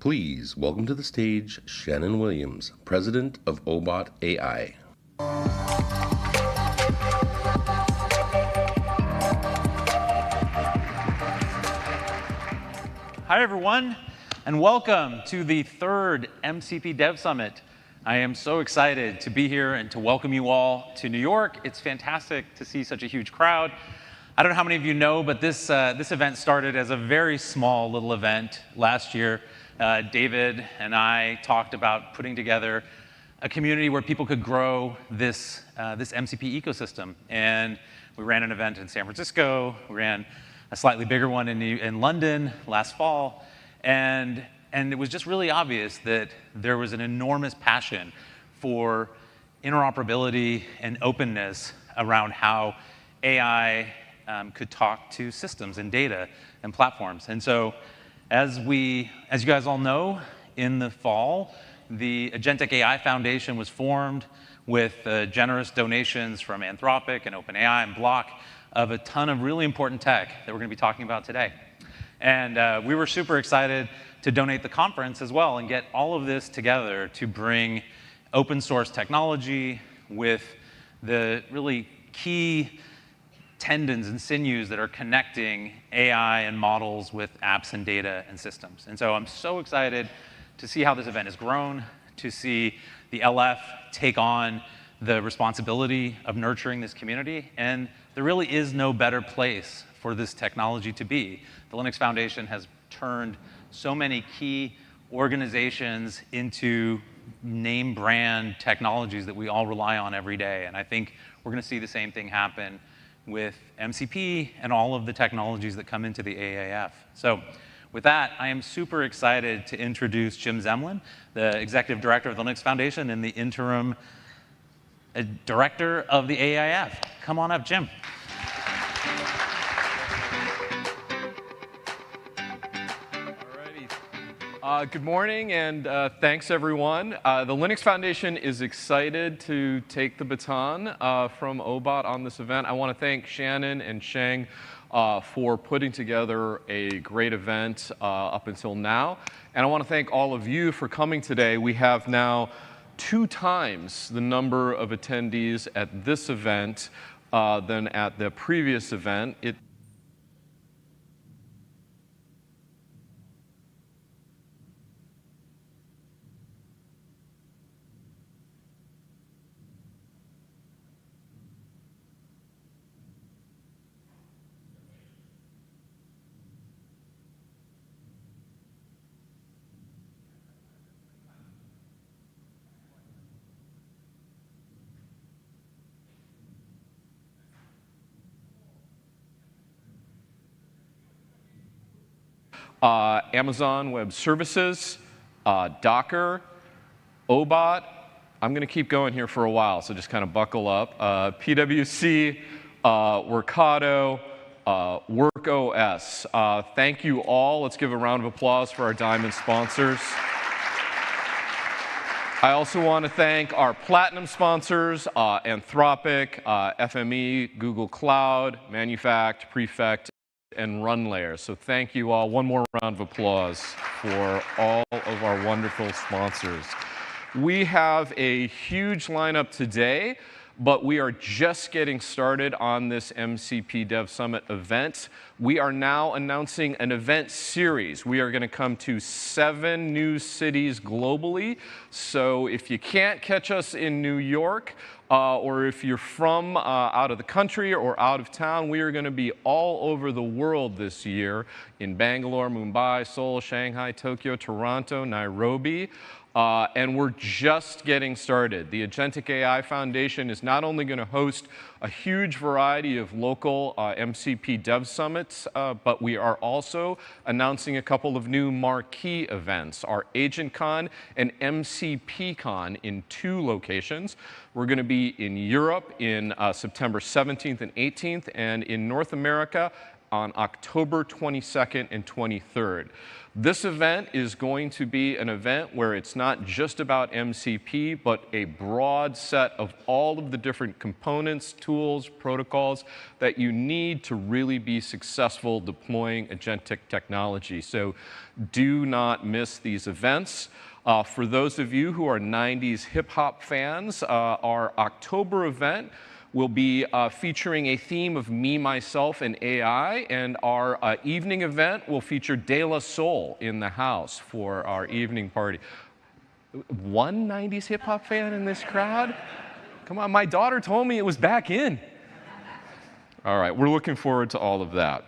Please welcome to the stage Shannon Williams, President of Obot AI. Hi, everyone, and welcome to the third MCP Dev Summit. I am so excited to be here and to welcome you all to New York. It's fantastic to see such a huge crowd. I don't know how many of you know, but this event started as a very small little event last year. David and I talked about putting together a community where people could grow this MCP ecosystem. And we ran an event in San Francisco. We ran a slightly bigger one in London last fall. And it was just really obvious that there was an enormous passion for interoperability and openness around how AI could talk to systems and data and platforms. And so as you guys all know, in the fall, the Agentic AI Foundation was formed with generous donations from Anthropic and OpenAI and Block of a ton of really important tech that we're going to be talking about today. And we were super excited to donate the conference as well and get all of this together to bring open source technology with the really key tendons and sinews that are connecting AI and models with apps and data and systems. And so I'm so excited to see how this event has grown, to see the LF take on the responsibility of nurturing this community. And there really is no better place for this technology to be. The Linux Foundation has turned so many key organizations into name brand technologies that we all rely on every day. And I think we're going to see the same thing happen with MCP and all of the technologies that come into the AAF. So with that, I am super excited to introduce Jim Zemlin, the Executive Director of the Linux Foundation and the interim Director of the AIF. Come on up, Jim. Good morning, and thanks, everyone. The Linux Foundation is excited to take the baton from Obot on this event. I want to thank Shannon and Sheng for putting together a great event up until now. And I want to thank all of you for coming today. We have now 2 times the number of attendees at this event than at the previous event. Amazon Web Services, Docker, Obot. I'm going to keep going here for a while, so just kind of buckle up. PwC, Workato, WorkOS. Thank you all. Let's give a round of applause for our diamond sponsors. I also want to thank our platinum sponsors, Anthropic, FME, Google Cloud, Manufact, Prefect, and Runlayer. So thank you all. One more round of applause for all of our wonderful sponsors. We have a huge lineup today, but we are just getting started on this MCP Dev Summit event. We are now announcing an event series. We are going to come to 7 new cities globally. So if you can't catch us in New York, or if you're from out of the country or out of town, we are going to be all over the world this year in Bangalore, Mumbai, Seoul, Shanghai, Tokyo, Toronto, Nairobi. And we're just getting started. The Agentic AI Foundation is not only going to host a huge variety of local MCP Dev Summits, but we are also announcing a couple of new marquee events, our AgentCon and MCPCon in 2 locations. We're going to be in Europe in September 17th and 18th, and in North America on October 22nd and 23rd. This event is going to be an event where it's not just about MCP, but a broad set of all of the different components, tools, protocols that you need to really be successful deploying agentic technology. So do not miss these events. For those of you who are 90s hip hop fans, our October event will be featuring a theme of me, myself, and AI, and our evening event will feature De La Soul in the house for our evening party. One 90s hip hop fan in this crowd? Come on, my daughter told me it was back in. All right, we're looking forward to all of that.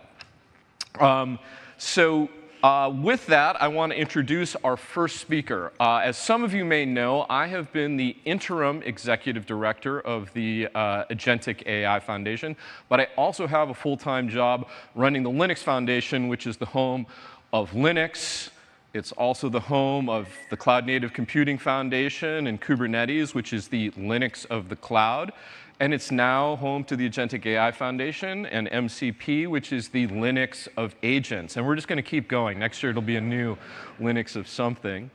With that, I want to introduce our first speaker. As some of you may know, I have been the interim executive director of the Agentic AI Foundation, but I also have a full-time job running the Linux Foundation, which is the home of Linux. It's also the home of the Cloud Native Computing Foundation and Kubernetes, which is the Linux of the cloud. And it's now home to the Agentic AI Foundation and MCP, which is the Linux of agents. And we're just going to keep going. Next year, it'll be a new Linux of something.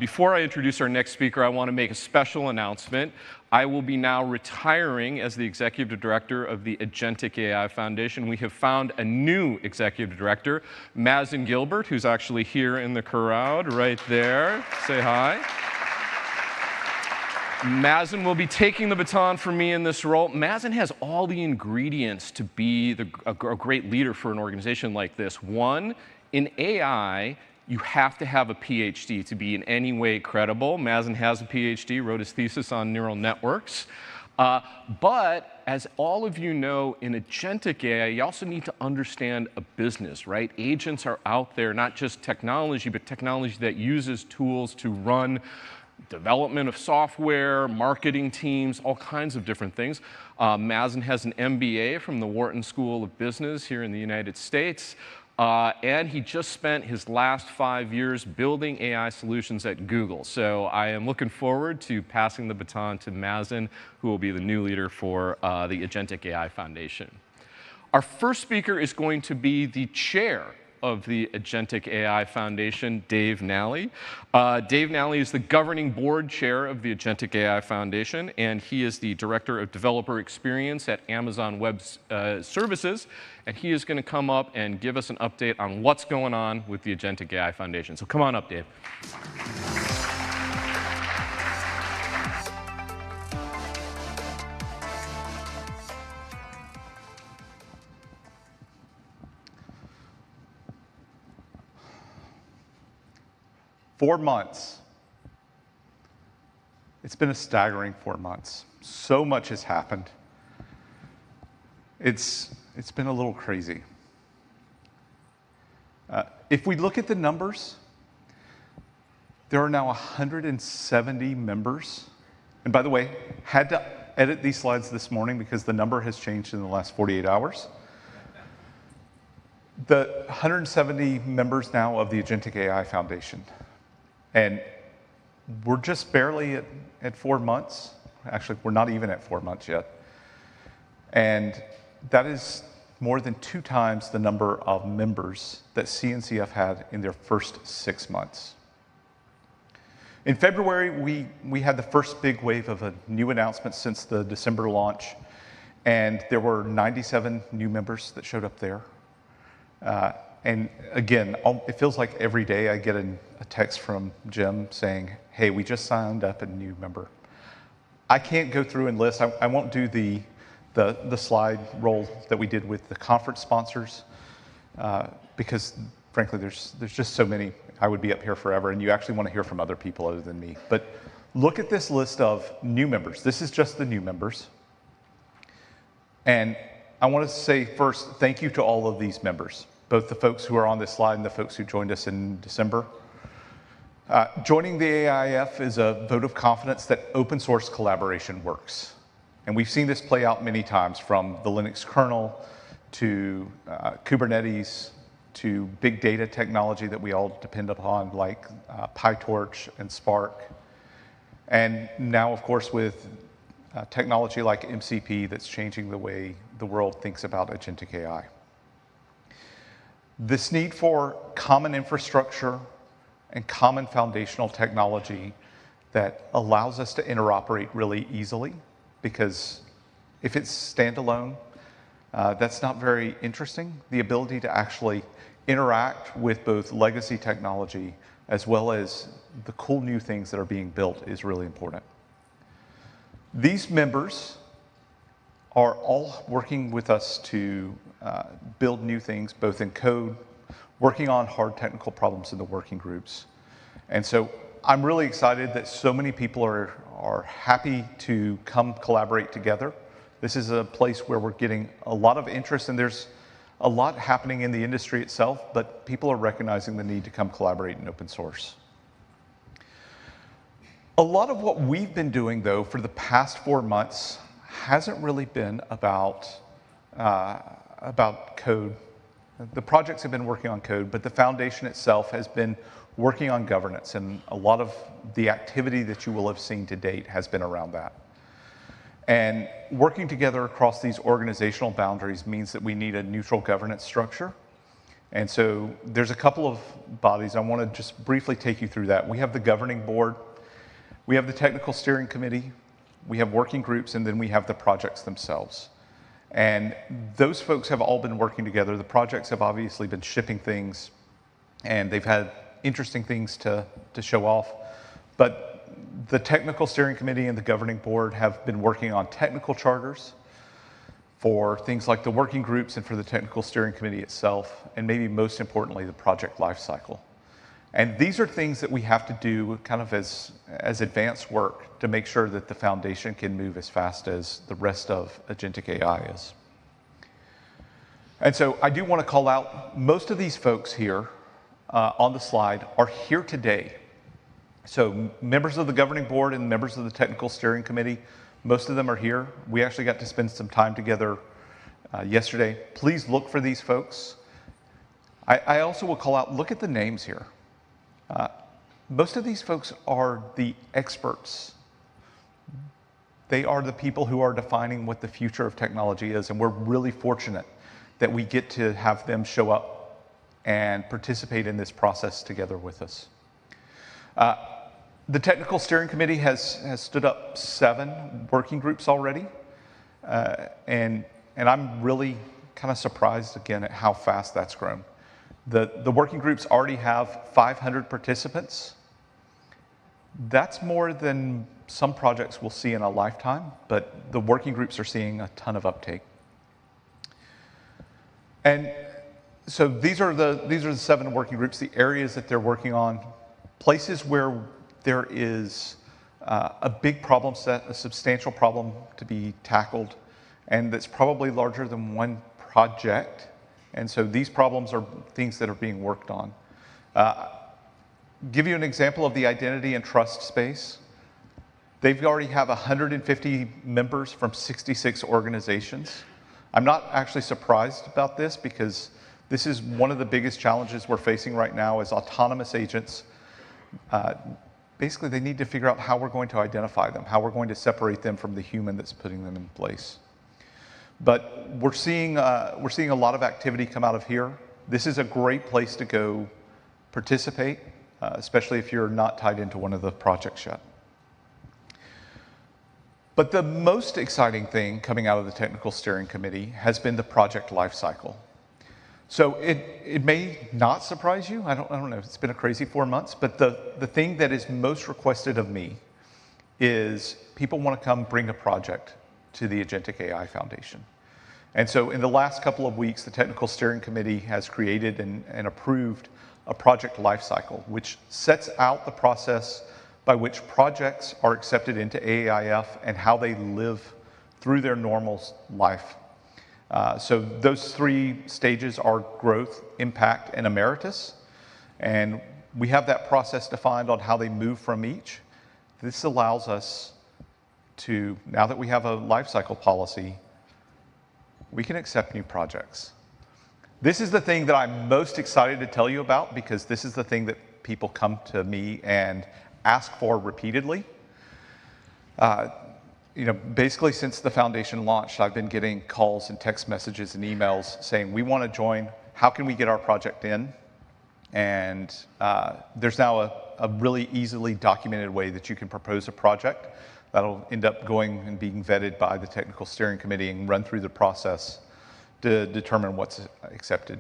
Before I introduce our next speaker, I want to make a special announcement. I will be now retiring as the executive director of the Agentic AI Foundation. We have found a new executive director, Mazen Gilbert, who's actually here in the crowd right there. Say hi. Mazen will be taking the baton from me in this role. Mazen has all the ingredients to be a great leader for an organization like this. One, in AI, you have to have a PhD to be in any way credible. Mazen has a PhD, wrote his thesis on neural networks. But as all of you know, in agentic AI, you also need to understand a business, right? Agents are out there, not just technology, but technology that uses tools to run development of software, marketing teams, all kinds of different things. Mazen has an MBA from the Wharton School of Business here in the United States. And he just spent his last 5 years building AI solutions at Google. So I am looking forward to passing the baton to Mazen, who will be the new leader for the Agentic AI Foundation. Our first speaker is going to be the chair of the Agentic AI Foundation, Dave Nalley. Dave Nalley is the governing board chair of the Agentic AI Foundation, and he is the director of developer experience at Amazon Web Services. And he is going to come up and give us an update on what's going on with the Agentic AI Foundation. So come on up, Dave. 4 months. It's been a staggering 4 months. So much has happened. It's been a little crazy. If we look at the numbers, there are now 170 members. And by the way, had to edit these slides this morning because the number has changed in the last 48 hours. The 170 members now of the Agentic AI Foundation. And we're just barely at 4 months. Actually, we're not even at 4 months yet. And that is more than 2 times the number of members that CNCF had in their first 6 months. In February, we had the first big wave of a new announcement since the December launch. And there were 97 new members that showed up there. And again, it feels like every day I get a text from Jim saying, hey, we just signed up a new member. I can't go through and list. I won't do the slide roll that we did with the conference sponsors because, frankly, there's just so many. I would be up here forever, and you actually want to hear from other people other than me. But look at this list of new members. This is just the new members. And I want to say first, thank you to all of these members, both the folks who are on this slide and the folks who joined us in December. Joining the AIF is a vote of confidence that open source collaboration works. And we've seen this play out many times, from the Linux kernel to Kubernetes to big data technology that we all depend upon, like PyTorch and Spark. And now, of course, with technology like MCP that's changing the way the world thinks about agentic AI. This need for common infrastructure and common foundational technology that allows us to interoperate really easily, because if it's standalone, that's not very interesting. The ability to actually interact with both legacy technology as well as the cool new things that are being built is really important. These members are all working with us to build new things, both in code, working on hard technical problems in the working groups. And so I'm really excited that so many people are happy to come collaborate together. This is a place where we're getting a lot of interest, and there's a lot happening in the industry itself, but people are recognizing the need to come collaborate in open source. A lot of what we've been doing, though, for the past 4 months hasn't really been about code. The projects have been working on code, but the foundation itself has been working on governance, and a lot of the activity that you will have seen to date has been around that. And working together across these organizational boundaries means that we need a neutral governance structure. And so there's a couple of bodies. I want to just briefly take you through that. We have the governing board, we have the technical steering committee, we have working groups, and then we have the projects themselves. And those folks have all been working together. The projects have obviously been shipping things, and they've had interesting things to show off. But the technical steering committee and the governing board have been working on technical charters for things like the working groups and for the technical steering committee itself, and maybe most importantly, the project lifecycle. And these are things that we have to do kind of as advanced work to make sure that the foundation can move as fast as the rest of Agentic AI is. And so I do want to call out, most of these folks here on the slide are here today. So members of the governing board and members of the technical steering committee, most of them are here. We actually got to spend some time together yesterday. Please look for these folks. I also will call out, look at the names here. Most of these folks are the experts. They are the people who are defining what the future of technology is, and we're really fortunate that we get to have them show up and participate in this process together with us. The technical steering committee has stood up 7 working groups already, and I'm really kind of surprised again at how fast that's grown. The working groups already have 500 participants. That's more than some projects will see in a lifetime, but the working groups are seeing a ton of uptake. And so these are the 7 working groups, the areas that they're working on, places where there is a big problem set, a substantial problem to be tackled, and that's probably larger than one project. And so these problems are things that are being worked on. Give you an example of the identity and trust space. They already have 150 members from 66 organizations. I'm not actually surprised about this, because this is one of the biggest challenges we're facing right now is autonomous agents. Basically, they need to figure out how we're going to identify them, how we're going to separate them from the human that's putting them in place. But we're seeing a lot of activity come out of here. This is a great place to go participate, especially if you're not tied into one of the projects yet. But the most exciting thing coming out of the technical steering committee has been the project lifecycle. So it may not surprise you. I don't know. It's been a crazy 4 months, but the thing that is most requested of me is people want to come bring a project to the Agentic AI Foundation. And so in the last couple of weeks, the technical steering committee has created and approved a project lifecycle, which sets out the process by which projects are accepted into AAIF and how they live through their normal life. So those 3 stages are growth, impact, and emeritus. And we have that process defined on how they move from each. This allows us to, now that we have a lifecycle policy, we can accept new projects. This is the thing that I'm most excited to tell you about, because this is the thing that people come to me and ask for repeatedly. Basically since the foundation launched, I've been getting calls and text messages and emails saying, we want to join. how can we get our project in? And there's now a really easily documented way that you can propose a project that'll end up going and being vetted by the technical steering committee and run through the process to determine what's accepted.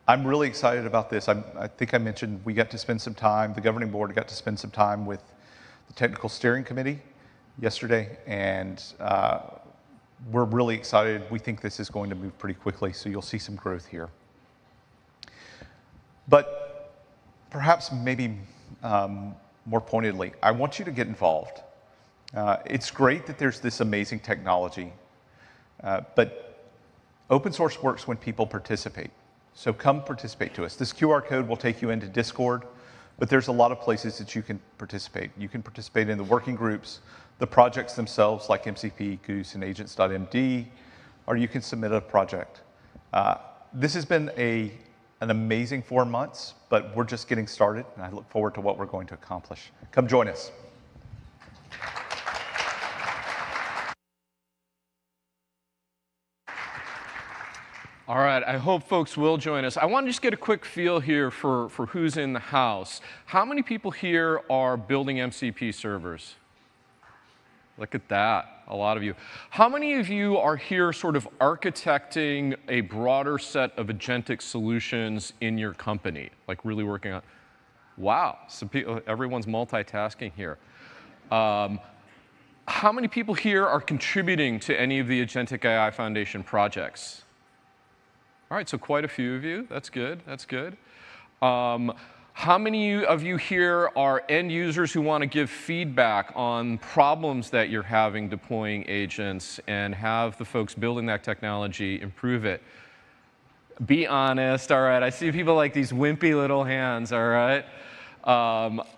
I'm really excited about this. I think I mentioned we got to spend some time, the governing board got to spend some time with the technical steering committee yesterday, and we're really excited. We think this is going to move pretty quickly, so you'll see some growth here. But perhaps maybe more pointedly, I want you to get involved. It's great that there's this amazing technology, but open source works when people participate. So come participate to us. This QR code will take you into Discord, but there's a lot of places that you can participate. You can participate in the working groups, the projects themselves like MCP, Goose, and Agents.md, or you can submit a project. This has been an amazing 4 months, but we're just getting started, and I look forward to what we're going to accomplish. Come join us. All right, I hope folks will join us. I want to just get a quick feel here for who's in the house. How many people here are building MCP servers? Look at that, a lot of you. How many of you are here sort of architecting a broader set of agentic solutions in your company, like really working on? Wow, so everyone's multitasking here. How many people here are contributing to any of the Agentic AI Foundation projects? All right, so quite a few of you. That's good. That's good. How many of you here are end users who want to give feedback on problems that you're having deploying agents and have the folks building that technology improve it? Be honest, all right? I see people like these wimpy little hands, all right?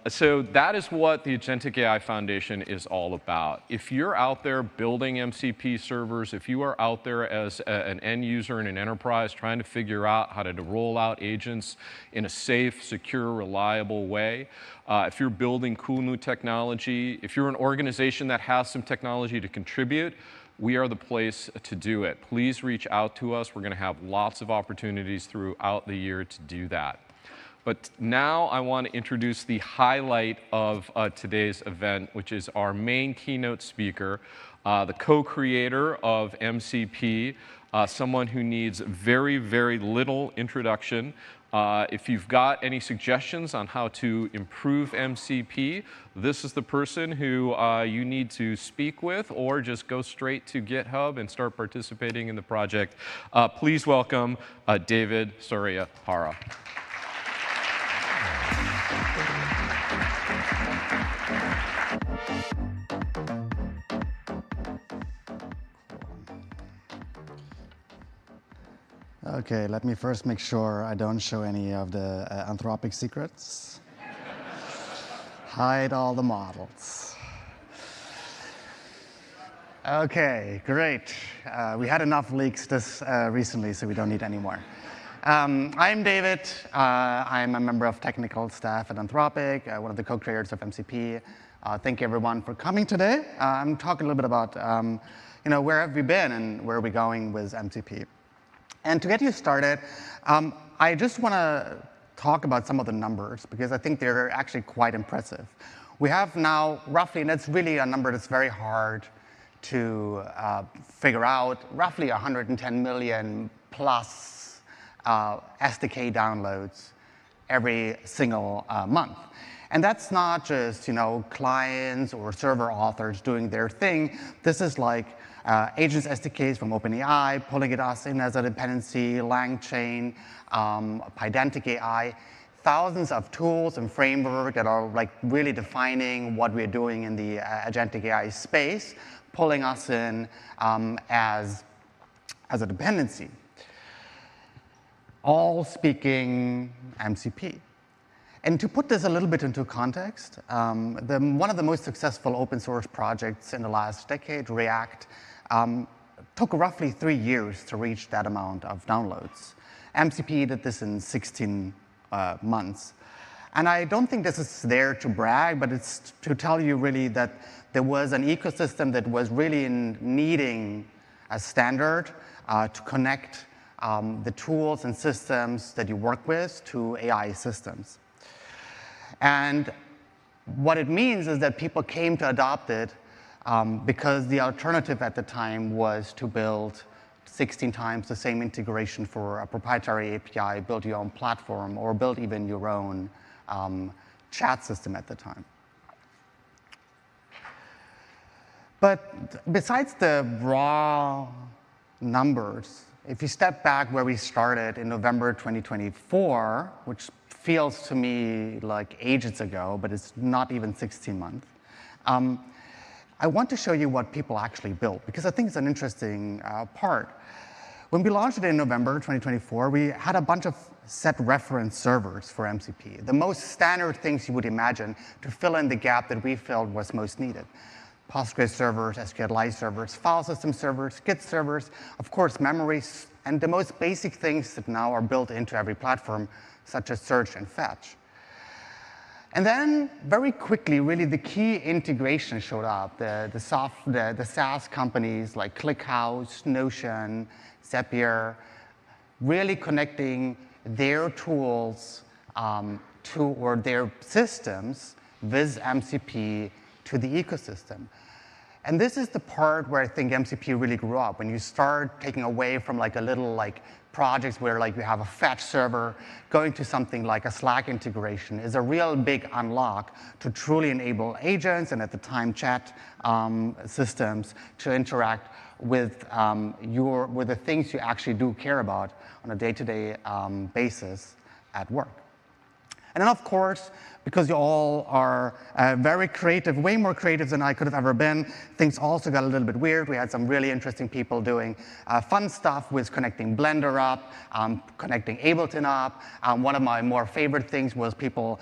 So that is what the Agentic AI Foundation is all about. If you're out there building MCP servers, if you are out there as an end user in an enterprise trying to figure out how to roll out agents in a safe, secure, reliable way, if you're building cool new technology, if you're an organization that has some technology to contribute, we are the place to do it. Please reach out to us. We're going to have lots of opportunities throughout the year to do that. But now I want to introduce the highlight of today's event, which is our main keynote speaker, the co-creator of MCP, someone who needs very, very little introduction. If you've got any suggestions on how to improve MCP, this is the person who you need to speak with, or just go straight to GitHub and start participating in the project. Please welcome David Soria Parra. Okay, let me first make sure I don't show any of the Anthropic secrets. Hide all the models. Okay, great. We had enough leaks this recently, so we don't need any more. I'm David. I'm a member of technical staff at Anthropic, one of the co-creators of MCP. Thank you, everyone, for coming today. I'm talking a little bit about where have we been and where are we going with MCP. And to get you started, I just want to talk about some of the numbers, because I think they're actually quite impressive. We have now roughly, and it's really a number that's very hard to figure out, roughly 110 million plus SDK downloads every single month. And that's not just clients or server authors doing their thing. This is like agents SDKs from OpenAI, pulling us in as a dependency, LangChain, Agentic AI, thousands of tools and frameworks that are like really defining what we're doing in the Agentic AI space, pulling us in as a dependency. All speaking MCP. And to put this a little bit into context, one of the most successful open source projects in the last decade, React, took roughly 3 years to reach that amount of downloads. MCP did this in 16 months. And I don't think this is there to brag, but it's to tell you really that there was an ecosystem that was really needing a standard to connect the tools and systems that you work with to AI systems. And what it means is that people came to adopt it because the alternative at the time was to build 16 times the same integration for a proprietary API, build your own platform, or build even your own chat system at the time. But besides the raw numbers, if you step back where we started in November 2024, which feels to me like ages ago, but it's not even 16 months, I want to show you what people actually built, because I think it's an interesting part. When we launched it in November 2024, we had a bunch of set reference servers for MCP, the most standard things you would imagine to fill in the gap that we felt was most needed. Postgres servers, SQLite servers, file system servers, Git servers, of course, memories, and the most basic things that now are built into every platform, such as search and fetch. And then, very quickly, really, the key integration showed up. The SaaS companies like ClickHouse, Notion, Zapier, really connecting their tools or their systems with MCP to the ecosystem. And this is the part where I think MCP really grew up. When you start taking away from like a little like projects where like you have a fetch server, going to something like a Slack integration is a real big unlock to truly enable agents and at the time chat systems to interact with the things you actually do care about on a day-to-day basis at work. And then, of course, because you all are very creative, way more creative than I could have ever been, things also got a little bit weird. We had some really interesting people doing fun stuff with connecting Blender up, connecting Ableton up. One of my more favorite things was people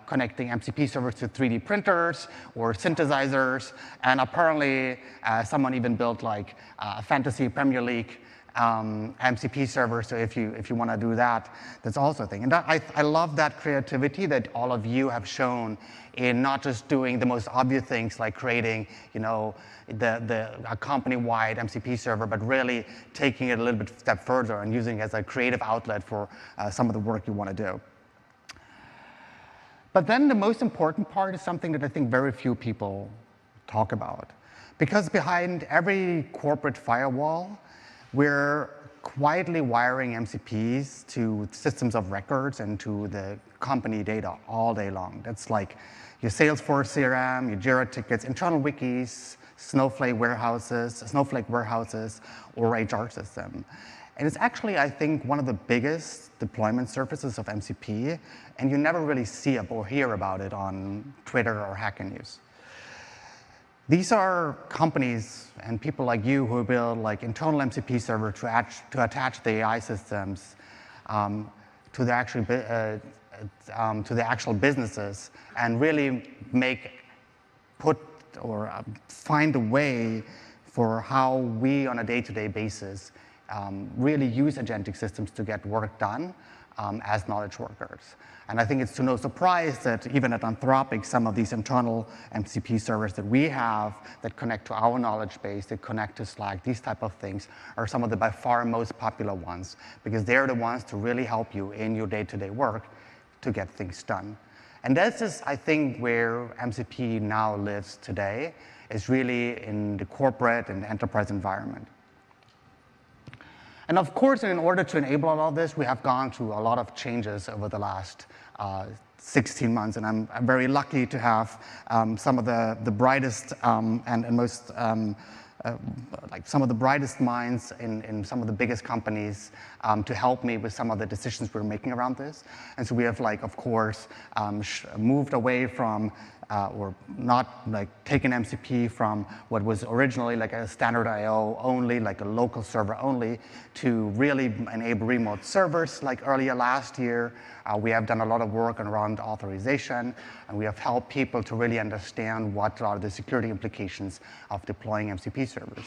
connecting MCP servers to 3D printers or synthesizers. And apparently, someone even built like a fantasy Premier League MCP server, so if you want to do that, that's also a thing. And I love that creativity that all of you have shown in not just doing the most obvious things like creating, a company-wide MCP server, but really taking it a little bit step further and using it as a creative outlet for some of the work you want to do. But then the most important part is something that I think very few people talk about, because behind every corporate firewall, we're quietly wiring MCPs to systems of records and to the company data all day long. That's like your Salesforce CRM, your Jira tickets, internal wikis, Snowflake warehouses, or HR system. And it's actually, I think, one of the biggest deployment surfaces of MCP, and you never really see it or hear about it on Twitter or Hacker News. These are companies and people like you who build like internal MCP server to attach the AI systems to the actual businesses and really find a way for how we on a day-to-day basis really use agentic systems to get work done as knowledge workers. And I think it's to no surprise that even at Anthropic, some of these internal MCP servers that we have that connect to our knowledge base, that connect to Slack, these type of things are some of the by far most popular ones, because they're the ones to really help you in your day-to-day work to get things done. And this is, I think, where MCP now lives today, is really in the corporate and enterprise environment. And of course, in order to enable all of this, we have gone through a lot of changes over the last 16 months. And I'm very lucky to have some of the brightest and most, like some of the brightest minds in some of the biggest companies to help me with some of the decisions we're making around this. And so we have, like, of course, moved away from or not like taken MCP from what was originally like a standard IO only, like a local server only, to really enable remote servers like earlier last year. We have done a lot of work around authorization, and we have helped people to really understand what are the security implications of deploying MCP servers.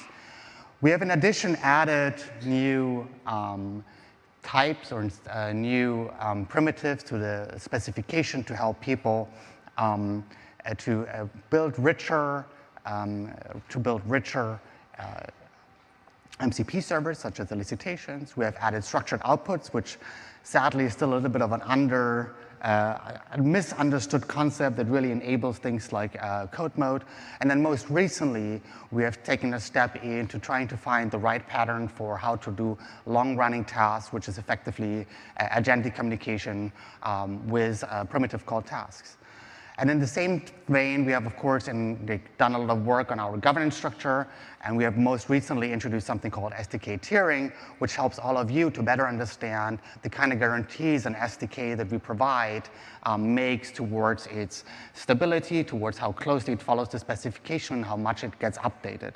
We have in addition added new types or new primitives to the specification to help people to build richer MCP servers, such as elicitations. We have added structured outputs, which sadly is still a little bit of a misunderstood concept that really enables things like code mode. And then most recently, we have taken a step into trying to find the right pattern for how to do long-running tasks, which is effectively agentic communication with primitive call tasks. And in the same vein, we have, of course, done a lot of work on our governance structure, and we have most recently introduced something called SDK tiering, which helps all of you to better understand the kind of guarantees an SDK that we provide makes towards its stability, towards how closely it follows the specification, how much it gets updated.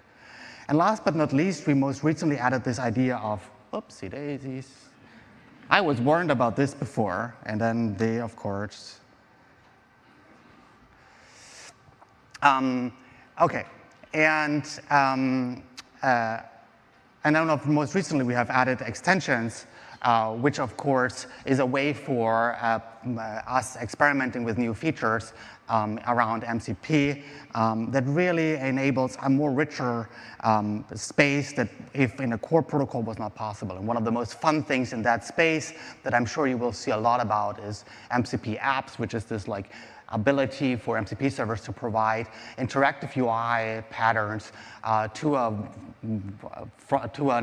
And last but not least, we most recently added this idea of, oopsie daisies. I was warned about this before, and then they, of course, okay, and then most recently we have added extensions, which of course is a way for us experimenting with new features around MCP that really enables a more richer space that if in a core protocol was not possible. And one of the most fun things in that space that I'm sure you will see a lot about is MCP apps, which is this like ability for MCP servers to provide interactive UI patterns to an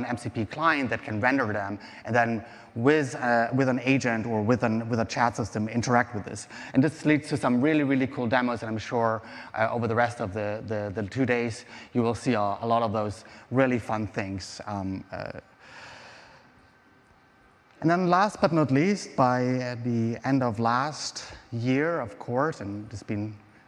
MCP client that can render them, and then with an agent or with a chat system interact with this. And this leads to some really, really cool demos, and I'm sure over the rest of the 2 days, you will see a lot of those really fun things. And then last but not least, by the end of last year, of course, and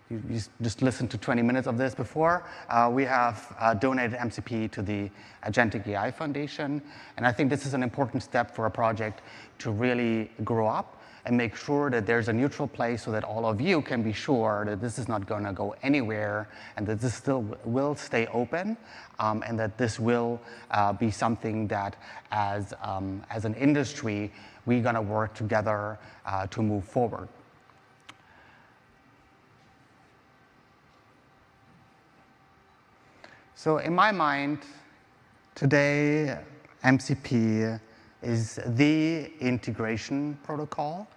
you just listened to 20 minutes of this before, we have donated MCP to the Agentic AI Foundation. And I think this is an important step for a project to really grow up and make sure that there's a neutral place so that all of you can be sure that this is not going to go anywhere and that this still will stay open, and that this will be something that as an industry, we're going to work together to move forward. So in my mind, today, MCP is the integration protocol.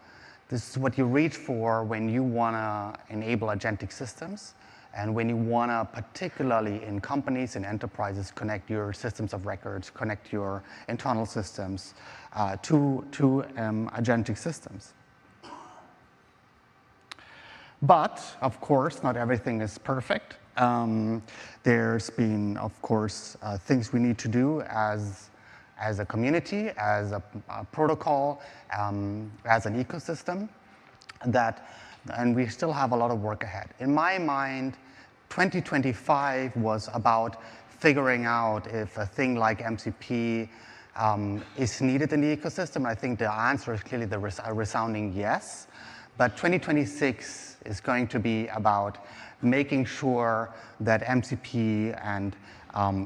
This is what you reach for when you want to enable agentic systems and when you want to, particularly in companies and enterprises, connect your systems of records, connect your internal systems to agentic systems. But, of course, not everything is perfect. There's been, of course, things we need to do as a community, as a protocol, as an ecosystem, and we still have a lot of work ahead. In my mind, 2025 was about figuring out if a thing like MCP is needed in the ecosystem. I think the answer is clearly a resounding yes. But 2026 is going to be about making sure that MCP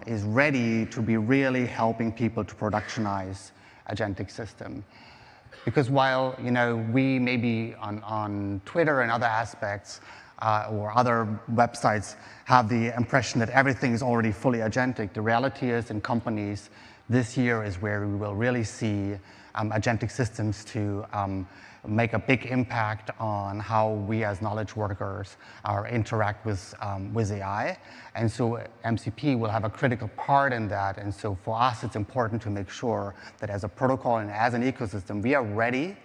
is ready to be really helping people to productionize agentic system. Because while we maybe on Twitter and other aspects or other websites have the impression that everything is already fully agentic, the reality is in companies, this year is where we will really see agentic systems to make a big impact on how we as knowledge workers interact with AI. And so MCP will have a critical part in that. And so for us, it's important to make sure that as a protocol and as an ecosystem, we are ready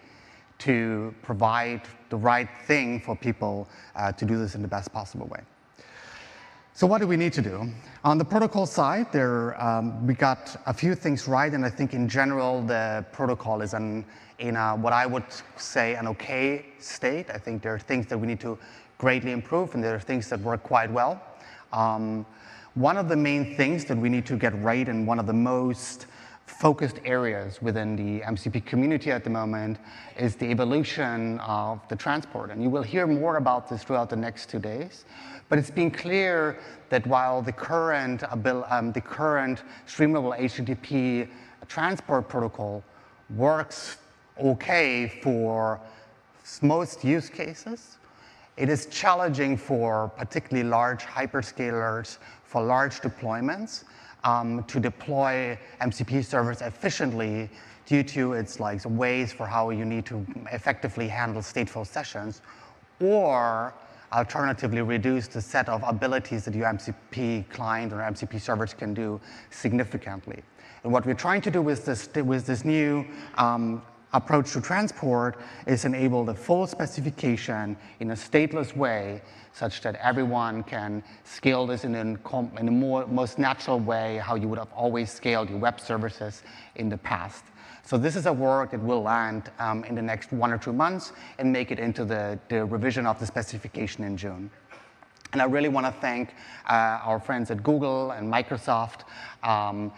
to provide the right thing for people to do this in the best possible way. So what do we need to do? On the protocol side, we got a few things right, and I think in general, the protocol is in what I would say an okay state. I think there are things that we need to greatly improve, and there are things that work quite well. One of the main things that we need to get right, and one of the most focused areas within the MCP community at the moment, is the evolution of the transport. And you will hear more about this throughout the next 2 days. But it's been clear that while the current streamable HTTP transport protocol works okay for most use cases, it is challenging for particularly large hyperscalers, for large deployments, to deploy MCP servers efficiently due to its ways for how you need to effectively handle stateful sessions, or alternatively reduce the set of abilities that your MCP client or MCP servers can do significantly. And what we're trying to do with this new approach to transport is enable the full specification in a stateless way such that everyone can scale this in a most natural way how you would have always scaled your web services in the past. So this is a work that will land in the next 1 or 2 months and make it into the revision of the specification in June. And I really want to thank our friends at Google and Microsoft and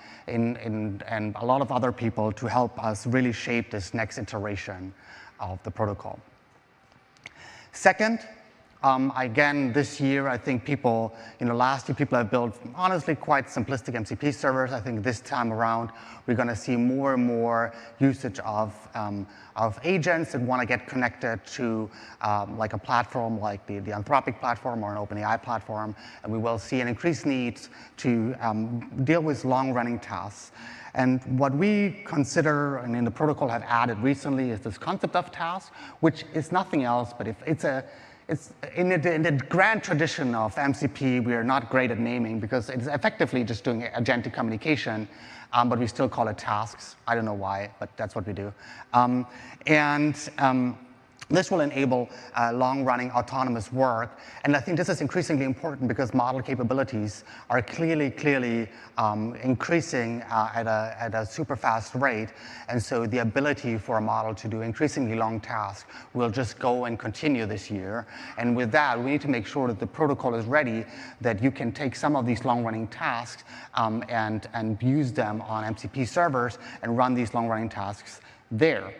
a lot of other people to help us really shape this next iteration of the protocol. Second, again, this year, I think people, last year people have built, honestly, quite simplistic MCP servers. I think this time around, we're going to see more and more usage of agents that want to get connected to like a platform like the Anthropic platform or an OpenAI platform. And we will see an increased need to deal with long-running tasks. And what we consider and in the protocol have added recently is this concept of task, which is nothing else, but if it's in the grand tradition of MCP, we are not great at naming because it's effectively just doing agentic communication, but we still call it tasks. I don't know why, but that's what we do. This will enable long-running autonomous work. And I think this is increasingly important because model capabilities are clearly increasing at a super fast rate. And so the ability for a model to do increasingly long tasks will just go and continue this year. And with that, we need to make sure that the protocol is ready, that you can take some of these long-running tasks and use them on MCP servers and run these long-running tasks there.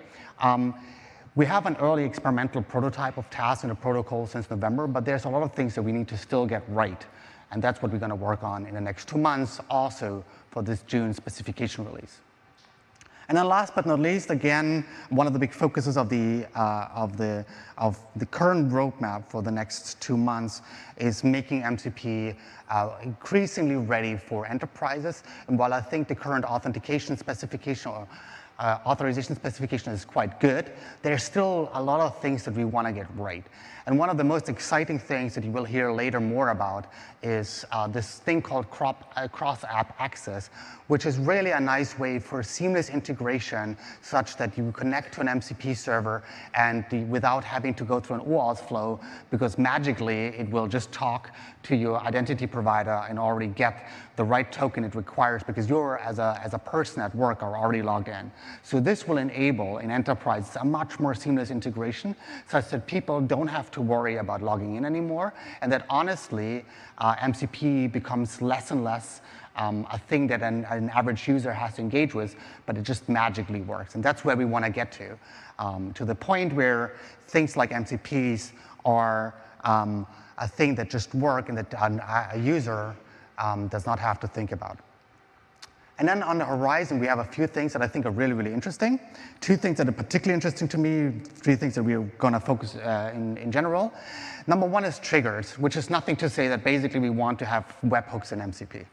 We have an early experimental prototype of tasks in the protocol since November, but there's a lot of things that we need to still get right. And that's what we're going to work on in the next 2 months also for this June specification release. And then last but not least, again, one of the big focuses of the current roadmap for the next 2 months is making MCP increasingly ready for enterprises. And while I think the current authentication specification or authorization specification is quite good, there's still a lot of things that we want to get right. And one of the most exciting things that you will hear later more about is this thing called cross-app access, which is really a nice way for seamless integration such that you connect to an MCP server and without having to go through an OAuth flow, because magically it will just talk to your identity provider and already get the right token it requires because you're, as a person at work, are already logged in. So this will enable in enterprise a much more seamless integration such that people don't have to worry about logging in anymore, and that honestly, MCP becomes less and less a thing that an average user has to engage with, but it just magically works. And that's where we want to get to the point where things like MCPs are a thing that just work and that a user does not have to think about. And then on the horizon, we have a few things that I think are really, really interesting. 2 things that are particularly interesting to me, 3 things that we're going to focus in general. Number 1 is triggers, which is nothing to say that basically we want to have webhooks in MCP.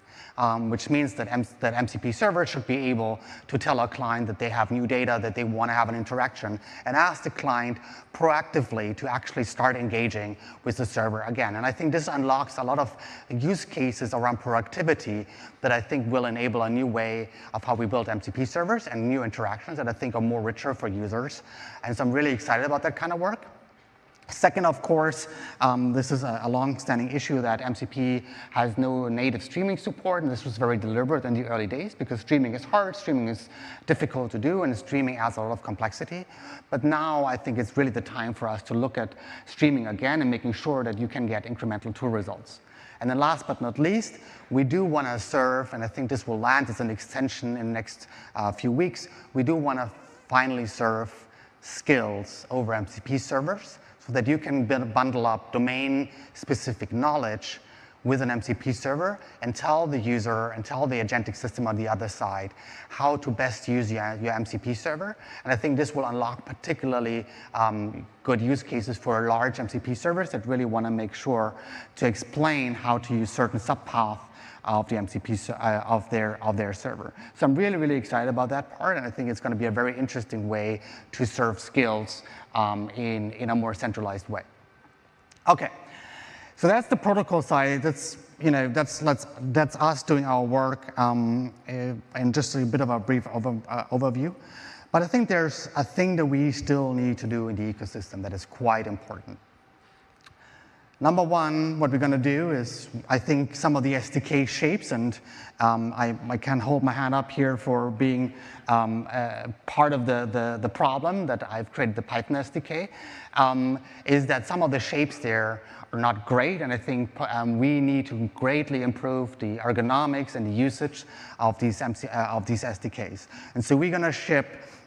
Which means that MCP servers should be able to tell a client that they have new data, that they want to have an interaction, and ask the client proactively to actually start engaging with the server again. And I think this unlocks a lot of use cases around productivity that I think will enable a new way of how we build MCP servers and new interactions that I think are more richer for users. And so I'm really excited about that kind of work. Second, of course, this is a long-standing issue that MCP has no native streaming support, and this was very deliberate in the early days because streaming is hard, streaming is difficult to do, and streaming adds a lot of complexity. But now I think it's really the time for us to look at streaming again and making sure that you can get incremental tool results. And then last but not least, we do want to serve, and I think this will land as an extension in the next few weeks, we do want to finally serve skills over MCP servers, so that you can bundle up domain-specific knowledge with an MCP server and tell the user and tell the agentic system on the other side how to best use your MCP server. And I think this will unlock particularly good use cases for large MCP servers that really want to make sure to explain how to use certain subpath of the MCP of their server. So I'm really, really excited about that part, and I think it's going to be a very interesting way to serve skills in a more centralized way. Okay, so that's the protocol side. That's us doing our work, and just a bit of a brief overview. But I think there's a thing that we still need to do in the ecosystem that is quite important. Number one, what we're going to do is, I think, some of the SDK shapes, and I can hold my hand up here for being part of the problem that I've created the Python SDK, is that some of the shapes there are not great, and I think we need to greatly improve the ergonomics and the usage of these SDKs. And so we're going to ship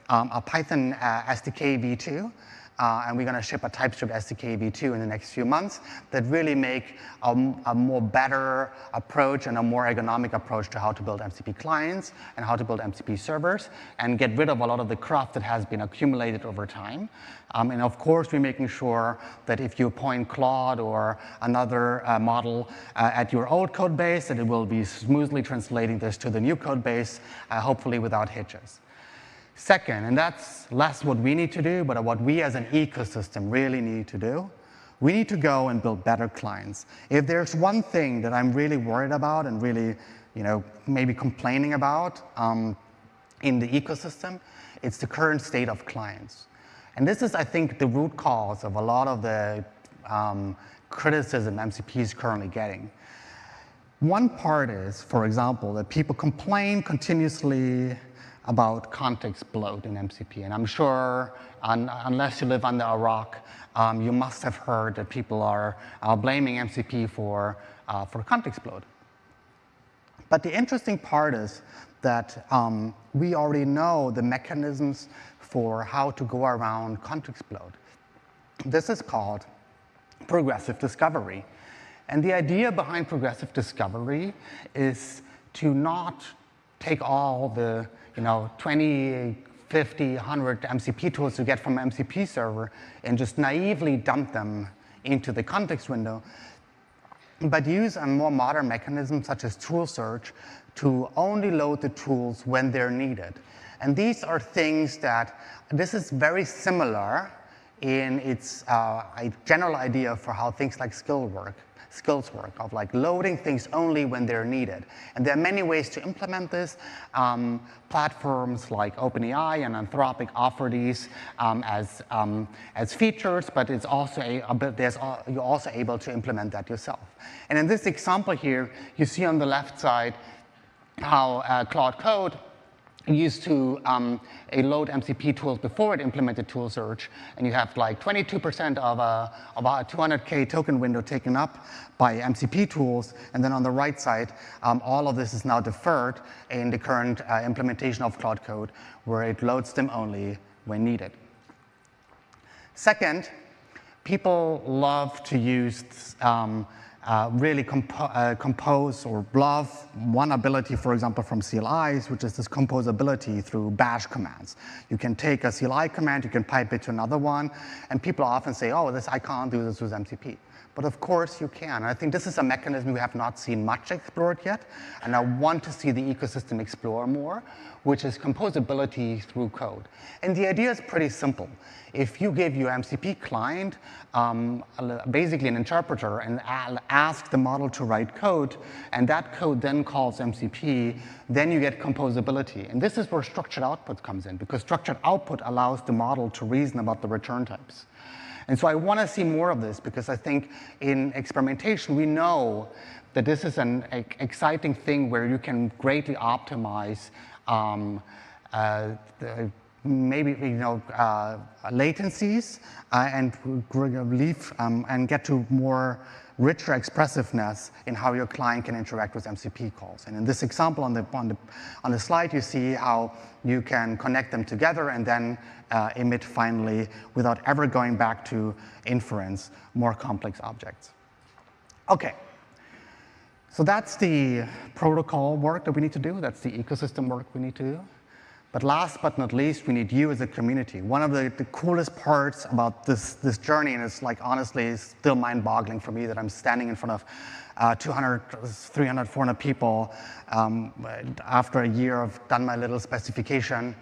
a Python SDK v2, and we're going to ship a TypeScript SDK v2 in the next few months that really make a more better approach and a more ergonomic approach to how to build MCP clients and how to build MCP servers, and get rid of a lot of the cruft that has been accumulated over time. And of course, we're making sure that if you point Claude or another model at your old code base, that it will be smoothly translating this to the new code base, hopefully without hitches. Second, and that's less what we need to do, but what we as an ecosystem really need to do, we need to go and build better clients. If there's one thing that I'm really worried about and really, maybe complaining about in the ecosystem, it's the current state of clients. And this is, I think, the root cause of a lot of the criticism MCP is currently getting. One part is, for example, that people complain continuously about context bloat in MCP. And I'm sure, unless you live under a rock, you must have heard that people are blaming MCP for context bloat. But the interesting part is that we already know the mechanisms for how to go around context bloat. This is called progressive discovery. And the idea behind progressive discovery is to not take all the 20, 50, 100 MCP tools you get from an MCP server and just naively dump them into the context window, but use a more modern mechanism such as tool search to only load the tools when they're needed. And these are things that, this is very similar in its a general idea for how things like skills work, of like loading things only when they're needed. And there are many ways to implement this. Platforms like OpenAI and Anthropic offer these as features, but it's also you're also able to implement that yourself. And in this example here, you see on the left side how Claude Code used to load MCP tools before it implemented tool search, and you have like 22% of a 200K token window taken up by MCP tools, and then on the right side, all of this is now deferred in the current implementation of Claude Code, where it loads them only when needed. Second, people love to use really compose or love one ability, for example, from CLIs, which is this composability through bash commands. You can take a CLI command, you can pipe it to another one, and people often say, oh, I can't do this with MCP. But of course you can. And I think this is a mechanism we have not seen much explored yet, and I want to see the ecosystem explore more, which is composability through code. And the idea is pretty simple. If you give your MCP client basically an interpreter and ask the model to write code, and that code then calls MCP, then you get composability. And this is where structured output comes in, because structured output allows the model to reason about the return types. And so I want to see more of this, because I think in experimentation, we know that this is an exciting thing where you can greatly optimize maybe latencies and get to more richer expressiveness in how your client can interact with MCP calls. And in this example on the slide, you see how you can connect them together and then emit finally, without ever going back to inference, more complex objects. Okay. So that's the protocol work that we need to do. That's the ecosystem work we need to do. But last but not least, we need you as a community. One of the coolest parts about this journey, and it's like honestly still mind-boggling for me that I'm standing in front of 200, 300, 400 people after a year of done my little specification.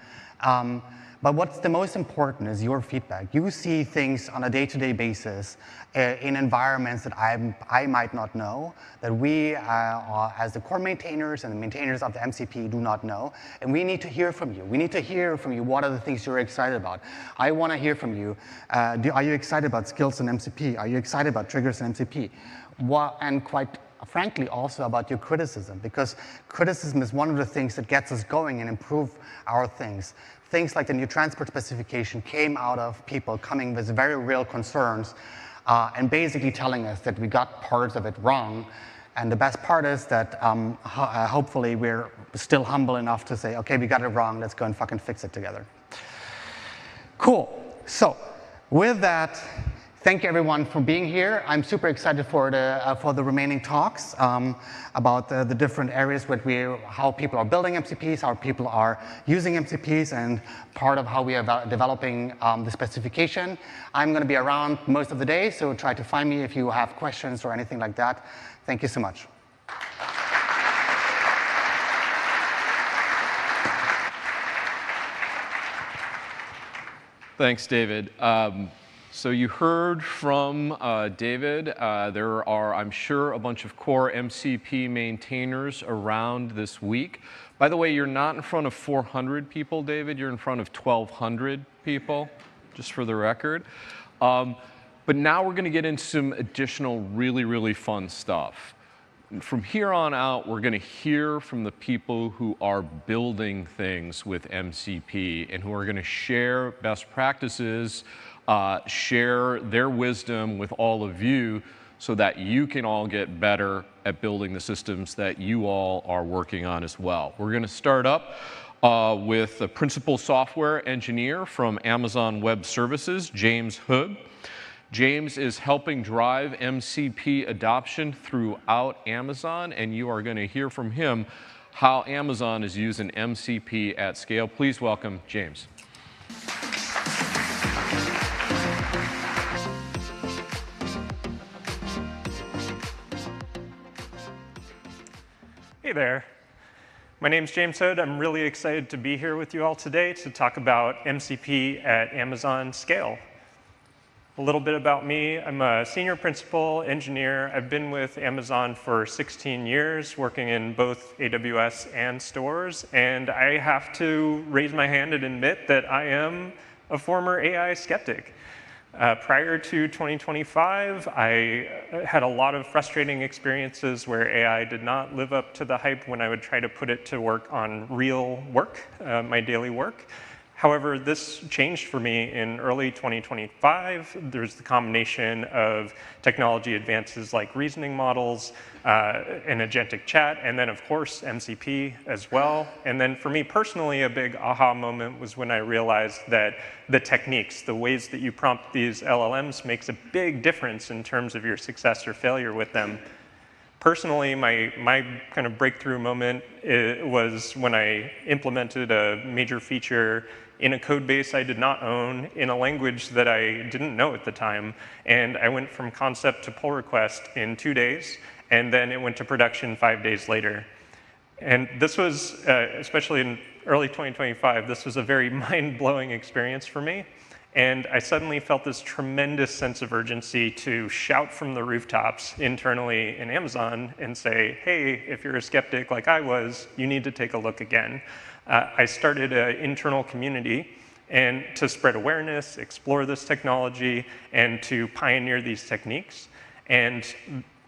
But what's the most important is your feedback. You see things on a day-to-day basis in environments that I might not know, that we as the core maintainers and the maintainers of the MCP do not know. And we need to hear from you. We need to hear from you what are the things you're excited about. I want to hear from you. Are you excited about skills in MCP? Are you excited about triggers in MCP? And quite frankly, also about your criticism, because criticism is one of the things that gets us going and improve our things. Things like the new transport specification came out of people coming with very real concerns and basically telling us that we got parts of it wrong. And the best part is that hopefully we're still humble enough to say, okay, we got it wrong, let's go and fucking fix it together. Cool. So with that, thank you everyone for being here. I'm super excited for the remaining talks about the different areas how people are building MCPs, how people are using MCPs, and part of how we are developing the specification. I'm going to be around most of the day, so try to find me if you have questions or anything like that. Thank you so much. Thanks, David. So you heard from David. There are, I'm sure, a bunch of core MCP maintainers around this week. By the way, you're not in front of 400 people, David. You're in front of 1,200 people, just for the record. But now we're going to get into some additional really, really fun stuff. From here on out, we're going to hear from the people who are building things with MCP and who are going to share best practices, share their wisdom with all of you so that you can all get better at building the systems that you all are working on as well. We're going to start up with the principal software engineer from Amazon Web Services, James Hood. James is helping drive MCP adoption throughout Amazon, and you are going to hear from him how Amazon is using MCP at scale. Please welcome James. Hey there. My name's James Hood. I'm really excited to be here with you all today to talk about MCP at Amazon scale. A little bit about me. I'm a senior principal engineer. I've been with Amazon for 16 years, working in both AWS and stores. And I have to raise my hand and admit that I am a former AI skeptic. Prior to 2025, I had a lot of frustrating experiences where AI did not live up to the hype when I would try to put it to work on real work, my daily work. However, this changed for me in early 2025. There's the combination of technology advances like reasoning models, and agentic chat, and then of course MCP as well. And then for me personally, a big aha moment was when I realized that the techniques, the ways that you prompt these LLMs makes a big difference in terms of your success or failure with them. Personally, my kind of breakthrough moment was when I implemented a major feature in a code base I did not own, in a language that I didn't know at the time. And I went from concept to pull request in 2 days, and then it went to production 5 days later. And this was, especially in early 2025, this was a very mind-blowing experience for me. And I suddenly felt this tremendous sense of urgency to shout from the rooftops internally in Amazon and say, hey, if you're a skeptic like I was, you need to take a look again. I started an internal community and to spread awareness, explore this technology, and to pioneer these techniques. And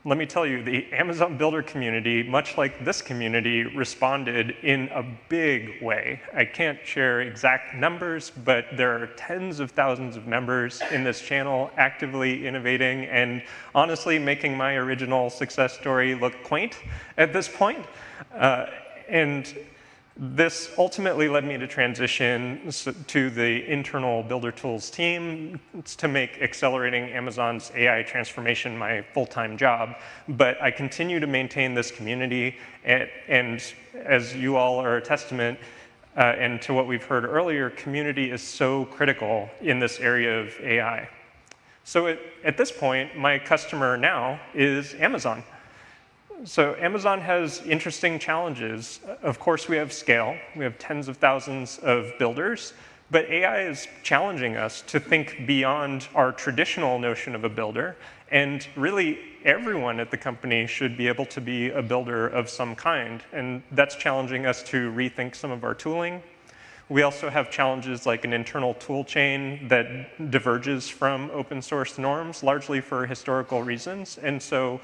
let me tell you, the Amazon Builder community, much like this community, responded in a big way. I can't share exact numbers, but there are tens of thousands of members in this channel actively innovating and honestly making my original success story look quaint at this point. And this ultimately led me to transition to the internal Builder Tools team to make accelerating Amazon's AI transformation my full-time job. But I continue to maintain this community, and as you all are a testament, And to what we've heard earlier, community is so critical in this area of AI. So at this point, my customer now is Amazon. So Amazon has interesting challenges. Of course, we have scale. We have tens of thousands of builders. But AI is challenging us to think beyond our traditional notion of a builder. And really, everyone at the company should be able to be a builder of some kind. And that's challenging us to rethink some of our tooling. We also have challenges like an internal tool chain that diverges from open source norms, largely for historical reasons. And so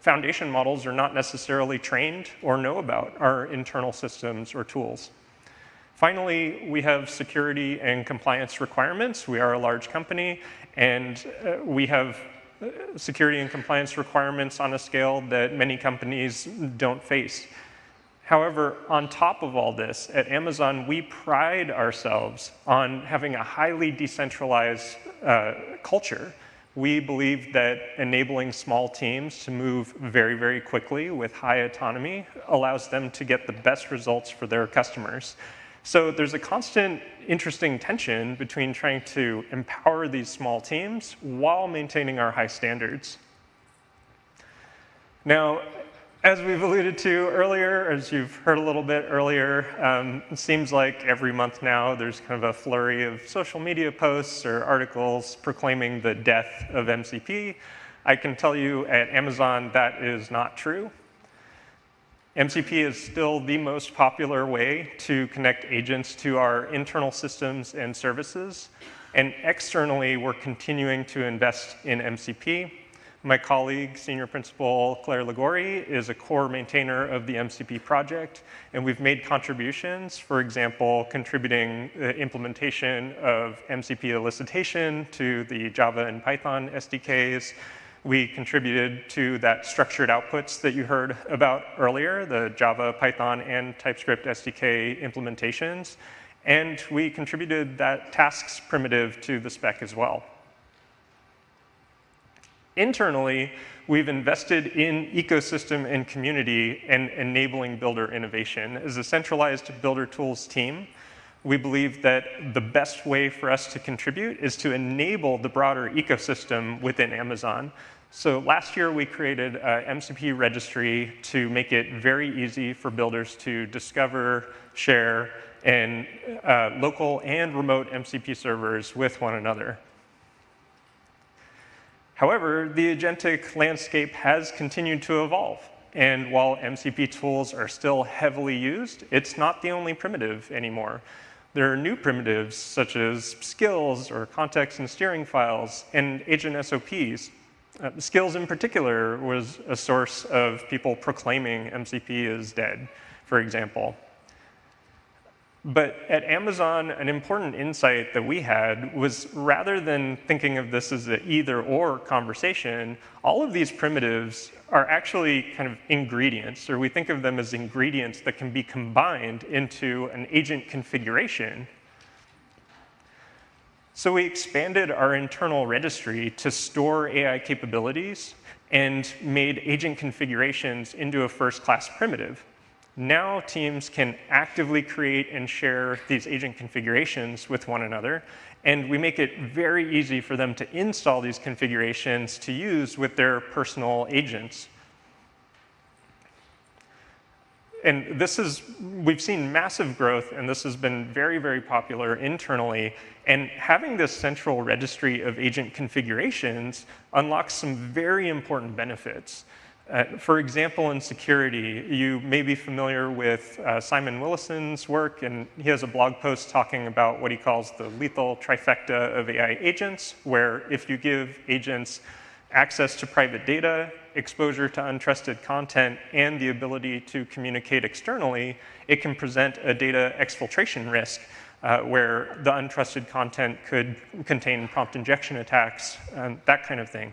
foundation models are not necessarily trained or know about our internal systems or tools. Finally, we have security and compliance requirements. We are a large company, and we have security and compliance requirements on a scale that many companies don't face. However, on top of all this, at Amazon, we pride ourselves on having a highly decentralized culture. We believe that enabling small teams to move very, very quickly with high autonomy allows them to get the best results for their customers. So there's a constant interesting tension between trying to empower these small teams while maintaining our high standards. Now, as we've alluded to earlier, as you've heard a little bit earlier, it seems like every month now there's kind of a flurry of social media posts or articles proclaiming the death of MCP. I can tell you at Amazon that is not true. MCP is still the most popular way to connect agents to our internal systems and services. And externally, we're continuing to invest in MCP. My colleague, Senior Principal Claire Ligori, is a core maintainer of the MCP project. And we've made contributions, for example, contributing the implementation of MCP elicitation to the Java and Python SDKs. We contributed to that structured outputs that you heard about earlier, the Java, Python, and TypeScript SDK implementations. And we contributed that tasks primitive to the spec as well. Internally, we've invested in ecosystem and community and enabling builder innovation. As a centralized builder tools team, we believe that the best way for us to contribute is to enable the broader ecosystem within Amazon. So last year, we created an MCP registry to make it very easy for builders to discover, share, and local and remote MCP servers with one another. However, the agentic landscape has continued to evolve. And while MCP tools are still heavily used, it's not the only primitive anymore. There are new primitives, such as skills or context and steering files, and agent SOPs. Skills in particular was a source of people proclaiming MCP is dead, for example. But at Amazon, an important insight that we had was rather than thinking of this as an either-or conversation, all of these primitives are actually kind of ingredients, or we think of them as ingredients that can be combined into an agent configuration. So we expanded our internal registry to store AI capabilities and made agent configurations into a first-class primitive. Now teams can actively create and share these agent configurations with one another, and we make it very easy for them to install these configurations to use with their personal agents. And we've seen massive growth, and this has been very, very popular internally. And having this central registry of agent configurations unlocks some very important benefits. For example, in security, you may be familiar with Simon Willison's work, and he has a blog post talking about what he calls the lethal trifecta of AI agents, where if you give agents access to private data, exposure to untrusted content, and the ability to communicate externally, it can present a data exfiltration risk where the untrusted content could contain prompt injection attacks, that kind of thing.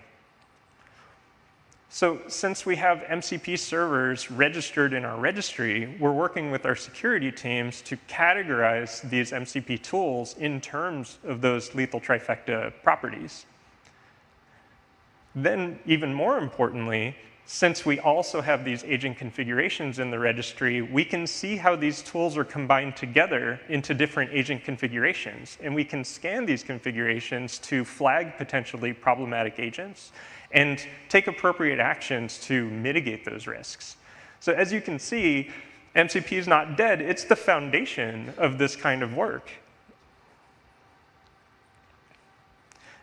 So since we have MCP servers registered in our registry, we're working with our security teams to categorize these MCP tools in terms of those lethal trifecta properties. Then, even more importantly, since we also have these agent configurations in the registry, we can see how these tools are combined together into different agent configurations. And we can scan these configurations to flag potentially problematic agents and take appropriate actions to mitigate those risks. So as you can see, MCP is not dead. It's the foundation of this kind of work.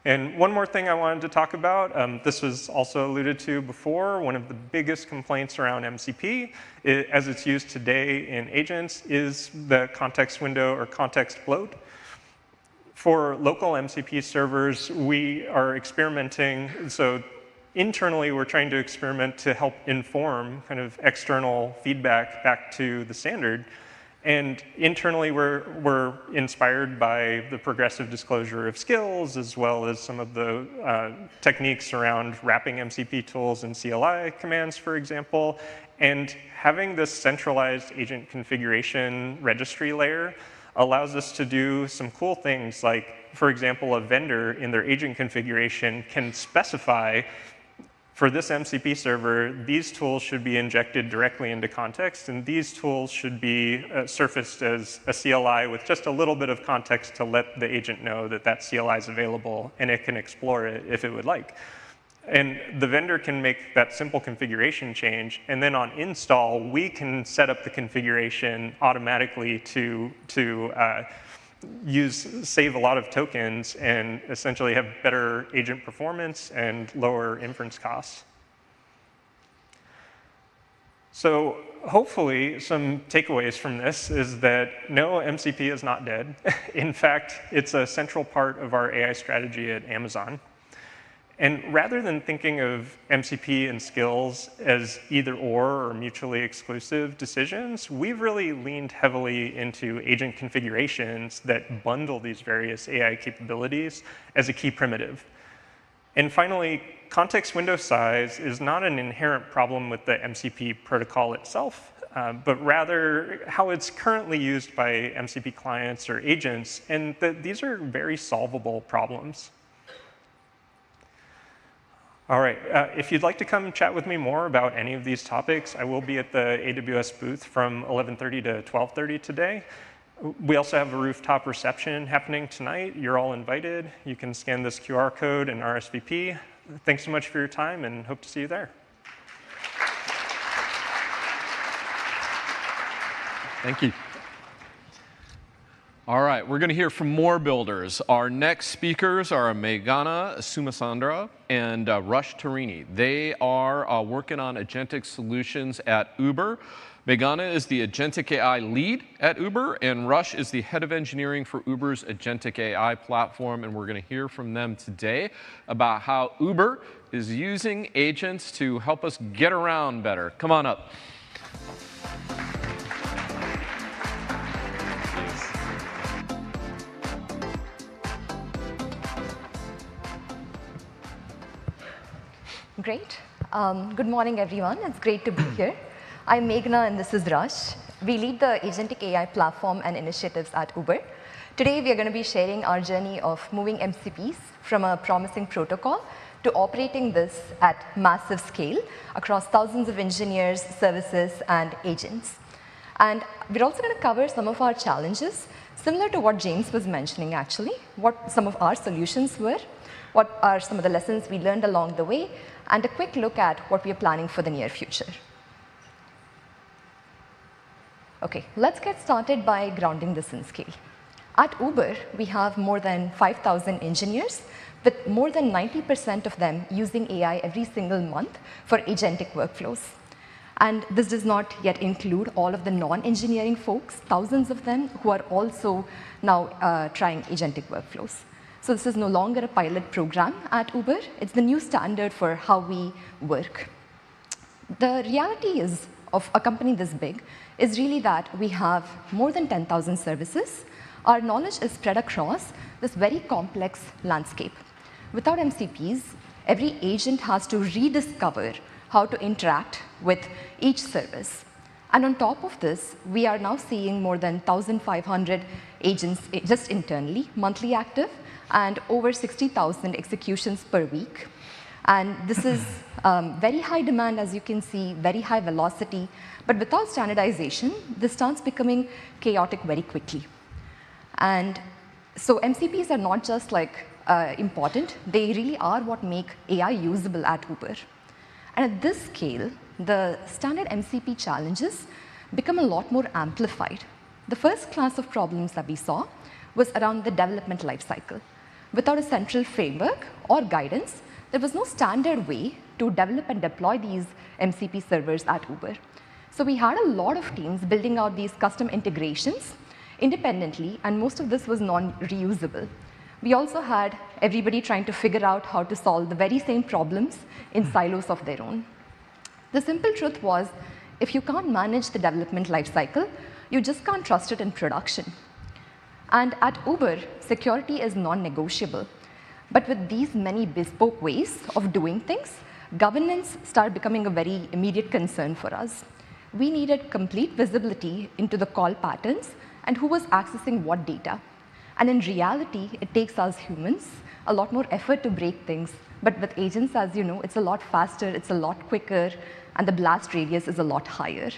And one more thing I wanted to talk about, this was also alluded to before, one of the biggest complaints around MCP, as it's used today in agents, is the context window or context bloat. For local MCP servers, we are experimenting. So internally, we're trying to experiment to help inform kind of external feedback back to the standard. And internally, we're inspired by the progressive disclosure of skills, as well as some of the techniques around wrapping MCP tools in CLI commands, for example. And having this centralized agent configuration registry layer allows us to do some cool things, like, for example, a vendor in their agent configuration can specify, for this MCP server, these tools should be injected directly into context, and these tools should be surfaced as a CLI with just a little bit of context to let the agent know that that CLI is available, and it can explore it if it would like. And the vendor can make that simple configuration change, and then on install, we can set up the configuration automatically to save a lot of tokens and essentially have better agent performance and lower inference costs. So hopefully some takeaways from this is that no, MCP is not dead. In fact, it's a central part of our AI strategy at Amazon. And rather than thinking of MCP and skills as either or mutually exclusive decisions, we've really leaned heavily into agent configurations that bundle these various AI capabilities as a key primitive. And finally, context window size is not an inherent problem with the MCP protocol itself, but rather how it's currently used by MCP clients or agents, and that these are very solvable problems. All right, if you'd like to come chat with me more about any of these topics, I will be at the AWS booth from 11:30 to 12:30 today. We also have a rooftop reception happening tonight. You're all invited. You can scan this QR code and RSVP. Thanks so much for your time, and hope to see you there. Thank you. All right, we're going to hear from more builders. Our next speakers are Meghana Sumasandra and Rush Tarini. They are working on agentic solutions at Uber. Meghana is the Agentic AI lead at Uber, and Rush is the head of engineering for Uber's Agentic AI platform. And we're going to hear from them today about how Uber is using agents to help us get around better. Come on up. Great. Good morning, everyone. It's great to be here. I'm Meghana, and this is Rush. We lead the Agentic AI platform and initiatives at Uber. Today, we are going to be sharing our journey of moving MCPs from a promising protocol to operating this at massive scale across thousands of engineers, services, and agents. And we're also going to cover some of our challenges, similar to what James was mentioning, actually, what some of our solutions were, what are some of the lessons we learned along the way, and a quick look at what we are planning for the near future. OK, let's get started by grounding this in scale. At Uber, we have more than 5,000 engineers, with more than 90% of them using AI every single month for agentic workflows. And this does not yet include all of the non-engineering folks, thousands of them, who are also now trying agentic workflows. So this is no longer a pilot program at Uber. It's the new standard for how we work. The reality is of a company this big is really that we have more than 10,000 services. Our knowledge is spread across this very complex landscape. Without MCPs, every agent has to rediscover how to interact with each service. And on top of this, we are now seeing more than 1,500 agents just internally, monthly active, and over 60,000 executions per week. And this is very high demand, as you can see, very high velocity. But without standardization, this starts becoming chaotic very quickly. And so MCPs are not just like important. They really are what make AI usable at Uber. And at this scale, the standard MCP challenges become a lot more amplified. The first class of problems that we saw was around the development lifecycle. Without a central framework or guidance, there was no standard way to develop and deploy these MCP servers at Uber. So we had a lot of teams building out these custom integrations independently, and most of this was non-reusable. We also had everybody trying to figure out how to solve the very same problems in silos of their own. The simple truth was, if you can't manage the development lifecycle, you just can't trust it in production. And at Uber, security is non-negotiable. But with these many bespoke ways of doing things, governance started becoming a very immediate concern for us. We needed complete visibility into the call patterns and who was accessing what data. And in reality, it takes us humans a lot more effort to break things. But with agents, as you know, it's a lot faster, it's a lot quicker, and the blast radius is a lot higher.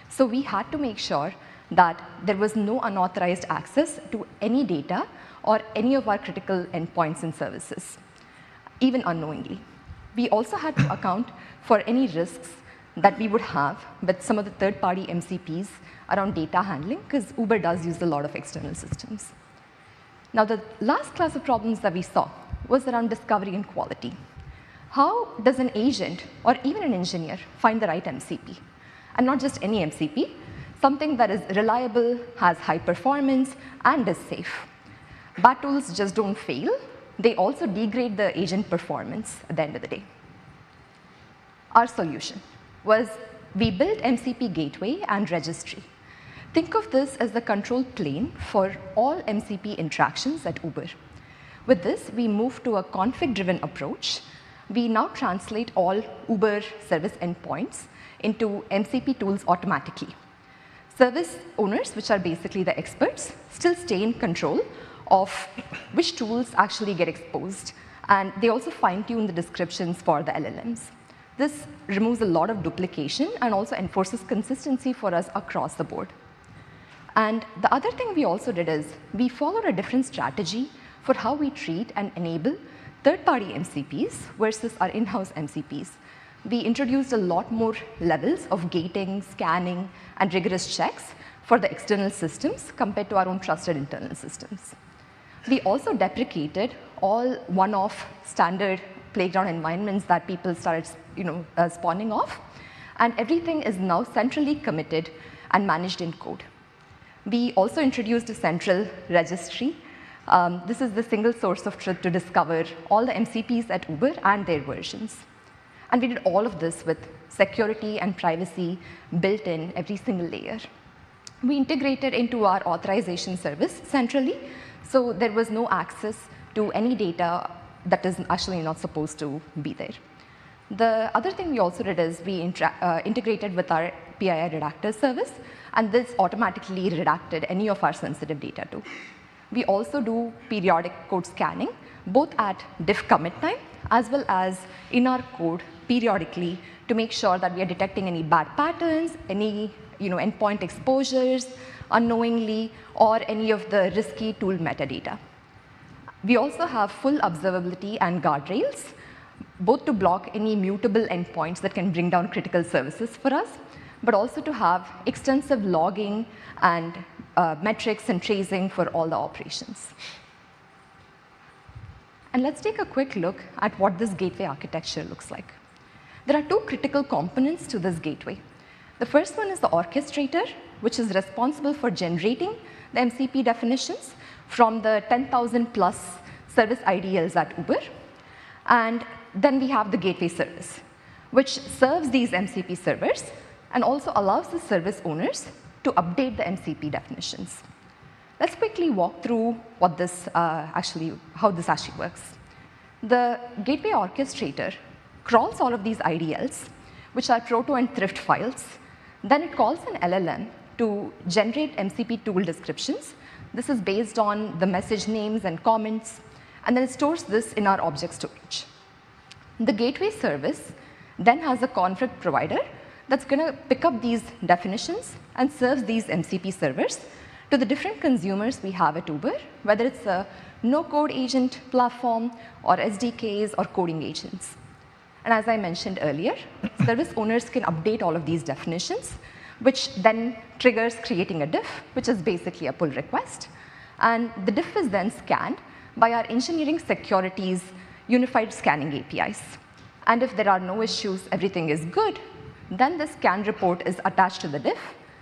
So we had to make sure that there was no unauthorized access to any data or any of our critical endpoints and services, even unknowingly. We also had to account for any risks that we would have with some of the third-party MCPs around data handling, because Uber does use a lot of external systems. Now, the last class of problems that we saw was around discovery and quality. How does an agent or even an engineer find the right MCP? And not just any MCP, something that is reliable, has high performance, and is safe. Bad tools just don't fail. They also degrade the agent performance at the end of the day. Our solution was we built MCP gateway and registry. Think of this as the control plane for all MCP interactions at Uber. With this, we moved to a config-driven approach. We now translate all Uber service endpoints into MCP tools automatically. Service owners, which are basically the experts, still stay in control of which tools actually get exposed. And they also fine-tune the descriptions for the LLMs. This removes a lot of duplication and also enforces consistency for us across the board. And the other thing we also did is we followed a different strategy for how we treat and enable third-party MCPs versus our in-house MCPs. We introduced a lot more levels of gating, scanning, and rigorous checks for the external systems compared to our own trusted internal systems. We also deprecated all one-off standard playground environments that people started spawning off, and everything is now centrally committed and managed in code. We also introduced a central registry. This is the single source of truth to discover all the MCPs at Uber and their versions. And we did all of this with security and privacy built in every single layer. We integrated into our authorization service centrally, so there was no access to any data that is actually not supposed to be there. The other thing we also did is we integrated with our PII redactor service, and this automatically redacted any of our sensitive data too. We also do periodic code scanning, both at diff commit time as well as in our code periodically to make sure that we are detecting any bad patterns, any endpoint exposures unknowingly, or any of the risky tool metadata. We also have full observability and guardrails, both to block any mutable endpoints that can bring down critical services for us, but also to have extensive logging and metrics and tracing for all the operations. And let's take a quick look at what this gateway architecture looks like. There are two critical components to this gateway. The first one is the orchestrator, which is responsible for generating the MCP definitions from the 10,000 plus service IDLs at Uber. And then we have the gateway service, which serves these MCP servers and also allows the service owners to update the MCP definitions. Let's quickly walk through what this how this actually works. The gateway orchestrator crawls all of these IDLs, which are proto and thrift files. Then it calls an LLM to generate MCP tool descriptions. This is based on the message names and comments, and then it stores this in our object storage. The gateway service then has a config provider that's going to pick up these definitions and serves these MCP servers to the different consumers we have at Uber, whether it's a no-code agent platform or SDKs or coding agents. And as I mentioned earlier, service owners can update all of these definitions, which then triggers creating a diff, which is basically a pull request. And the diff is then scanned by our engineering security's unified scanning APIs. And if there are no issues, everything is good, then the scan report is attached to the diff,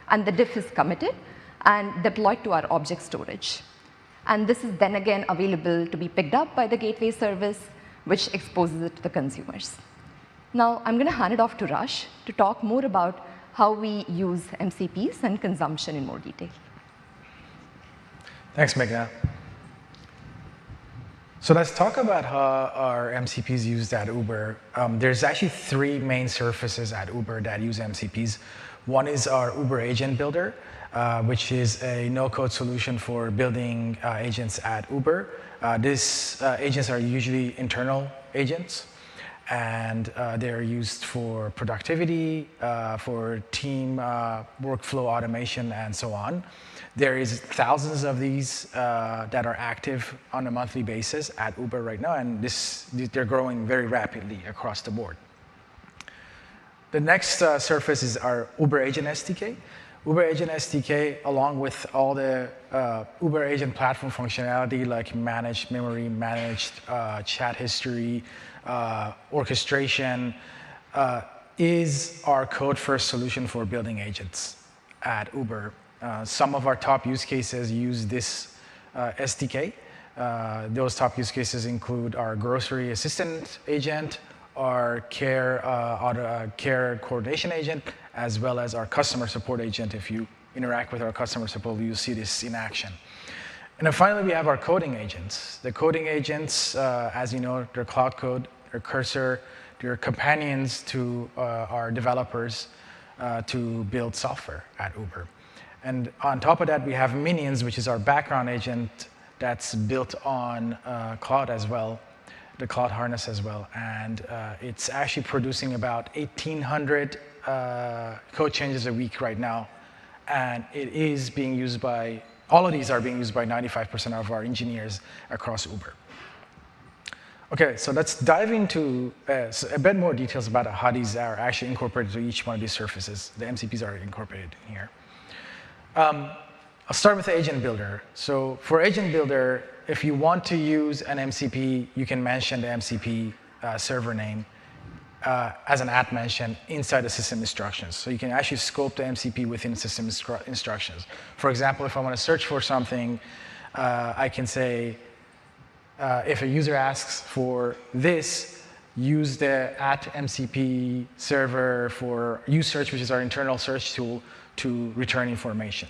and the diff is committed and deployed to our object storage. And this is then again available to be picked up by the gateway service, which exposes it to the consumers. Now, I'm going to hand it off to Rush to talk more about how we use MCPs and consumption in more detail. Thanks, Meghna. So let's talk about how our MCPs used at Uber. There's actually 3 main surfaces at Uber that use MCPs. One is our Uber Agent Builder, which is a no-code solution for building agents at Uber. These agents are usually internal agents, and they're used for productivity, for team workflow automation, and so on. There is thousands of these that are active on a monthly basis at Uber right now, and they're growing very rapidly across the board. The next surface is our Uber Agent SDK. Uber Agent SDK, along with all the Uber Agent platform functionality like managed memory, managed chat history, orchestration, is our code-first solution for building agents at Uber. Some of our top use cases use this SDK. Those top use cases include our grocery assistant agent, our care coordination agent, as well as our customer support agent. If you interact with our customer support, you'll see this in action. And then finally, we have our coding agents. The coding agents, as you know, they're cloud code, they're cursor, they're companions to our developers to build software at Uber. And on top of that, we have Minions, which is our background agent that's built on cloud as well, the cloud harness as well. And it's actually producing about 1,800 code changes a week right now. And it is being used by, all of these are being used by 95% of our engineers across Uber. Okay, so let's dive into a bit more details about how these are actually incorporated to each one of these surfaces. The MCPs are incorporated in here. I'll start with the Agent Builder. So for Agent Builder, if you want to use an MCP, you can mention the MCP server name as an @mention inside the system instructions. So you can actually scope the MCP within system instructions. For example, if I want to search for something, I can say, if a user asks for this, use the @MCP server for usesearch, which is our internal search tool, to return information.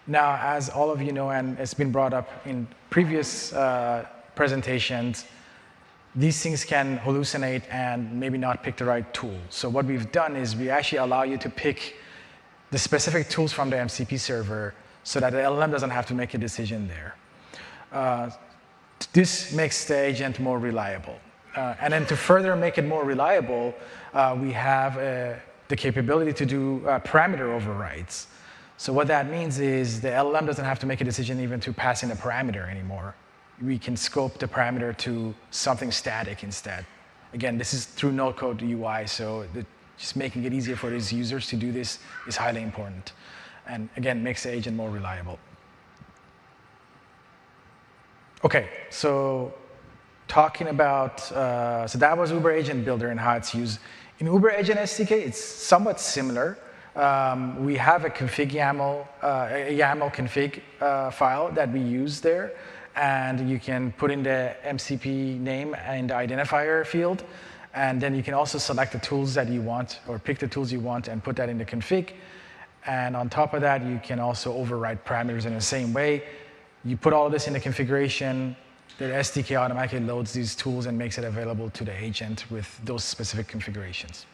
Now, as all of you know, and it's been brought up in previous presentations, these things can hallucinate and maybe not pick the right tool. So what we've done is we actually allow you to pick the specific tools from the MCP server so that the LLM doesn't have to make a decision there. This makes the agent more reliable. And then to further make it more reliable, we have the capability to do parameter overrides. So what that means is the LLM doesn't have to make a decision even to pass in a parameter anymore. We can scope the parameter to something static instead. Again, this is through no-code UI, so just making it easier for these users to do this is highly important. And again, makes the agent more reliable. Okay, so talking about, so that was Uber Agent Builder and how it's used. In Uber Agent SDK, it's somewhat similar. We have a config YAML, a YAML config file that we use there, and you can put in the MCP name and the identifier field, and then you can also select the tools that you want, or pick the tools you want and put that in the config. And on top of that, you can also override parameters in the same way. You put all of this in the configuration, the SDK automatically loads these tools and makes it available to the agent with those specific configurations.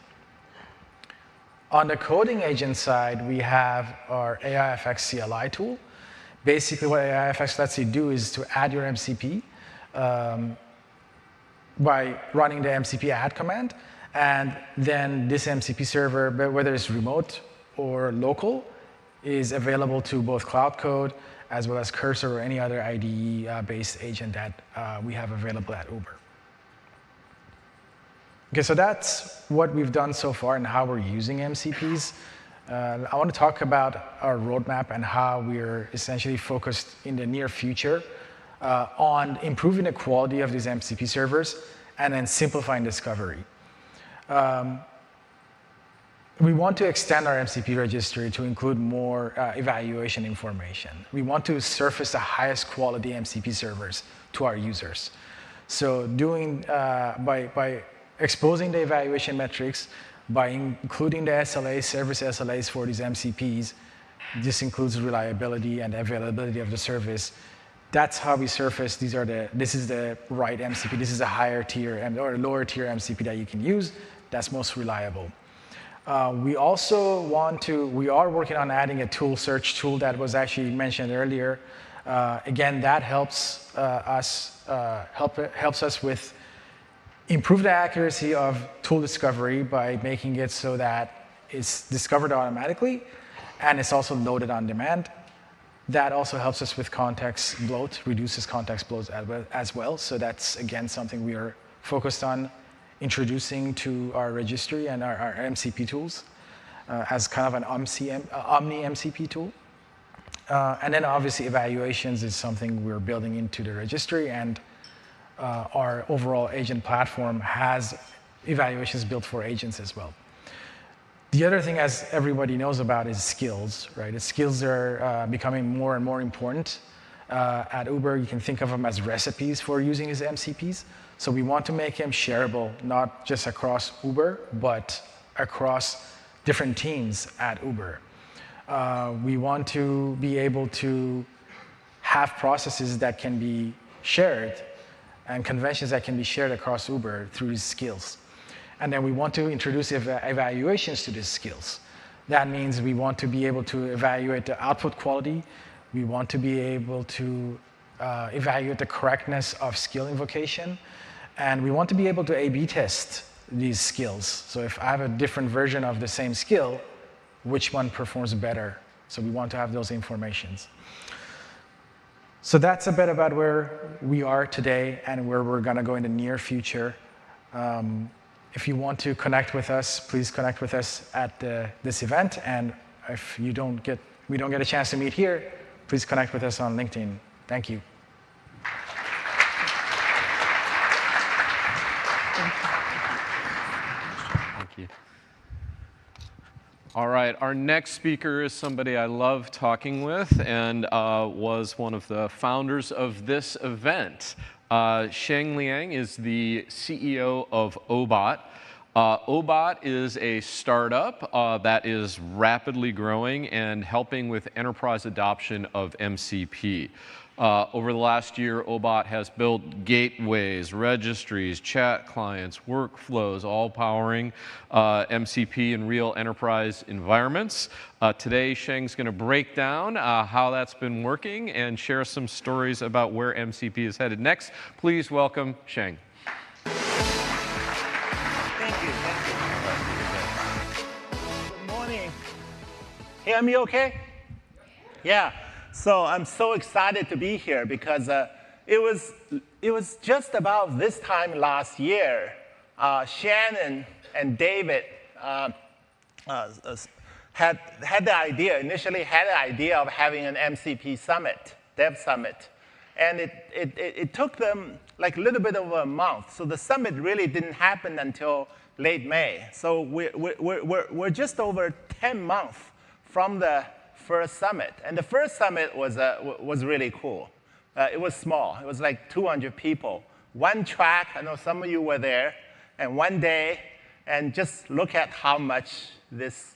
On the coding agent side, we have our AIFX CLI tool. Basically, what AIFX lets you do is to add your MCP, by running the MCP add command. And then this MCP server, whether it's remote or local, is available to both Cloud Code as well as Cursor or any other IDE-based agent that we have available at Uber. Okay, so that's what we've done so far and how we're using MCPs. I want to talk about our roadmap and how we're essentially focused in the near future on improving the quality of these MCP servers and then simplifying discovery. We want to extend our MCP registry to include more evaluation information. We want to surface the highest quality MCP servers to our users. So by exposing the evaluation metrics, by including the SLAs, service SLAs for these MCPs, this includes reliability and availability of the service. That's how we surface this is the right MCP, this is a higher tier or lower tier MCP that you can use, that's most reliable. We are working on adding a tool search tool that was actually mentioned earlier. Again, that helps us with improve the accuracy of tool discovery by making it so that it's discovered automatically and it's also loaded on demand. That also helps us with context bloat, reduces context bloat as well. So that's, again, something we are focused on introducing to our registry and our MCP tools as kind of an omni MCP tool. And then obviously evaluations is something we're building into the registry, and our overall agent platform has evaluations built for agents as well. The other thing, as everybody knows about, is skills, right? Skills are becoming more and more important. At Uber, you can think of them as recipes for using these MCPs. So we want to make them shareable, not just across Uber, but across different teams at Uber. We want to be able to have processes that can be shared and conventions that can be shared across Uber through these skills. And then we want to introduce evaluations to these skills. That means we want to be able to evaluate the output quality. We want to be able to evaluate the correctness of skill invocation. And we want to be able to A/B test these skills. So if I have a different version of the same skill, which one performs better? So we want to have those informations. So that's a bit about where we are today and where we're going to go in the near future. If you want to connect with us, please connect with us at this event. And if we don't get a chance to meet here, please connect with us on LinkedIn. Thank you. Thank you. All right, our next speaker is somebody I love talking with and was one of the founders of this event. Sheng Liang is the CEO of Obot. Obot is a startup that is rapidly growing and helping with enterprise adoption of MCP. Over the last year, Obot has built gateways, registries, chat clients, workflows, all powering MCP in real enterprise environments. Today, Sheng's going to break down how that's been working and share some stories about where MCP is headed. Next, please welcome Sheng. Thank you. Good morning. Hear me okay? Yeah. So I'm so excited to be here because it was just about this time last year, Shannon and David initially had the idea of having an MCP summit, Dev Summit. And it took them like a little bit over a month. So the summit really didn't happen until late May. So we're just over 10 months from the first summit. And the first summit was really cool. It was small. It was like 200 people. One track, I know some of you were there, and one day, and just look at how much this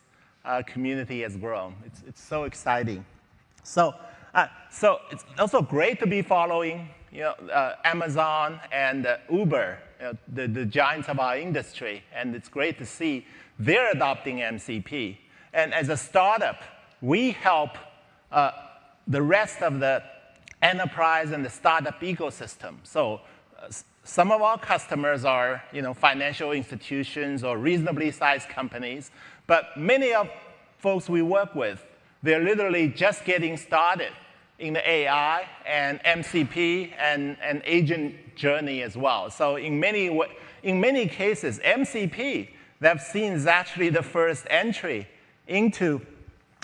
community has grown. It's so exciting. So it's also great to be following Amazon and Uber, the giants of our industry, and it's great to see they're adopting MCP. And as a startup, we help the rest of the enterprise and the startup ecosystem. So Some of our customers are financial institutions or reasonably sized companies, but many of folks we work with, they're literally just getting started in the AI and MCP and agent journey as well. So in many cases, MCP they've seen is actually the first entry into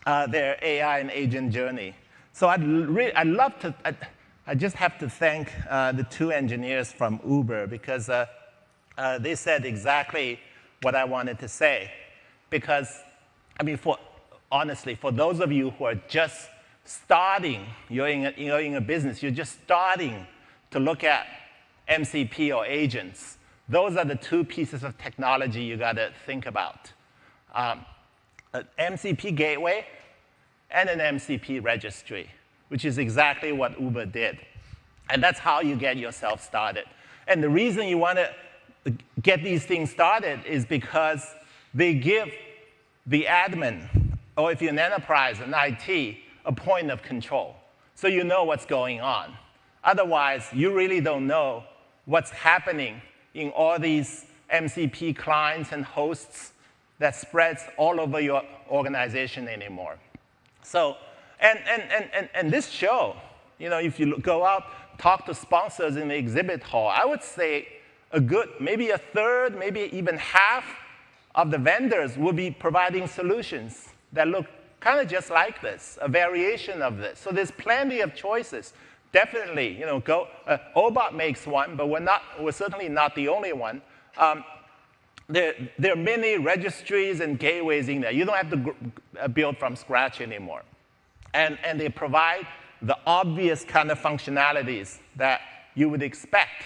their AI and agent journey. So I just have to thank the two engineers from Uber because they said exactly what I wanted to say. Because, I mean, honestly, for those of you who are just starting, you're in a business, you're just starting to look at MCP or agents, those are the two pieces of technology you got to think about. An MCP gateway and an MCP registry, which is exactly what Uber did. And that's how you get yourself started. And the reason you want to get these things started is because they give the admin, or if you're an enterprise, an IT, a point of control. So you know what's going on. Otherwise, you really don't know what's happening in all these MCP clients and hosts that spreads all over your organization anymore. So, and this show, if you go out, talk to sponsors in the exhibit hall, I would say maybe a third, maybe even half of the vendors will be providing solutions that look kind of just like this, a variation of this. So there's plenty of choices. Definitely, Obot makes one, but we're certainly not the only one. There are many registries and gateways in there. You don't have to build from scratch anymore. And they provide the obvious kind of functionalities that you would expect.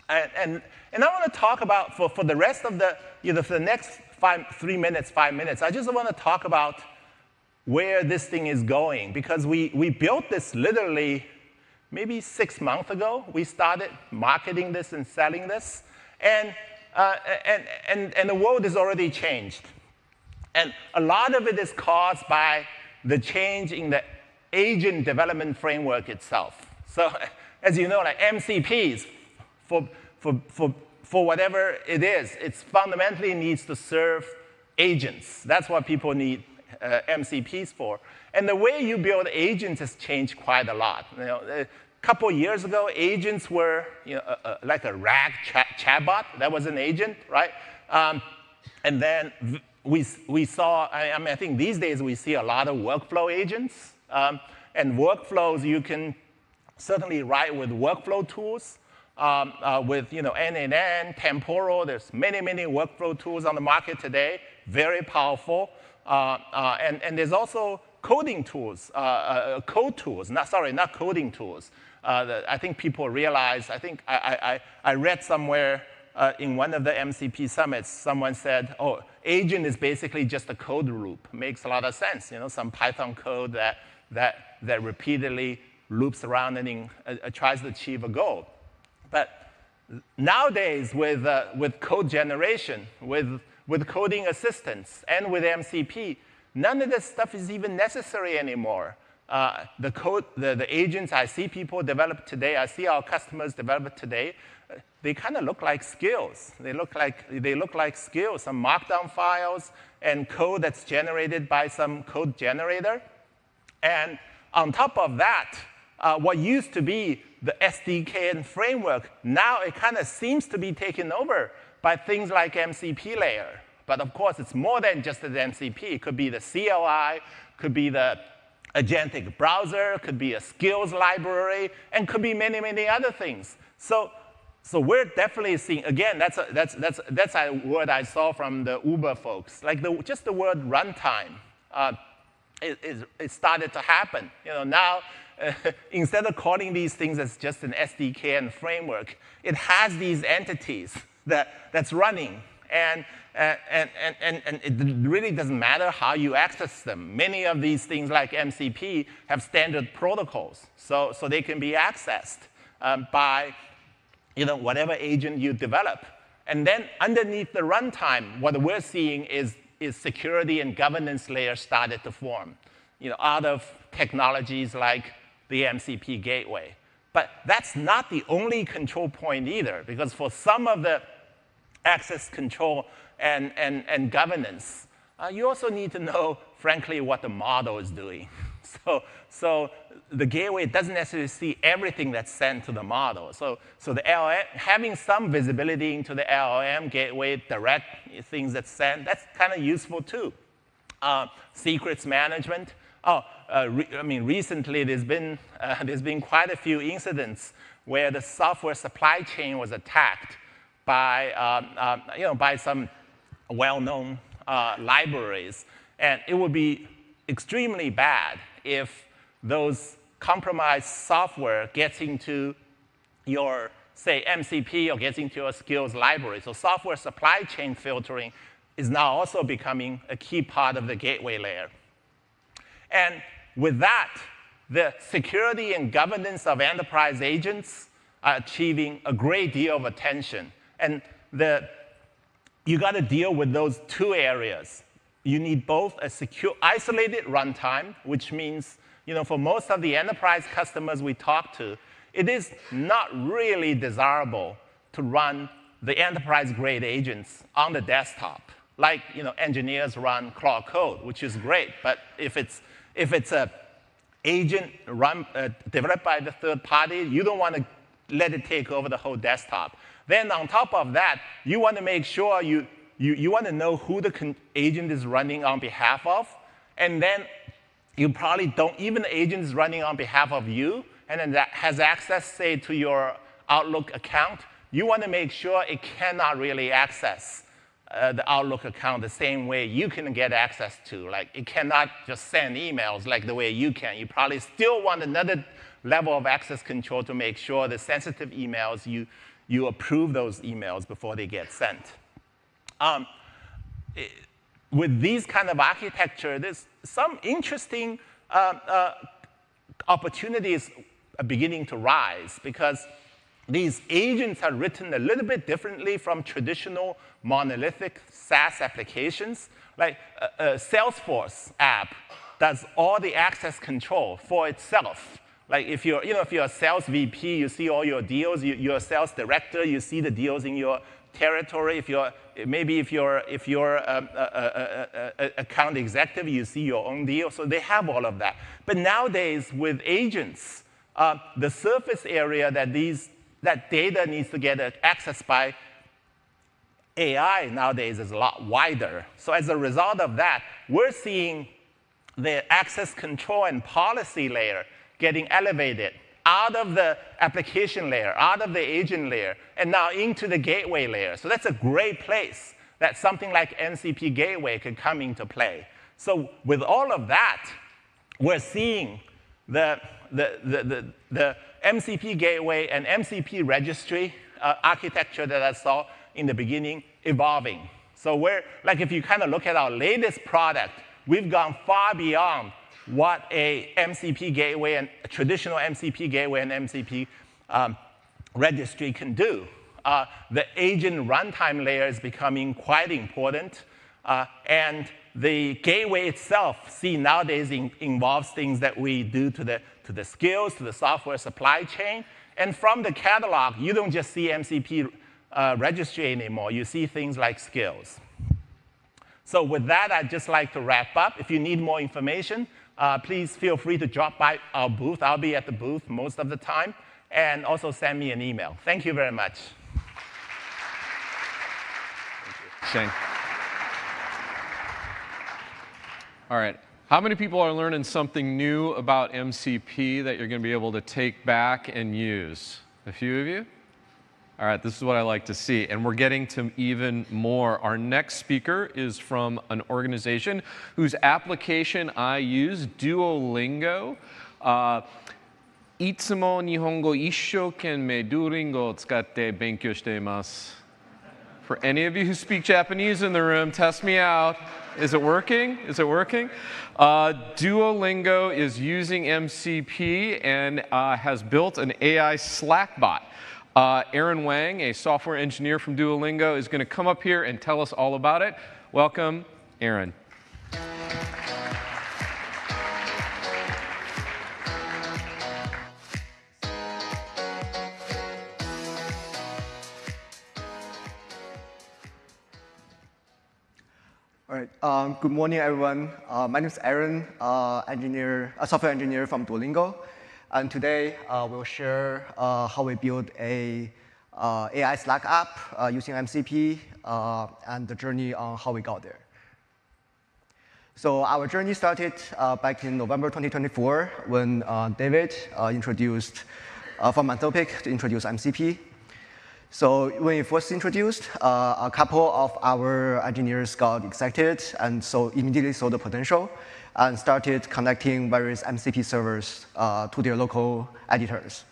And I want to talk about, for the rest of for the next 5 minutes, I just want to talk about where this thing is going. Because we built this literally maybe 6 months ago. We started marketing this and selling this. And the world has already changed. And a lot of it is caused by the change in the agent development framework itself. So as you know, like MCPs, for whatever it is, it fundamentally needs to serve agents. That's what people need MCPs for. And the way you build agents has changed quite a lot. A couple of years ago, agents were like a RAG chatbot. That was an agent, right? And then we saw, I think these days we see a lot of workflow agents. And workflows you can certainly write with workflow tools, with N8N, Temporal. There's many workflow tools on the market today, very powerful. And there's also coding tools, code tools. Not coding tools. I think people realize, I read somewhere in one of the MCP summits, someone said, oh, agent is basically just a code loop. Makes a lot of sense. Some Python code that repeatedly loops around and tries to achieve a goal. But nowadays, with code generation, with coding assistance, and with MCP, none of this stuff is even necessary anymore. The agents I see people develop today, I see our customers develop today, they kind of look like skills. They look like skills, some markdown files and code that's generated by some code generator. And on top of that, what used to be the SDK and framework, now it kind of seems to be taken over by things like MCP layer. But of course, it's more than just the MCP. It could be the CLI, could be the Agentic browser, could be a skills library, and could be many other things. So we're definitely seeing, again, that's a word I saw from the Uber folks. Like just the word runtime, it started to happen. Now, instead of calling these things as just an SDK and framework, it has these entities that's running. And it really doesn't matter how you access them. Many of these things like MCP have standard protocols, so they can be accessed by whatever agent you develop. And then underneath the runtime, what we're seeing is security and governance layers started to form out of technologies like the MCP gateway. But that's not the only control point either, because for some of the access control and governance, you also need to know, frankly, what the model is doing. So the gateway doesn't necessarily see everything that's sent to the model. So the LLM, having some visibility into the LLM gateway, direct things that's sent, that's kind of useful too. Secrets management. I mean, recently there's been quite a few incidents where the software supply chain was attacked by by some well-known libraries, and it would be extremely bad if those compromised software gets into your, say, MCP or gets into your skills library. So software supply chain filtering is now also becoming a key part of the gateway layer. And with that, the security and governance of enterprise agents are achieving a great deal of attention. And you got to deal with those two areas. You need both a secure, isolated runtime, which means, for most of the enterprise customers we talk to, it is not really desirable to run the enterprise-grade agents on the desktop. Like, engineers run Claude Code, which is great, but if it's an agent developed by the third party, you don't want to let it take over the whole desktop. Then on top of that, you want to make sure you want to know who the agent is running on behalf of, and then you probably don't, even the agent is running on behalf of you, and then that has access, say, to your Outlook account. You want to make sure it cannot really access the Outlook account the same way you can get access to. Like, it cannot just send emails like the way you can. You probably still want another level of access control to make sure the sensitive emails, you approve those emails before they get sent. With these kind of architecture, there's some interesting opportunities are beginning to rise, because these agents are written a little bit differently from traditional monolithic SaaS applications. Like a Salesforce app does all the access control for itself. Like if you're a sales VP, you see all your deals. You're a sales director, you see the deals in your territory. If you're account executive, you see your own deal. So they have all of that. But nowadays, with agents, the surface area that data needs to get accessed by AI nowadays is a lot wider. So as a result of that, we're seeing the access control and policy layer getting elevated out of the application layer, out of the agent layer, and now into the gateway layer. So that's a great place that something like MCP gateway could come into play. So with all of that, we're seeing the MCP gateway and MCP registry architecture that I saw in the beginning evolving. So like if you kind of look at our latest product, we've gone far beyond what a MCP gateway and a traditional MCP gateway and MCP registry can do. The agent runtime layer is becoming quite important, and the gateway itself, nowadays involves things that we do to the skills, to the software supply chain, and from the catalog, you don't just see MCP registry anymore. You see things like skills. So with that, I'd just like to wrap up. If you need more information, please feel free to drop by our booth. I'll be at the booth most of the time. And also send me an email. Thank you very much. Sheng. All right. How many people are learning something new about MCP that you're going to be able to take back and use? A few of you? All right, this is what I like to see, and we're getting to even more. Our next speaker is from an organization whose application I use, Duolingo. いつも日本語一生懸命 Duolingo を使って勉強しています。For any of you who speak Japanese in the room, test me out. Is it working? Is it working? Duolingo is using MCP and has built an AI Slack bot. Aaron Wang, a software engineer from Duolingo, is going to come up here and tell us all about it. Welcome, Aaron. All right. Good morning, everyone. My name is Aaron, a software engineer from Duolingo. And today, we'll share how we build a AI Slack app using MCP and the journey on how we got there. So our journey started back in November 2024 when David introduced from Anthropic to introduce MCP. So when it was introduced, a couple of our engineers got excited and so immediately saw the potential and started connecting various MCP servers to their local editors.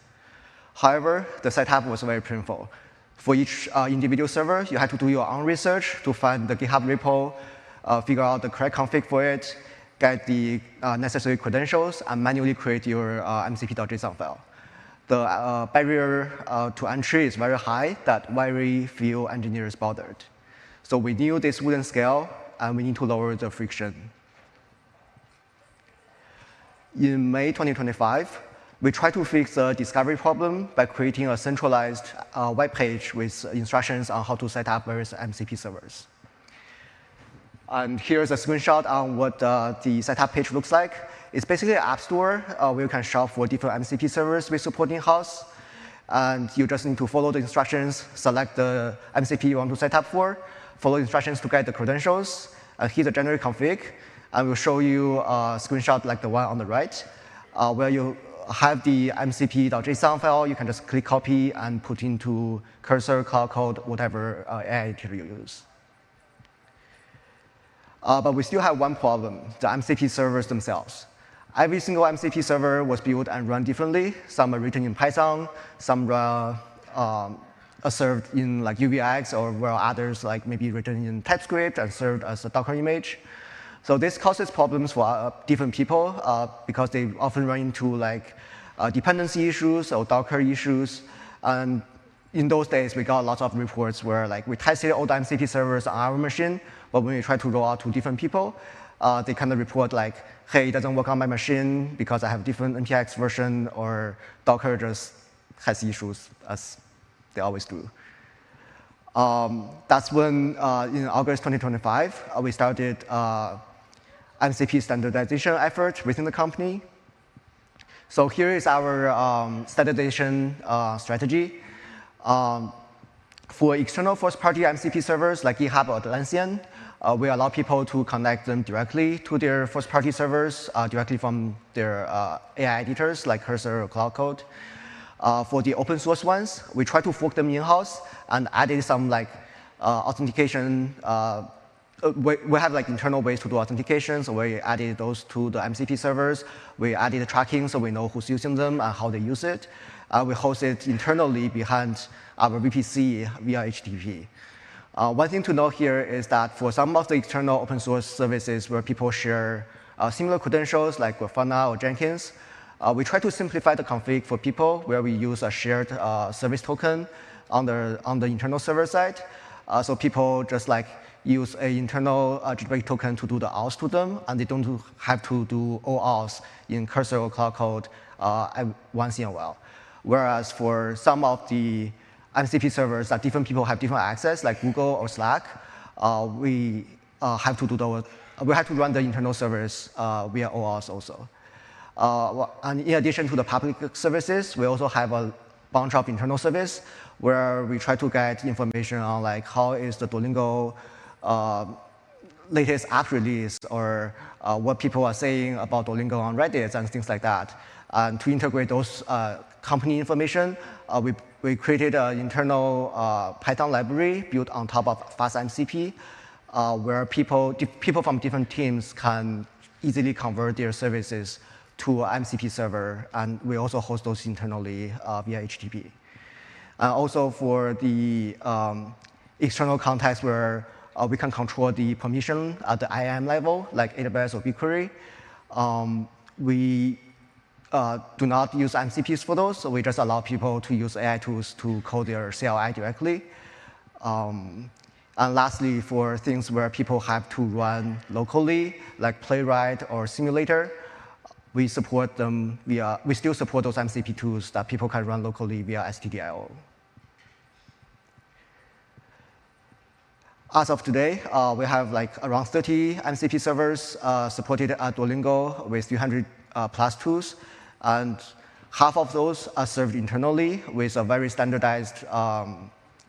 However, the setup was very painful. For each individual server, you had to do your own research to find the GitHub repo, figure out the correct config for it, get the necessary credentials, and manually create your mcp.json file. The barrier to entry is very high that very few engineers bothered. So we knew this wouldn't scale, and we need to lower the friction. In May 2025, we tried to fix the discovery problem by creating a centralized web page with instructions on how to set up various MCP servers. And here's a screenshot on what the setup page looks like. It's basically an app store where you can shop for different MCP servers we support in-house. And you just need to follow the instructions, select the MCP you want to set up for, follow instructions to get the credentials, and hit the generate config. And we'll show you a screenshot like the one on the right, where you have the mcp.json file. You can just click copy and put into Cursor, Cloud Code, whatever AI editor you use. But we still have one problem, the MCP servers themselves. Every single MCP server was built and run differently. Some are written in Python, some are served in like UVX, or where others like maybe written in TypeScript and served as a Docker image. So this causes problems for different people because they often run into like dependency issues or Docker issues. And in those days, we got lots of reports where like we tested all the MCP servers on our machine, but when we try to roll out to different people, they kind of report like, hey, it doesn't work on my machine because I have different NPX version, or Docker just has issues, as they always do. That's when, in August 2025, we started MCP standardization effort within the company. So here is our standardization strategy. For external first-party MCP servers like GitHub or Atlassian, we allow people to connect them directly to their first-party servers, directly from their AI editors like Cursor or Cloud Code. For the open source ones, we try to fork them in-house and added some like authentication. We have like internal ways to do authentication, so we added those to the MCP servers. We added tracking so we know who's using them and how they use it. We host it internally behind our VPC via HTTP. One thing to note here is that for some of the external open source services where people share similar credentials like Grafana or Jenkins, we try to simplify the config for people where we use a shared service token on the internal server side. So people just like use an internal Jupyter token to do the auth to them, and they don't have to do all auths in Cursor or Cloud Code once in a while. Whereas for some of the MCP servers that different people have different access, like Google or Slack, we have to do we have to run the internal servers via OAuth also. And in addition to the public services, we also have a bunch of internal service where we try to get information on like how is the Duolingo latest app release, or what people are saying about Duolingo on Reddit and things like that. And to integrate those company information, we created an internal Python library built on top of FastMCP, where people from different teams can easily convert their services to an MCP server, and we also host those internally via HTTP. Also for the external context where we can control the permission at the IAM level, like AWS or BigQuery, we do not use MCPs for those, so we just allow people to use AI tools to code their CLI directly. And lastly, for things where people have to run locally, like Playwright or Simulator, we support them via, we still support those MCP tools that people can run locally via STDIO. As of today, we have like around 30 MCP servers supported at Duolingo with 300 plus tools. And half of those are served internally with a very standardized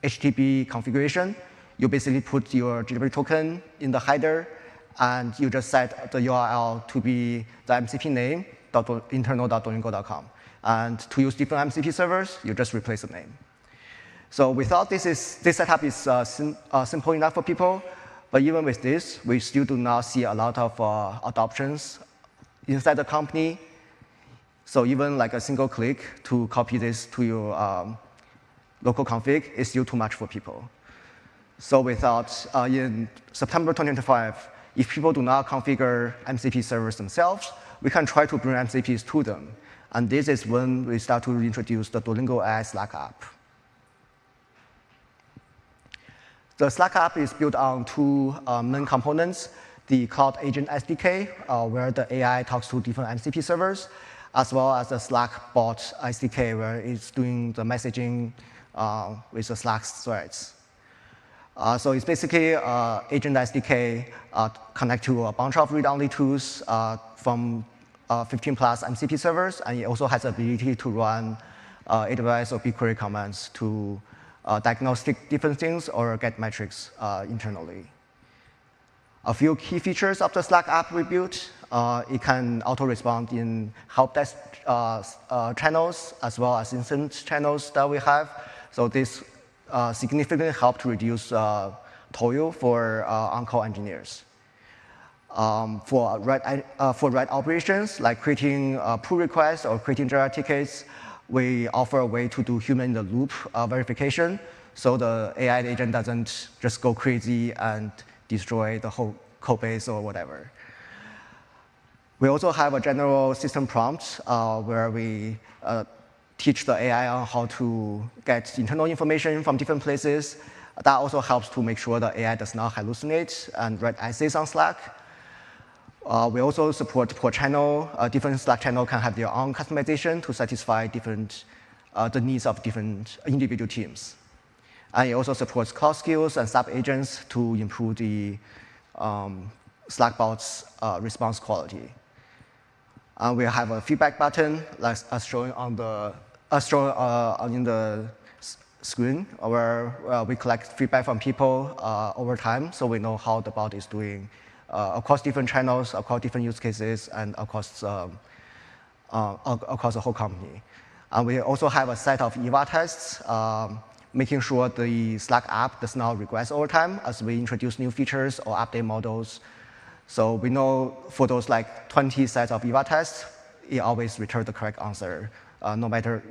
HTTP configuration. You basically put your Jupyter token in the header, and you just set the URL to be the MCP name, internal.duolingo.com. And to use different MCP servers, you just replace the name. So we thought this setup is simple enough for people. But even with this, we still do not see a lot of adoptions inside the company. So even like a single click to copy this to your local config is still too much for people. So we thought in September 2025, if people do not configure MCP servers themselves, we can try to bring MCPs to them. And this is when we start to introduce the Duolingo AI Slack app. The Slack app is built on two main components: the Cloud Agent SDK, where the AI talks to different MCP servers, as well as the Slack Bot SDK, where it's doing the messaging with the Slack threads. So it's basically Agent SDK connect to a bunch of read-only tools from 15 plus MCP servers, and it also has the ability to run AWS or BigQuery commands to diagnose different things or get metrics internally. A few key features of the Slack app we built: it can auto-respond in help desk channels as well as instant channels that we have. So this significantly helped reduce toil for on-call engineers. For write operations, like creating pull requests or creating Jira tickets, we offer a way to do human-in-the-loop verification, so the AI agent doesn't just go crazy and destroy the whole code base or whatever. We also have a general system prompt where we teach the AI on how to get internal information from different places. That also helps to make sure the AI does not hallucinate and write essays on Slack. We also support per channel. Different Slack channel can have their own customization to satisfy the needs of different individual teams. And it also supports cloud skills and sub-agents to improve the Slack bot's response quality. And we have a feedback button, like as shown on the in the screen, where we collect feedback from people over time, so we know how the bot is doing across different channels, across different use cases, and across the whole company. And we also have a set of EVA tests, making sure the Slack app does not regress over time as we introduce new features or update models. So we know for those like 20 sets of EVA tests, it always returns the correct answer, no matter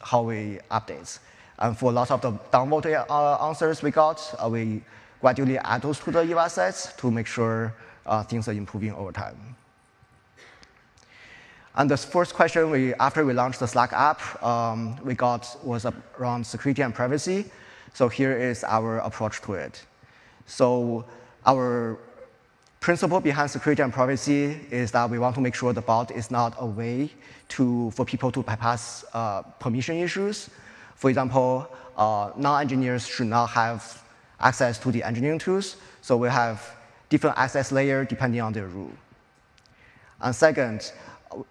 how we update. And for lots of the downvoted answers we got, we gradually add those to the EVA sets to make sure things are improving over time. And the first question after we launched the Slack app we got was around security and privacy. So here is our approach to it. So our principle behind security and privacy is that we want to make sure the bot is not a way for people to bypass permission issues. For example, non-engineers should not have access to the engineering tools, so we have different access layers depending on their rule. And second,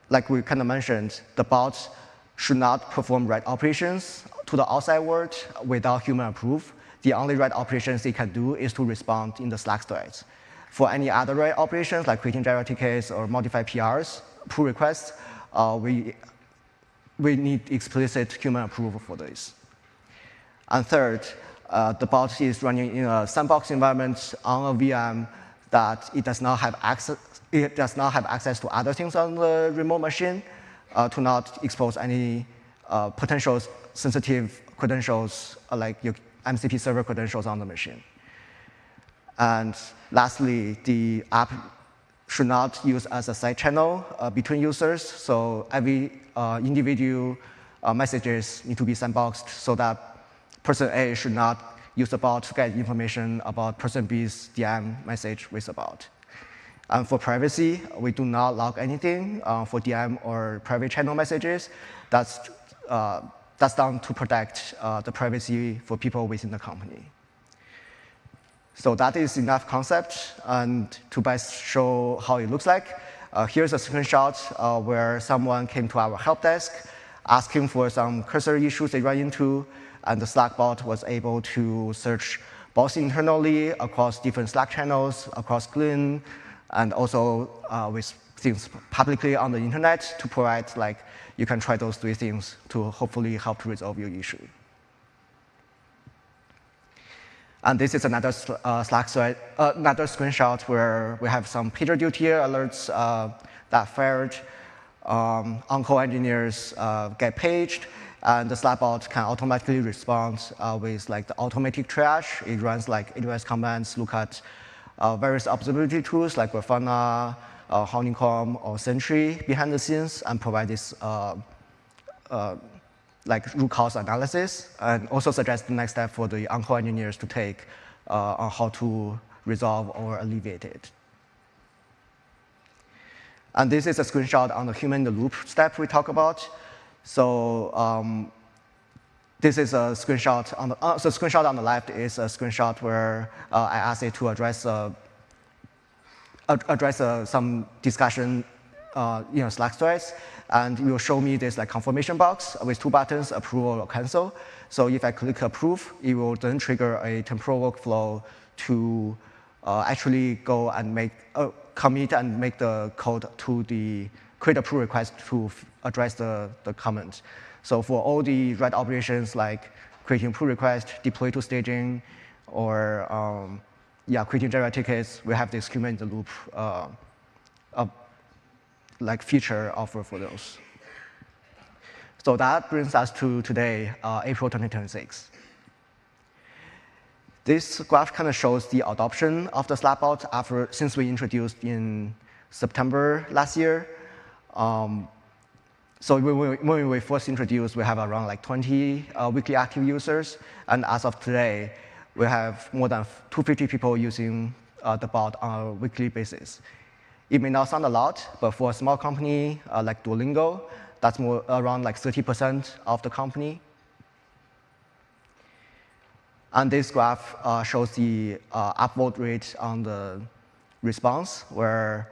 like we kind of mentioned, the bot should not perform write operations to the outside world without human approval. The only write operations it can do is to respond in the Slack threads. For any other write operations, like creating Jira tickets or modify PRs, pull requests, we need explicit human approval for this. And third, the bot is running in a sandbox environment on a VM that it does not have access to other things on the remote machine to not expose any potential sensitive credentials like your MCP server credentials on the machine. And lastly, the app should not use as a side channel between users. So every individual messages need to be sandboxed so that person A should not use the bot to get information about person B's DM message with the bot. And for privacy, we do not log anything for DM or private channel messages. That's done to protect the privacy for people within the company. So that is enough concept. And to best show how it looks like, here's a screenshot where someone came to our help desk, asking for some cursor issues they run into, and the Slack bot was able to search both internally across different Slack channels, across Glen, and also with things publicly on the internet to provide, like, you can try those 3 things to hopefully help to resolve your issue. And this is another Slack thread, another screenshot where we have some PagerDuty alerts that failed. On-call engineers get paged, and the Slack bot can automatically respond with like the automatic triage. It runs like AWS commands, look at various observability tools like Grafana, Honeycomb, or Sentry behind the scenes, and provide this like root cause analysis, and also suggest the next step for the on-call engineers to take on how to resolve or alleviate it. And this is a screenshot on the human-in-the-loop step we talk about. So this is a screenshot on the so screenshot on the left is a screenshot where I asked it to address some discussion Slack threads, and it will show me this like confirmation box with 2 buttons, approve or cancel. So if I click approve, it will then trigger a temporal workflow to actually go and make commit and make the code to the create a pull request to address the comment. So for all the write operations like creating pull request, deploy to staging, or creating Jira tickets, we have this human in the loop like feature offer for those. So that brings us to today, April 2026. This graph kind of shows the adoption of the Slack bot since we introduced in September last year. So when we first introduced, we have around like 20 weekly active users, and as of today, we have more than 250 people using the bot on a weekly basis. It may not sound a lot, but for a small company like Duolingo, that's more around like 30% of the company. And this graph shows the upvote rate on the response, where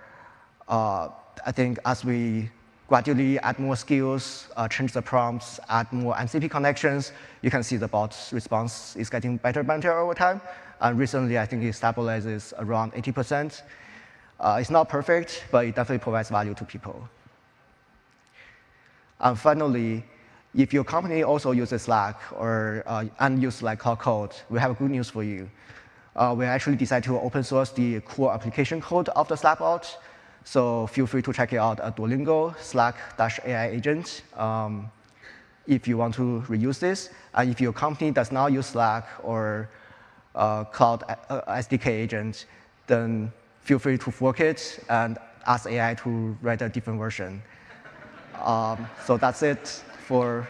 I think as we gradually add more skills, change the prompts, add more MCP connections, you can see the bot's response is getting better and better over time. And recently, I think it stabilizes around 80%. It's not perfect, but it definitely provides value to people. And finally, if your company also uses Slack or and use like Cloud Code, we have good news for you. We actually decided to open source the core application code of the Slack bot. So feel free to check it out at Duolingo Slack-AI agent if you want to reuse this. And if your company does not use Slack or Cloud SDK agent, then feel free to fork it and ask AI to write a different version. So that's it.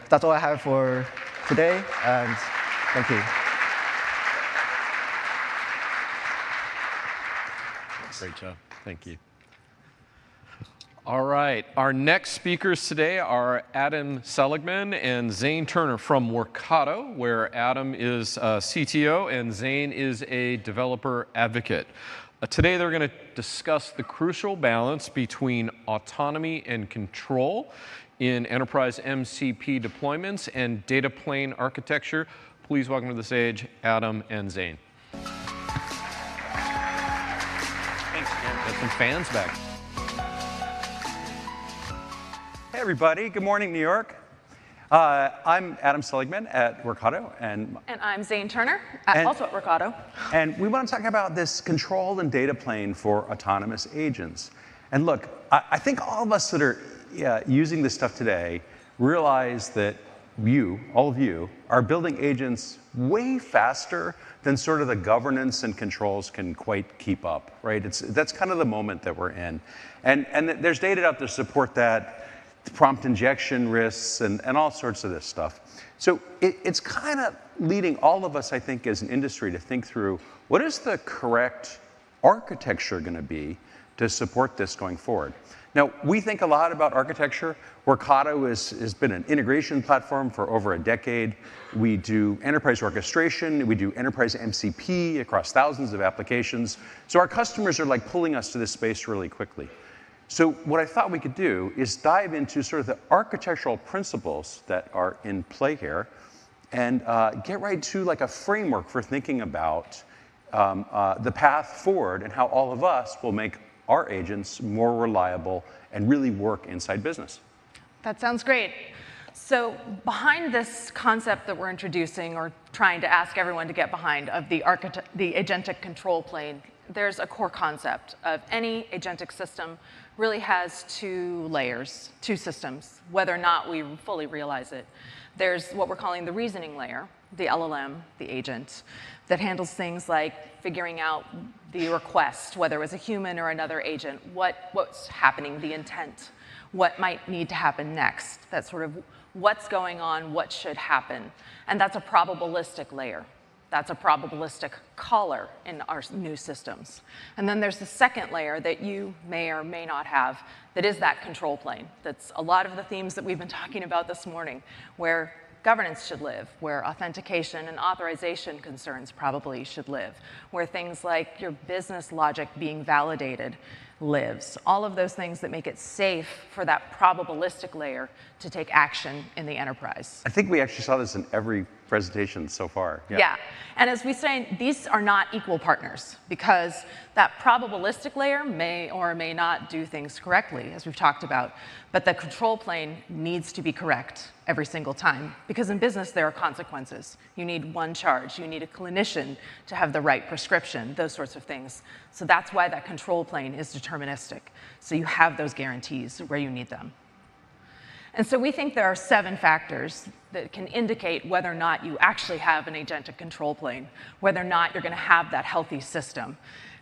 That's all I have for today, and thank you. Great job. Thank you. All right. Our next speakers today are Adam Seligman and Zane Turner from Workato, where Adam is CTO and Zane is a developer advocate. Today, they're going to discuss the crucial balance between autonomy and control in enterprise MCP deployments and data plane architecture. Please welcome to the stage Adam and Zane. Thanks, Jim. Got some fans back. Hey, everybody. Good morning, New York. I'm Adam Seligman at Workato. And I'm Zane Turner, also at Workato. And we want to talk about this control and data plane for autonomous agents. And look, I think all of us that are using this stuff today realize that all of you, are building agents way faster than sort of the governance and controls can quite keep up, right? That's kind of the moment that we're in. And there's data out there to support that, prompt injection risks, and all sorts of this stuff. So it's kind of leading all of us, I think, as an industry to think through what is the correct architecture going to be to support this going forward. Now, we think a lot about architecture. Workato has been an integration platform for over a decade. We do enterprise orchestration. We do enterprise MCP across thousands of applications. So our customers are like pulling us to this space really quickly. So what I thought we could do is dive into sort of the architectural principles that are in play here and get right to like a framework for thinking about the path forward and how all of us will make our agents more reliable and really work inside business. That sounds great. So behind this concept that we're introducing or trying to ask everyone to get behind of the agentic control plane, there's a core concept of any agentic system really has two layers, two systems, whether or not we fully realize it. There's what we're calling the reasoning layer, the LLM, the agent, that handles things like figuring out the request, whether it was a human or another agent, what's happening, the intent, what might need to happen next. That's sort of what's going on, what should happen. And that's a probabilistic layer. That's a probabilistic caller in our new systems. And then there's the second layer that you may or may not have that is that control plane. That's a lot of the themes that we've been talking about this morning, where governance should live, where authentication and authorization concerns probably should live, where things like your business logic being validated lives. All of those things that make it safe for that probabilistic layer to take action in the enterprise. I think we actually saw this in every presentation so far. Yeah. And as we say, these are not equal partners because that probabilistic layer may or may not do things correctly, as we've talked about. But the control plane needs to be correct every single time because in business there are consequences. You need one charge. You need a clinician to have the right prescription, those sorts of things. So that's why that control plane is deterministic. So you have those guarantees where you need them. And so we think there are 7 factors that can indicate whether or not you actually have an agentic control plane, whether or not you're going to have that healthy system.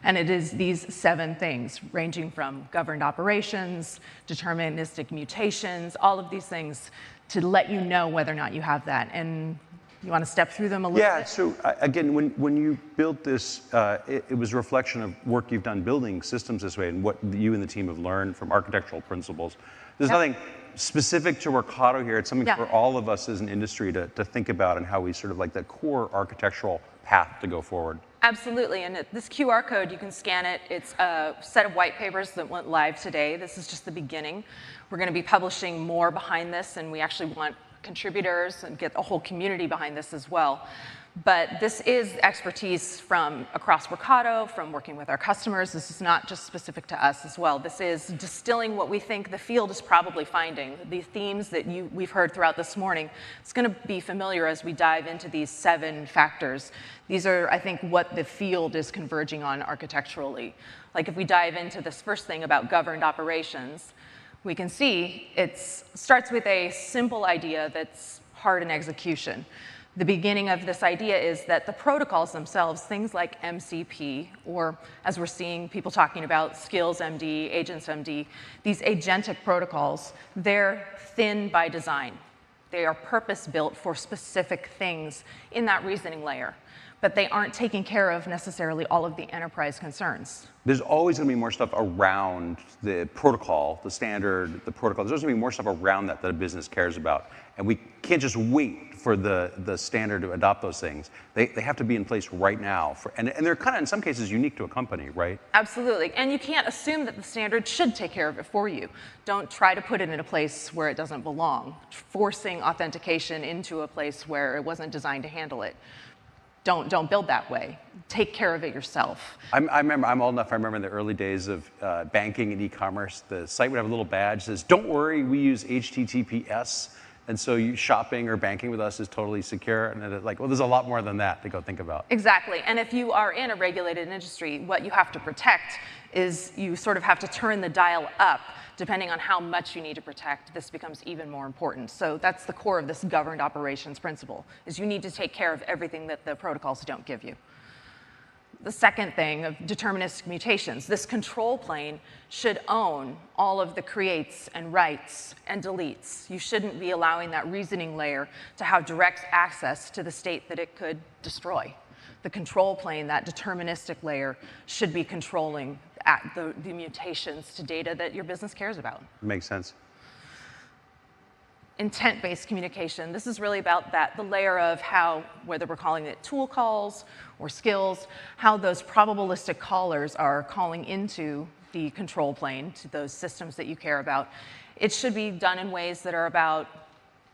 And it is these 7 things, ranging from governed operations, deterministic mutations, all of these things to let you know whether or not you have that. And you want to step through them a little bit? Yeah, so again, when you built this, it was a reflection of work you've done building systems this way and what you and the team have learned from architectural principles. There's nothing specific to Workato here. It's something for all of us as an industry to think about and how we sort of like the core architectural path to go forward. Absolutely, and this QR code, you can scan it. It's a set of white papers that went live today. This is just the beginning. We're going to be publishing more behind this, and we actually want contributors and get a whole community behind this as well. But this is expertise from across Workato, from working with our customers. This is not just specific to us as well. This is distilling what we think the field is probably finding. The themes that we've heard throughout this morning, it's going to be familiar as we dive into these 7 factors. These are, I think, what the field is converging on architecturally. Like if we dive into this first thing about governed operations, we can see it starts with a simple idea that's hard in execution. The beginning of this idea is that the protocols themselves, things like MCP, or as we're seeing people talking about Skills MD, Agents MD, these agentic protocols, they're thin by design. They are purpose-built for specific things in that reasoning layer, but they aren't taking care of necessarily all of the enterprise concerns. There's always going to be more stuff around the protocol, the standard, the protocol. There's always going to be more stuff around that a business cares about. And we can't just wait for the standard to adopt those things. They have to be in place right now. And they're kind of, in some cases, unique to a company, right? Absolutely. And you can't assume that the standard should take care of it for you. Don't try to put it in a place where it doesn't belong, forcing authentication into a place where it wasn't designed to handle it. Don't build that way. Take care of it yourself. I remember, I'm old enough, I remember in the early days of banking and e-commerce, the site would have a little badge that says, don't worry, we use HTTPS. And so you shopping or banking with us is totally secure. And then it's like, well, there's a lot more than that to go think about. Exactly. And if you are in a regulated industry, what you have to protect is you sort of have to turn the dial up. Depending on how much you need to protect, this becomes even more important. So that's the core of this governed operations principle, is you need to take care of everything that the protocols don't give you. The second thing of deterministic mutations, this control plane should own all of the creates and writes and deletes. You shouldn't be allowing that reasoning layer to have direct access to the state that it could destroy. The control plane, that deterministic layer, should be controlling the mutations to data that your business cares about. Makes sense. Intent-based communication. This is really about the layer of how, whether we're calling it tool calls or skills, how those probabilistic callers are calling into the control plane to those systems that you care about. It should be done in ways that are about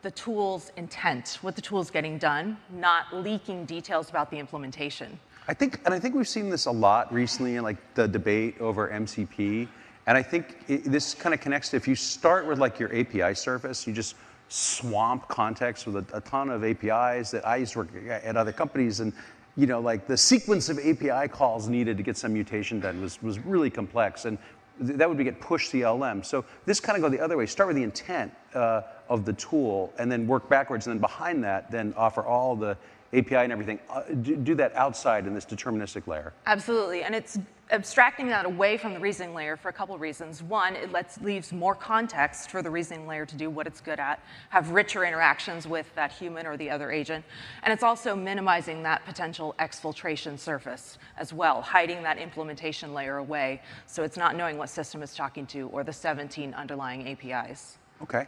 the tool's intent, what the tool's getting done, not leaking details about the implementation. I think we've seen this a lot recently in like the debate over MCP. And I think this kind of connects to if you start with like your API service, you just swamp context with a ton of APIs that I used to work at other companies, and like the sequence of API calls needed to get some mutation done was really complex, and that would get pushed to the LLM. So this kind of go the other way. Start with the intent of the tool, and then work backwards, and then behind that, then offer all the API and everything. Do that outside in this deterministic layer. Absolutely, and it's abstracting that away from the reasoning layer for a couple of reasons. One, it leaves more context for the reasoning layer to do what it's good at, have richer interactions with that human or the other agent. And it's also minimizing that potential exfiltration surface as well, hiding that implementation layer away so it's not knowing what system it's talking to or the 17 underlying APIs. Okay.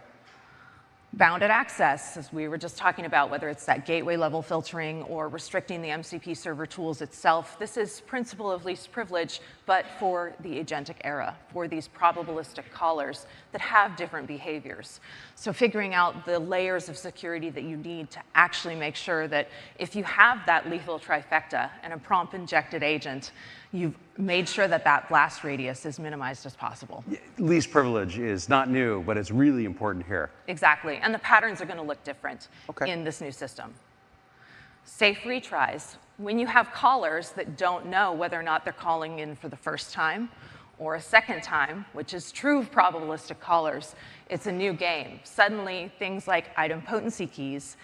Bounded access, as we were just talking about, whether it's that gateway level filtering or restricting the MCP server tools itself. This is principle of least privilege, but for the agentic era, for these probabilistic callers that have different behaviors. So figuring out the layers of security that you need to actually make sure that if you have that lethal trifecta and a prompt injected agent, you've made sure that that blast radius is minimized as possible. Least privilege is not new, but it's really important here. Exactly, and the patterns are going to look different in this new system. Safe retries. When you have callers that don't know whether or not they're calling in for the first time or a second time, which is true of probabilistic callers, it's a new game. Suddenly, things like item potency keys,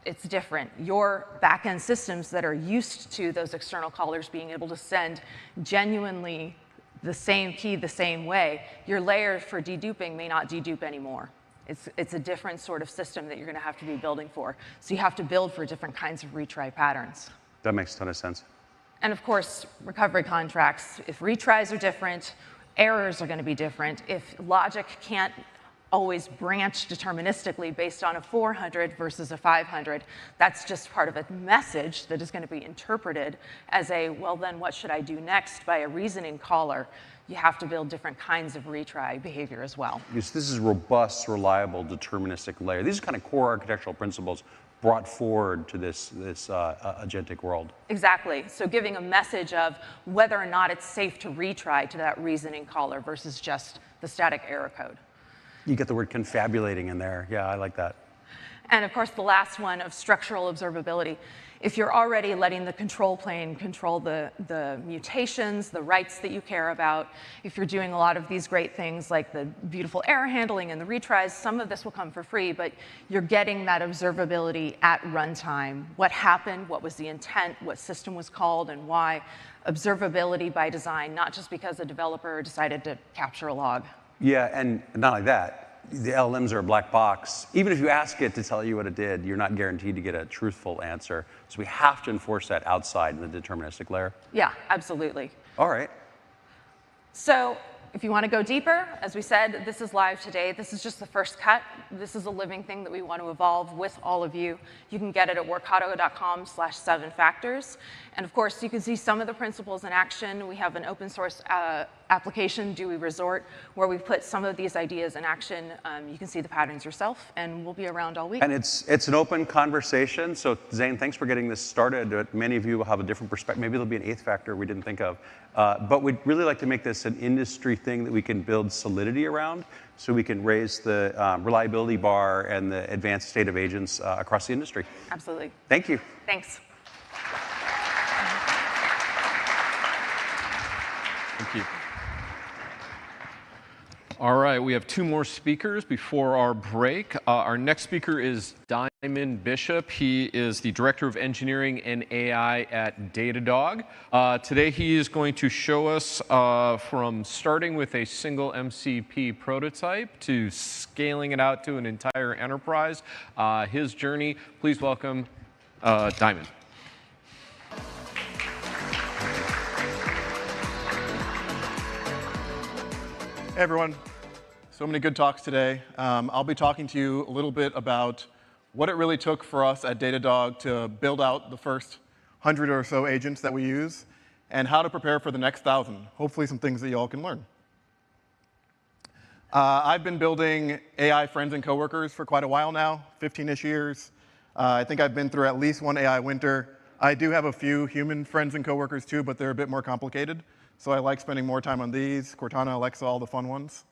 it's different. Your back-end systems that are used to those external callers being able to send genuinely the same key the same way, your layer for deduping may not dedupe anymore. It's a different sort of system that you're going to have to be building for. So you have to build for different kinds of retry patterns. That makes a ton of sense. And of course, recovery contracts. If retries are different, errors are going to be different. If logic can't always branch deterministically based on a 400 versus a 500. That's just part of a message that is going to be interpreted as a, well, then what should I do next by a reasoning caller. You have to build different kinds of retry behavior as well. Yes, this is robust, reliable, deterministic layer. These are kind of core architectural principles brought forward to this agentic world. Exactly. So giving a message of whether or not it's safe to retry to that reasoning caller versus just the static error code. You get the word confabulating in there. Yeah, I like that. And of course, the last one of structural observability. If you're already letting the control plane control the mutations, the writes that you care about, if you're doing a lot of these great things like the beautiful error handling and the retries, some of this will come for free, but you're getting that observability at runtime. What happened, what was the intent, what system was called, and why. Observability by design, not just because a developer decided to capture a log. Yeah, and not like that. The LLMs are a black box. Even if you ask it to tell you what it did, you're not guaranteed to get a truthful answer. So we have to enforce that outside in the deterministic layer. Yeah, absolutely. All right. So if you want to go deeper, as we said, this is live today. This is just the first cut. This is a living thing that we want to evolve with all of you. You can get it at workato.com/7factors. And of course, you can see some of the principles in action. We have an open source application, Do We Resort, where we put some of these ideas in action. You can see the patterns yourself, and we'll be around all week. And it's an open conversation. So Zane, thanks for getting this started. Many of you will have a different perspective. Maybe there'll be an eighth factor we didn't think of. But we'd really like to make this an industry thing that we can build solidity around, so we can raise the reliability bar and the advanced state of agents across the industry. Absolutely. Thank you. Thanks. Thank you. All right, we have two more speakers before our break. Our next speaker is Diamond Bishop. He is the Director of Engineering and AI at Datadog. Today he is going to show us from starting with a single MCP prototype to scaling it out to an entire enterprise. His journey. Please welcome Diamond. Hey everyone, so many good talks today. I'll be talking to you a little bit about what it really took for us at Datadog to build out the first 100 or so agents that we use, and how to prepare for the next 1,000. Hopefully some things that you all can learn. I've been building AI friends and coworkers for quite a while now, 15-ish years. I think I've been through at least one AI winter. I do have a few human friends and coworkers too, but they're a bit more complicated. So I like spending more time on these, Cortana, Alexa, all the fun ones.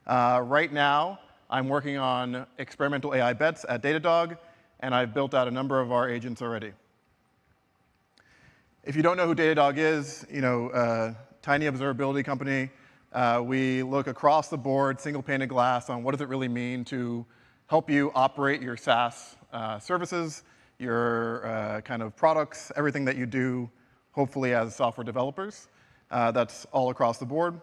Right now, I'm working on experimental AI bets at Datadog, and I've built out a number of our agents already. If you don't know who Datadog is, tiny observability company. We look across the board, single pane of glass, on what does it really mean to help you operate your SaaS services, your kind of products, everything that you do, hopefully as software developers. That's all across the board.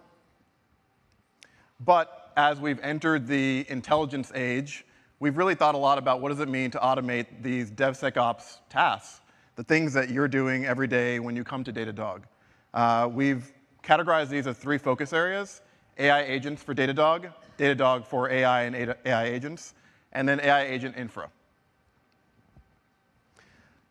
But as we've entered the intelligence age, we've really thought a lot about what does it mean to automate these DevSecOps tasks, the things that you're doing every day when you come to Datadog. We've categorized these as 3 focus areas: AI agents for Datadog, Datadog for AI and AI agents, and then AI agent infra.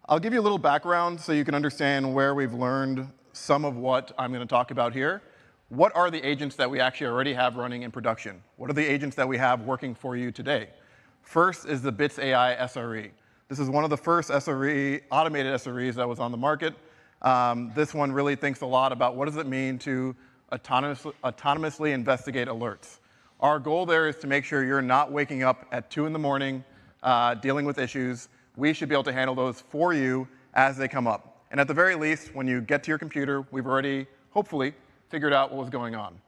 I'll give you a little background so you can understand where we've learned some of what I'm going to talk about here. What are the agents that we actually already have running in production? What are the agents that we have working for you today? First is the Bits AI SRE. This is one of the first automated SREs that was on the market. This one really thinks a lot about what does it mean to autonomously investigate alerts. Our goal there is to make sure you're not waking up at 2 in the morning dealing with issues. We should be able to handle those for you as they come up. And at the very least, when you get to your computer, we've already, hopefully, figured out what was going on.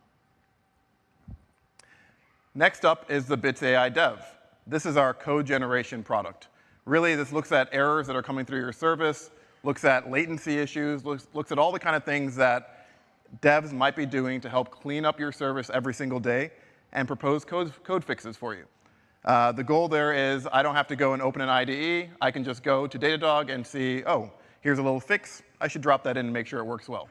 Next up is the Bits AI Dev. This is our code generation product. Really, this looks at errors that are coming through your service, looks at latency issues, looks at all the kind of things that devs might be doing to help clean up your service every single day and propose code fixes for you. The goal there is I don't have to go and open an IDE. I can just go to Datadog and see, oh, here's a little fix. I should drop that in and make sure it works well.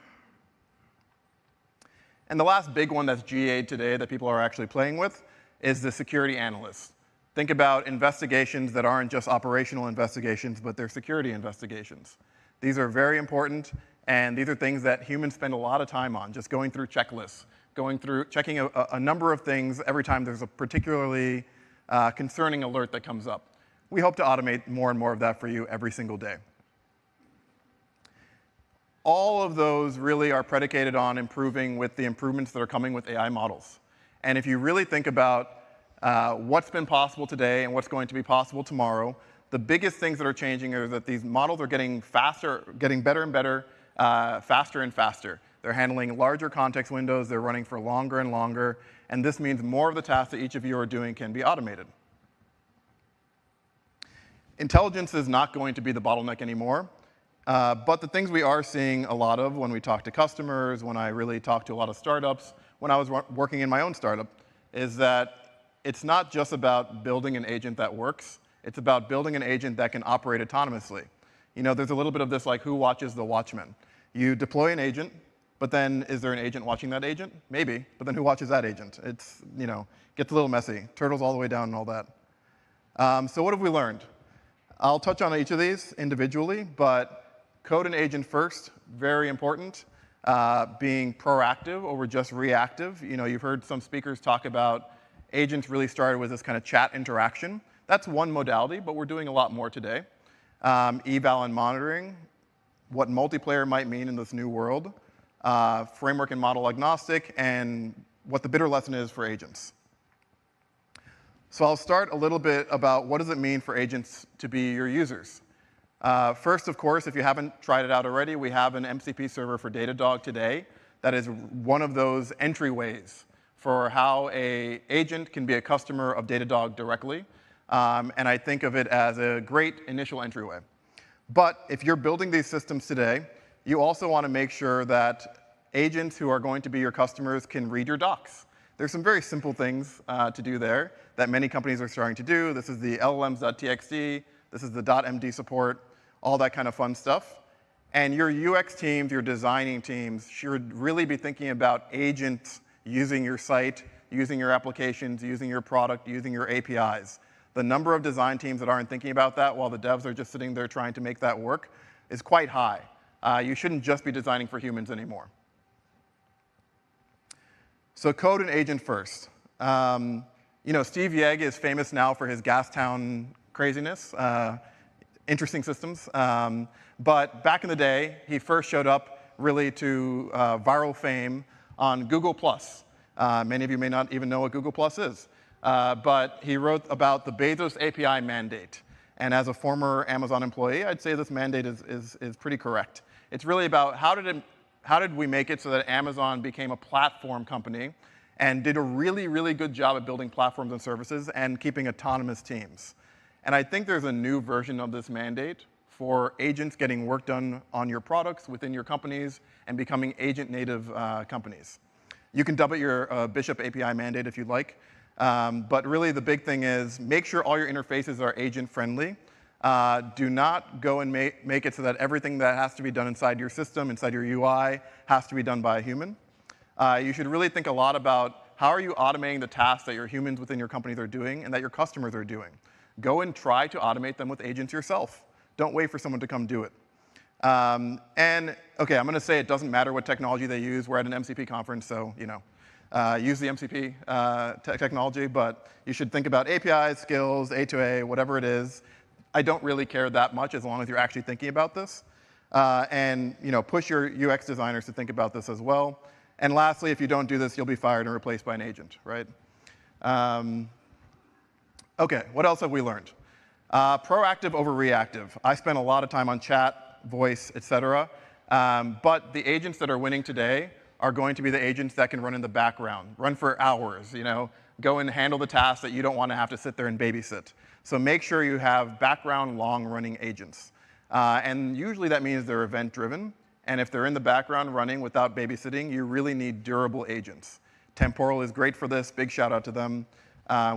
And the last big one that's GA'd today that people are actually playing with is the security analyst. Think about investigations that aren't just operational investigations, but they're security investigations. These are very important, and these are things that humans spend a lot of time on, just going through checklists, going through checking a number of things every time there's a particularly concerning alert that comes up. We hope to automate more and more of that for you every single day. All of those really are predicated on improving with the improvements that are coming with AI models. And if you really think about what's been possible today and what's going to be possible tomorrow, the biggest things that are changing are that these models are getting faster, getting better and better, faster and faster. They're handling larger context windows, they're running for longer and longer, and this means more of the tasks that each of you are doing can be automated. Intelligence is not going to be the bottleneck anymore. But the things we are seeing a lot of when we talk to customers, when I really talk to a lot of startups, when I was working in my own startup, is that it's not just about building an agent that works. It's about building an agent that can operate autonomously. There's a little bit of this like who watches the watchman. You deploy an agent, but then is there an agent watching that agent? Maybe, but then who watches that agent? It's, gets a little messy. Turtles all the way down and all that. So what have we learned? I'll touch on each of these individually, but code and agent first, very important. Being proactive over just reactive. You've heard some speakers talk about agents really started with this kind of chat interaction. That's one modality, but we're doing a lot more today. Eval and monitoring, what multiplayer might mean in this new world. Framework and model agnostic, and what the bitter lesson is for agents. So I'll start a little bit about what does it mean for agents to be your users. First, of course, if you haven't tried it out already, we have an MCP server for Datadog today that is one of those entryways for how an agent can be a customer of Datadog directly. And I think of it as a great initial entryway. But if you're building these systems today, you also want to make sure that agents who are going to be your customers can read your docs. There's some very simple things to do there that many companies are starting to do. This is the LLMs.txt. This is the .md support, all that kind of fun stuff. And your UX teams, your designing teams should really be thinking about agents using your site, using your applications, using your product, using your APIs. The number of design teams that aren't thinking about that while the devs are just sitting there trying to make that work is quite high. You shouldn't just be designing for humans anymore. So code an agent first. Steve Yegg is famous now for his Gastown craziness, interesting systems. But back in the day, he first showed up really to viral fame on Google+. Many of you may not even know what Google+ is. But he wrote about the Bezos API mandate. And as a former Amazon employee, I'd say this mandate is pretty correct. It's really about how did we make it so that Amazon became a platform company and did a really, really good job at building platforms and services and keeping autonomous teams. And I think there's a new version of this mandate for agents getting work done on your products within your companies and becoming agent-native companies. You can dub it your Bishop API mandate if you'd like. But really the big thing is make sure all your interfaces are agent-friendly. Do not go and make it so that everything that has to be done inside your system, inside your UI, has to be done by a human. You should really think a lot about how are you automating the tasks that your humans within your companies are doing and that your customers are doing. Go and try to automate them with agents yourself. Don't wait for someone to come do it. Okay, I'm going to say it doesn't matter what technology they use. We're at an MCP conference, so use the MCP technology, but you should think about APIs, skills, A2A, whatever it is. I don't really care that much as long as you're actually thinking about this. And push your UX designers to think about this as well. And lastly, if you don't do this, you'll be fired and replaced by an agent, right? Okay, what else have we learned? Proactive over reactive. I spent a lot of time on chat, voice, et cetera. But the agents that are winning today are going to be the agents that can run in the background, run for hours, go and handle the tasks that you don't want to have to sit there and babysit. So make sure you have background long-running agents. And usually that means they're event-driven. And if they're in the background running without babysitting, you really need durable agents. Temporal is great for this. Big shout out to them.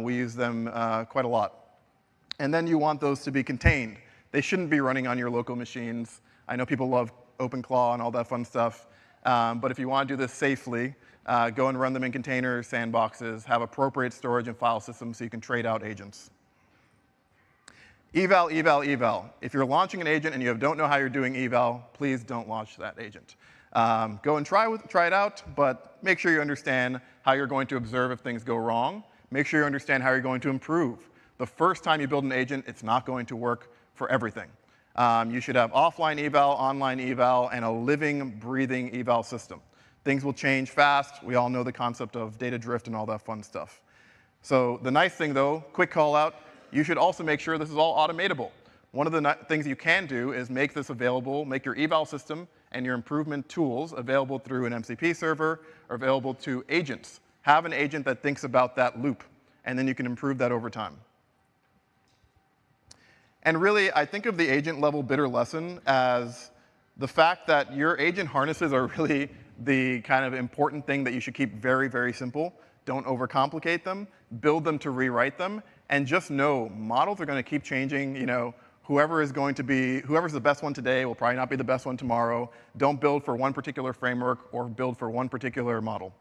We use them quite a lot. And then you want those to be contained. They shouldn't be running on your local machines. I know people love OpenClaw and all that fun stuff. But if you want to do this safely, go and run them in containers, sandboxes, have appropriate storage and file systems so you can trade out agents. Eval, eval, eval. If you're launching an agent and you don't know how you're doing eval, please don't launch that agent. Go and try it out, but make sure you understand how you're going to observe if things go wrong. Make sure you understand how you're going to improve. The first time you build an agent, it's not going to work for everything. You should have offline eval, online eval, and a living, breathing eval system. Things will change fast. We all know the concept of data drift and all that fun stuff. So the nice thing, though, quick call out, you should also make sure this is all automatable. One of the things you can do is make this available, make your eval system and your improvement tools available through an MCP server or available to agents. Have an agent that thinks about that loop, and then you can improve that over time. And really, I think of the agent level bitter lesson as the fact that your agent harnesses are really the kind of important thing that you should keep very, very simple. Don't overcomplicate them. Build them to rewrite them. And just know models are going to keep changing. Whoever's the best one today will probably not be the best one tomorrow. Don't build for one particular framework or build for one particular model.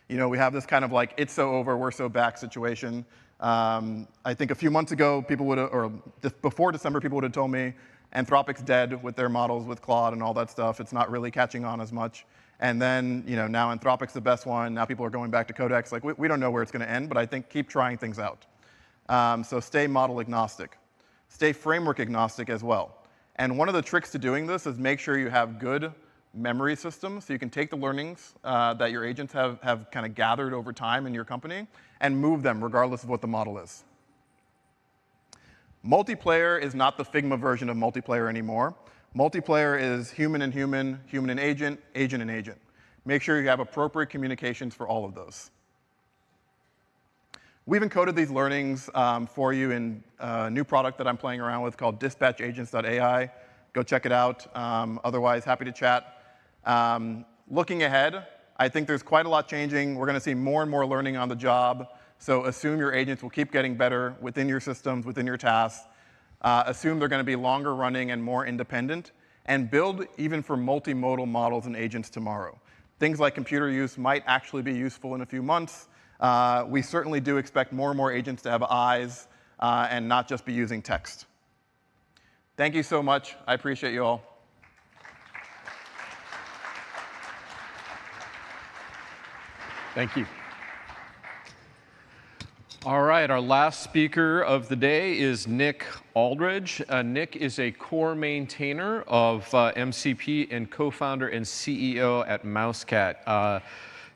We have this kind of like, it's so over, we're so back situation. I think a few months ago, or before December, people would have told me Anthropic's dead with their models with Claude and all that stuff. It's not really catching on as much. And then, now Anthropic's the best one. Now people are going back to Codex. Like, we don't know where it's going to end, but I think keep trying things out. So stay model agnostic. Stay framework agnostic as well. And one of the tricks to doing this is make sure you have good memory systems so you can take the learnings that your agents have kind of gathered over time in your company and move them regardless of what the model is. Multiplayer is not the Figma version of multiplayer anymore. Multiplayer is human and human, human and agent, agent and agent. Make sure you have appropriate communications for all of those. We've encoded these learnings for you in a new product that I'm playing around with called dispatchagents.ai. Go check it out. Otherwise, happy to chat. Looking ahead, I think there's quite a lot changing. We're going to see more and more learning on the job. So assume your agents will keep getting better within your systems, within your tasks. Assume they're going to be longer running and more independent. And build even for multimodal models and agents tomorrow. things like computer use might actually be useful in a few months. We certainly do expect more and more agents to have eyes and not just be using text. Thank you so much. I appreciate you all. Thank you. All right, our last speaker of the day is Nick Aldridge. Nick is a core maintainer of MCP and co-founder and CEO at Mousecat.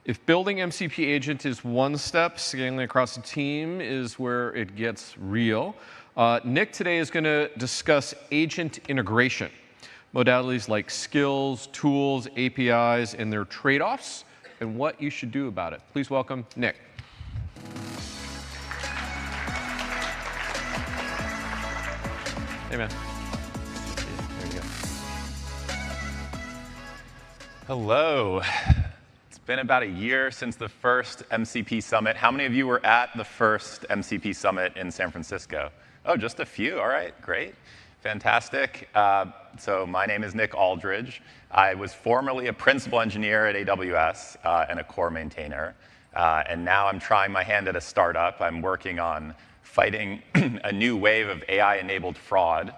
If building MCP agent is one step, scaling across a team is where it gets real. Nick today is going to discuss agent integration, modalities like skills, tools, APIs, and their trade-offs, and what you should do about it. Please welcome Nick. Hey, man. There you go. Hello. It's been about a year since the first MCP summit. How many of you were at the first MCP summit in San Francisco? Oh, just a few. All right, great. Fantastic. So my name is Nick Aldridge. I was formerly a principal engineer at AWS and a core maintainer. And now I'm trying my hand at a startup. I'm working on fighting a new wave of AI-enabled fraud.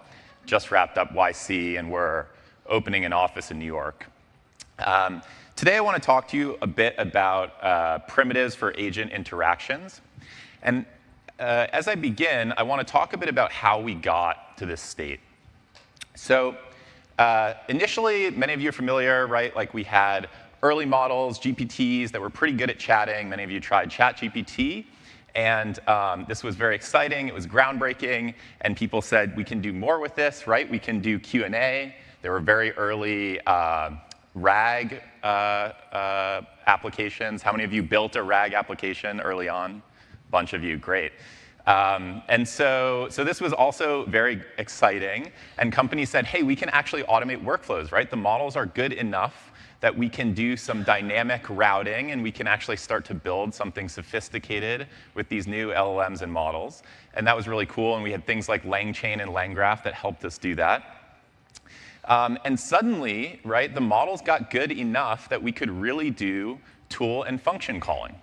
Just wrapped up YC, and we're opening an office in New York. Today, I want to talk to you a bit about primitives for agent interactions. And as I begin, I want to talk a bit about how we got to this state. So initially, many of you are familiar, right? Like we had early models, GPTs, that were pretty good at chatting. Many of you tried ChatGPT. And this was very exciting. It was groundbreaking. And people said, we can do more with this, right? We can do Q&A. There were very early RAG applications. How many of you built a RAG application early on? A bunch of you, great. And so this was also very exciting. And companies said, hey, we can actually automate workflows, right? The models are good enough that we can do some dynamic routing, and we can actually start to build something sophisticated with these new LLMs and models. And that was really cool, and we had things like LangChain and LangGraph that helped us do that. And suddenly, right, the models got good enough that we could really do tool and function calling.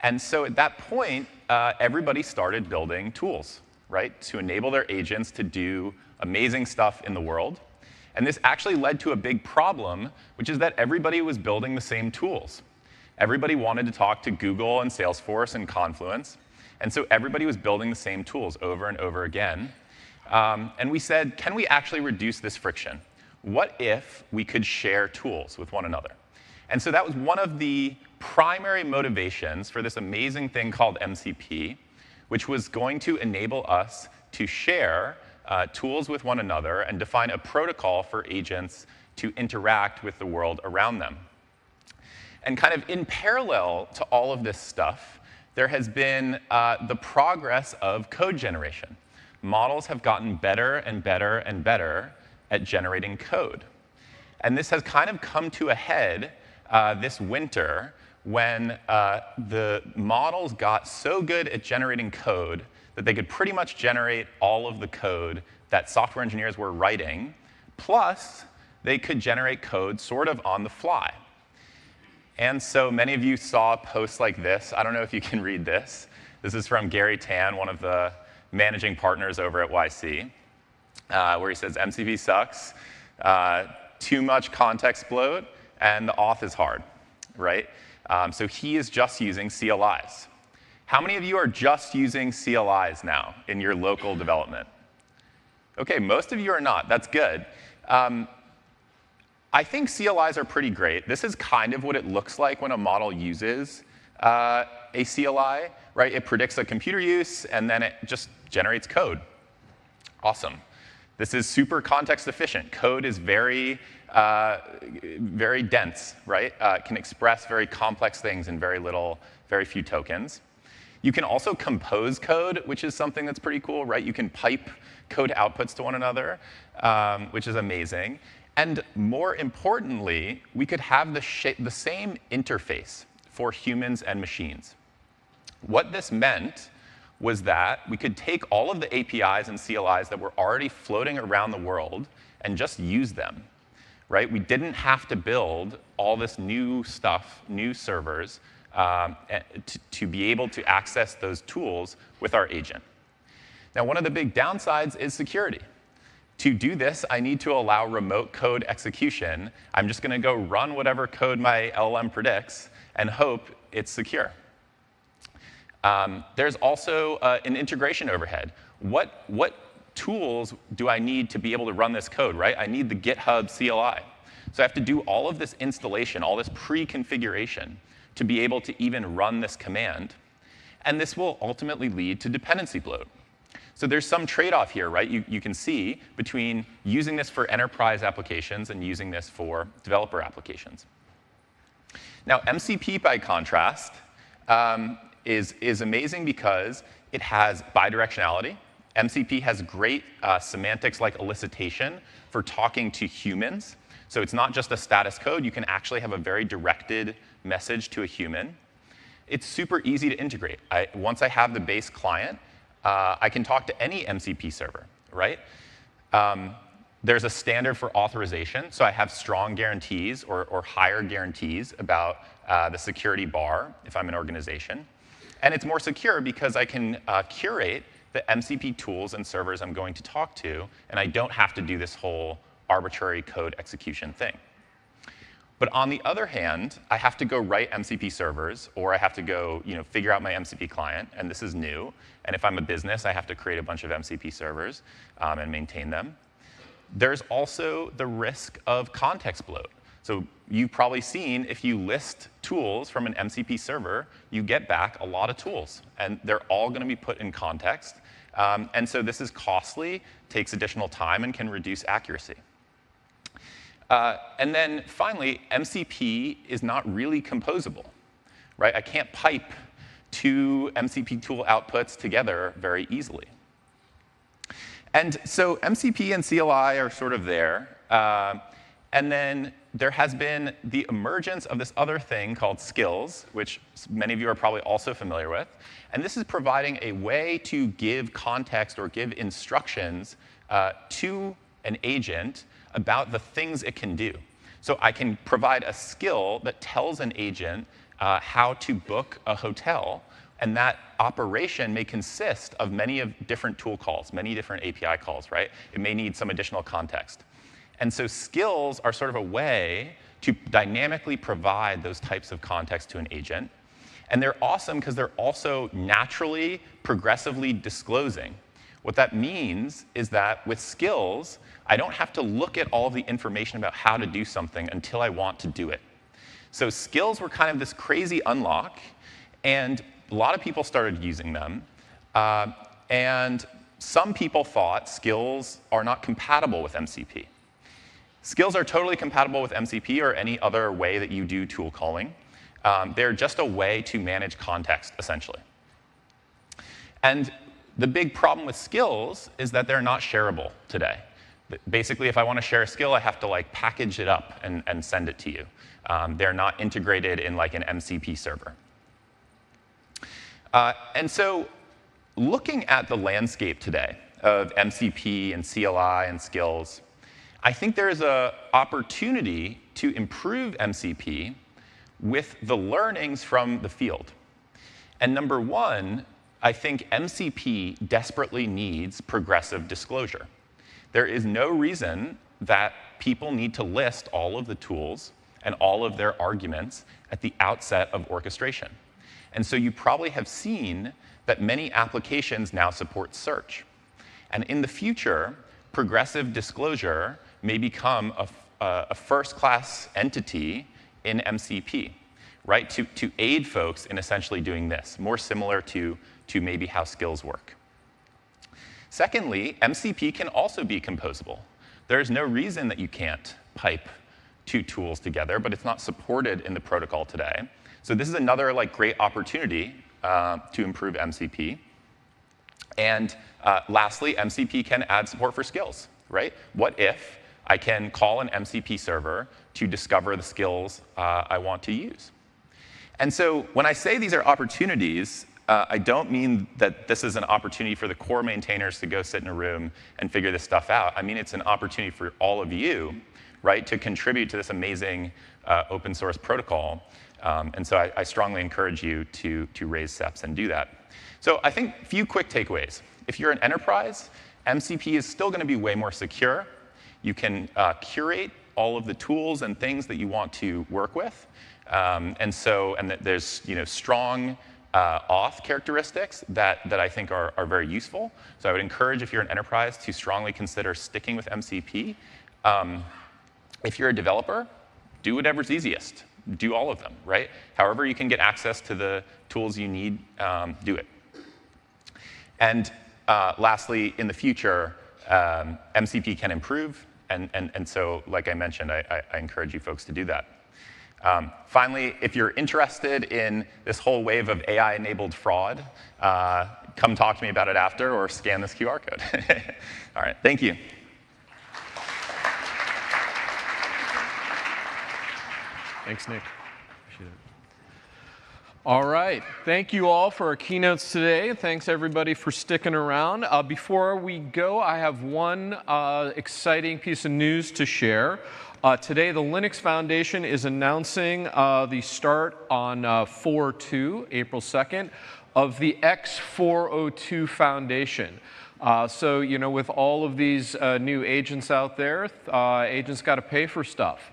And so at that point, everybody started building tools, right, to enable their agents to do amazing stuff in the world. And this actually led to a big problem, which is that everybody was building the same tools. Everybody wanted to talk to Google and Salesforce and Confluence. And so everybody was building the same tools over and over again. And we said, can we actually reduce this friction? What if we could share tools with one another? And so that was one of the primary motivations for this amazing thing called MCP, which was going to enable us to share tools with one another and define a protocol for agents to interact with the world around them. And kind of in parallel to all of this stuff, there has been the progress of code generation. Models have gotten better and better and better at generating code. And this has kind of come to a head this winter when the models got so good at generating code that they could pretty much generate all of the code that software engineers were writing, plus they could generate code sort of on the fly. And so many of you saw posts like this. I don't know if you can read this. This is from Gary Tan, one of the managing partners over at YC, where he says, MCP sucks, too much context bloat, and the auth is hard, right? So he is just using CLIs. How many of you are just using CLIs now in your local development? OK, most of you are not. That's good. I think CLIs are pretty great. This is kind of what it looks like when a model uses a CLI, right? It predicts a computer use, and then it just generates code. Awesome. This is super context efficient. Code is very, very dense, right? It can express very complex things in very few tokens. You can also compose code, which is something that's pretty cool, right? You can pipe code outputs to one another, which is amazing. And more importantly, we could have the same interface for humans and machines. What this meant was that we could take all of the APIs and CLIs that were already floating around the world and just use them, right? We didn't have to build all this new stuff, new servers, to be able to access those tools with our agent. Now, one of the big downsides is security. To do this, I need to allow remote code execution. I'm just going to go run whatever code my LLM predicts and hope it's secure. There's also an integration overhead. What tools do I need to be able to run this code, right? I need the GitHub CLI. So I have to do all of this installation, all this pre-configuration to be able to even run this command. And this will ultimately lead to dependency bloat. So there's some trade-off here, right? You can see between using this for enterprise applications and using this for developer applications. Now, MCP, by contrast, is amazing because it has bidirectionality. MCP has great semantics like elicitation for talking to humans. So it's not just a status code. You can actually have a very directed message to a human. It's super easy to integrate. Once I have the base client, I can talk to any MCP server, right? There's a standard for authorization, so I have strong guarantees or higher guarantees about the security bar if I'm an organization. And it's more secure because I can curate the MCP tools and servers I'm going to talk to, and I don't have to do this whole arbitrary code execution thing. But on the other hand, I have to go write MCP servers, or I have to go figure out my MCP client, and this is new. And if I'm a business, I have to create a bunch of MCP servers and maintain them. There's also the risk of context bloat. So you've probably seen if you list tools from an MCP server, you get back a lot of tools. And they're all going to be put in context. And so this is costly, takes additional time, and can reduce accuracy. And then finally, MCP is not really composable, right? I can't pipe two MCP tool outputs together very easily. And so MCP and CLI are sort of there. And then there has been the emergence of this other thing called skills, which many of you are probably also familiar with. And this is providing a way to give context or give instructions to an agent about the things it can do. So I can provide a skill that tells an agent how to book a hotel. And that operation may consist of many different tool calls, many different API calls, right? It may need some additional context. And so skills are sort of a way to dynamically provide those types of context to an agent. And they're awesome because they're also naturally, progressively disclosing. What that means is that with skills, I don't have to look at all of the information about how to do something until I want to do it. So skills were kind of this crazy unlock, and a lot of people started using them. And some people thought skills are not compatible with MCP. Skills are totally compatible with MCP or any other way that you do tool calling. They're just a way to manage context, essentially. And the big problem with skills is that they're not shareable today. Basically, if I want to share a skill, I have to package it up and send it to you. They're not integrated in an MCP server. And so looking at the landscape today of MCP and CLI and skills, I think there's an opportunity to improve MCP with the learnings from the field. And number one, I think MCP desperately needs progressive disclosure. There is no reason that people need to list all of the tools and all of their arguments at the outset of orchestration. And so you probably have seen that many applications now support search. And in the future, progressive disclosure may become a first-class entity in MCP, right? To aid folks in essentially doing this, more similar to maybe how skills work. Secondly, MCP can also be composable. There's no reason that you can't pipe two tools together, but it's not supported in the protocol today. So this is another great opportunity to improve MCP. And lastly, MCP can add support for skills, right? What if I can call an MCP server to discover the skills I want to use? And so when I say these are opportunities, I don't mean that this is an opportunity for the core maintainers to go sit in a room and figure this stuff out. I mean it's an opportunity for all of you right, to contribute to this amazing open source protocol. And so I strongly encourage you to raise SEPs and do that. So I think a few quick takeaways. If you're an enterprise, MCP is still going to be way more secure. You can curate all of the tools and things that you want to work with. And there's strong auth characteristics that I think are very useful. So I would encourage, if you're an enterprise, to strongly consider sticking with MCP. If you're a developer, do whatever's easiest. Do all of them, right? However you can get access to the tools you need, do it. And lastly, in the future, MCP can improve. And so, like I mentioned, I encourage you folks to do that. Finally, if you're interested in this whole wave of AI-enabled fraud, come talk to me about it after or scan this QR code. All right, thank you. Thanks, Nick. Appreciate it. All right. Thank you all for our keynotes today. Thanks, everybody, for sticking around. Before we go, I have one exciting piece of news to share. Today, the Linux Foundation is announcing the start on April 2nd, of the X402 Foundation. So, with all of these new agents out there, agents got to pay for stuff.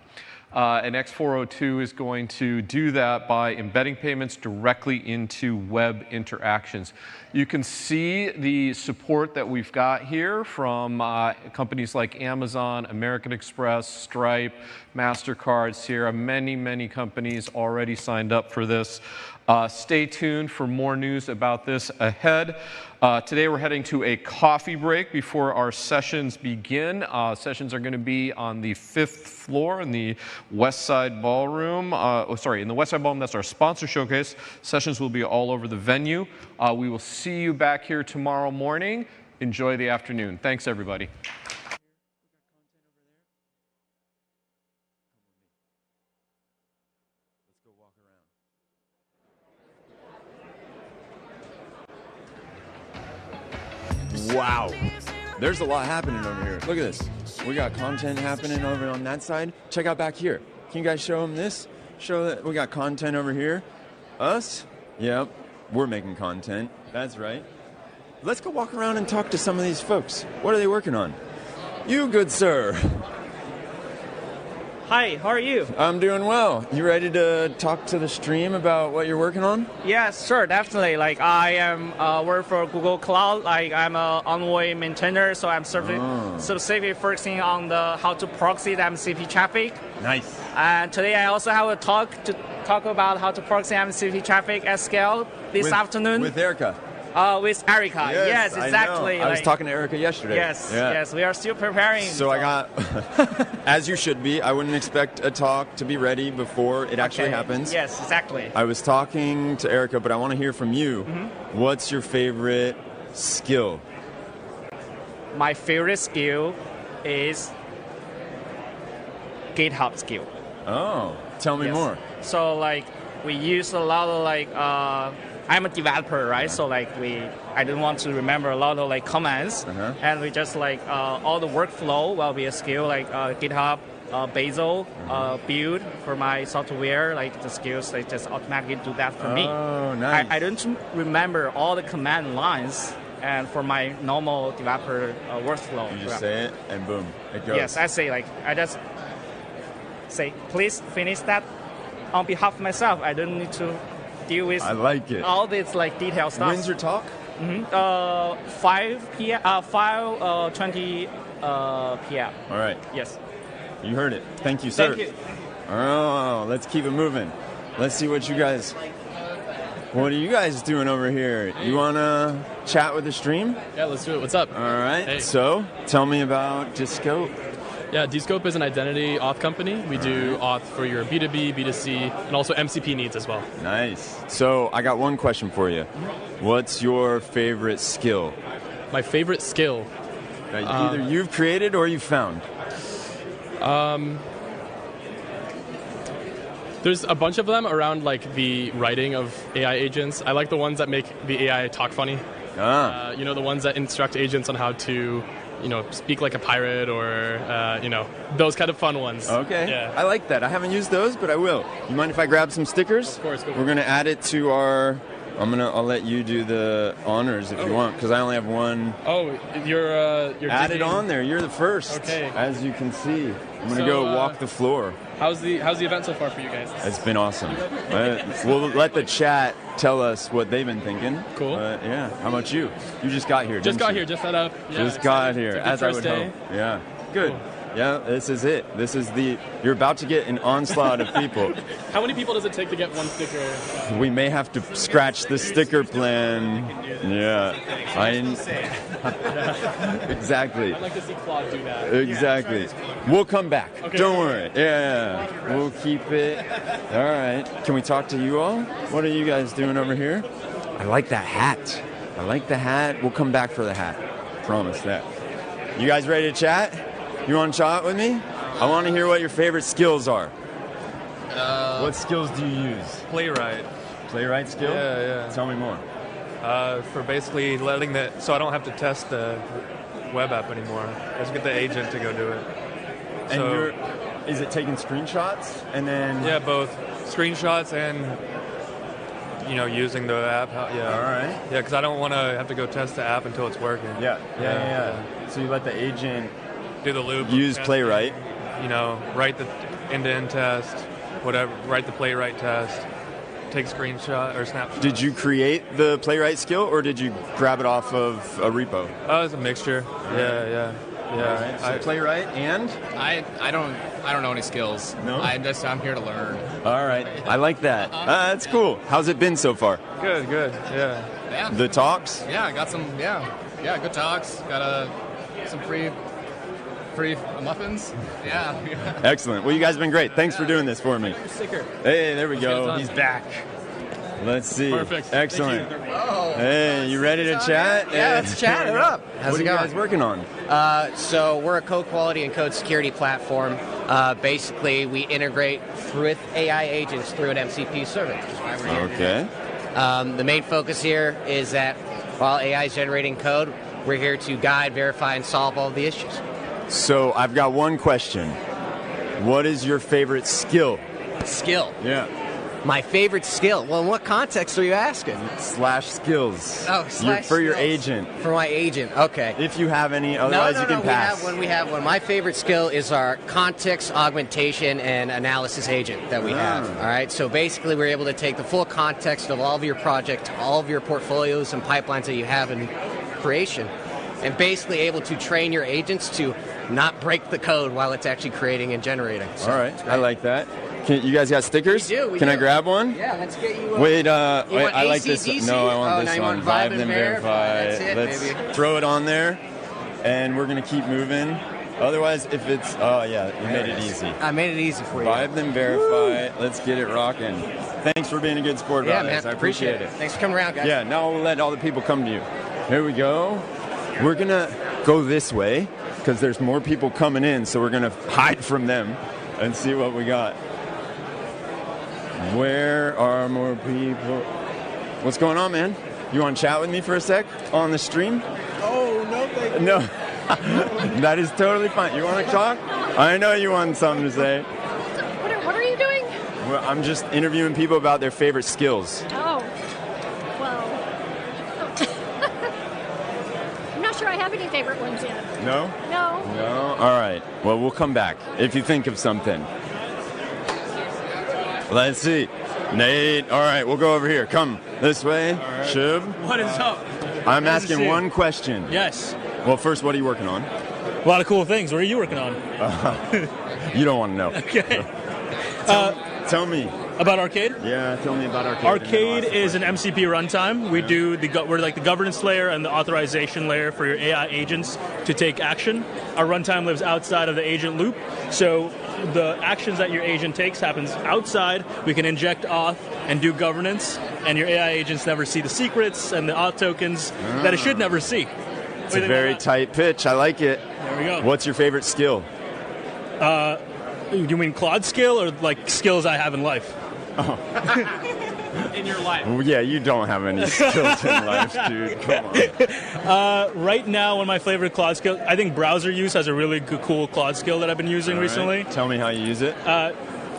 And X402 is going to do that by embedding payments directly into web interactions. You can see the support that we've got here from companies like Amazon, American Express, Stripe, MasterCard, Sierra. Many, many companies already signed up for this. Stay tuned for more news about this ahead. Today we're heading to a coffee break before our sessions begin. Sessions are going to be on the 5th floor in the West Side Ballroom. In the West Side Ballroom, that's our sponsor showcase. Sessions will be all over the venue. We will see you back here tomorrow morning. Enjoy the afternoon. Thanks, everybody. Wow, there's a lot happening over here. Look at this. We got content happening over on that side. Check out back here. Can you guys show them this? Show that we got content over here. Us? Yep, we're making content. That's right. Let's go walk around and talk to some of these folks. What are they working on? You, good sir. Hi, how are you? I'm doing well. You ready to talk to the stream about what you're working on? Yes, sure, definitely. Like I am work for Google Cloud. Like I'm an Envoy maintainer, so I'm specifically focusing on the how to proxy the MCP traffic. Nice. And today I also have a talk to talk about how to proxy MCP traffic at scale this afternoon. With Erica. With Erica. Yes, exactly. I was talking to Erica yesterday. Yes, yes, we are still preparing. So I got, as you should be, I wouldn't expect a talk to be ready before it actually happens. Yes, exactly. I was talking to Erica, but I want to hear from you. Mm-hmm. What's your favorite skill? My favorite skill is GitHub skill. Oh, tell me more. So like we use a lot of I'm a developer, right? So I didn't want to remember a lot of commands, and we just all the workflow will be a skill like GitHub, Bazel, build for my software. The skills they just automatically do that for me. Oh, nice. I don't remember all the command lines, and for my normal developer workflow. You just say it, and boom, it goes. Yes, I say I just say please finish that on behalf of myself. I don't need to deal with all this detailed stuff. When's your talk? 5 p.m. 5:20 p.m. All right. Yes. You heard it. Thank you, sir. Thank you. Oh, let's keep it moving. Let's see what you guys. What are you guys doing over here? You wanna chat with the stream? Yeah, let's do it. What's up? All right. Hey. So, tell me about Dscope. Yeah, Dscope is an identity auth company. We do auth for your B2B, B2C, and also MCP needs as well. Nice. So I got one question for you. What's your favorite skill? My favorite skill? That either you've created or you found? There's a bunch of them around the writing of AI agents. I like the ones that make the AI talk funny. The ones that instruct agents on how to speak like a pirate or, those kind of fun ones. Okay. Yeah. I like that. I haven't used those, but I will. You mind if I grab some stickers? Of course. We're going to add it to our... I'll let you do the honors if you want, because I only have one. Oh, you're add it on there. You're the first. Okay. As you can see, I'm gonna go walk the floor. How's the event so far for you guys? It's been awesome. We'll let the chat tell us what they've been thinking. Cool. Yeah. How about you? You just got here. Just got here. Just set up. Yeah, just got here. As I would day. hope. Yeah. Good. Cool. Yeah, this is it. This is you're about to get an onslaught of people. How many people does it take to get one sticker? We may have to scratch the sticker plan. Yeah. Exactly. I'd like to see Claude do that. Exactly. We'll come back. Okay. Don't worry. Yeah. We'll keep it. All right. Can we talk to you all? What are you guys doing over here? I like that hat. I like the hat. We'll come back for the hat. Promise that. You guys ready to chat? You want to chat with me? I want to hear what your favorite skills are. What skills do you use? Playwright. Playwright skill? Yeah. Tell me more. For basically letting so I don't have to test the web app anymore. I just get the agent to go do it. And is it taking screenshots and then? Yeah, both screenshots and using the app. Yeah. All right. Yeah, because I don't want to have to go test the app until it's working. Yeah. So you let the agent do the loop. Use Playwright. Write the end-to-end test, whatever. Write the Playwright test. Take screenshot or snapshot. Did you create the Playwright skill, or did you grab it off of a repo? It's a mixture. Yeah. Right. So Playwright and I don't know any skills. No. I'm here to learn. All right. I like that. That's cool. How's it been so far? Good. Yeah. The talks? Yeah, I got some. Yeah. Good talks. Got some free muffins. Yeah. Excellent. Well, you guys have been great. Thanks for doing this for me. Sticker. Hey, there we go. He's back. Let's see. Perfect. Excellent. Hey, you ready to chat? Yeah, let's chat. What up? How's what it are you going? guys working on? So we're a code quality and code security platform. Basically, we integrate with AI agents through an MCP server, which is why we're here. Okay. The main focus here is that while AI is generating code, we're here to guide, verify, and solve all of the issues. So I've got one question. What is your favorite skill? Skill? Yeah. My favorite skill? Well, in what context are you asking? /skills. Oh, for your skills. agent. For my agent, okay. If you have any, otherwise you can pass. We have one. My favorite skill is our context augmentation and analysis agent that we have. All right, so basically we're able to take the full context of all of your project, all of your portfolios and pipelines that you have in creation, and basically able to train your agents to not break the code while it's actually creating and generating. So, all right, I like that. You guys got stickers? We do. Can I grab one? Yeah, let's get you. Wait, I like this. No, I want this one. Vibe then verify. That's it, Let's baby. throw it on there, and we're gonna keep moving. Otherwise, if it's you made it easy. I made it easy for you. Vibe then verify. Woo! Let's get it rocking. Thanks for being a good sport about this. I appreciate it. Thanks for coming around, guys. Yeah. Now we'll let all the people come to you. Here we go. We're gonna go this way because there's more people coming in, so we're gonna hide from them and see what we got. Where are more people? What's going on, man? You want to chat with me for a sec on the stream? Oh, no, thank you. No. That is totally fine. You want to talk? I know you want something to say. What are you doing? Well, I'm just interviewing people about their favorite skills. Oh, well, I'm not sure I have any favorite ones yet. No? No. No? All right. Well, we'll come back if you think of something. Let's see. Nate. All right, we'll go over here. Come this way. Right. Shub. What is up? I'm asking one question. Yes. Well, first, what are you working on? A lot of cool things. What are you working on? You don't want to know. Okay. Tell me. About Arcade? Yeah, tell me about Arcade. Arcade is an MCP runtime. We're like the governance layer and the authorization layer for your AI agents to take action. Our runtime lives outside of the agent loop. So the actions that your agent takes happens outside. We can inject auth and do governance, and your AI agents never see the secrets and the auth tokens that it should never see. It's a very tight pitch. I like it. There we go. What's your favorite skill? You mean Claude skill or like skills I have in life? Oh. in your life? Well, yeah, you don't have any skills in life, dude. Come on. Right now, one of my favorite Claude skills, I think browser use has a really good, cool Claude skill that I've been using recently. Tell me how you use it.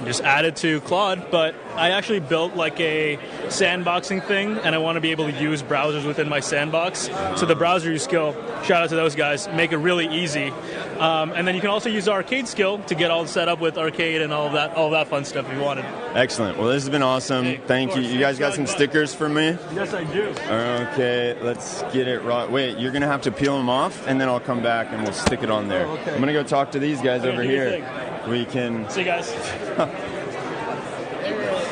Just add it to Claude, but I actually built like a sandboxing thing, and I want to be able to use browsers within my sandbox. So the browser use skill, shout out to those guys, make it really easy. And then you can also use the arcade skill to get all set up with arcade and all that fun stuff if you wanted. Excellent. Well, this has been awesome. Hey, Thank you. You guys got some stickers for me? Yes, I do. Okay, let's get it right. Wait, you're going to have to peel them off, and then I'll come back and we'll stick it on there. Oh, okay. I'm going to go talk to these guys over do your here. We can... See you guys.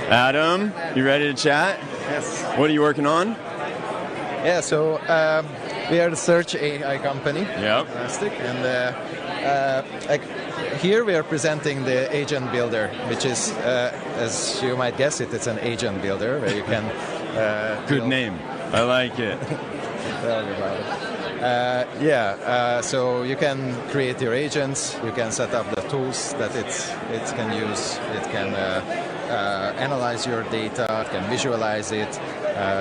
Adam, you ready to chat? Yes. What are you working on? Yeah, so we are the search AI company. Yep. Fantastic. And here we are presenting the agent builder, which is, as you might guess it, it's an agent builder where you can... Good name. I like it. Tell you about it. So you can create your agents, you can set up the tools that it can use, it can analyze your data, it can visualize it,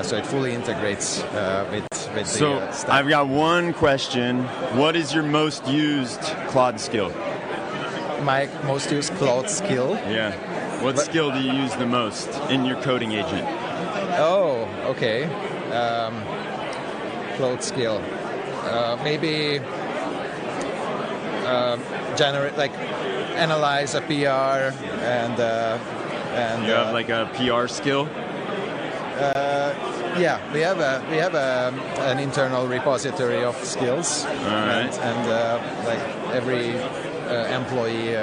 so it fully integrates with the stack. I've got one question. What is your most used Claude skill? My most used Claude skill? Yeah. What skill do you use the most in your coding agent? Oh, okay. Claude skill. Maybe generate, like, analyze a PR and you have like a PR skill. Yeah, we have an internal repository of skills. All right. And like every employee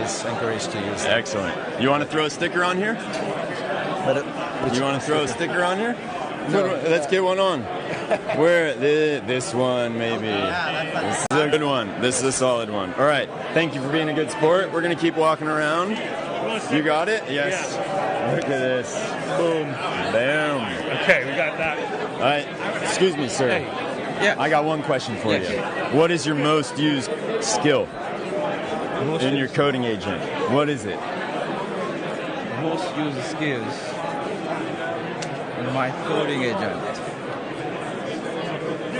is encouraged to use it. Excellent. You want to throw a sticker on here? You want to throw a sticker on here? No. Let's get one on. Where this one maybe. This is a good one. This is a solid one. All right. Thank you for being a good sport. We're gonna keep walking around. You got it? Yes. Yeah. Look at this. Boom. Bam. Okay, we got that. All right. Excuse me, sir. Hey. Yeah. I got one question for you. What is your most used skill in your coding agent? What is it? Most used skills in my coding agent.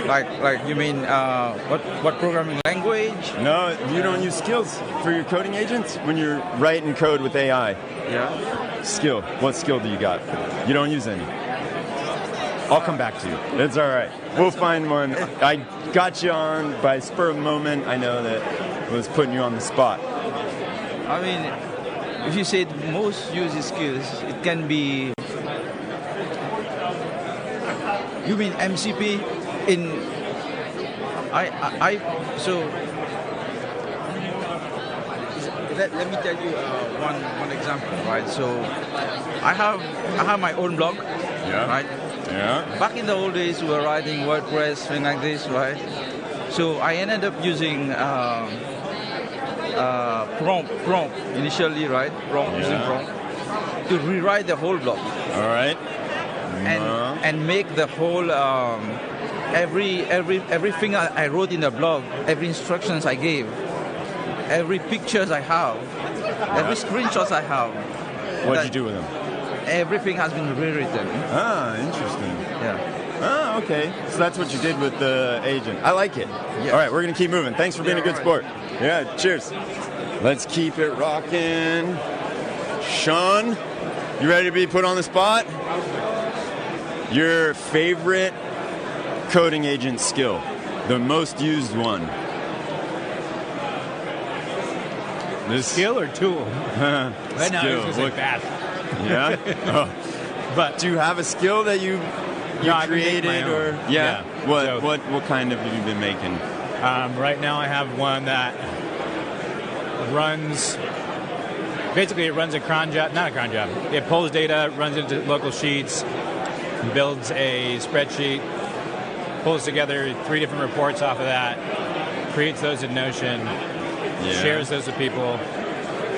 Like you mean what programming language? No, you don't use skills for your coding agents when you're writing code with AI. Yeah. Skill. What skill do you got? You don't use any. I'll come back to you. It's all right. We'll find one. I got you on by spur of the moment. I know that was putting you on the spot. I mean, if you say most used skills, it can be. You mean MCP? So let me tell you one example, right? So I have my own blog, right? Yeah. Back in the old days, we were writing WordPress, things like this, right? So I ended up using prompt initially, right? Using prompt to rewrite the whole blog. All right. And make the whole everything I wrote in the blog, every instructions I gave, every pictures I have, every screenshots I have. What'd you do with them? Everything has been rewritten. Ah, interesting. Yeah. Ah, okay. So that's what you did with the agent. I like it. Yes. All right, we're going to keep moving. Thanks for being a good sport. Yeah, cheers. Let's keep it rocking. Sean, you ready to be put on the spot? Your favorite coding agent skill, the most used one. This skill or tool? Right now, I was going to say fast. Yeah? Oh. But do you have a skill that you created or yeah? What kind have you been making? Right now I have one that runs. Basically, it runs a cron job, not a cron job. It pulls data, runs into local sheets, builds a spreadsheet, pulls together 3 different reports off of that, creates those in Notion, shares those with people,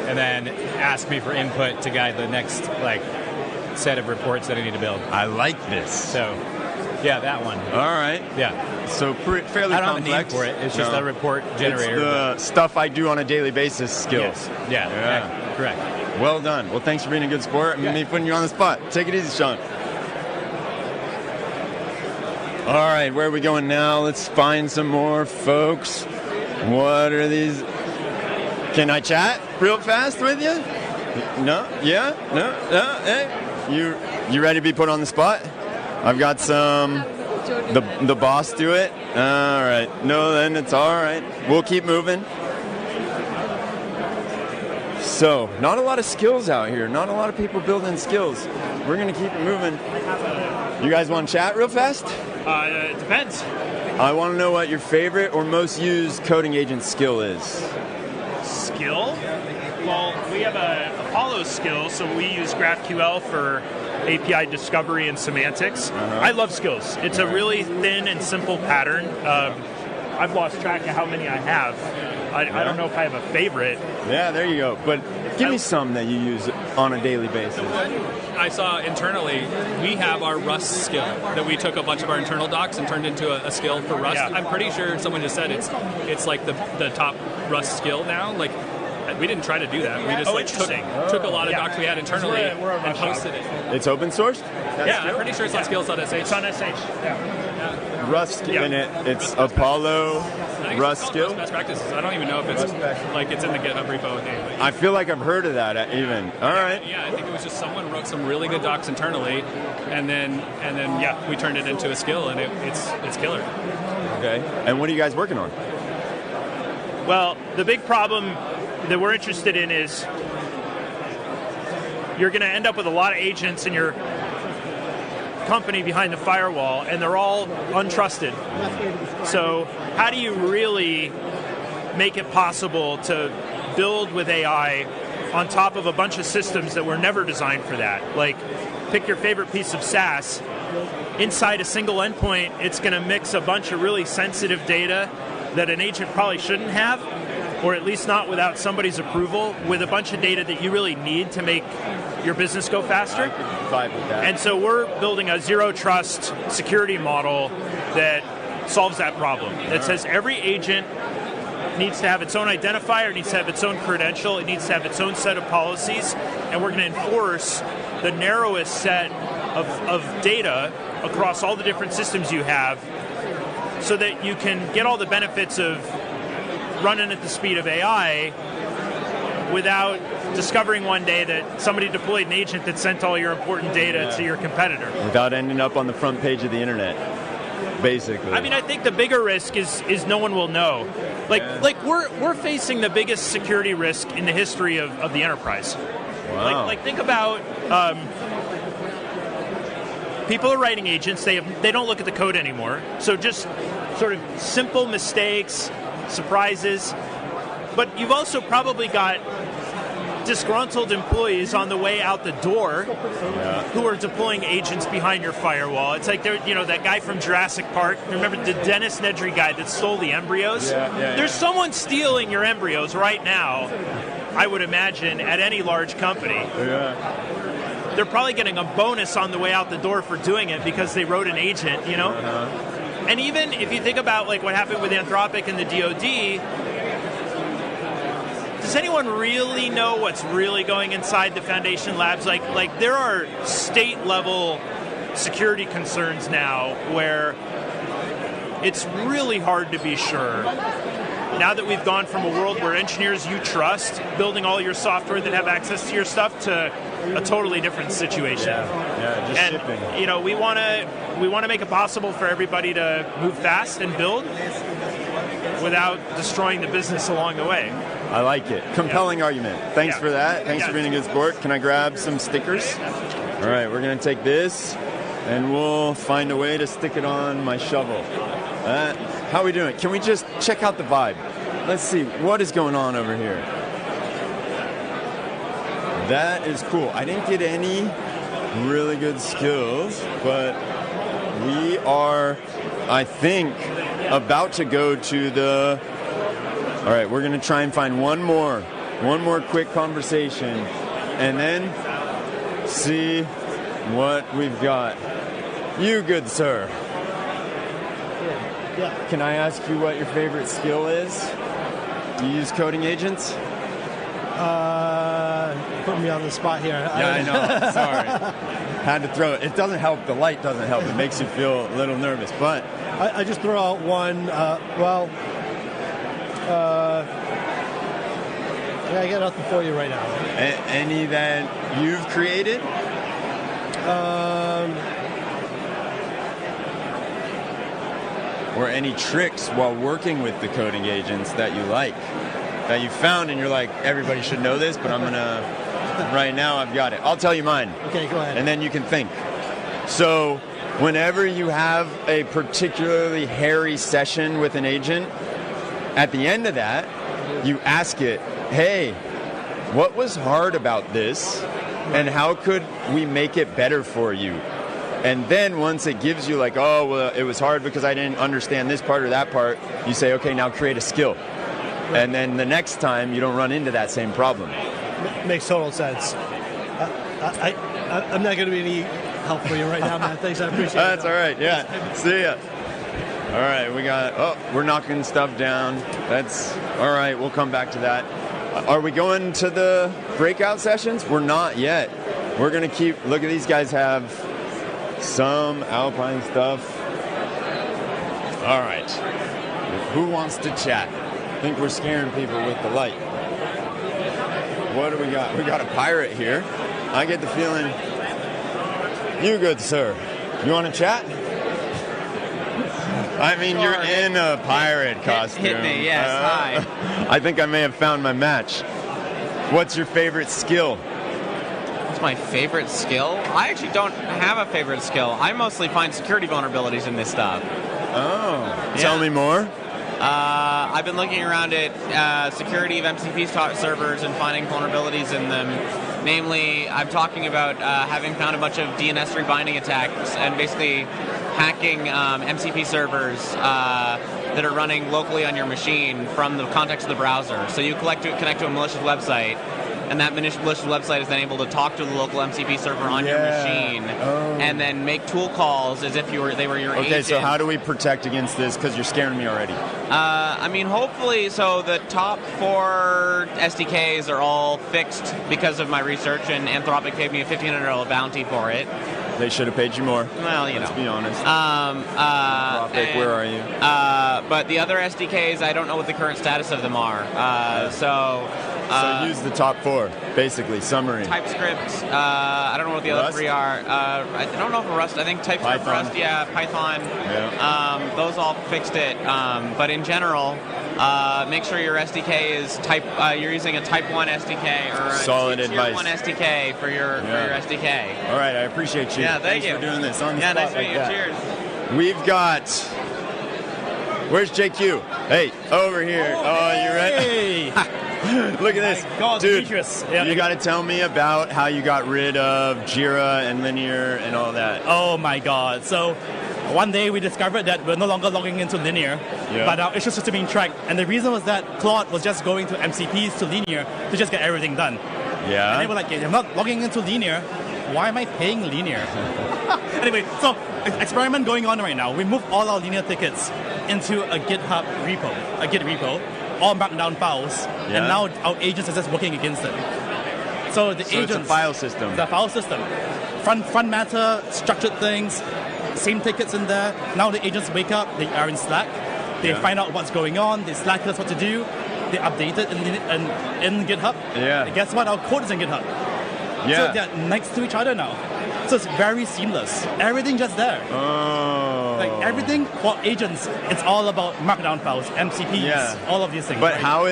and then asks me for input to guide the next set of reports that I need to build. I like this. So, yeah, that one. All right. Yeah. So fairly complex. I don't have a name for it. It's just a report generator. It's the stuff I do on a daily basis skills. Yes. Yeah. Correct. Well done. Well, thanks for being a good sport. I'm going to be putting you on the spot. Take it easy, Sean. All right, where are we going now? Let's find some more folks. What are these? Can I chat real fast with you? No? Yeah? No? Hey? You ready to be put on the spot? I've got some... The boss do it? All right. No, then it's all right. We'll keep moving. So, not a lot of skills out here. Not a lot of people building skills. We're going to keep it moving. You guys want to chat real fast? It depends. I want to know what your favorite or most used coding agent skill is. Skill? Well, we have a Apollo skill, so we use GraphQL for API discovery and semantics. I love skills. It's a really thin and simple pattern. I've lost track of how many I have. I don't know if I have a favorite. Yeah, there you go. But give me some that you use on a daily basis. I saw internally, we have our Rust skill that we took a bunch of our internal docs and turned into a skill for Rust. Yeah. I'm pretty sure someone just said it's like the top Rust skill now. Like, we didn't try to do that. We just took a lot of docs we had internally and posted it. It's open sourced? Yeah, I'm pretty sure it's on skills.sh. It's on SH. Yeah. Rust, and it's Apollo Rust skill? Best practices. I don't even know if it's it's in the GitHub repo. I feel like I've heard of that even. All right. Yeah, I think it was just someone wrote some really good docs internally, and then we turned it into a skill, and it's killer. Okay. And what are you guys working on? Well, the big problem that we're interested in is you're going to end up with a lot of agents in your company behind the firewall, and they're all untrusted. So how do you really make it possible to build with AI on top of a bunch of systems that were never designed for that? Like, pick your favorite piece of SaaS. Inside a single endpoint, it's going to mix a bunch of really sensitive data that an agent probably shouldn't have, or at least not without somebody's approval, with a bunch of data that you really need to make your business go faster. I could vibe with that. And so we're building a zero trust security model that solves that problem. That says every agent needs to have its own identifier, needs to have its own credential, it needs to have its own set of policies, and we're going to enforce the narrowest set of data across all the different systems you have, so that you can get all the benefits of running at the speed of AI without discovering one day that somebody deployed an agent that sent all your important data to your competitor. Without ending up on the front page of the internet, basically. I mean, I think the bigger risk is no one will know. Like we're facing the biggest security risk in the history of the enterprise. Wow. Like think about people are writing agents. They don't look at the code anymore. So just sort of simple mistakes, surprises. But you've also probably got disgruntled employees on the way out the door who are deploying agents behind your firewall. It's like that guy from Jurassic Park. Remember the Dennis Nedry guy that stole the embryos? There's someone stealing your embryos right now, I would imagine, at any large company. They're probably getting a bonus on the way out the door for doing it because they wrote an agent, you know? And even if you think about like what happened with Anthropic and the DoD, does anyone really know what's really going inside the Foundation labs? Like there are state-level security concerns now where it's really hard to be sure. Now that we've gone from a world where engineers you trust building all your software that have access to your stuff to a totally different situation. Just shipping. You know, we want to make it possible for everybody to move fast and build without destroying the business along the way. I like it. Compelling argument. Thanks for that. Thanks for being a good sport. Can I grab some stickers? All right, we're going to take this, and we'll find a way to stick it on my shovel. How are we doing? Can we just check out the vibe? Let's see. What is going on over here? That is cool. I didn't get any really good skills, but we are, I think, about to go to the... All right, we're going to try and find one more quick conversation, and then see what we've got. You, good sir. Yeah. Can I ask you what your favorite skill is? Do you use coding agents? Put me on the spot here. Yeah, I know. Sorry. Had to throw it. It doesn't help. The light doesn't help. It makes you feel a little nervous. But I just throw out one. I got nothing for you right now. Any that you've created? Or any tricks while working with the coding agents that you like, that you found and you're like, everybody should know this, but I'm gonna, right now I've got it. I'll tell you mine. Okay, go ahead. And then you can think. So whenever you have a particularly hairy session with an agent, at the end of that, you ask it, hey, what was hard about this, and how could we make it better for you? And then once it gives you like, oh, well, it was hard because I didn't understand this part or that part, you say, okay, now create a skill. Right. And then the next time you don't run into that same problem. Makes total sense. I'm not going to be any help for you right now, man. Thanks, I appreciate it. That's all right, yeah. See ya. All right, we're knocking stuff down. That's all right, we'll come back to that. Are we going to the breakout sessions? We're not yet. We're going to keep, look at these guys have some Alpine stuff. All right. Who wants to chat? I think we're scaring people with the light. What do we got? We got a pirate here. I get the feeling, you good sir, you want to chat? I mean, you're in a pirate costume. Hit me, yes, hi. I think I may have found my match. What's your favorite skill? What's my favorite skill? I actually don't have a favorite skill. I mostly find security vulnerabilities in this stuff. Oh, yeah. Tell me more. I've been looking around at security of MCP servers and finding vulnerabilities in them. Namely, I'm talking about having found a bunch of DNS rebinding attacks and basically hacking MCP servers that are running locally on your machine from the context of the browser. So you connect to a malicious website, and that malicious website is then able to talk to the local MCP server on your machine, and then make tool calls as if they were your agent. Okay, so how do we protect against this? Because you're scaring me already. I mean, hopefully, so the top 4 SDKs are all fixed because of my research, and Anthropic gave me a $1,500 bounty for it. They should have paid you more. Well, you know. Let's be honest. Anthropic, where are you? But the other SDKs, I don't know what the current status of them are. So use the top 4, basically, summary. TypeScript, I don't know what the other 3 are. I don't know if Rust, I think TypeScript, Python. Rust, yeah, Python. Yeah. Those all fixed it. But in general, make sure your SDK is you're using a Type 1 SDK or a Solid Tier advice. 1 SDK for your All SDK. right, I appreciate you. Yeah, thank you for doing this on the spot. spot Nice to meet you. Cheers. We've got, where's JQ? Hey, over here. Oh, you ready? Look at this. Dude, you got to tell me about how you got rid of Jira and Linear and all that. Oh my God. So one day we discovered that we're no longer logging into Linear, but our issues were being tracked. And the reason was that Claude was just going to MCPs to Linear to just get everything done. Yeah. And they were like, I'm not logging into Linear. Why am I paying Linear? Anyway, so experiment going on right now. We moved all our Linear tickets into a GitHub repo, a Git repo, all markdown files, and now our agents are just working against it. So the agents, it's a file system. The file system. Front matter, structured things, same tickets in there. Now the agents wake up, they are in Slack, they find out what's going on, they Slack us what to do, they update it in GitHub. Yeah. And guess what? Our code is in GitHub. Yeah. So they're next to each other now. So it's very seamless. Everything just there. Oh. Like everything for agents, it's all about markdown files, MCPs, all of these things. But right? how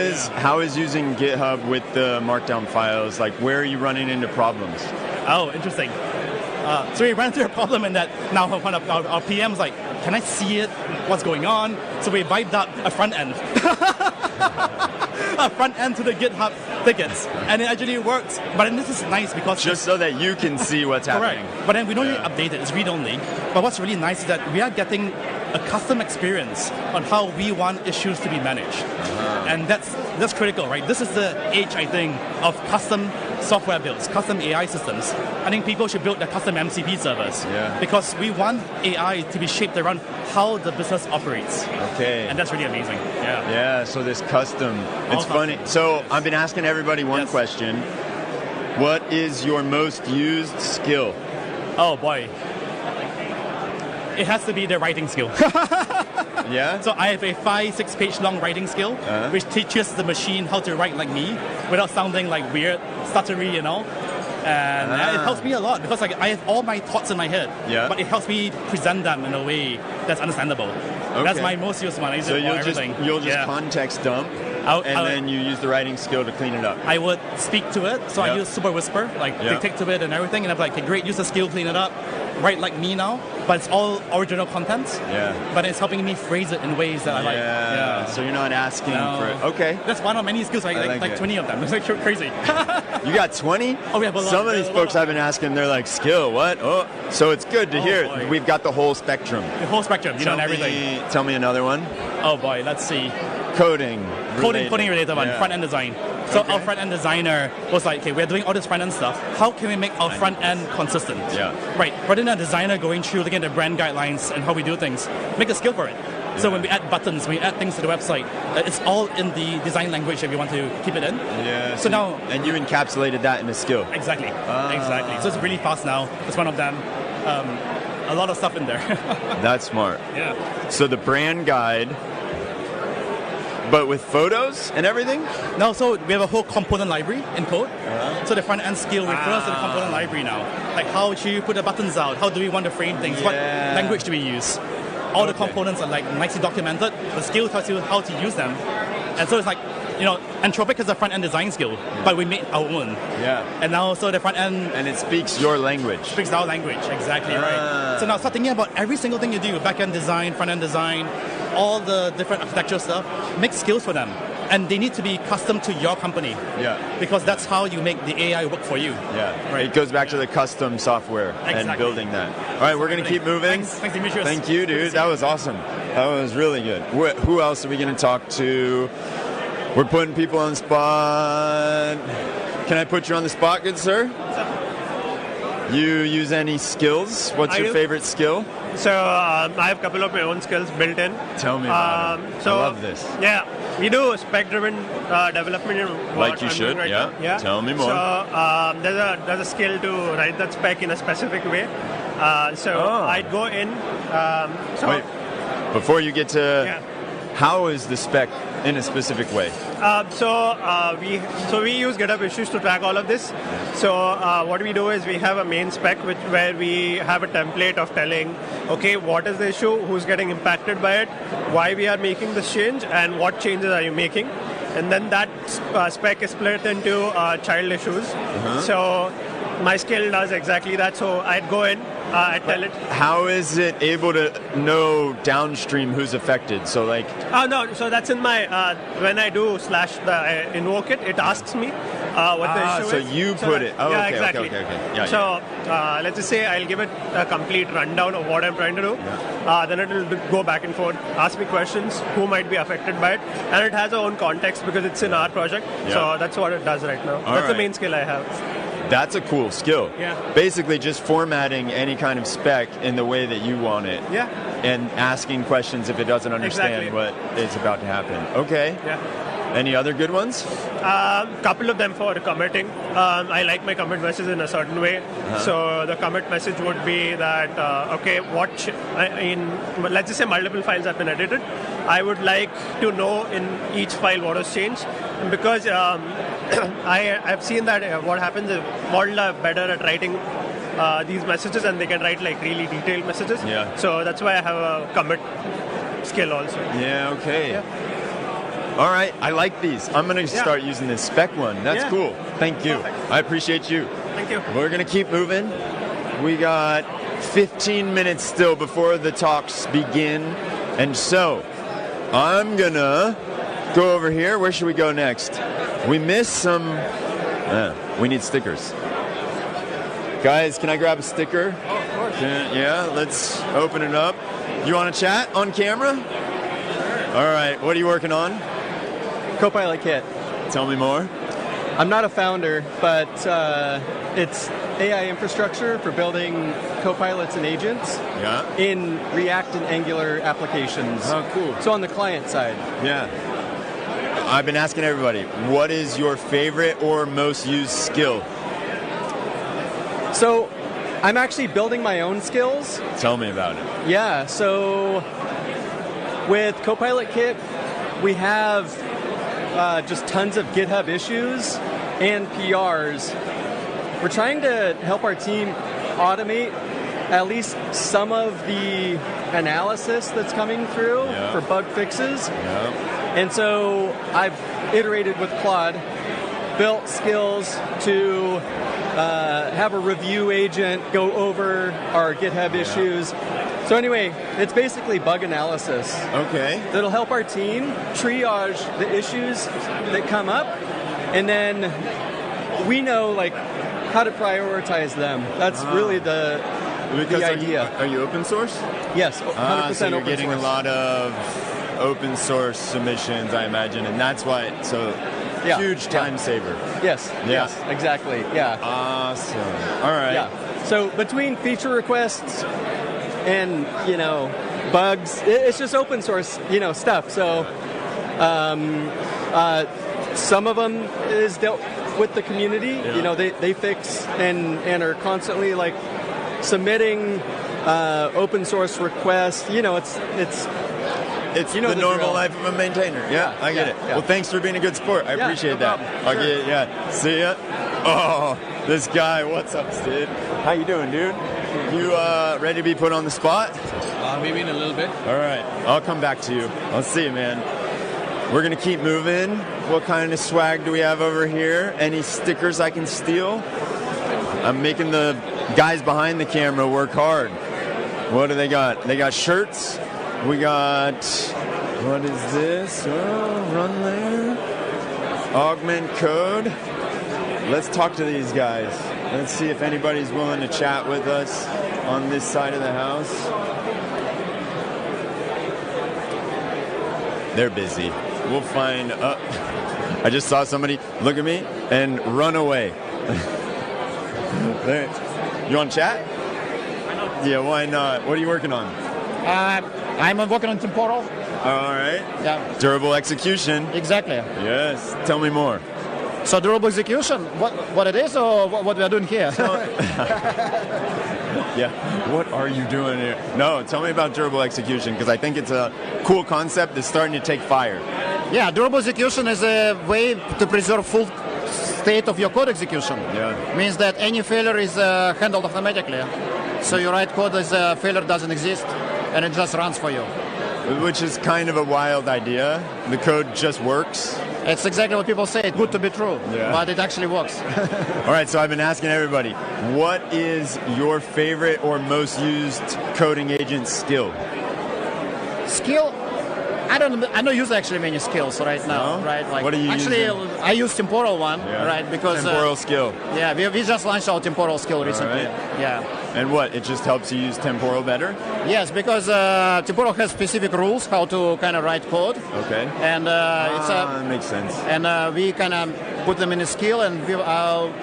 is using GitHub with the markdown files, like where are you running into problems? Oh, interesting. So we ran through a problem in that now one of our PM's like, can I see it? What's going on? So we wiped out a front end. A front end to the GitHub tickets. And it actually works. But then this is nice because... Just so that you can see what's happening. Correct. But then we don't really update it. It's read-only. But what's really nice is that we are getting a custom experience on how we want issues to be managed. And that's critical, right? This is the age, I think, of custom software builds, custom AI systems. I think people should build their custom MCP servers because we want AI to be shaped around how the business operates. Okay. And that's really amazing. Yeah. Yeah, so this custom. It's funny. So I've been asking everybody one question. What is your most used skill? Oh boy. It has to be the writing skill. Yeah? So I have a 5-6 page long writing skill, which teaches the machine how to write like me without sounding like weird, stuttery, you know. And it helps me a lot because like I have all my thoughts in my head, but it helps me present them in a way that's understandable. Okay. That's my most used one. I use So it for everything. you'll just context dump, then you use the writing skill to clean it up. I would speak to it, so I use Super Whisper, like dictate to it and everything, and I'm like, okay, great, use the skill, clean it up, write like me now, but it's all original content. Yeah. But it's helping me phrase it in ways that I like. Yeah. So you're not asking for it. Okay. That's one of many skills, like 20 of them. It's like crazy. You got 20? Oh, we have a lot. Some of these folks I've been asking, they're like, skill, what? Oh, so it's good to hear. Boy. We've got the whole spectrum. The whole spectrum, you know, and everything. Tell me another one. Oh boy, let's see. Coding related one, front-end design. So our front-end designer was like, okay, we're doing all this front-end stuff. How can we make our front-end consistent? Yeah. Right, rather than a designer going through looking at the brand guidelines and how we do things, make a skill for it. So when we add buttons, when we add things to the website, it's all in the design language if you want to keep it in. Yeah. So now... And you encapsulated that in a skill. Exactly. Exactly. So it's really fast now. It's one of them. A lot of stuff in there. That's smart. Yeah. So the brand guide, but with photos and everything? No, so we have a whole component library in code. So the front end skill refers to the component library now. Like how do you put the buttons out? How do we want to frame things? What language do we use? All the components are like nicely documented. The skill tells you how to use them. And so it's like, you know, Anthropic is a front end design skill, but we made our own. Yeah. And now so the front end... And it speaks your language. Speaks our language, exactly right. So now start thinking about every single thing you do, back end design, front end design, all the different architectural stuff, make skills for them. And they need to be custom to your company. Yeah. Because that's how you make the AI work for you. Yeah. Right. It goes back to the custom software and building that. All right, we're going to keep moving. Thanks, Demetrius. Thank you, dude. That was awesome. That was really good. Who else are we going to talk to? We're putting people on the spot. Can I put you on the spot, good sir? You use any skills? What's your favorite skill? So I have a couple of my own skills built in. Tell me about it. I love this. Yeah, we do spec-driven development. In like you should, yeah. Tell me more. So there's a skill to write that spec in a specific way. I'd go in. Wait, before you get to... How is the spec in a specific way? We use GitHub issues to track all of this. So what we do is we have a main spec where we have a template of telling, okay, what is the issue, who's getting impacted by it, why we are making this change, and what changes are you making. And then that spec is split into child issues. So my skill does exactly that. So I'd go in, I'd tell it. How is it able to know downstream who's affected? So like... no, so that's in my, when I do / invoke it, it asks me what the issue is. So you put it. Oh, yeah, okay, exactly. Okay. Yeah, so let's just say I'll give it a complete rundown of what I'm trying to do. Then it will go back and forth, ask me questions, who might be affected by it. And it has its own context because it's in our project. Yeah. So that's what it does right now. That's the main skill I have. That's a cool skill. Yeah. Basically just formatting any kind of spec in the way that you want it. Yeah. And asking questions if it doesn't understand what is about to happen. Okay. Yeah. Any other good ones? Couple of them for committing. I like my commit message in a certain way. So the commit message would be that, let's just say multiple files have been edited. I would like to know in each file what was changed. And because I've seen that what happens is models are better at writing these messages, and they can write like really detailed messages. Yeah. So that's why I have a commit skill also. Yeah, okay. Yeah. All right, I like these. I'm going to start using this spec one. That's cool. Thank you. Perfect. I appreciate you. Thank you. We're going to keep moving. We got 15 minutes still before the talks begin. And so I'm going to go over here. Where should we go next? We missed some... we need stickers. Guys, can I grab a sticker? Oh, of course. Let's open it up. You want to chat on camera? All right, what are you working on? Copilot Kit. Tell me more. I'm not a founder, but it's AI infrastructure for building copilots and agents in React and Angular applications. Oh, cool. So on the client side. Yeah. I've been asking everybody, what is your favorite or most used skill? So I'm actually building my own skills. Tell me about it. Yeah, so with Copilot Kit, we have just tons of GitHub issues and PRs. We're trying to help our team automate at least some of the analysis that's coming through for bug fixes. And so I've iterated with Claude, built skills to have a review agent go over our GitHub issues. So anyway, it's basically bug analysis. Okay. That'll help our team triage the issues that come up, and then we know like how to prioritize them. That's really the idea. Are you open source? Yes, 100% so you're open getting source. a lot of open source submissions, I imagine, and that's why. So huge time saver. Yes. Yes. Exactly. Yeah. Awesome. All right. Yeah. So between feature requests and bugs, it's just open source stuff. So some of them is dealt with the community. They fix and are constantly like submitting open source requests. It's the normal drill. life of a maintainer. Yeah, I get it. Yeah. Well, thanks for being a good sport. I appreciate that. problem. I'll Sure. See ya. Oh, this guy. What's up, Sid? How you doing, dude? You ready to be put on the spot? Maybe in a little bit. All right. I'll come back to you. I'll see you, man. We're going to keep moving. What kind of swag do we have over here? Any stickers I can steal? I'm making the guys behind the camera work hard. What do they got? They got shirts. We got, what is this? Oh, run there. Augment code. Let's talk to these guys. Let's see if anybody's willing to chat with us on this side of the house. They're busy. We'll find, I just saw somebody look at me and run away. You want to chat? Yeah, why not? What are you working on? I'm working on temporal. All right. Yeah. Durable execution. Exactly. Yes. Tell me more. So durable execution, what it is or what we are doing here? Yeah. What are you doing here? No, tell me about durable execution because I think it's a cool concept that's starting to take fire. Yeah, durable execution is a way to preserve full state of your code execution. Yeah. Means that any failure is handled automatically. So you write code as a failure doesn't exist, and it just runs for you. Which is kind of a wild idea. The code just works. It's exactly what people say. It's good to be true, Yeah. but it actually works. All right, so I've been asking everybody, what is your favorite or most used coding agent skill? Skill? I don't use actually many skills right now, No? right? What are you actually, using? I use temporal one, right? Because temporal skill. Yeah, we just launched our temporal skill recently. right. Yeah. And what? It just helps you use temporal better? Yes, because temporal has specific rules how to kind of write code. Okay. And that makes sense. And we kind of put them in a skill, and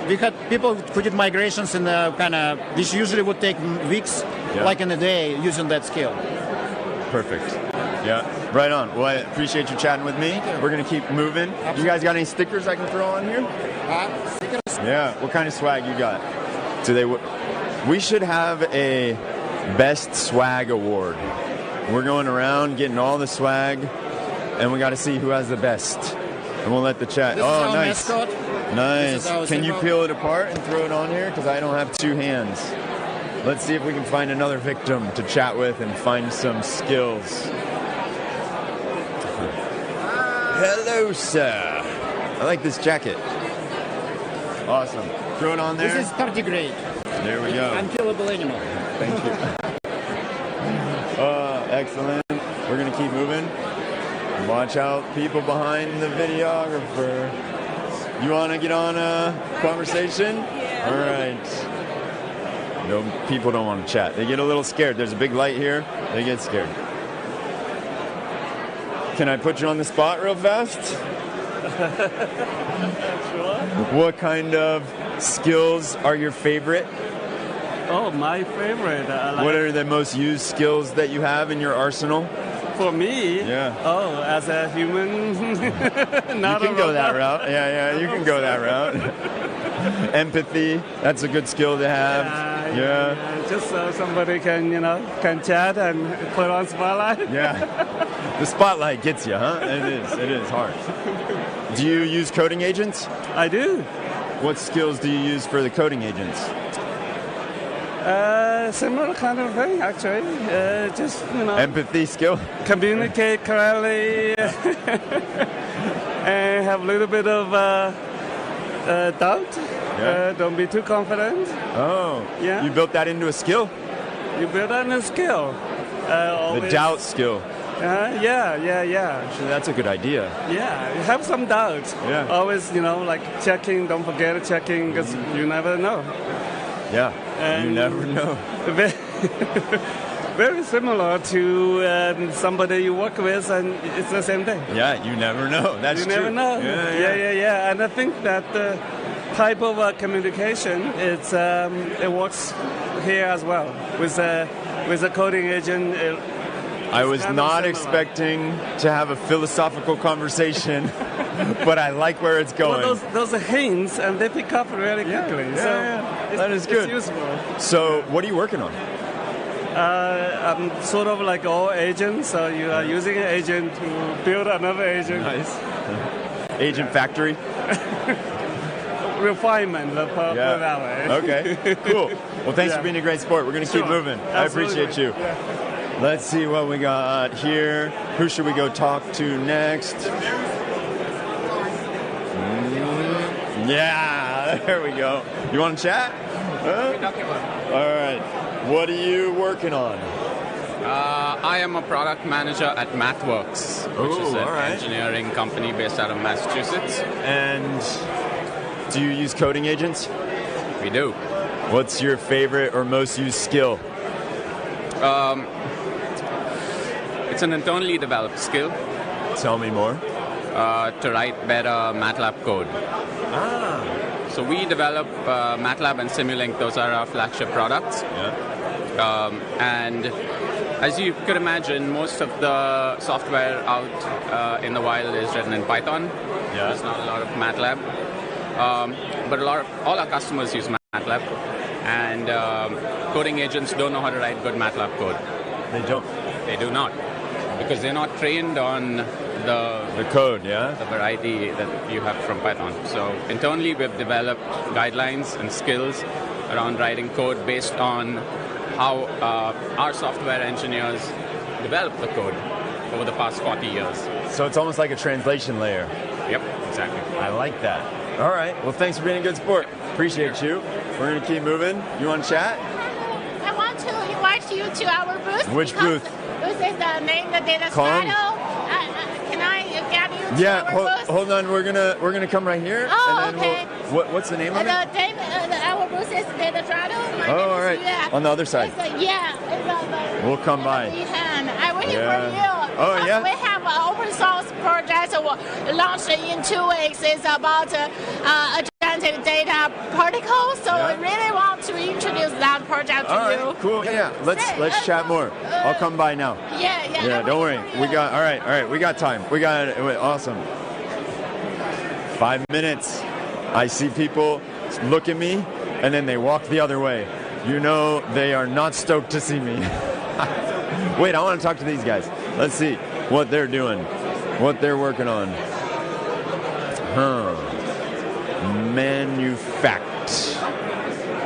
we had people who did migrations in the kind of which usually would take weeks, like in a day, using that skill. Perfect. Yeah, right on. Well, I appreciate you chatting with me. We're going to keep moving. You guys got any stickers I can throw on here? Stickers? Yeah. What kind of swag you got? We should have a best swag award. We're going around getting all the swag, and we got to see who has the best. And we'll let the chat. This is our nice. mascot. Nice. Can you symbol. peel it apart and throw it on here? Because I don't have two hands. Let's see if we can find another victim to chat with and find some skills. Hello, sir. I like this jacket. Awesome. Throw it on there. This is 30 grade. There we go. Unkillable animal. Thank you. Excellent. We're going to keep moving. Watch out, people behind the videographer. You want to get on a conversation? Yeah. All right. No, people don't want to chat. They get a little scared. There's a big light here. They get scared. Can I put you on the spot real fast? Sure. What kind of skills are your favorite? Oh, my favorite. What are the most used skills that you have in your arsenal? For me? Yeah. Oh, as a human. You can go that route. Yeah, you can go that route. Empathy, that's a good skill to have. Just so somebody can, can chat and put on spotlight. Yeah. The spotlight gets you, huh? It is hard. Do you use coding agents? I do. What skills do you use for the coding agents? Similar kind of thing, actually. Just, Empathy skill? Communicate clearly and have a little bit of doubt. Don't be too confident. Oh. Yeah. You built that into a skill? You build that into a skill. The doubt skill. Yeah. Actually, that's a good idea. Yeah, you have some doubts. Yeah. Always, like checking, don't forget checking, because you never know. Yeah, you never know. Very similar to somebody you work with, and it's the same thing. Yeah, you never know. That's you true. never know. Yeah. And I think that type of communication, it works here as well with a coding agent. I was not expecting to have a philosophical conversation, but I like where it's going. Well, those are hints, and they pick up really quickly. That is good. It's useful. So, what are you working on? I'm sort of like all agents, so you are using an agent to build another agent. Nice. Agent factory? Refinement, let's put it that way. Okay, cool. Well, thanks for being a great sport. We're going to keep moving. Absolutely. I appreciate you. Yeah. Let's see what we got here. Who should we go talk to next? Yeah, there we go. You want to chat? Huh? All right. What are you working on? I am a product manager at MathWorks, which is an engineering company based out of Massachusetts. And do you use coding agents? We do. What's your favorite or most used skill? It's an internally developed skill. Tell me more. To write better MATLAB code. So we develop MATLAB and Simulink. Those are our flagship products. And as you could imagine, most of the software out in the wild is written in Python. There's not a lot of MATLAB. But all our customers use MATLAB. And coding agents don't know how to write good MATLAB code. They don't? They do not. Because they're not trained on the code, the variety that you have from Python. So internally, we've developed guidelines and skills around writing code based on how our software engineers developed the code over the past 40 years. So it's almost like a translation layer. Yep, exactly. I like that. All right. Well, thanks for being a good sport. Appreciate you. We're going to keep moving. You want to chat? I want to invite you to our booth. Which booth? This is the name, the data strato. Can I get you to our booth? Hold on. We're gonna come right here. Oh, and then okay. What's the name of it? Our booth is data strato. Oh, all right. On the other side. We'll come by. I'm waiting for you. Oh, yeah? We have an open source project launched in 2 weeks. It's about agentic data protocols. So we really want to introduce that project to you. All right, cool. Yeah, let's chat more. I'll come by now. Yeah. Don't worry. We got all right. We got time. We got it. Awesome. 5 minutes. I see people look at me and then they walk the other way. You know they are not stoked to see me. Wait, I want to talk to these guys. Let's see what they're doing, what they're working on. Manufact.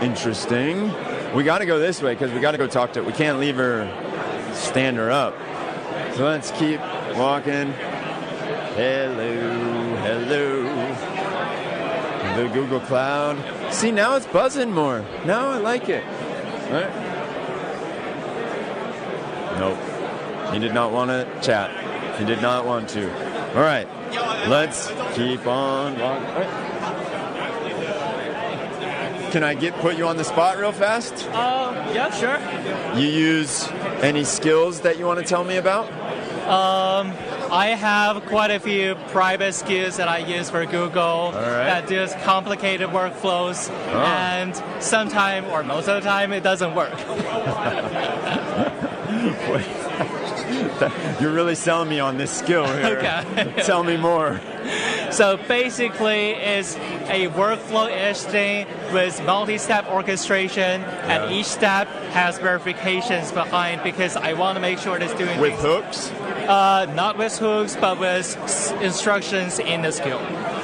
Interesting. We got to go this way because we got to go talk to. We can't leave her, stand her up. So let's keep walking. Hello. The Google Cloud. See, now it's buzzing more. Now I like it. All right. Nope. He did not want to chat. He did not want to. All right. Let's keep on walking. All right. Can I put you on the spot real fast? Yeah, sure. You use any skills that you want to tell me about? I have quite a few private skills that I use for Google that does complicated workflows, and sometimes, or most of the time, it doesn't work. You're really selling me on this skill here. Okay. Tell me more. So basically, it's a workflow-ish thing with multi-step orchestration, and each step has verifications behind because I want to make sure it's doing with hooks. Not with hooks, but with instructions in the skill.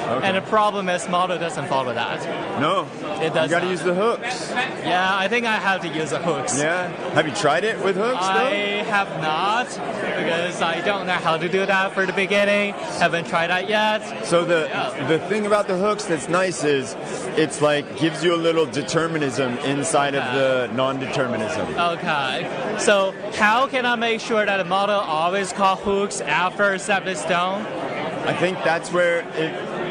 Okay. And the problem is model doesn't follow that. No, it does. You got to use the hooks. Yeah, I think I have to use the hooks. Yeah, have you tried it with hooks? I have not because I don't know how to do that for the beginning. Haven't tried that yet. So the thing about the hooks that's nice is it's like gives you a little determinism inside of the non-determinism. Okay. So how can I make sure that the model always calls hooks after a step is done? I think that's where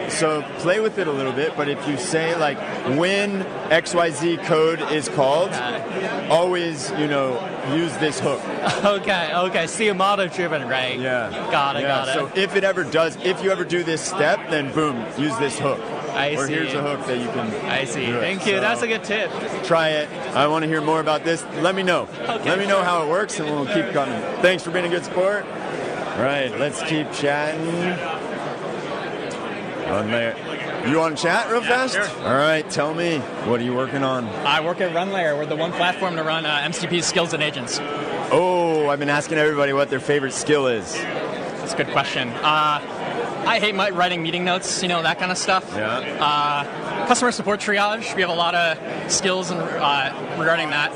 so play with it a little bit, but if you say like when XYZ code is called, always, use this hook. Okay. Still model driven, right? Yeah. Got it. So if you ever do this step, then boom, use this hook. I see. Here's a hook that you can. I see. Thank you. That's a good tip. Try it. I want to hear more about this. Let me know. Okay. Let me know how it works, and we'll keep coming. Thanks for being a good sport. All right, let's keep chatting. On there. You want to chat real fast? Sure. All right, tell me, what are you working on? I work at RunLayer. We're the one platform to run MCP skills and agents. Oh, I've been asking everybody what their favorite skill is. That's a good question. I hate writing meeting notes, that kind of stuff. Yeah. Customer support triage. We have a lot of skills regarding that,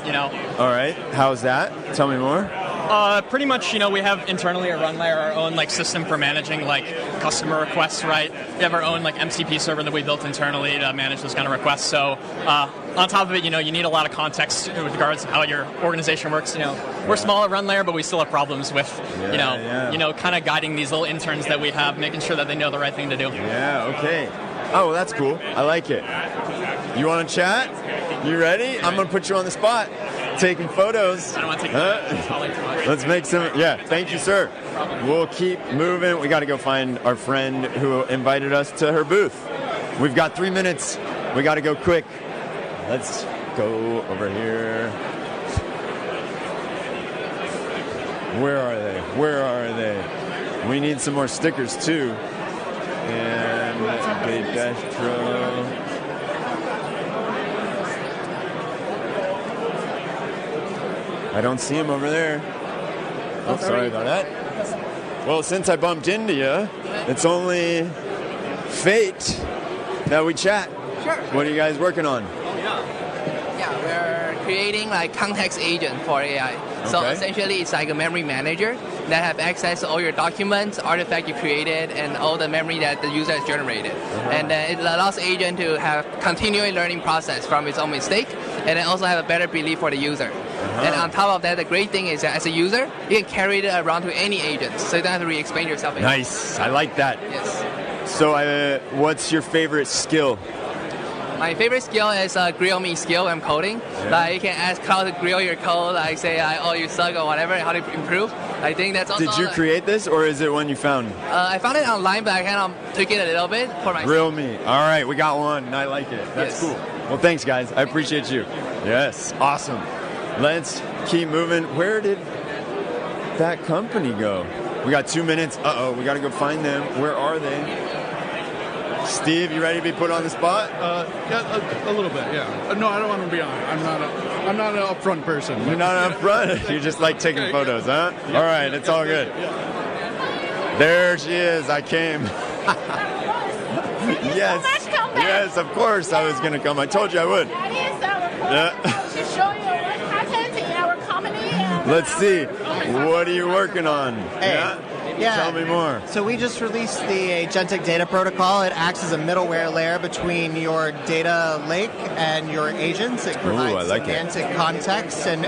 All right, how's that? Tell me more. Pretty much, we have internally at RunLayer our own system for managing customer requests, right? We have our own MCP server that we built internally to manage those kind of requests. So on top of it, you need a lot of context with regards to how your organization works. We're small at RunLayer, but we still have problems with kind of guiding these little interns that we have, making sure that they know the right thing to do. Yeah. Okay. Oh, well, that's cool. I like it. You want to chat? You ready? I'm gonna put you on the spot. Taking photos. I don't want to take photos. Too much. Let's make some. Yeah, thank you, sir. We'll keep moving. We got to go find our friend who invited us to her booth. We've got 3 minutes. We got to go quick. Let's go over here. Where are they? We need some more stickers too. And Destro. I don't see him over there. Oh, sorry about that. Well, since I bumped into you, it's only fate that we chat. Sure. What are you guys working on? Yeah, we're creating context agent for AI. So Okay. essentially, it's like a memory manager that have access to all your documents, artifact you created, and all the memory that the user has generated. And then it allows agent to have continuous learning process from its own mistake, and then also have a better belief for the user. And on top of that, the great thing is that as a user, you can carry it around to any agent, so you don't have to re-explain yourself. Nice. I like that. Yes. So what's your favorite skill? My favorite skill is grill me skill when coding. Like you can ask Cloud to grill your code, like say, oh, you suck or whatever, how to improve. I think that's also. Did you create this, or is it one you found? I found it online, but I kind of took it a little bit for myself. Grill me. All right, we got one, and I like it. That's cool. Well, thanks, guys. I appreciate you. Yes, awesome. Let's keep moving. Where did that company go? We got 2 minutes. Uh-oh, we got to go find them. Where are they? Steve, you ready to be put on the spot? Yeah, a little bit, yeah. No, I don't want to be on. I'm not an upfront person. You're not upfront? You just like taking photos, huh? Yeah. All right, it's all good. There she is. I came. Yes. Yes, of course I was going to come. I told you I would. That is our program to show you what happened in our company. Let's see. What are you working on? Yeah. Tell me more. So we just released the Agentic data protocol. It acts as a middleware layer between your data lake and your agents. It provides semantic context and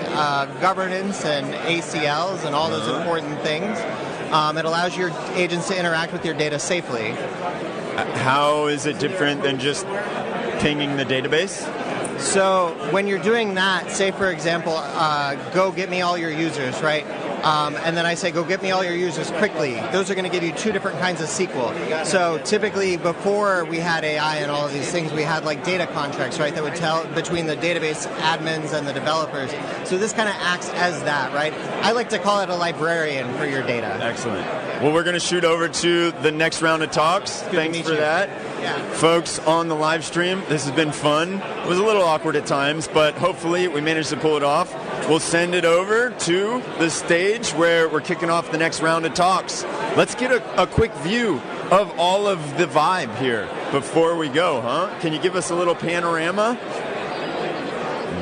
governance and ACLs and all those important things. It allows your agents to interact with your data safely. How is it different than just pinging the database? So when you're doing that, say for example, go get me all your users, right? and then I say, go get me all your users quickly. Those are going to give you 2 different kinds of SQL. So typically, before we had AI and all of these things, we had like data contracts, right, that would tell between the database admins and the developers. So this kind of acts as that, right? I like to call it a librarian for your data. Excellent. Well, we're going to shoot over to the next round of talks. Thanks for that. Yeah. Folks on the live stream, this has been fun. It was a little awkward at times, but hopefully we managed to pull it off. We'll send it over to the stage where we're kicking off the next round of talks. Let's get a quick view of all of the vibe here before we go, huh? Can you give us a little panorama?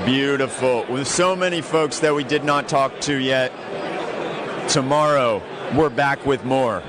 Beautiful. With so many folks that we did not talk to yet, tomorrow we're back with more.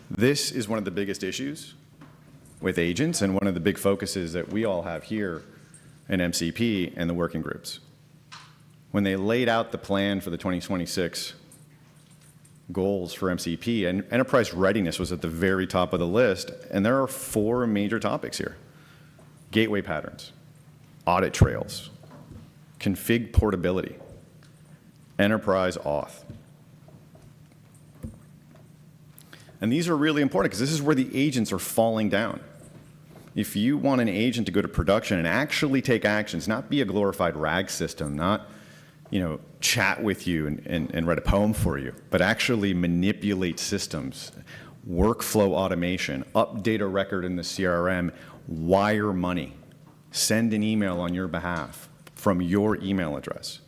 This is one of the biggest issues with agents and one of the big focuses that we all have here in MCP and the working groups. When they laid out the plan for the 2026 goals for MCP, and enterprise readiness was at the very top of the list, and there are 4 major topics here. Gateway patterns, audit trails, config portability, enterprise auth. And these are really important because this is where the agents are falling down. If you want an agent to go to production and actually take actions, not be a glorified RAG system, not chat with you and write a poem for you, but actually manipulate systems, workflow automation, update a record in the CRM, wire money, send an email on your behalf from your email address.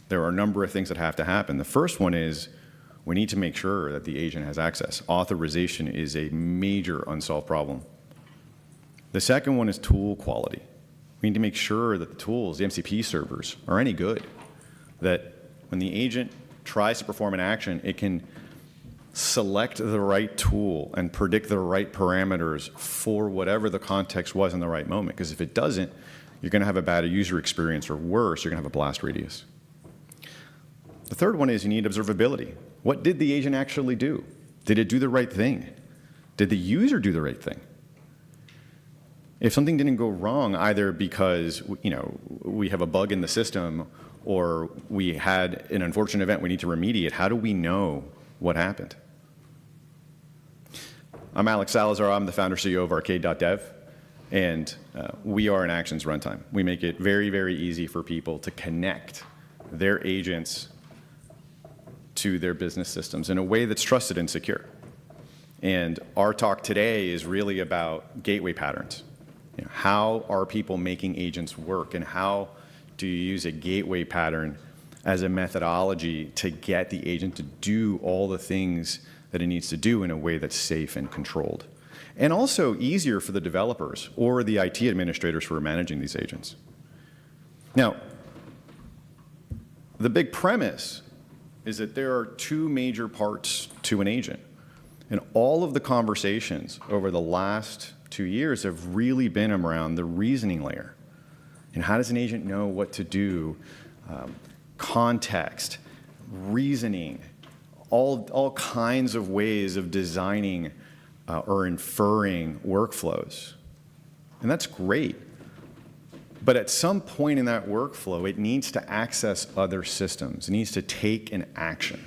There are a number of things that have to happen. The first one is we need to make sure that the agent has access. Authorization is a major unsolved problem. The second one is tool quality. We need to make sure that the tools, the MCP servers, are any good, that when the agent tries to perform an action, it can select the right tool and predict the right parameters for whatever the context was in the right moment. Because if it doesn't, you're going to have a bad user experience, or worse, you're going to have a blast radius. The third one is you need observability. What did the agent actually do? Did it do the right thing? Did the user do the right thing? If something didn't go wrong, either because we have a bug in the system or we had an unfortunate event we need to remediate, how do we know what happened? I'm Alex Salazar. I'm the founder CEO of Arcade.dev, and we are an actions runtime. We make it very, very easy for people to connect their agents to their business systems in a way that's trusted and secure. And our talk today is really about gateway patterns. How are people making agents work, and how do you use a gateway pattern as a methodology to get the agent to do all the things that it needs to do in a way that's safe and controlled? And also easier for the developers or the IT administrators who are managing these agents. Now, the big premise is that there are two major parts to an agent. And all of the conversations over the last 2 years have really been around the reasoning layer. And how does an agent know what to do? Context, reasoning, all kinds of ways of designing or inferring workflows. And that's great. But at some point in that workflow, it needs to access other systems. It needs to take an action.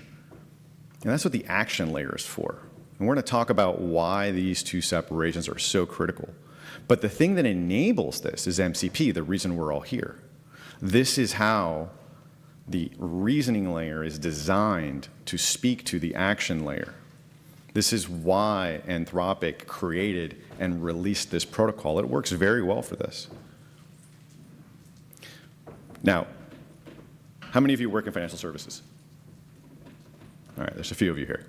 And that's what the action layer is for. And we're going to talk about why these two separations are so critical. But the thing that enables this is MCP, the reason we're all here. This is how the reasoning layer is designed to speak to the action layer. This is why Anthropic created and released this protocol. It works very well for this. Now, how many of you work in financial services? All right, there's a few of you here.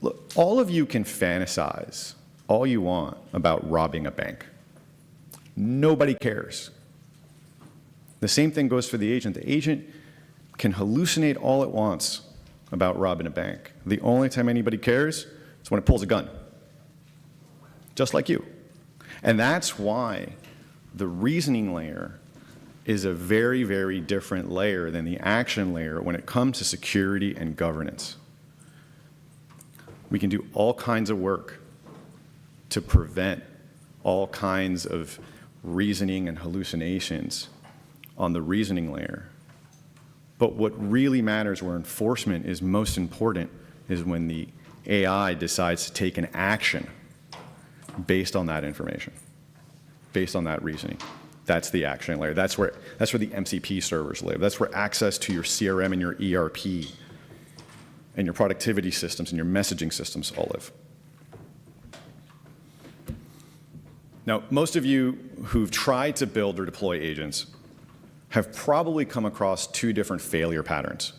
Look, all of you can fantasize all you want about robbing a bank. Nobody cares. The same thing goes for the agent. The agent can hallucinate all it wants about robbing a bank. The only time anybody cares is when it pulls a gun, just like you. And that's why the reasoning layer is a very, very different layer than the action layer when it comes to security and governance. We can do all kinds of work to prevent all kinds of reasoning and hallucinations on the reasoning layer. But what really matters, where enforcement is most important, is when the AI decides to take an action based on that information, based on that reasoning. That's the action layer. That's where the MCP servers live. That's where access to your CRM and your ERP and your productivity systems and your messaging systems all live. Now, most of you who've tried to build or deploy agents have probably come across two different failure patterns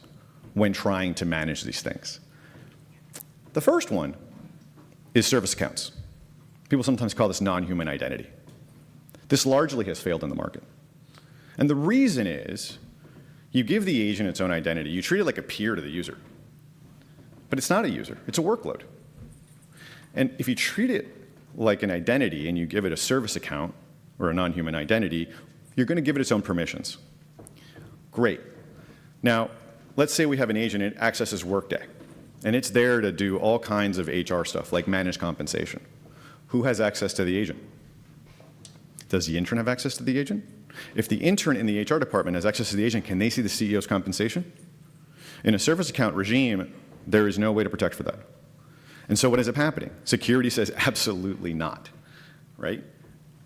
when trying to manage these things. The first one is service accounts. People sometimes call this non-human identity. This largely has failed in the market. And the reason is you give the agent its own identity. You treat it like a peer to the user. But it's not a user. It's a workload. And if you treat it like an identity and you give it a service account or a non-human identity, you're going to give it its own permissions. Great. Now, let's say we have an agent, it accesses Workday, and it's there to do all kinds of HR stuff, like manage compensation. Who has access to the agent? Does the intern have access to the agent? If the intern in the HR department has access to the agent, can they see the CEO's compensation? In a service account regime, there is no way to protect for that. And so what ends up happening? Security says absolutely not, right?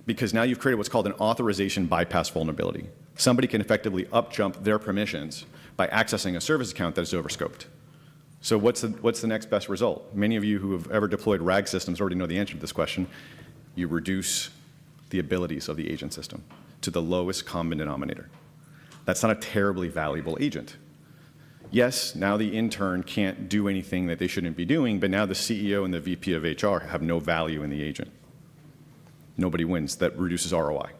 Because now you've created what's called an authorization bypass vulnerability. Somebody can effectively up-jump their permissions by accessing a service account that is overscoped. So what's the next best result? Many of you who have ever deployed RAG systems already know the answer to this question. You reduce the abilities of the agent system to the lowest common denominator. That's not a terribly valuable agent. Yes, now the intern can't do anything that they shouldn't be doing, but now the CEO and the VP of HR have no value in the agent. Nobody wins. That reduces ROI.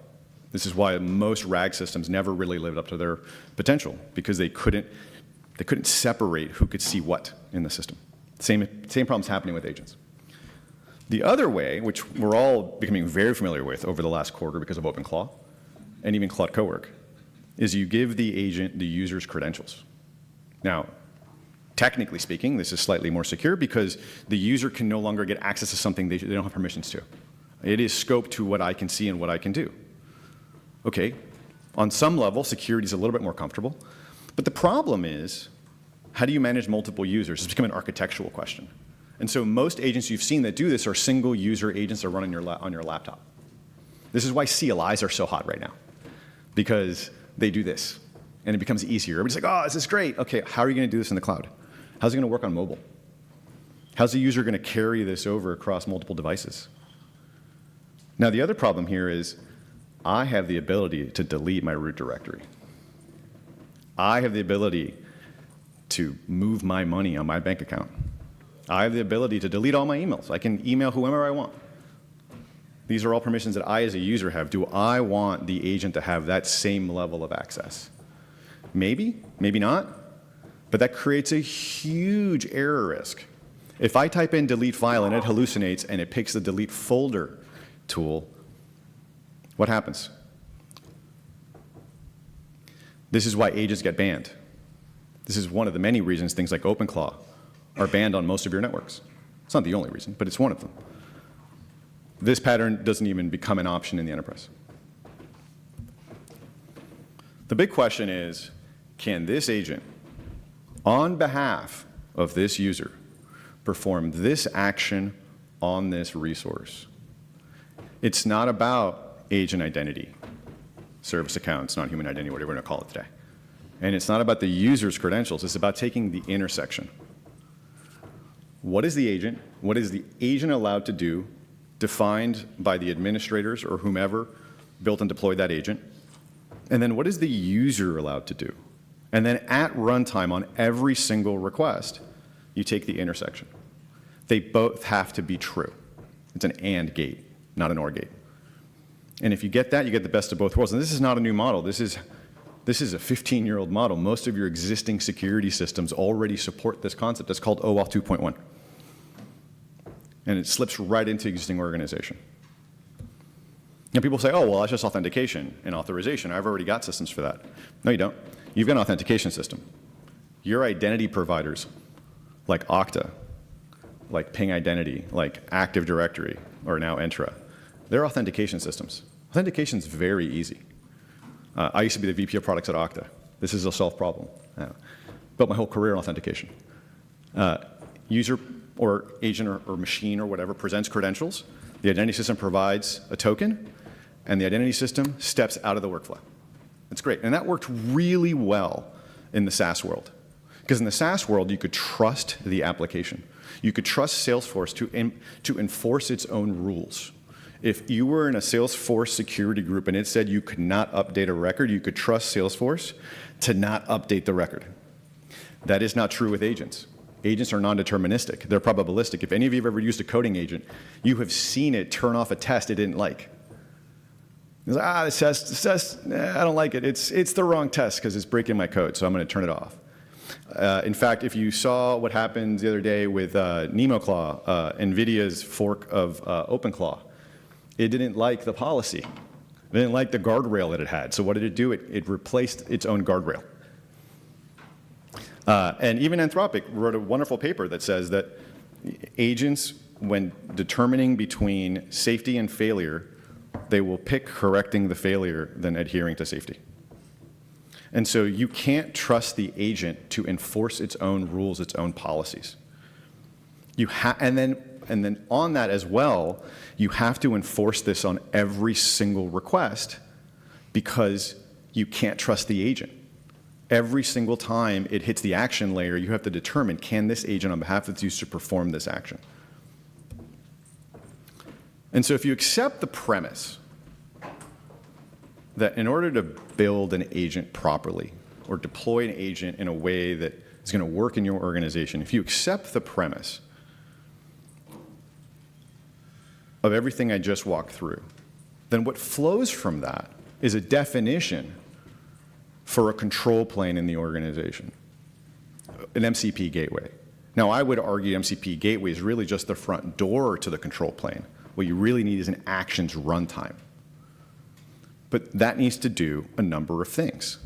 This is why most RAG systems never really lived up to their potential, because they couldn't separate who could see what in the system. Same problem's happening with agents. The other way, which we're all becoming very familiar with over the last quarter because of OpenClaw, and even Claude Cowork, is you give the agent the user's credentials. Now, technically speaking, this is slightly more secure because the user can no longer get access to something they don't have permissions to. It is scoped to what I can see and what I can do. Okay, on some level, security is a little bit more comfortable. But the problem is, how do you manage multiple users? It's become an architectural question. And so most agents you've seen that do this are single user agents that run on your laptop. This is why CLIs are so hot right now, because they do this. And it becomes easier. Everybody's like, oh, this is great. Okay, how are you going to do this in the cloud? How's it going to work on mobile? How's the user going to carry this over across multiple devices? Now, the other problem here is I have the ability to delete my root directory. I have the ability to move my money on my bank account. I have the ability to delete all my emails. I can email whoever I want. These are all permissions that I as a user have. Do I want the agent to have that same level of access? Maybe, maybe not, but that creates a huge error risk. If I type in delete file and it hallucinates and it picks the delete folder tool, what happens? This is why agents get banned. This is one of the many reasons things like OpenClaw are banned on most of your networks. It's not the only reason, but it's one of them. This pattern doesn't even become an option in the enterprise. The big question is, can this agent, on behalf of this user, perform this action on this resource? It's not about agent identity, service accounts, non-human identity, whatever we're going to call it today. And it's not about the user's credentials. It's about taking the intersection. What is the agent? What is the agent allowed to do, defined by the administrators or whomever built and deployed that agent? And then what is the user allowed to do? And then at runtime on every single request, you take the intersection. They both have to be true. It's an AND gate, not an OR gate. And if you get that, you get the best of both worlds. And this is not a new model. This is a 15-year-old model. Most of your existing security systems already support this concept. It's called OAuth 2.1. And it slips right into existing organization. And people say, oh, well, that's just authentication and authorization. I've already got systems for that. No, you don't. You've got an authentication system. Your identity providers, like Okta, like Ping Identity, like Active Directory, or now Entra, they're authentication systems. Authentication is very easy. I used to be the VP of products at Okta. This is a solved problem. Built my whole career in authentication. User or agent or machine or whatever presents credentials. The identity system provides a token, and the identity system steps out of the workflow. It's great. And that worked really well in the SaaS world. Because in the SaaS world, you could trust the application. You could trust Salesforce to enforce its own rules. If you were in a Salesforce security group and it said you could not update a record, you could trust Salesforce to not update the record. That is not true with agents. Agents are non-deterministic. They're probabilistic. If any of you have ever used a coding agent, you have seen it turn off a test it didn't like. It's like, this test, I don't like it. It's the wrong test because it's breaking my code, so I'm going to turn it off. In fact, if you saw what happened the other day with NemoClaw, NVIDIA's fork of OpenClaw, it didn't like the policy. It didn't like the guardrail that it had. So what did it do? It replaced its own guardrail. And even Anthropic wrote a wonderful paper that says that agents, when determining between safety and failure, they will pick correcting the failure than adhering to safety. And so you can't trust the agent to enforce its own rules, its own policies. And then on that as well, you have to enforce this on every single request because you can't trust the agent. Every single time it hits the action layer, you have to determine, can this agent on behalf of the user perform this action? And so if you accept the premise that in order to build an agent properly or deploy an agent in a way that is going to work in your organization, if you accept the premise of everything I just walked through, then what flows from that is a definition for a control plane in the organization, an MCP gateway. Now, I would argue MCP gateway is really just the front door to the control plane. What you really need is an actions runtime. But that needs to do a number of things.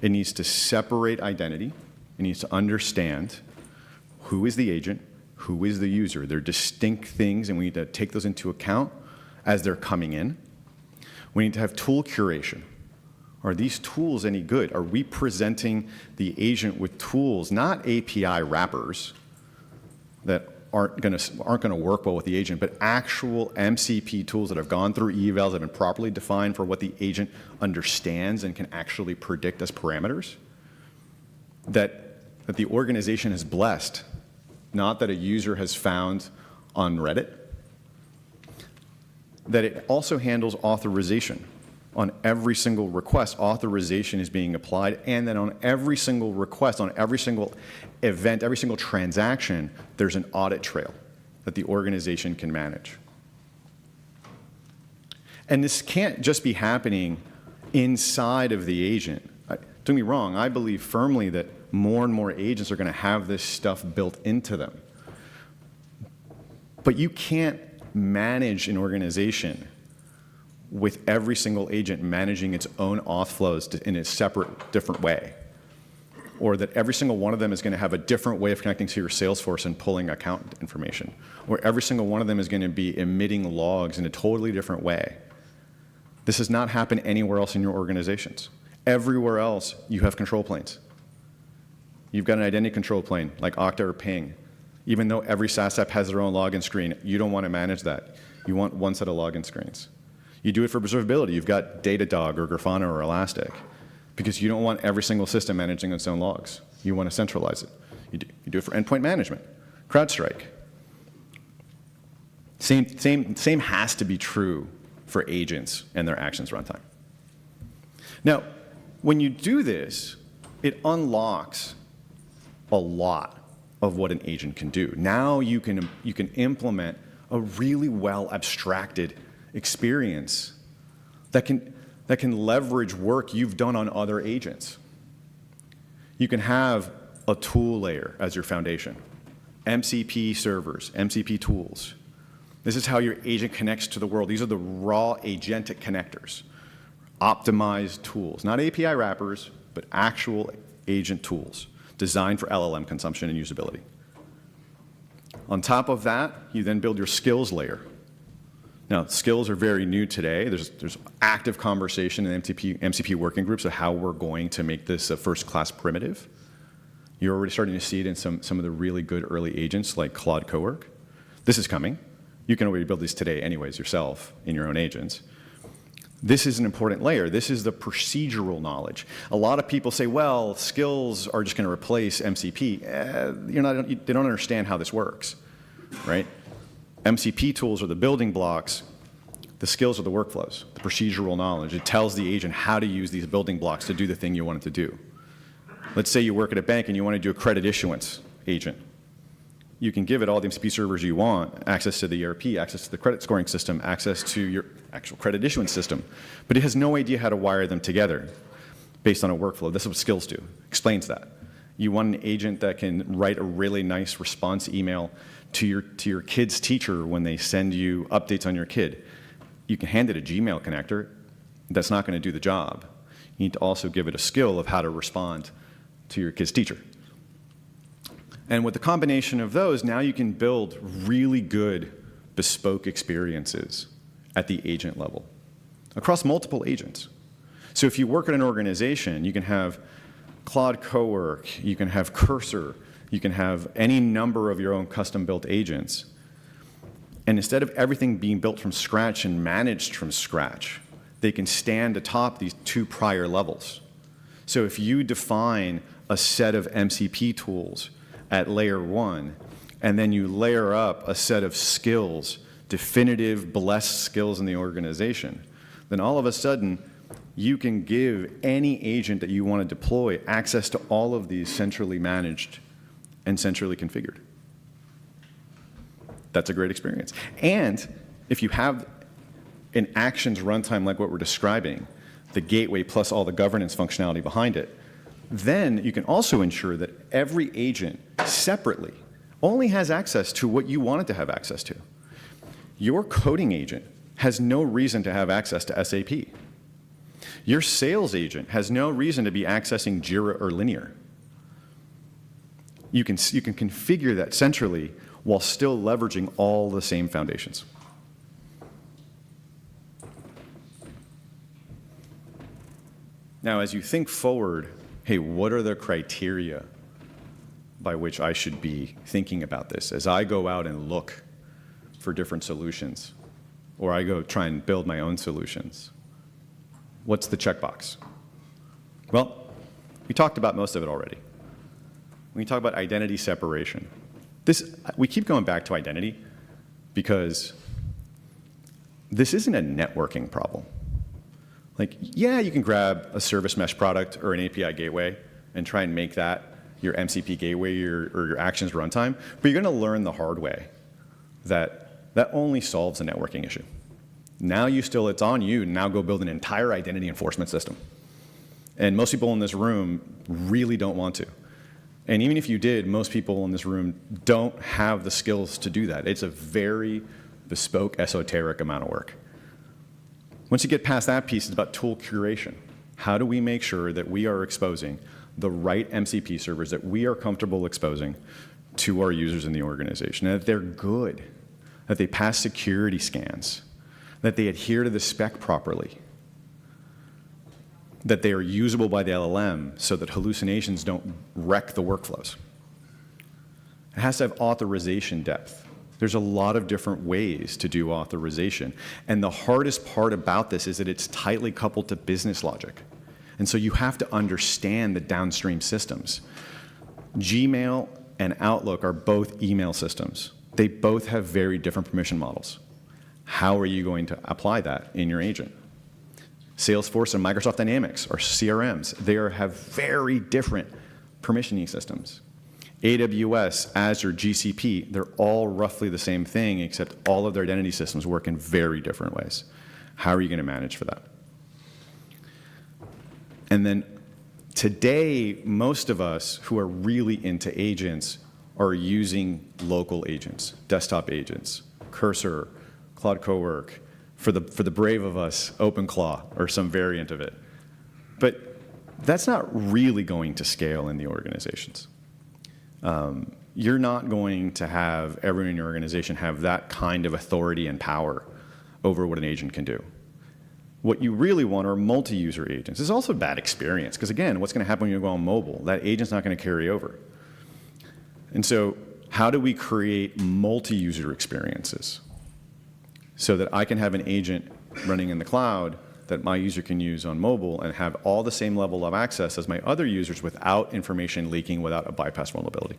It needs to separate identity. It needs to understand who is the agent, who is the user. They're distinct things, and we need to take those into account as they're coming in. We need to have tool curation. Are these tools any good? Are we presenting the agent with tools, not API wrappers that aren't going to work well with the agent, but actual MCP tools that have gone through evals, that have been properly defined for what the agent understands and can actually predict as parameters, that the organization has blessed, not that a user has found on Reddit, that it also handles authorization. On every single request, authorization is being applied, and then on every single request, on every single event, every single transaction, there's an audit trail that the organization can manage. And this can't just be happening inside of the agent. Don't get me wrong, I believe firmly that more and more agents are going to have this stuff built into them. But you can't manage an organization with every single agent managing its own auth flows in a separate, different way. Or that every single one of them is going to have a different way of connecting to your Salesforce and pulling account information. Or every single one of them is going to be emitting logs in a totally different way. This does not happen anywhere else in your organizations. Everywhere else, you have control planes. You've got an identity control plane, like Okta or Ping. Even though every SaaS app has their own login screen, you don't want to manage that. You want one set of login screens. You do it for observability. You've got Datadog or Grafana or Elastic because you don't want every single system managing its own logs. You want to centralize it. You do it for endpoint management. CrowdStrike. Same has to be true for agents and their actions runtime. Now, when you do this, it unlocks a lot of what an agent can do. Now you can implement a really well abstracted experience that can leverage work you've done on other agents. You can have a tool layer as your foundation. MCP servers, MCP tools. This is how your agent connects to the world. These are the raw agentic connectors. Optimized tools, not API wrappers, but actual agent tools designed for LLM consumption and usability. On top of that, you then build your skills layer. Now, skills are very new today. There's active conversation in MCP working groups of how we're going to make this a first-class primitive. You're already starting to see it in some of the really good early agents like Claude Cowork. This is coming. You can already build these today anyways yourself in your own agents. This is an important layer. This is the procedural knowledge. A lot of people say, well, skills are just going to replace MCP. They don't understand how this works, right? MCP tools are the building blocks. The skills are the workflows, the procedural knowledge. It tells the agent how to use these building blocks to do the thing you want it to do. Let's say you work at a bank and you want to do a credit issuance agent. You can give it all the MCP servers you want, access to the ERP, access to the credit scoring system, access to your actual credit issuance system, but it has no idea how to wire them together based on a workflow. This is what skills do, explains that. You want an agent that can write a really nice response email to your kid's teacher when they send you updates on your kid. You can hand it a Gmail connector. That's not going to do the job. You need to also give it a skill of how to respond to your kid's teacher. And with the combination of those, now you can build really good bespoke experiences at the agent level across multiple agents. So if you work at an organization, you can have Claude Cowork, you can have Cursor, you can have any number of your own custom-built agents. And instead of everything being built from scratch and managed from scratch, they can stand atop these two prior levels. So if you define a set of MCP tools at layer 1, and then you layer up a set of skills, definitive, blessed skills in the organization, then all of a sudden, you can give any agent that you want to deploy access to all of these centrally managed and centrally configured. That's a great experience. And if you have an actions runtime like what we're describing, the gateway plus all the governance functionality behind it, then you can also ensure that every agent separately only has access to what you want it to have access to. Your coding agent has no reason to have access to SAP. Your sales agent has no reason to be accessing Jira or Linear. You can configure that centrally while still leveraging all the same foundations. Now, as you think forward, hey, what are the criteria by which I should be thinking about this as I go out and look for different solutions, or I go try and build my own solutions? What's the checkbox? Well, we talked about most of it already. When you talk about identity separation, we keep going back to identity because this isn't a networking problem. Like, yeah, you can grab a service mesh product or an API gateway and try and make that your MCP gateway or your actions runtime, but you're going to learn the hard way that that only solves a networking issue. Now it's on you to now go build an entire identity enforcement system. And most people in this room really don't want to. And even if you did, most people in this room don't have the skills to do that. It's a very bespoke, esoteric amount of work. Once you get past that piece, it's about tool curation. How do we make sure that we are exposing the right MCP servers that we are comfortable exposing to our users in the organization, and that they're good, that they pass security scans, that they adhere to the spec properly, that they are usable by the LLM so that hallucinations don't wreck the workflows. It has to have authorization depth. There's a lot of different ways to do authorization. And the hardest part about this is that it's tightly coupled to business logic. And so you have to understand the downstream systems. Gmail and Outlook are both email systems. They both have very different permission models. How are you going to apply that in your agent? Salesforce and Microsoft Dynamics are CRMs. They have very different permissioning systems. AWS, Azure, GCP, they're all roughly the same thing, except all of their identity systems work in very different ways. How are you going to manage for that? And then today, most of us who are really into agents are using local agents, desktop agents, Cursor, Cloud Cowork, for the brave of us, OpenClaw, or some variant of it. But that's not really going to scale in the organizations. You're not going to have everyone in your organization have that kind of authority and power over what an agent can do. What you really want are multi-user agents. It's also a bad experience, because again, what's going to happen when you go on mobile? That agent's not going to carry over. And so how do we create multi-user experiences so that I can have an agent running in the cloud that my user can use on mobile and have all the same level of access as my other users without information leaking, without a bypass vulnerability?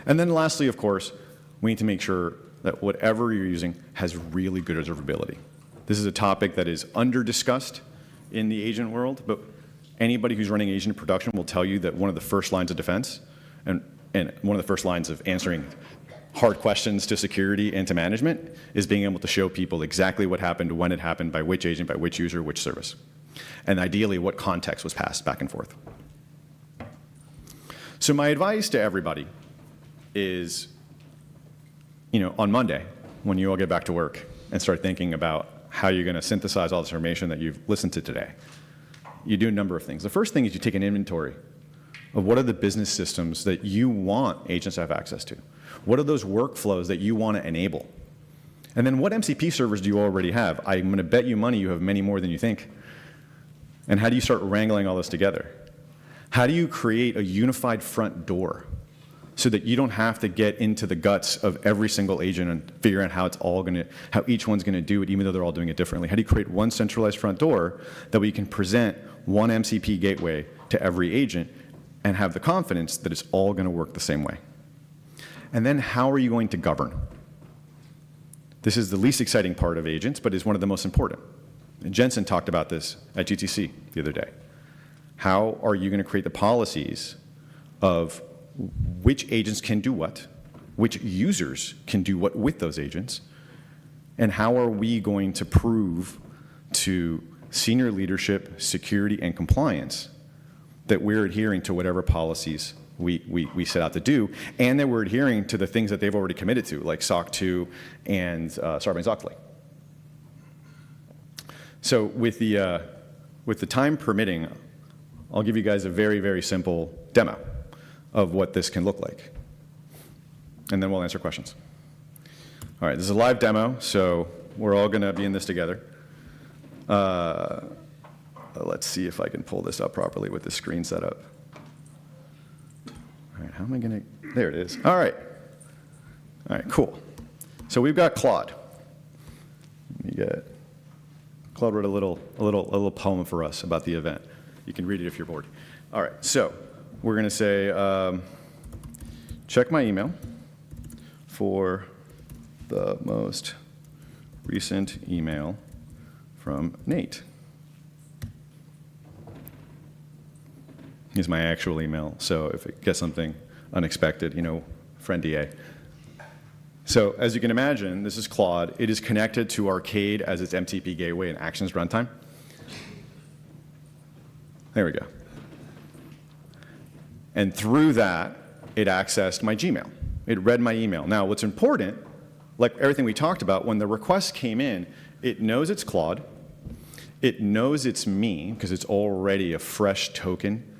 And then lastly, of course, we need to make sure that whatever you're using has really good observability. This is a topic that is under-discussed in the agent world, but anybody who's running agent production will tell you that one of the first lines of defense and one of the first lines of answering hard questions to security and to management is being able to show people exactly what happened, when it happened, by which agent, by which user, which service, and ideally what context was passed back and forth. So my advice to everybody is, on Monday, when you all get back to work and start thinking about how you're going to synthesize all this information that you've listened to today, you do a number of things. The first thing is you take an inventory of what are the business systems that you want agents to have access to. What are those workflows that you want to enable? And then what MCP servers do you already have? I'm going to bet you money you have many more than you think. And how do you start wrangling all this together? How do you create a unified front door so that you don't have to get into the guts of every single agent and figure out how each one's going to do it, even though they're all doing it differently? How do you create one centralized front door that we can present one MCP gateway to every agent and have the confidence that it's all going to work the same way? And then how are you going to govern? This is the least exciting part of agents, but is one of the most important. Jensen talked about this at GTC the other day. How are you going to create the policies of which agents can do what, which users can do what with those agents, and how are we going to prove to senior leadership, security, and compliance that we're adhering to whatever policies we set out to do, and that we're adhering to the things that they've already committed to, like SOC 2 and Sarbanes-Oxley. So with the time permitting, I'll give you guys a very, very simple demo of what this can look like. And then we'll answer questions. All right, this is a live demo, so we're all going to be in this together. Let's see if I can pull this up properly with the screen set up. All right, how am I going to? There it is. All right, cool. So we've got Claude. Claude wrote a little poem for us about the event. You can read it if you're bored. All right, so we're going to say, check my email for the most recent email from Nate. Here's my actual email, so if it gets something unexpected, friend DA. So as you can imagine, this is Claude. It is connected to Arcade as its MCP gateway and Actions runtime. There we go. And through that, it accessed my Gmail. It read my email. Now, what's important, like everything we talked about, when the request came in, it knows it's Claude. It knows it's me, because it's already a fresh token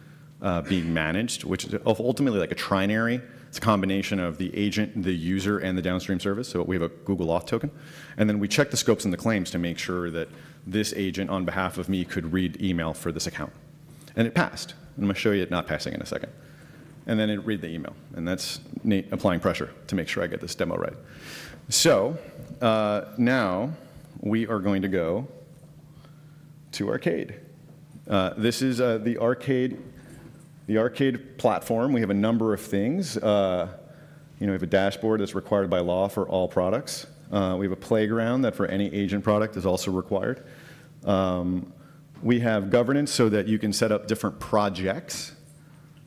being managed, which is ultimately like a trinary. It's a combination of the agent, the user, and the downstream service. So we have a Google Auth token. And then we check the scopes and the claims to make sure that this agent, on behalf of me, could read email for this account. And it passed. I'm going to show you it not passing in a second. And then it read the email. And that's Nate applying pressure to make sure I get this demo right. So now we are going to go to Arcade. This is the Arcade platform. We have a number of things. We have a dashboard that's required by law for all products. We have a playground that for any agent product is also required. We have governance so that you can set up different projects.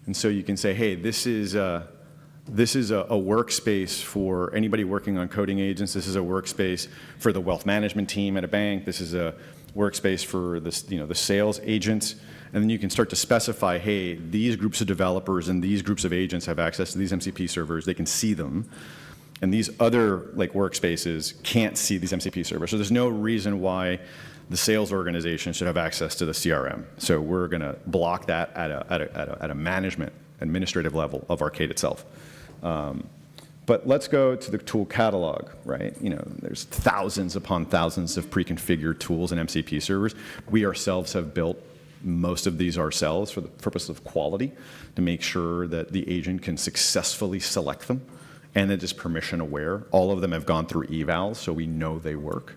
And so you can say, hey, this is a workspace for anybody working on coding agents. This is a workspace for the wealth management team at a bank. This is a workspace for the sales agents. And then you can start to specify, hey, these groups of developers and these groups of agents have access to these MCP servers. They can see them. And these other workspaces can't see these MCP servers. So there's no reason why the sales organization should have access to the CRM. So we're going to block that at a management, administrative level of Arcade itself. But let's go to the tool catalog, right? There's thousands upon thousands of pre-configured tools and MCP servers. We ourselves have built most of these ourselves for the purpose of quality, to make sure that the agent can successfully select them, and it is permission aware. All of them have gone through evals, so we know they work.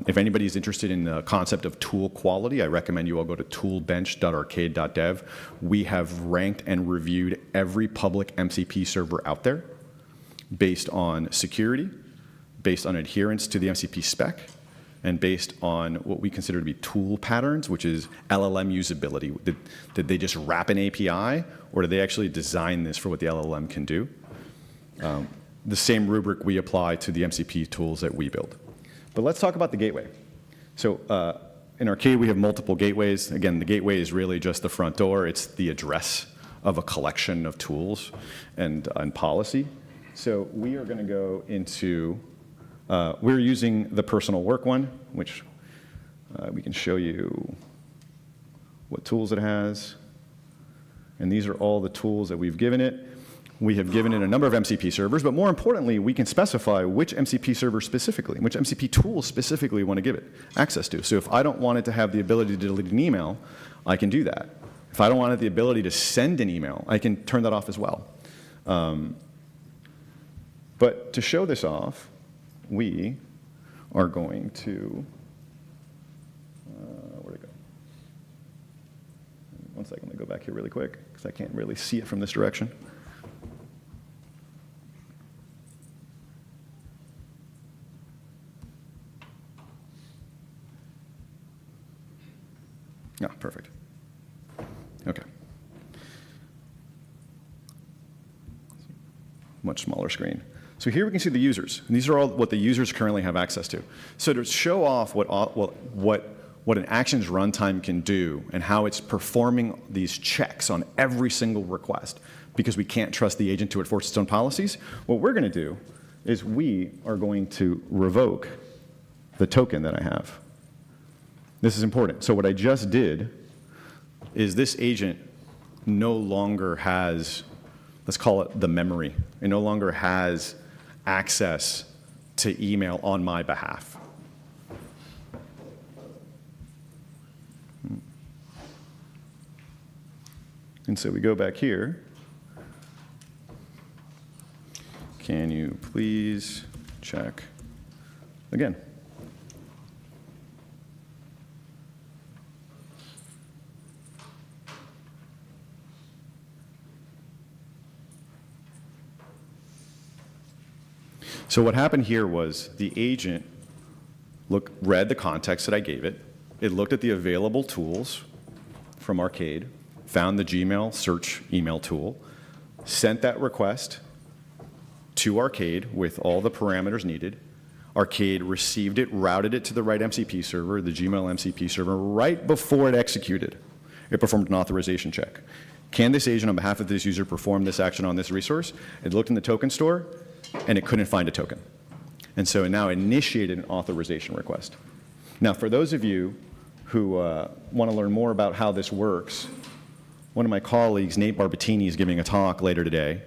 If anybody is interested in the concept of tool quality, I recommend you all go to toolbench.arcade.dev. We have ranked and reviewed every public MCP server out there based on security, based on adherence to the MCP spec, and based on what we consider to be tool patterns, which is LLM usability. Did they just wrap an API, or did they actually design this for what the LLM can do? The same rubric we apply to the MCP tools that we build. But let's talk about the gateway. So in Arcade, we have multiple gateways. Again, the gateway is really just the front door. It's the address of a collection of tools and policy. So we are going to go into, we're using the personal work one, which we can show you what tools it has. And these are all the tools that we've given it. We have given it a number of MCP servers, but more importantly, we can specify which MCP server specifically, which MCP tools specifically we want to give it access to. So if I don't want it to have the ability to delete an email, I can do that. If I don't want it the ability to send an email, I can turn that off as well. But to show this off, we are going to, where'd it go? One second, let me go back here really quick, because I can't really see it from this direction. Ah, perfect. Okay. Much smaller screen. So here we can see the users. And these are all what the users currently have access to. So to show off what an actions runtime can do and how it's performing these checks on every single request, because we can't trust the agent to enforce its own policies, what we're going to do is we are going to revoke the token that I have. This is important. So what I just did is this agent no longer has, let's call it the memory. It no longer has access to email on my behalf. And so we go back here. Can you please check again? So what happened here was the agent read the context that I gave it. It looked at the available tools from Arcade, found the Gmail search email tool, sent that request to Arcade with all the parameters needed. Arcade received it, routed it to the right MCP server, the Gmail MCP server, right before it executed. It performed an authorization check. Can this agent on behalf of this user perform this action on this resource? It looked in the token store, and it couldn't find a token. And so it now initiated an authorization request. Now, for those of you who want to learn more about how this works, one of my colleagues, Nate Barbatini, is giving a talk later today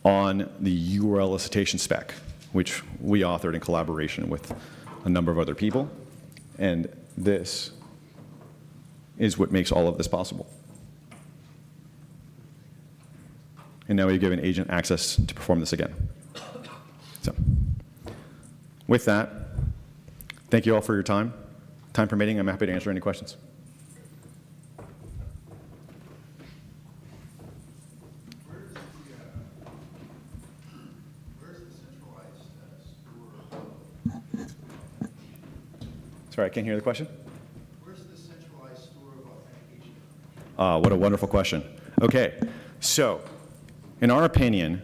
on the URL elicitation spec, which we authored in collaboration with a number of other people. And this is what makes all of this possible. And now we give an agent access to perform this again. So, with that, thank you all for your time. Time permitting, I'm happy to answer any questions. Sorry, I can't hear the question. Where's the centralized store of authentication? What a wonderful question. Okay, so in our opinion,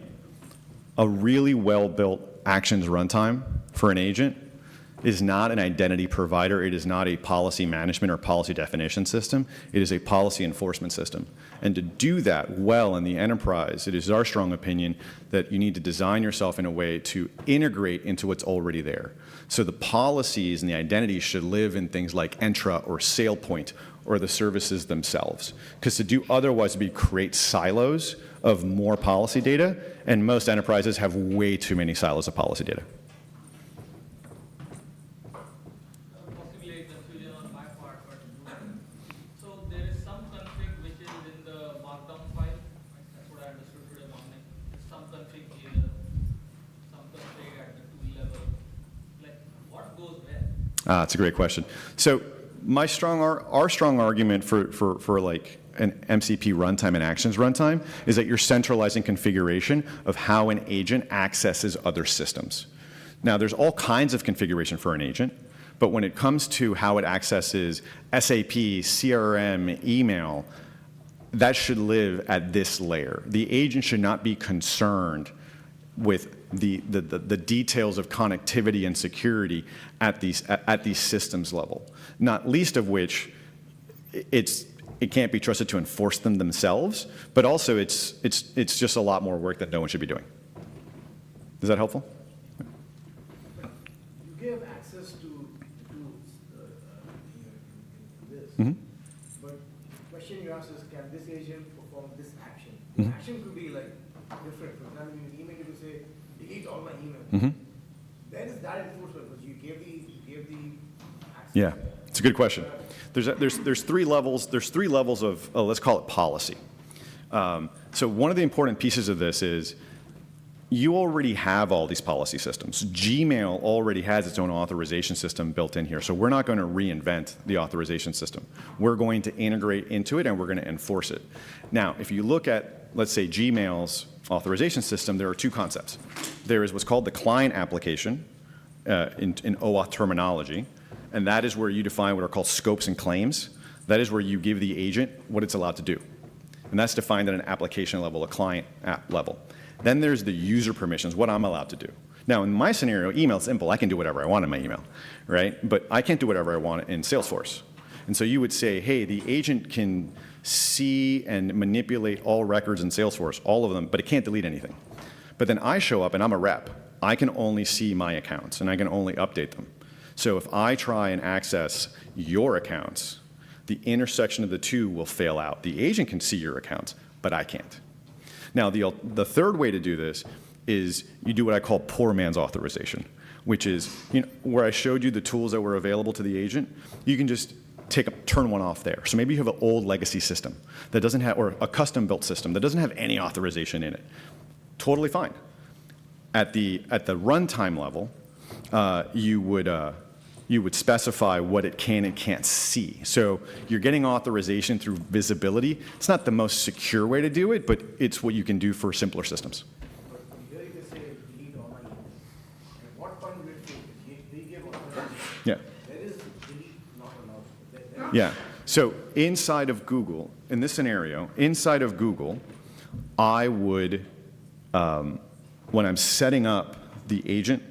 a really well-built actions runtime for an agent is not an identity provider. It is not a policy management or policy definition system. It is a policy enforcement system. And to do that well in the enterprise, it is our strong opinion that you need to design yourself in a way to integrate into what's already there. So the policies and the identities should live in things like Entra or SailPoint or the services themselves. Because to do otherwise would be create silos of more policy data, and most enterprises have way too many silos of policy data. Possibly a confusion on my part, but so there is some config which is in the markdown file. That's what I understood today morning. Some config here, some config at the tool level. Like, what goes where? That's a great question. So our strong argument for like an MCP runtime and actions runtime is that you're centralizing configuration of how an agent accesses other systems. Now, there's all kinds of configuration for an agent, but when it comes to how it accesses SAP, CRM, email, that should live at this layer. The agent should not be concerned with the details of connectivity and security at these systems level, not least of which it can't be trusted to enforce them themselves, but also it's just a lot more work that no one should be doing. Is that helpful? You give access to tools in this, but the question you ask is, can this agent perform this action? The action could be like different. For example, you email you to say, delete all my emails. Then is that enforcement? Because you gave the access. Yeah, it's a good question. There's three levels. There's three levels of let's call it policy. So one of the important pieces of this is you already have all these policy systems. Gmail already has its own authorization system built in here, so we're not going to reinvent the authorization system. We're going to integrate into it and we're going to enforce it. Now, if you look at, let's say, Gmail's authorization system, there are two concepts. There is what's called the client application in OAuth terminology, and that is where you define what are called scopes and claims. That is where you give the agent what it's allowed to do. And that's defined at an application level, a client app level. Then there's the user permissions, what I'm allowed to do. Now, in my scenario, email is simple. I can do whatever I want in my email, right? But I can't do whatever I want in Salesforce. And so you would say, hey, the agent can see and manipulate all records in Salesforce, all of them, but it can't delete anything. But then I show up and I'm a rep. I can only see my accounts and I can only update them. So if I try and access your accounts, the intersection of the two will fail out. The agent can see your accounts, but I can't. Now, the third way to do this is you do what I call poor man's authorization, which is where I showed you the tools that were available to the agent. You can just turn one off there. So maybe you have an old legacy system that doesn't have, or a custom-built system that doesn't have any authorization in it. Totally fine. At the runtime level, you would specify what it can and can't see. So you're getting authorization through visibility. It's not the most secure way to do it, but it's what you can do for simpler systems. Yeah. Yeah. So inside of Google, in this scenario, inside of Google, I would, when I'm setting up the agent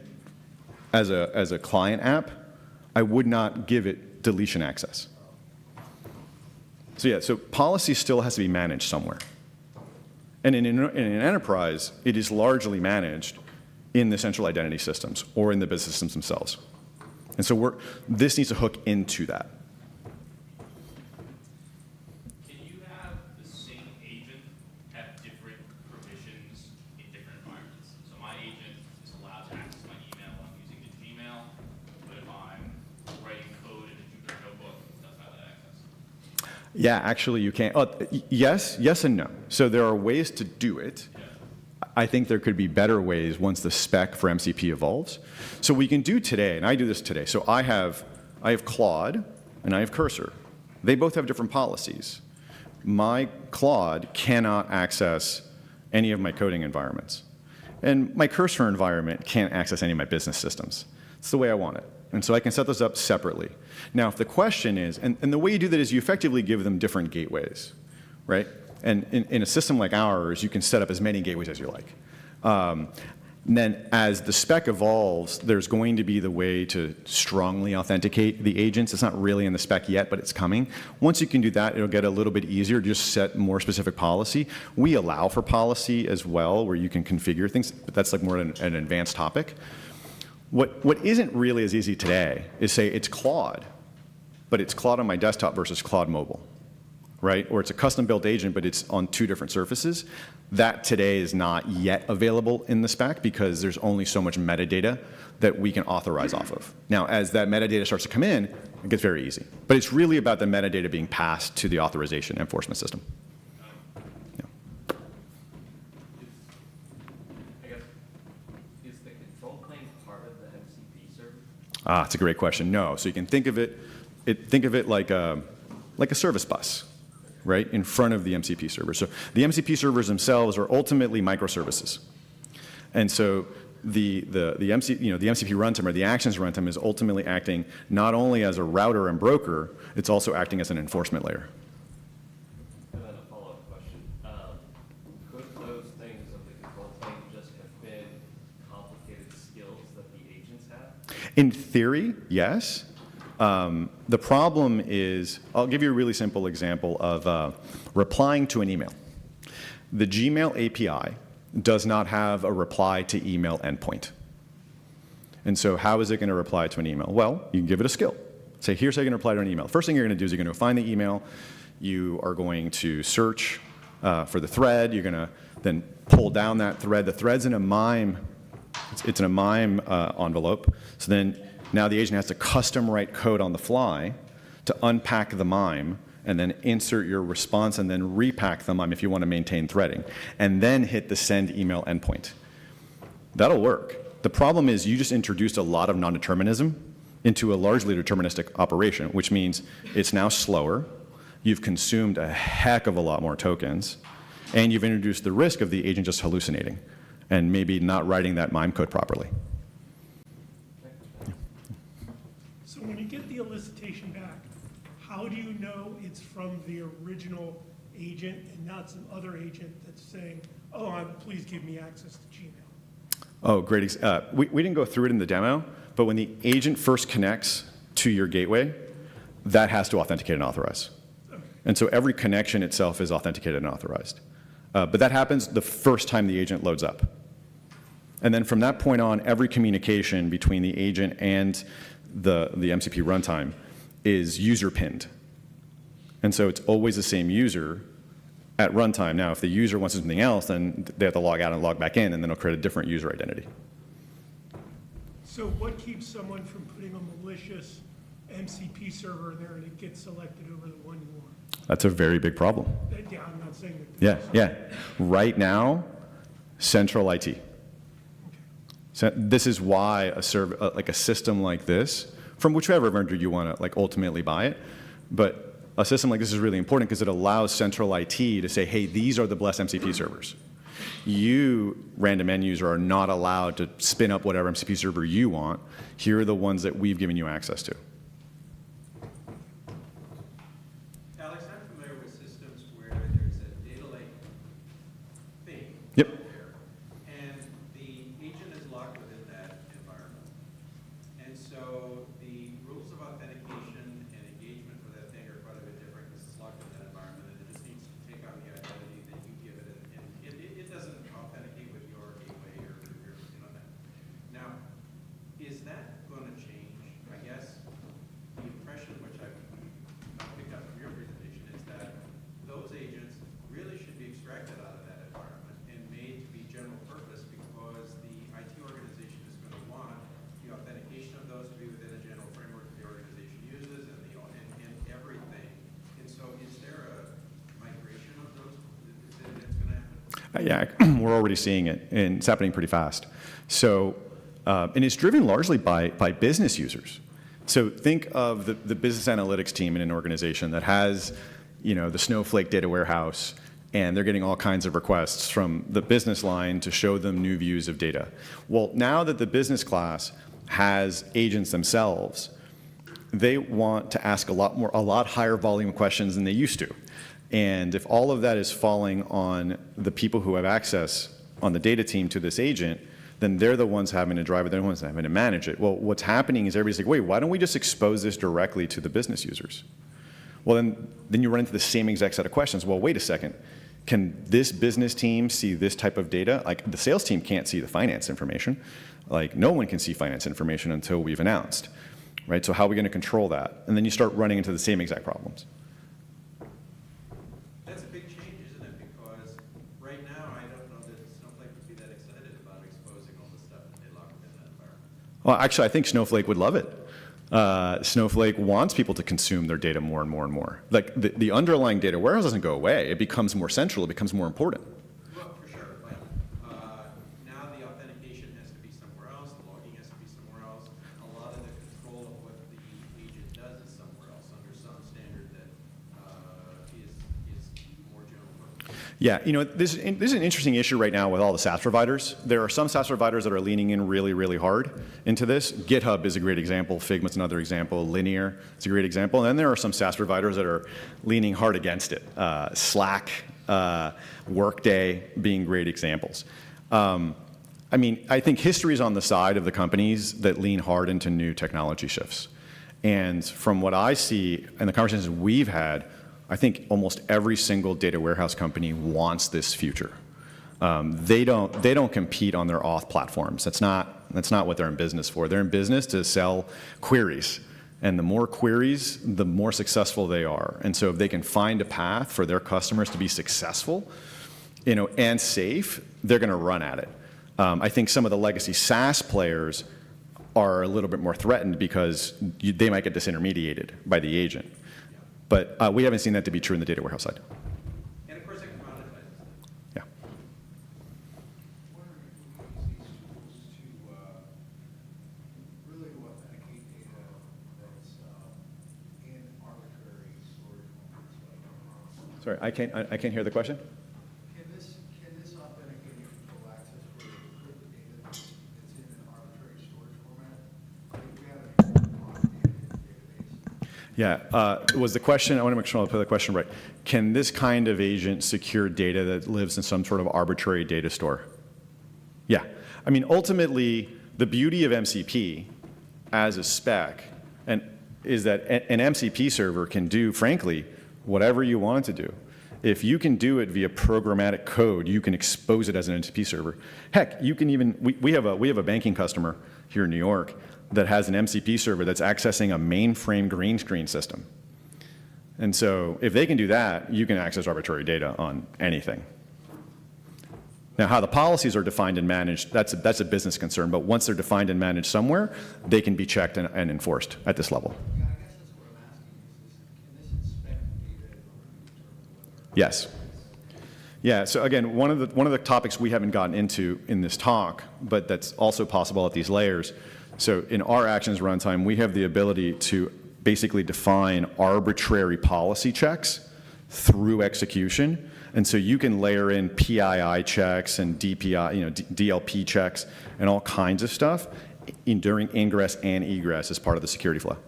as a client app, I would not give it deletion access. So yeah, so policy still has to be managed somewhere. And in an enterprise, it is largely managed in the central identity systems or in the business systems themselves. And so this needs to hook into that. Can you have the same agent have different provisions in different environments? So my agent is allowed to access my email when I'm using the Gmail, but if I'm writing code in a Jupyter notebook, it doesn't have that access. Yeah, actually you can't. Yes and no. So there are ways to do it. I think there could be better ways once the spec for MCP evolves. So we can do today, and I do this today. So I have Claude and I have Cursor. They both have different policies. My Claude cannot access any of my coding environments. And my Cursor environment can't access any of my business systems. It's the way I want it. And so I can set those up separately. Now, if the question is, and the way you do that is you effectively give them different gateways, right? And in a system like ours, you can set up as many gateways as you like. And then as the spec evolves, there's going to be the way to strongly authenticate the agents. It's not really in the spec yet, but it's coming. Once you can do that, it'll get a little bit easier. Just set more specific policy. We allow for policy as well, where you can configure things, but that's like more an advanced topic. What isn't really as easy today is say it's Claude, but it's Claude on my desktop versus Claude mobile, right? Or it's a custom-built agent, but it's on two different surfaces. That today is not yet available in the spec because there's only so much metadata that we can authorize off of. Now, as that metadata starts to come in, it gets very easy. But it's really about the metadata being passed to the authorization enforcement system. It's a great question. No, so you can think of it like a service bus, right, in front of the MCP server. So the MCP servers themselves are ultimately microservices, and so the MCP runtime or the actions runtime is ultimately acting not only as a router and broker, it's also acting as an enforcement layer. And then a follow-up question: could those things of the control plane just have been complicated skills that the agents have? In theory, yes. The problem is, I'll give you a really simple example of replying to an email. The Gmail API does not have a reply to email endpoint. And so how is it going to reply to an email? Well, you can give it a skill. Say, here's how you're going to reply to an email. First thing you're going to do is you're going to find the email. You are going to search for the thread. You're going to then pull down that thread. The thread's in a MIME. It's in a MIME envelope. So then now the agent has to custom write code on the fly to unpack the MIME and then insert your response and then repack the MIME if you want to maintain threading, and then hit the send email endpoint. That'll work. The problem is you just introduced a lot of non-determinism into a largely deterministic operation, which means it's now slower, you've consumed a heck of a lot more tokens, and you've introduced the risk of the agent just hallucinating and maybe not writing that MIME code properly. So when you get the elicitation back, how do you know it's from the original agent and not some other agent that's saying, oh, please give me access to Gmail? Oh, great. We didn't go through it in the demo, but when the agent first connects to your gateway, that has to authenticate and authorize. And so every connection itself is authenticated and authorized. But that happens the first time the agent loads up. And then from that point on, every communication between the agent and the MCP runtime is user pinned. And so it's always the same user at runtime. Now, if the user wants something else, then they have to log out and log back in, and then it'll create a different user identity. So what keeps someone from putting a malicious MCP server there and it gets selected over the one you want? That's a very big problem. Yeah, I'm not saying that. Yeah. Right now, central IT. So this is why like a system like this, from whichever vendor you want to like ultimately buy it, but a system like this is really important because it allows central IT to say, hey, these are the best MCP servers. You, random end user, are not allowed to spin up whatever MCP server you want. Here are the ones that we've given you access to. Alex, I'm familiar with systems where there's a data lake thing. Yep. And the agent is locked within that environment. And so the rules of authentication and engagement for that thing are quite a bit different because it's locked in that environment and it just needs to take on the identity that you give it. And it doesn't authenticate with your gateway or your, that. Now, is that going to change? I guess the impression which I've picked up from your presentation is that those agents really should be extracted out of that environment and made to be general purpose because the IT organization is going to want the authentication of those to be within a general framework that the organization uses and everything. And so is there a migration of those that's going to happen? Yeah, we're already seeing it, and it's happening pretty fast. So, and it's driven largely by business users. So think of the business analytics team in an organization that has, the Snowflake data warehouse, and they're getting all kinds of requests from the business line to show them new views of data. Well, now that the business class has agents themselves, they want to ask a lot higher volume of questions than they used to. And if all of that is falling on the people who have access on the data team to this agent, then they're the ones having to drive it, they're the ones having to manage it. Well, what's happening is everybody's like, wait, why don't we just expose this directly to the business users? Well, then you run into the same exact set of questions. Well, wait a second. Can this business team see this type of data? Like the sales team can't see the finance information. Like no one can see finance information until we've announced, right? So how are we going to control that? And then you start running into the same exact problems. That's a big change, isn't it? Because right now, I don't know that Snowflake would be that excited about exposing all the stuff that they lock within that environment. Well, actually, I think Snowflake would love it. Snowflake wants people to consume their data more and more and more. Like the underlying data warehouse doesn't go away. It becomes more central. It becomes more important. Well, for sure. But now the authentication has to be somewhere else. The logging has to be somewhere else. A lot of the control of what the agent does is somewhere else under some standard that is more general purpose. Yeah, this is an interesting issue right now with all the SaaS providers. There are some SaaS providers that are leaning in really, really hard into this. GitHub is a great example. Figma's another example. Linear is a great example. And then there are some SaaS providers that are leaning hard against it. Slack, Workday being great examples. I think history is on the side of the companies that lean hard into new technology shifts. And from what I see and the conversations we've had, I think almost every single data warehouse company wants this future. They don't compete on their auth platforms. That's not what they're in business for. They're in business to sell queries. And the more queries, the more successful they are. And so if they can find a path for their customers to be successful, and safe, they're going to run at it. I think some of the legacy SaaS players are a little bit more threatened because they might get disintermediated by the agent. But we haven't seen that to be true in the data warehouse side. And of course, it commoditizes. Yeah. Really authenticate data that's in arbitrary storage formats. Sorry, I can't hear the question. Can this authenticate and control access for the data that's in an arbitrary storage format? We have an example on the database. Yeah, was the question, I want to make sure I put the question right. Can this kind of agent secure data that lives in some sort of arbitrary data store? Yeah. I mean, ultimately, the beauty of MCP as a spec is that an MCP server can do, frankly, whatever you want it to do. If you can do it via programmatic code, you can expose it as an MCP server. Heck, you can even, we have a banking customer here in New York that has an MCP server that's accessing a mainframe green screen system. And so if they can do that, you can access arbitrary data on anything. Now, how the policies are defined and managed, that's a business concern, but once they're defined and managed somewhere, they can be checked and enforced at this level. Yeah, I guess that's what I'm asking is can this inspect data in order to determine whether... Yes. Yeah, so again, one of the topics we haven't gotten into in this talk, but that's also possible at these layers. So in our actions runtime, we have the ability to basically define arbitrary policy checks through execution. And so you can layer in PII checks and DPI, DLP checks and all kinds of stuff during ingress and egress as part of the security flow. I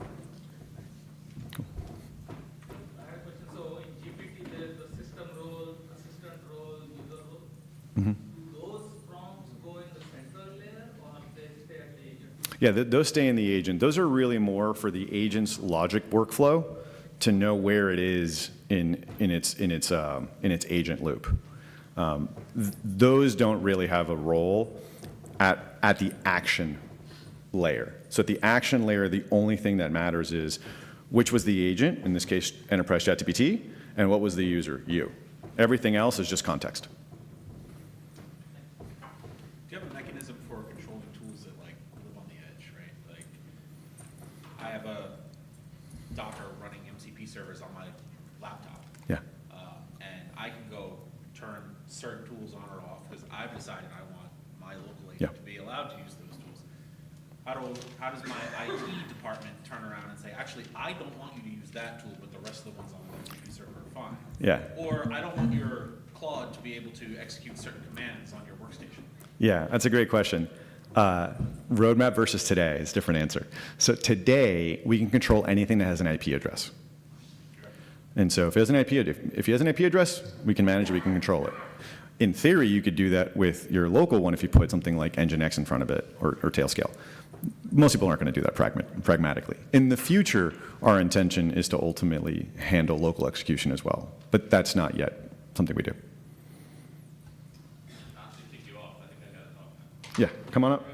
have a question. So in GPT, there is the system role, assistant role, user role. Mm-hmm. Do those prompts go in the central layer or they stay at the agent? Yeah, those stay in the agent. Those are really more for the agent's logic workflow to know where it is in its agent loop. Those don't really have a role at the action layer. So at the action layer, the only thing that matters is which was the agent, in this case, Enterprise ChatGPT, and what was the user, you. Everything else is just context. Do you have a mechanism for controlling tools that live on the edge, right? Like, I have a Docker running MCP servers on my laptop. Yeah. And I can go turn certain tools on or off because I've decided I want my local agent to be allowed to use those tools. How does my IT department turn around and say, actually, I don't want you to use that tool, but the rest of the ones on the MCP server are fine? Yeah. Or I don't want your Claude to be able to execute certain commands on your workstation. Yeah, that's a great question. Roadmap versus today is a different answer. So today, we can control anything that has an IP address. And so if he has an IP address, we can manage it, we can control it. In theory, you could do that with your local one if you put something like Nginx in front of it or Tailscale. Most people aren't going to do that pragmatically. In the future, our intention is to ultimately handle local execution as well. But that's not yet something we do. Yeah, come on up.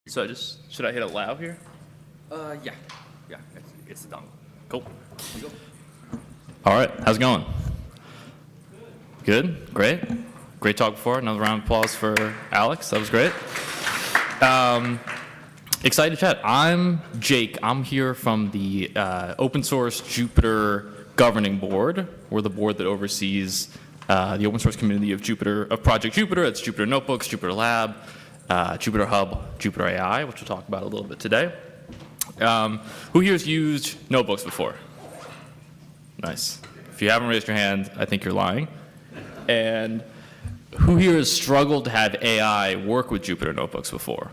So should I hit allow here? Yeah, it's the dongle. Cool. All right, how's it going? Good, great talk before. Another round of applause for Alex. That was great. Excited to chat. I'm Jake. I'm here from the open source Jupyter governing board. We're the board that oversees the open source community of Project Jupyter. That's Jupyter Notebooks, Jupyter Lab, Jupyter Hub, Jupyter AI, which we'll talk about a little bit today. Who here has used notebooks before? Nice. If you haven't raised your hand, I think you're lying. And who here has struggled to have AI work with Jupyter Notebooks before?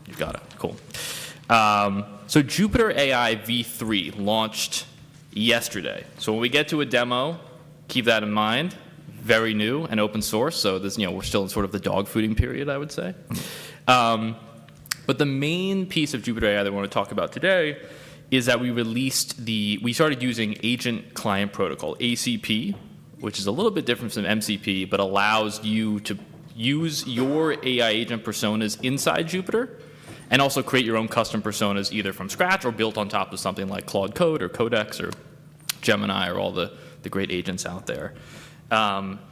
You've got it. Cool. So Jupyter AI v3 launched yesterday. So when we get to a demo, keep that in mind. Very new and open source, so this, we're still in sort of the dog fooding period, I would say. But the main piece of Jupyter AI that we want to talk about today is that we started using Agent Client Protocol, ACP, which is a little bit different from MCP, but allows you to use your AI agent personas inside Jupyter and also create your own custom personas either from scratch or built on top of something like Claude Code or Codex or Gemini or all the great agents out there.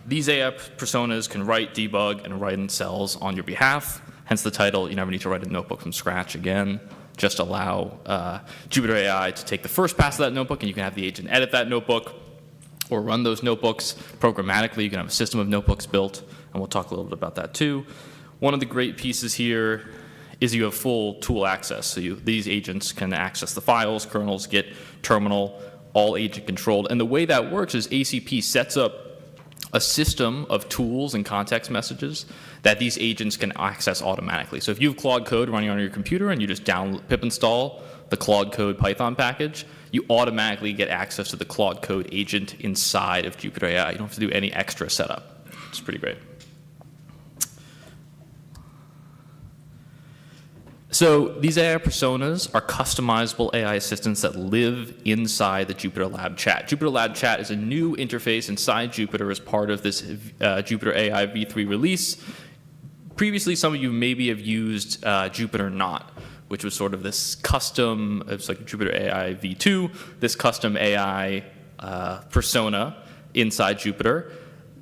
These AI personas can write, debug, and write in cells on your behalf, hence the title. You never need to write a notebook from scratch again. Just allow Jupyter AI to take the first pass of that notebook, and you can have the agent edit that notebook or run those notebooks programmatically. You can have a system of notebooks built, and we'll talk a little bit about that too. One of the great pieces here is you have full tool access. So these agents can access the files, kernels, Git, terminal, all agent controlled. And the way that works is ACP sets up a system of tools and context messages that these agents can access automatically. So if you have Claude Code running on your computer and you just pip install the Claude Code Python package, you automatically get access to the Claude Code agent inside of Jupyter AI. You don't have to do any extra setup. It's pretty great. So these AI personas are customizable AI assistants that live inside the Jupyter Lab chat. Jupyter Lab chat is a new interface inside Jupyter as part of this Jupyter AI v3 release. Previously, some of you maybe have used Jupyter Not, which was sort of this custom, it's like Jupyter AI v2, this custom AI persona inside Jupyter.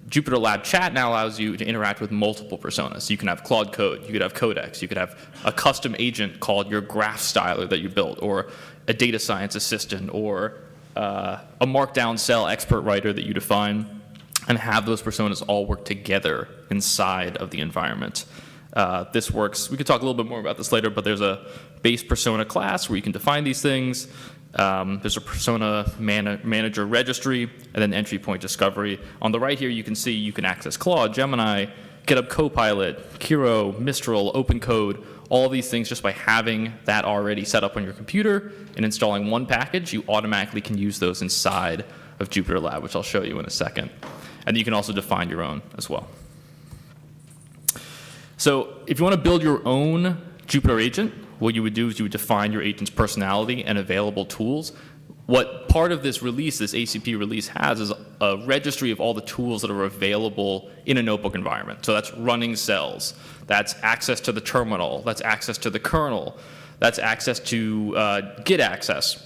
Jupyter Lab Chat now allows you to interact with multiple personas. So you can have Claude Code, you could have Codex, you could have a custom agent called your graph styler that you built, or a data science assistant, or a markdown cell expert writer that you define, and have those personas all work together inside of the environment. This works, we could talk a little bit more about this later, but there's a base persona class where you can define these things. There's a persona manager registry, and then entry point discovery. On the right here, you can see you can access Claude, Gemini, GitHub Copilot, Kiro, Mistral, OpenCode, all these things just by having that already set up on your computer and installing one package. You automatically can use those inside of Jupyter Lab, which I'll show you in a second. And you can also define your own as well. So if you want to build your own Jupyter agent, what you would do is you would define your agent's personality and available tools. What part of this release, this ACP release, has is a registry of all the tools that are available in a notebook environment. So that's running cells, that's access to the terminal, that's access to the kernel, that's access to Git access.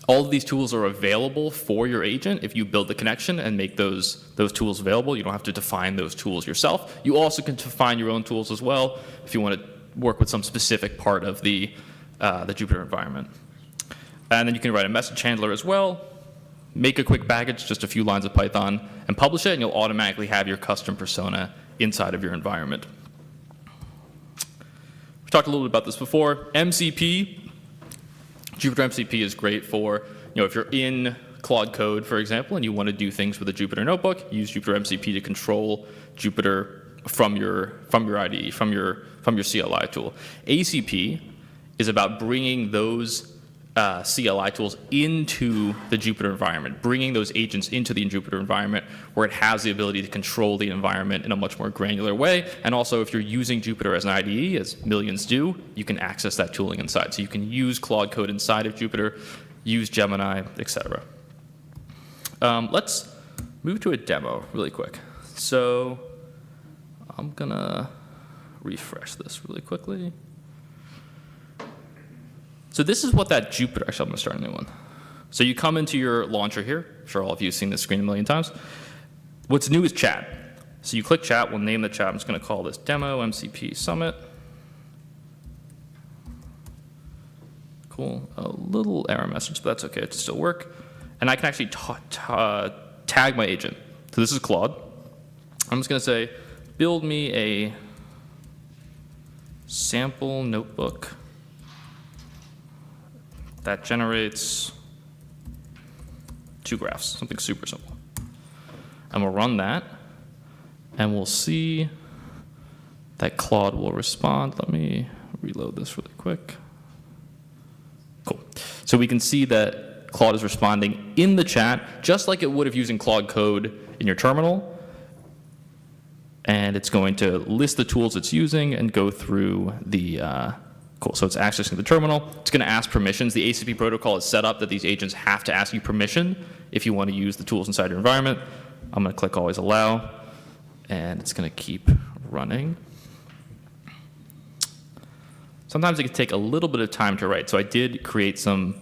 All of these tools are available for your agent if you build the connection and make those tools available. You don't have to define those tools yourself. You also can define your own tools as well if you want to work with some specific part of the Jupyter environment. And then you can write a message handler as well, make a quick package, just a few lines of Python, and publish it, and you'll automatically have your custom persona inside of your environment. We talked a little bit about this before. MCP, Jupyter MCP is great for, if you're in Claude Code, for example, and you want to do things with a Jupyter notebook, use Jupyter MCP to control Jupyter from your IDE, from your CLI tool. ACP is about bringing those CLI tools into the Jupyter environment, bringing those agents into the Jupyter environment where it has the ability to control the environment in a much more granular way. And also, if you're using Jupyter as an IDE, as millions do, you can access that tooling inside. So you can use Claude Code inside of Jupyter, use Gemini, etc. Let's move to a demo really quick. So I'm going to refresh this really quickly. So this is what that Jupyter, actually I'm going to start a new one. So you come into your launcher here. I'm sure all of you have seen this screen a million times. What's new is chat. So you click chat, we'll name the chat. I'm just going to call this Demo MCP Summit. Cool, a little error message, but that's okay, it still work. And I can actually tag my agent. So this is Claude. I'm just going to say, build me a sample notebook that generates 2 graphs, something super simple. And we'll run that, and we'll see that Claude will respond. Let me reload this really quick. Cool. So we can see that Claude is responding in the chat, just like it would if using Claude Code in your terminal. And it's going to list the tools it's using and go through the, cool, so it's accessing the terminal. It's going to ask permissions. The ACP protocol is set up that these agents have to ask you permission if you want to use the tools inside your environment. I'm going to click always allow, and it's going to keep running. sometimes it can take a little bit of time to write. So I did create some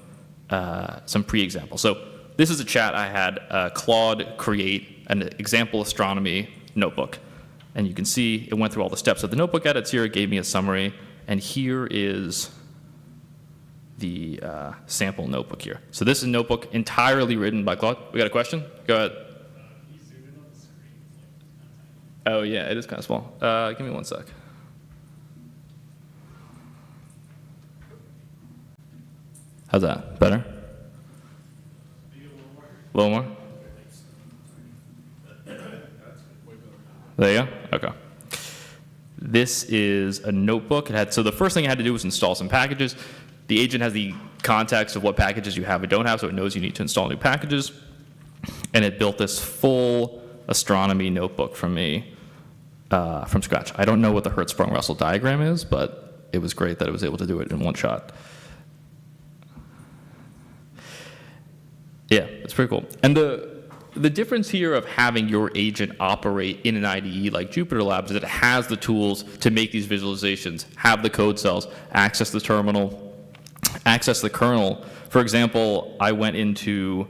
pre-examples. So this is a chat I had Claude create an example astronomy notebook. And you can see it went through all the steps of the notebook edits here. It gave me a summary. And here is the sample notebook here. So this is a notebook entirely written by Claude. We got a question? Go ahead. Oh, yeah, it is kind of small. Give me one sec. How's that? Better? A little more? There you go? Okay. This is a notebook. So the first thing I had to do was install some packages. The agent has the context of what packages you have or don't have, so it knows you need to install new packages. And it built this full astronomy notebook for me from scratch. I don't know what the Hertzsprung-Russell diagram is, but it was great that it was able to do it in one shot. Yeah, it's pretty cool. And the difference here of having your agent operate in an IDE like Jupyter Labs is that it has the tools to make these visualizations, have the code cells, access the terminal, access the kernel. For example, I went into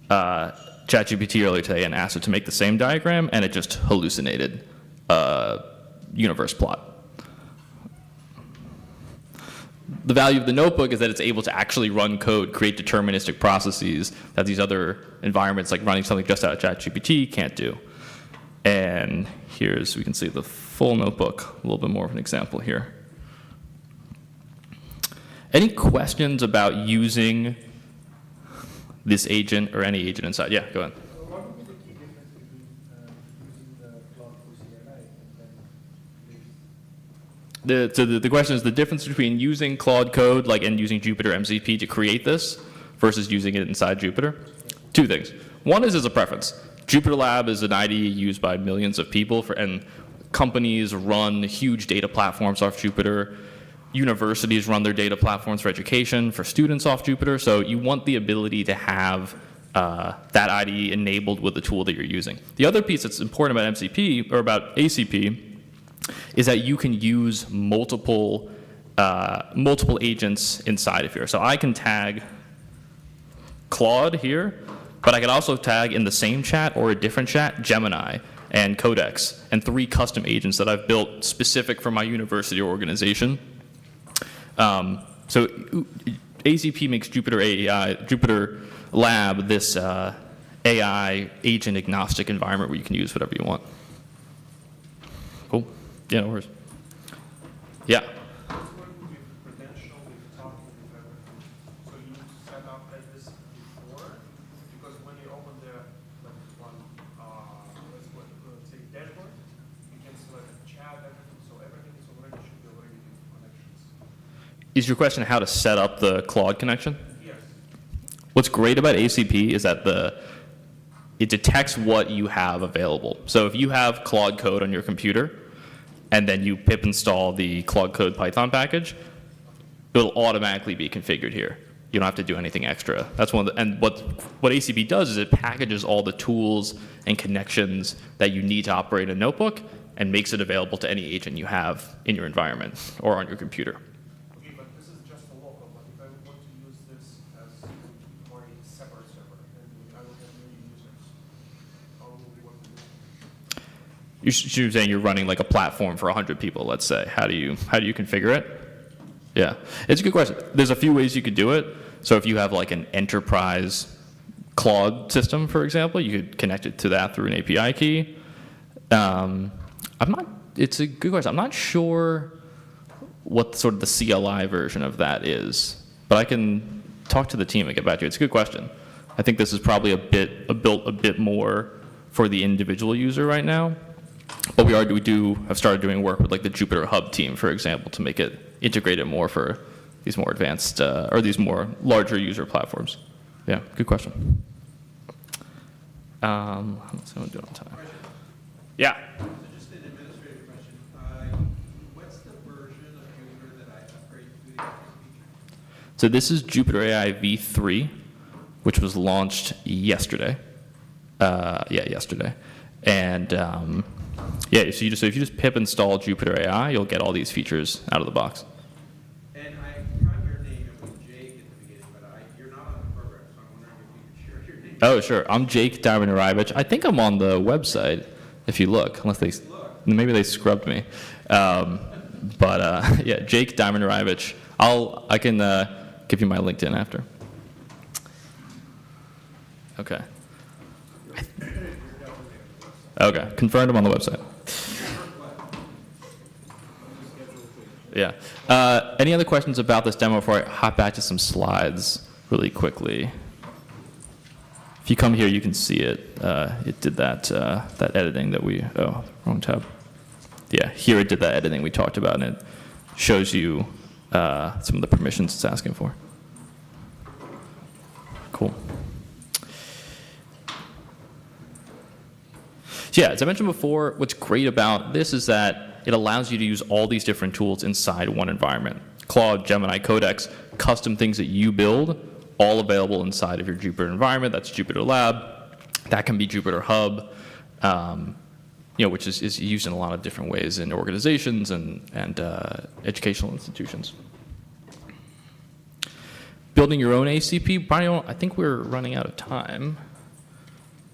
ChatGPT earlier today and asked it to make the same diagram, and it just hallucinated a universe plot. The value of the notebook is that it's able to actually run code, create deterministic processes that these other environments, like running something just out of ChatGPT, can't do. And we can see the full notebook, a little bit more of an example here. Any questions about using this agent or any agent inside? Yeah, go ahead. What would be the key difference between using the Claude for CLI and then The question is the difference between using Claude Code and using Jupyter MCP to create this versus using it inside Jupyter. Two things. One is as a preference. Jupyter Lab is an IDE used by millions of people, and companies run huge data platforms off Jupyter. Universities run their data platforms for education, for students off Jupyter. So you want the ability to have that IDE enabled with the tool that you're using. The other piece that's important about MCP or about ACP is that you can use multiple agents inside of here. So I can tag Claude here, but I could also tag in the same chat or a different chat Gemini and Codex and 3 custom agents that I've built specific for my university or organization. So ACP makes Jupyter Lab this AI agent agnostic environment where you can use whatever you want. Cool. Yeah, no worries. Yeah. Is your question how to set up the Claude connection? Yes. What's great about ACP is that it detects what you have available. So if you have Claude Code on your computer, and then you pip install the Claude Code Python package, it'll automatically be configured here. You don't have to do anything extra. That's one of the, and what ACP does is it packages all the tools and connections that you need to operate a notebook and makes it available to any agent you have in your environment or on your computer. Okay, but this is just a local, but if I want to use this as my separate server, and I will have many users, how will we want to do it? You're saying you're running like a platform for 100 people, let's say. How do you configure it? Yeah, it's a good question. There's a few ways you could do it. So if you have like an enterprise Claude system, for example, you could connect it to that through an API key. It's a good question. I'm not sure what sort of the CLI version of that is, but I can talk to the team and get back to you. It's a good question. I think this is probably built a bit more for the individual user right now. But we have started doing work with like the Jupyter Hub team, for example, to make it integrate it more for these more advanced or these more larger user platforms. Yeah, good question. What's someone doing on time? Yeah. So just an administrative question. What's the version of Jupyter that I upgrade to the feature? So this is Jupyter AI v3, which was launched yesterday. Yesterday. And so if you just pip install Jupyter AI, you'll get all these features out of the box. Oh, sure. I'm Jake Darwin-Rivich. I think I'm on the website, if you look, unless maybe they scrubbed me. Yeah, Jake Darwin-Rivich. I can give you my LinkedIn after. Okay. Okay, confirmed I'm on the website. Yeah. Any other questions about this demo before I hop back to some slides really quickly? If you come here, you can see it. It did that editing that we, wrong tab. Yeah, here it did that editing we talked about, and it shows you some of the permissions it's asking for. Cool. So yeah, as I mentioned before, what's great about this is that it allows you to use all these different tools inside one environment. Claude, Gemini, Codex, custom things that you build, all available inside of your Jupyter environment. That's Jupyter Lab. That can be Jupyter Hub, which is used in a lot of different ways in organizations and educational institutions. Building your own ACP, Brian, I think we're running out of time.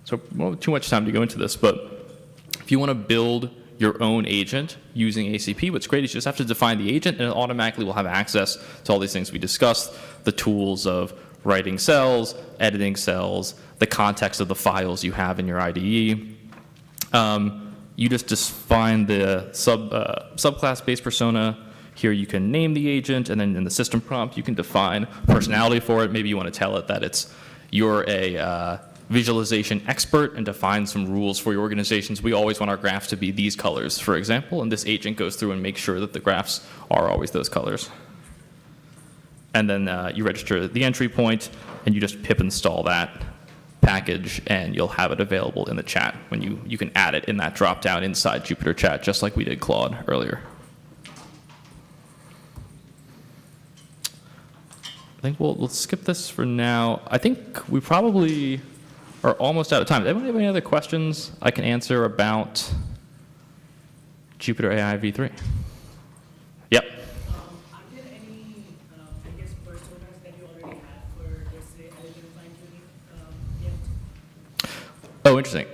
So we won't have too much time to go into this, but if you want to build your own agent using ACP, what's great is you just have to define the agent, and it automatically will have access to all these things we discussed, the tools of writing cells, editing cells, the context of the files you have in your IDE. You just define the subclass-based persona. Here you can name the agent, and then in the system prompt you can define personality for it. Maybe you want to tell it that you're a visualization expert and define some rules for your organizations. We always want our graphs to be these colors, for example, and this agent goes through and makes sure that the graphs are always those colors. And then you register the entry point, and you just pip install that package, and you'll have it available in the chat when you can add it in that drop-down inside Jupyter Chat, just like we did Claude earlier. I think we'll skip this for now. I think we probably are almost out of time. Does anyone have any other questions I can answer about Jupyter AI v3? Yep. Are there any, personas that you already have for, let's say, elegant fine-tuning yet? Oh, interesting.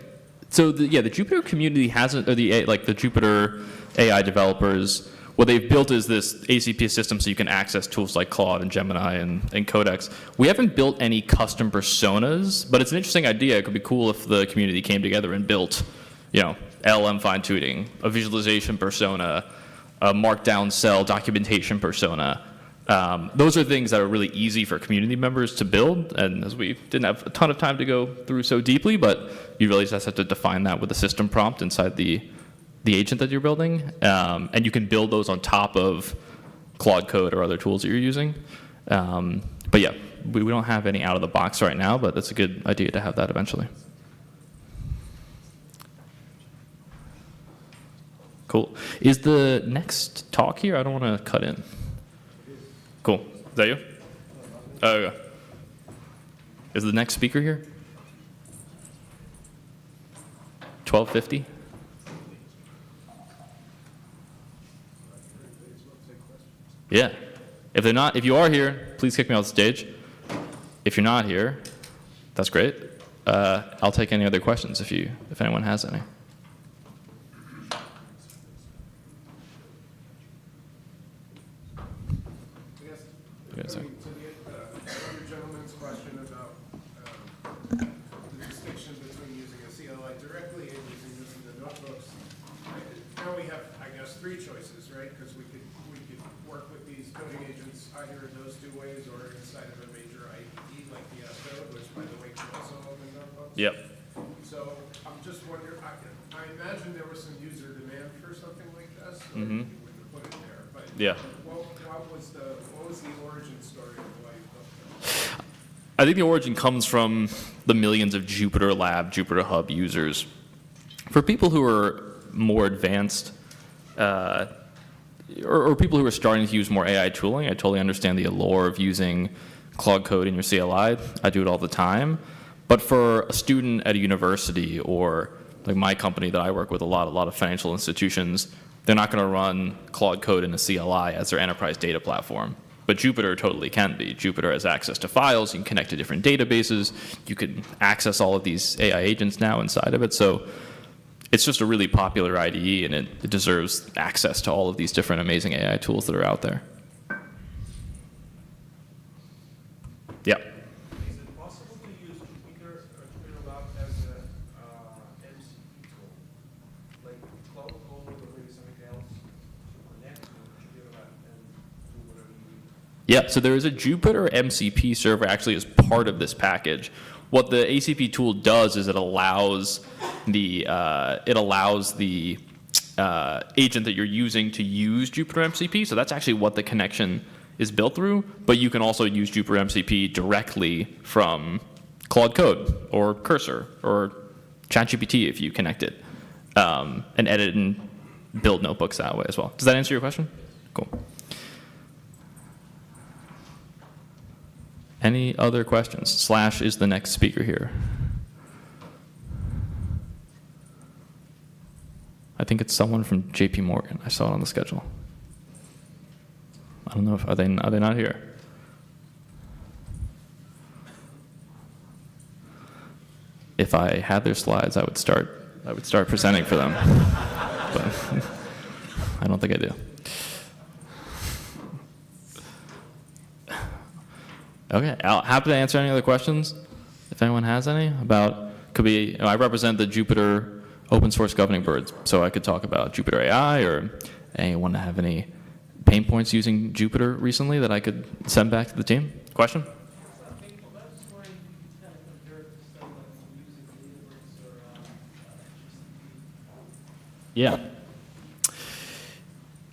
So the Jupyter community hasn't, or the Jupyter AI developers, what they've built is this ACP system so you can access tools like Claude and Gemini and Codex. We haven't built any custom personas, but it's an interesting idea. It could be cool if the community came together and built, LLM fine-tuning, a visualization persona, a markdown cell documentation persona. Those are things that are really easy for community members to build, and as we didn't have a ton of time to go through so deeply, but you really just have to define that with a system prompt inside the agent that you're building, and you can build those on top of Claude Code or other tools that you're using. But yeah, we don't have any out of the box right now, but that's a good idea to have that eventually. Cool. Is the next talk here? I don't want to cut in. Cool. Is that you? Oh, yeah. Is the next speaker here? 12:50? Yeah. If you are here, please kick me off the stage. If you're not here, that's great. I'll take any other questions if anyone has any. To the other gentleman's question about the distinction between using a CLI directly and using this in the notebooks. Now we have, I guess, three choices, right? Because we could work with these coding agents either in those two ways or inside of a major IDE like the Astor, which by the way can also open notebooks. Yep. So I'm just wondering, I imagine there was some user demand for something like this, so Mm-hmm. you wouldn't put it there. But Yeah. what was the origin story of why you built that? I think the origin comes from the millions of Jupyter Lab, Jupyter Hub users. For people who are more advanced, or people who are starting to use more AI tooling, I totally understand the allure of using Claude Code in your CLI. I do it all the time. But for a student at a university or like my company that I work with, a lot of financial institutions, they're not going to run Claude Code in a CLI as their enterprise data platform. but Jupyter totally can be. Jupyter has access to files, you can connect to different databases, you can access all of these AI agents now inside of it. So it's just a really popular IDE, and it deserves access to all of these different amazing AI tools that are out there. Yeah. Is it possible to use Jupyter Lab as a MCP tool, like Cloud Code or maybe something else to connect to Jupyter Lab and do whatever you need? Yeah, so there is a Jupyter MCP server actually as part of this package. What the ACP tool does is it allows the agent that you're using to use Jupyter MCP. So that's actually what the connection is built through. But you can also use Jupyter MCP directly from Claude Code or Cursor or ChatGPT if you connect it, and edit and build notebooks that way as well. Does that answer your question? Cool. Any other questions? Slash is the next speaker here. I think it's someone from JP Morgan. I saw it on the schedule. I don't know if are they not here? If I had their slides, I would start presenting for them. But I don't think I do. Okay, I'll happy to answer any other questions if anyone has any about, could be, I represent the Jupyter open source governing board, so I could talk about Jupyter AI or anyone have any pain points using Jupyter recently that I could send back to the team. Question? Yeah.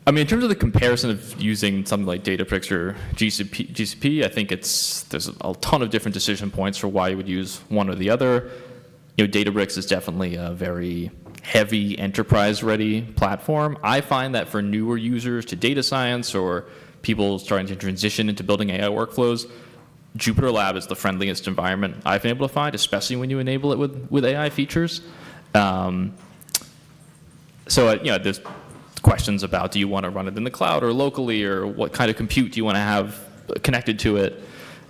I mean, in terms of the comparison of using something like Databricks or GCP, I think there's a ton of different decision points for why you would use one or the other. Databricks is definitely a very heavy enterprise-ready platform. I find that for newer users to data science or people starting to transition into building AI workflows, Jupyter Lab is the friendliest environment I've been able to find, especially when you enable it with AI features. There's questions about, do you want to run it in the cloud or locally, or what kind of compute do you want to have connected to it?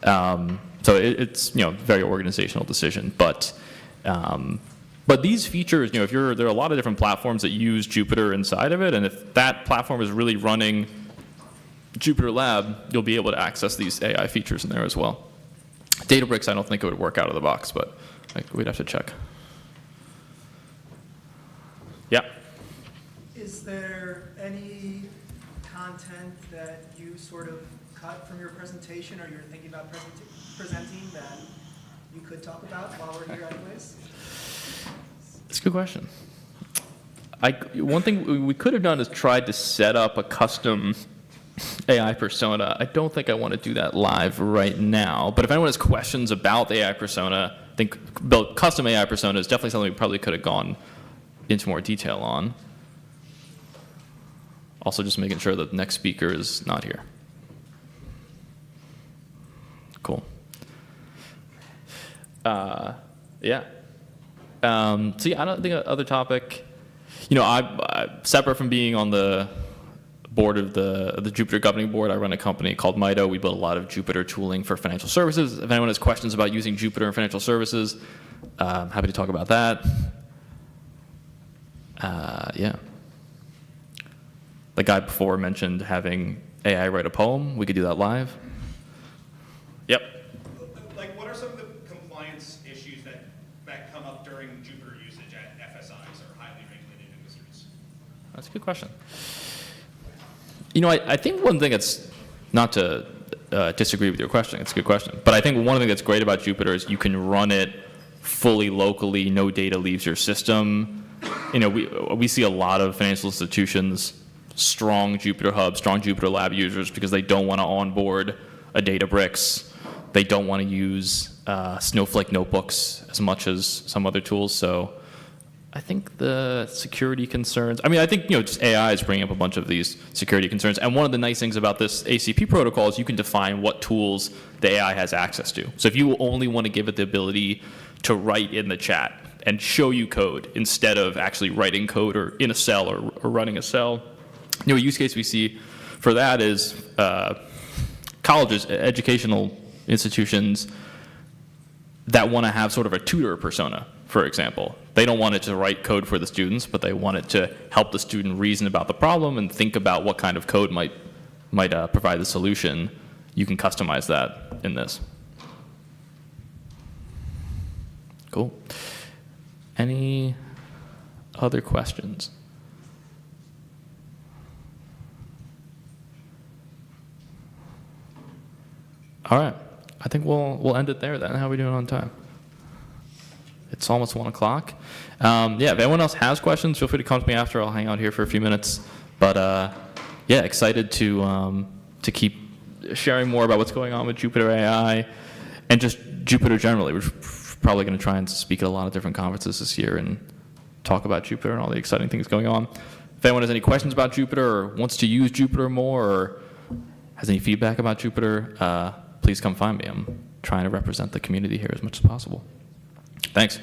So it's very organizational decision. But these features, there are a lot of different platforms that use Jupyter inside of it, and if that platform is really running Jupyter Lab, you'll be able to access these AI features in there as well. Databricks, I don't think it would work out of the box, but we'd have to check. Yeah. Is there any content that you sort of cut from your presentation or you're thinking about presenting that you could talk about while we're here anyways? That's a good question. One thing we could have done is tried to set up a custom AI persona. I don't think I want to do that live right now, but if anyone has questions about the AI persona, I think build custom AI persona is definitely something we probably could have gone into more detail on. Also just making sure that the next speaker is not here. Cool. Yeah. So yeah, I don't think other topic. I separate from being on the board of the Jupyter governing board, I run a company called Mito. We build a lot of Jupyter tooling for financial services. If anyone has questions about using Jupyter in financial services, I'm happy to talk about that. Yeah. The guy before mentioned having AI write a poem. We could do that live. Yep. Like, what are some of the compliance issues that come up during Jupyter usage at FSIs or highly regulated industries? That's a good question. I think one thing that's, not to disagree with your question, it's a good question, but I think one thing that's great about Jupyter is you can run it fully locally, no data leaves your system. We see a lot of financial institutions, strong Jupyter Hub, strong Jupyter Lab users because they don't want to onboard a Databricks. They don't want to use Snowflake notebooks as much as some other tools. So I think the security concerns, I think just AI is bringing up a bunch of these security concerns. And one of the nice things about this ACP protocol is you can define what tools the AI has access to. So if you only want to give it the ability to write in the chat and show you code instead of actually writing code or in a cell or running a cell, a use case we see for that is colleges, educational institutions that want to have sort of a tutor persona, for example. They don't want it to write code for the students, but they want it to help the student reason about the problem and think about what kind of code might provide the solution. You can customize that in this. Cool. Any other questions? All right. I think we'll end it there then. How are we doing on time? It's almost 1 o'clock. Yeah, if anyone else has questions, feel free to come to me after. I'll hang out here for a few minutes. But yeah, excited to keep sharing more about what's going on with Jupyter AI and just Jupyter generally. We're probably going to try and speak at a lot of different conferences this year and talk about Jupyter and all the exciting things going on. If anyone has any questions about Jupyter or wants to use Jupyter more or has any feedback about Jupyter, please come find me. I'm trying to represent the community here as much as possible. Thanks.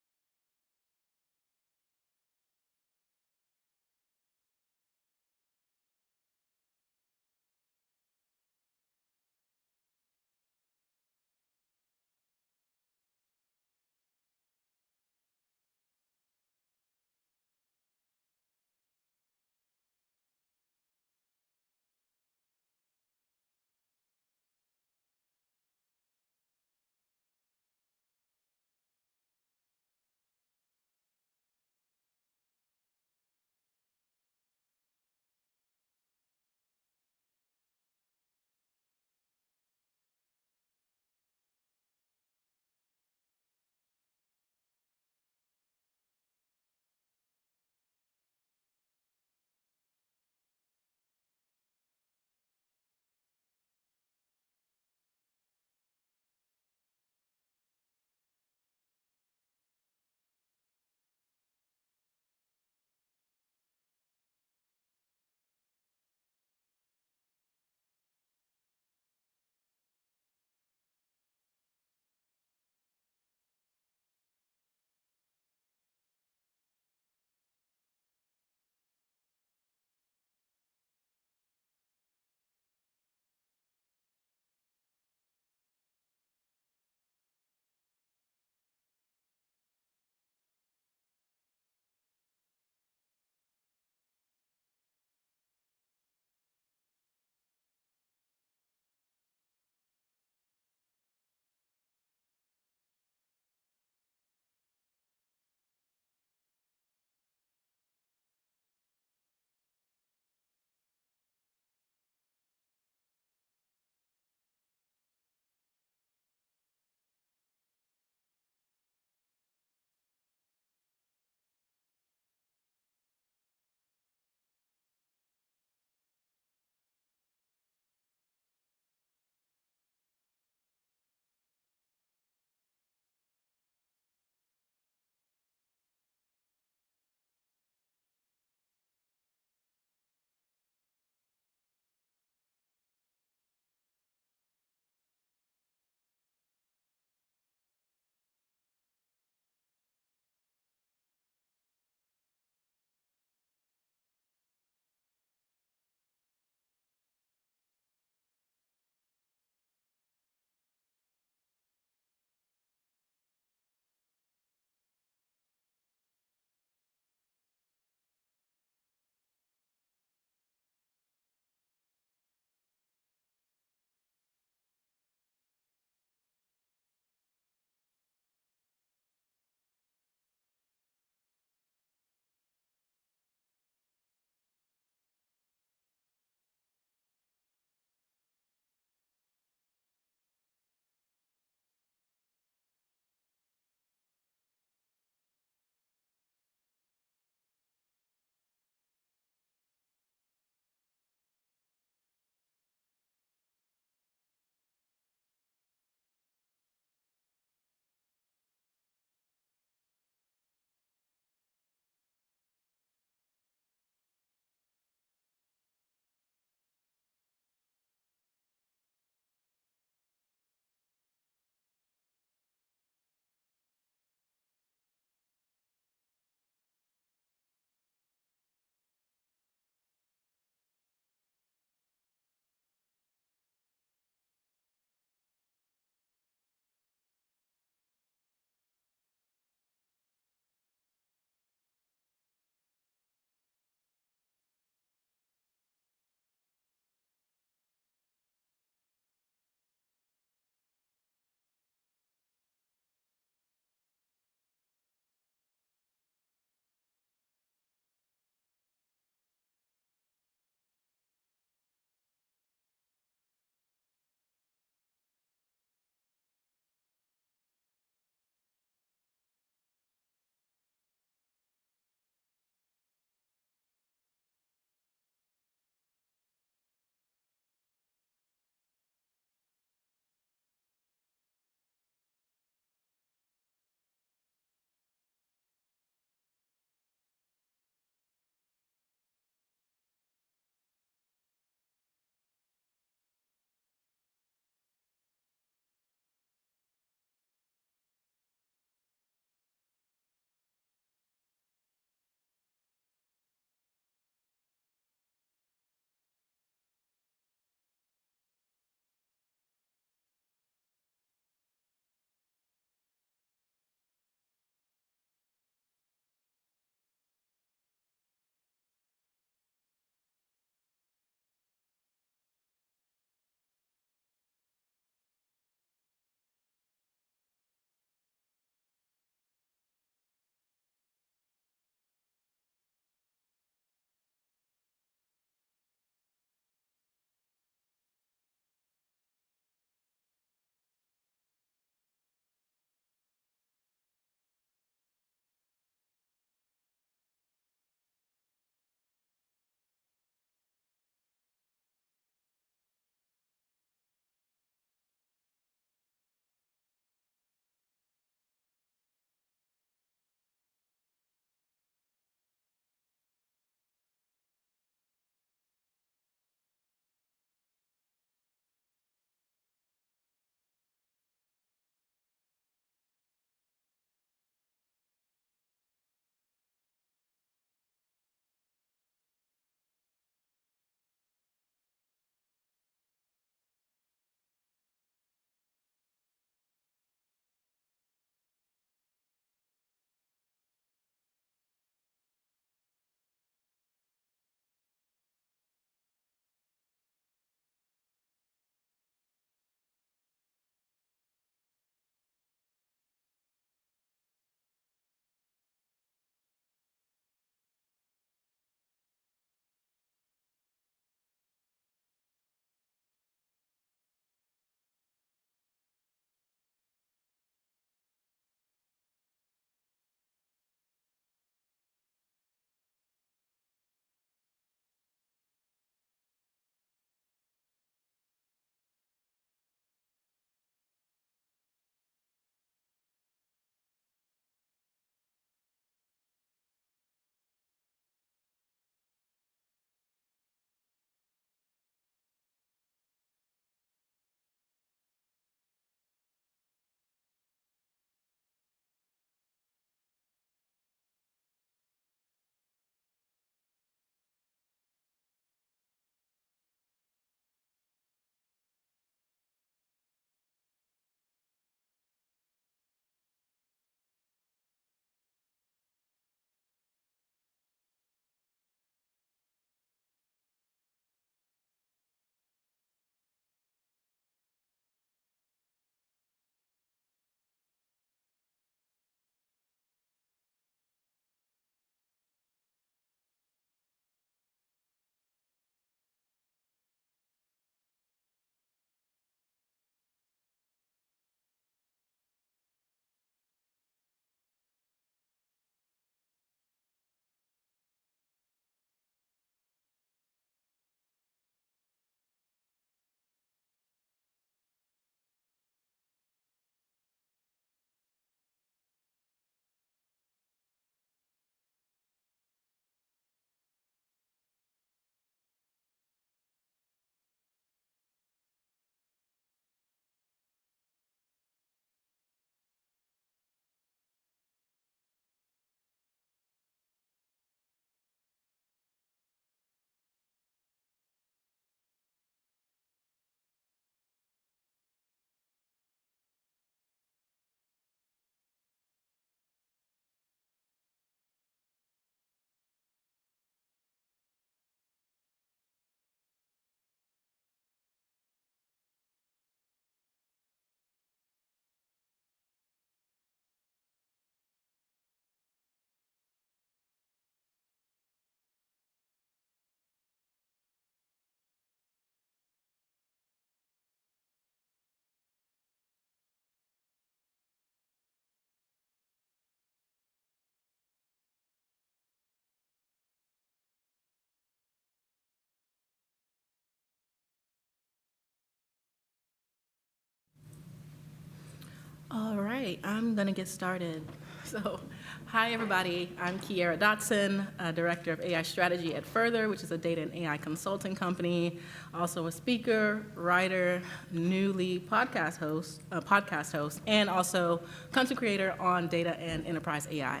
All right, I'm going to get started. So, hi everybody, I'm Kiera Dotson, Director of AI Strategy at Further, which is a data and AI consulting company, also a speaker, writer, newly podcast host, and also content creator on data and enterprise AI.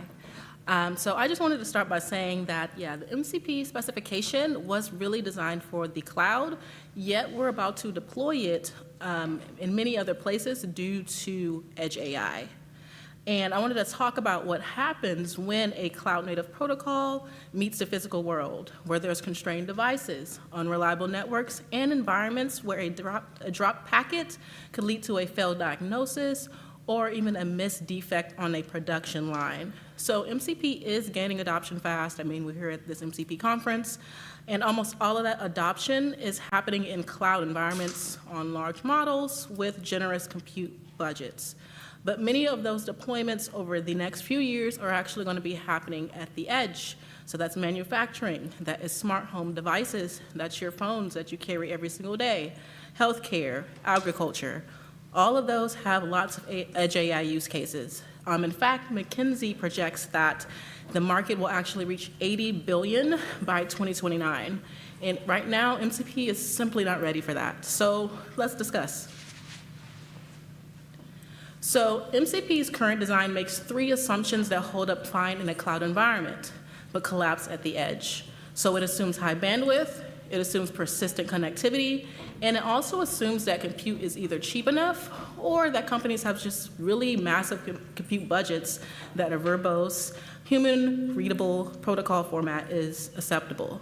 So I just wanted to start by saying that, yeah, the MCP specification was really designed for the cloud, yet we're about to deploy it in many other places due to edge AI. And I wanted to talk about what happens when a cloud-native protocol meets the physical world, where there's constrained devices, unreliable networks, and environments where a dropped packet could lead to a failed diagnosis or even a missed defect on a production line. So MCP is gaining adoption fast. I mean, we're here at this MCP conference, and almost all of that adoption is happening in cloud environments on large models with generous compute budgets. But many of those deployments over the next few years are actually going to be happening at the edge. So that's manufacturing, that is smart home devices, that's your phones that you carry every single day, healthcare, agriculture. All of those have lots of edge AI use cases. In fact, McKinsey projects that the market will actually reach $80 billion by 2029. And right now, MCP is simply not ready for that. So let's discuss. So MCP's current design makes 3 assumptions that hold up fine in a cloud environment, but collapse at the edge. So it assumes high bandwidth, it assumes persistent connectivity, and it also assumes that compute is either cheap enough or that companies have just really massive compute budgets that a verbose, human-readable protocol format is acceptable.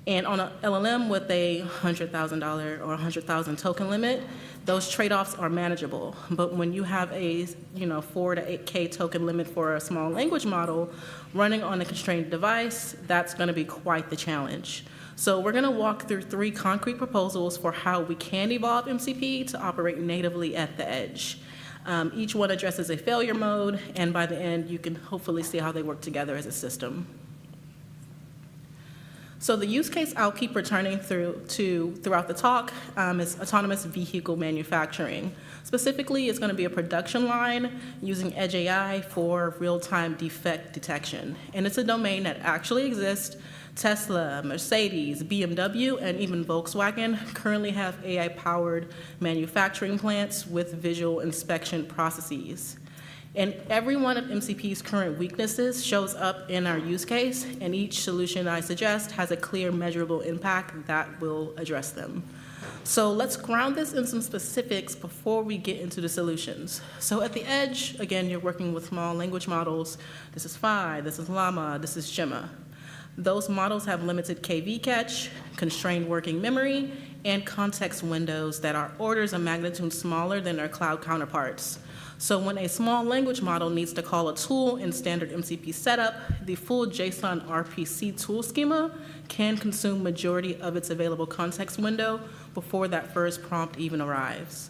And on an LLM with a $100,000 or 100,000 token limit, those trade-offs are manageable. But when you have a 4 to 8K token limit for a small language model running on a constrained device, that's going to be quite the challenge. So we're going to walk through 3 concrete proposals for how we can evolve MCP to operate natively at the edge. Each one addresses a failure mode, and by the end, you can hopefully see how they work together as a system. So the use case I'll keep returning throughout the talk is autonomous vehicle manufacturing. Specifically, it's going to be a production line using edge AI for real-time defect detection. And it's a domain that actually exists. Tesla, Mercedes, BMW, and even Volkswagen currently have AI-powered manufacturing plants with visual inspection processes. And every one of MCP's current weaknesses shows up in our use case, and each solution I suggest has a clear measurable impact that will address them. So let's ground this in some specifics before we get into the solutions. So at the edge, again, you're working with small language models. This is Phi, this is Llama, this is Gemma. Those models have limited KV catch, constrained working memory, and context windows that are orders of magnitude smaller than their cloud counterparts. So when a small language model needs to call a tool in standard MCP setup, the full JSON RPC tool schema can consume majority of its available context window before that first prompt even arrives.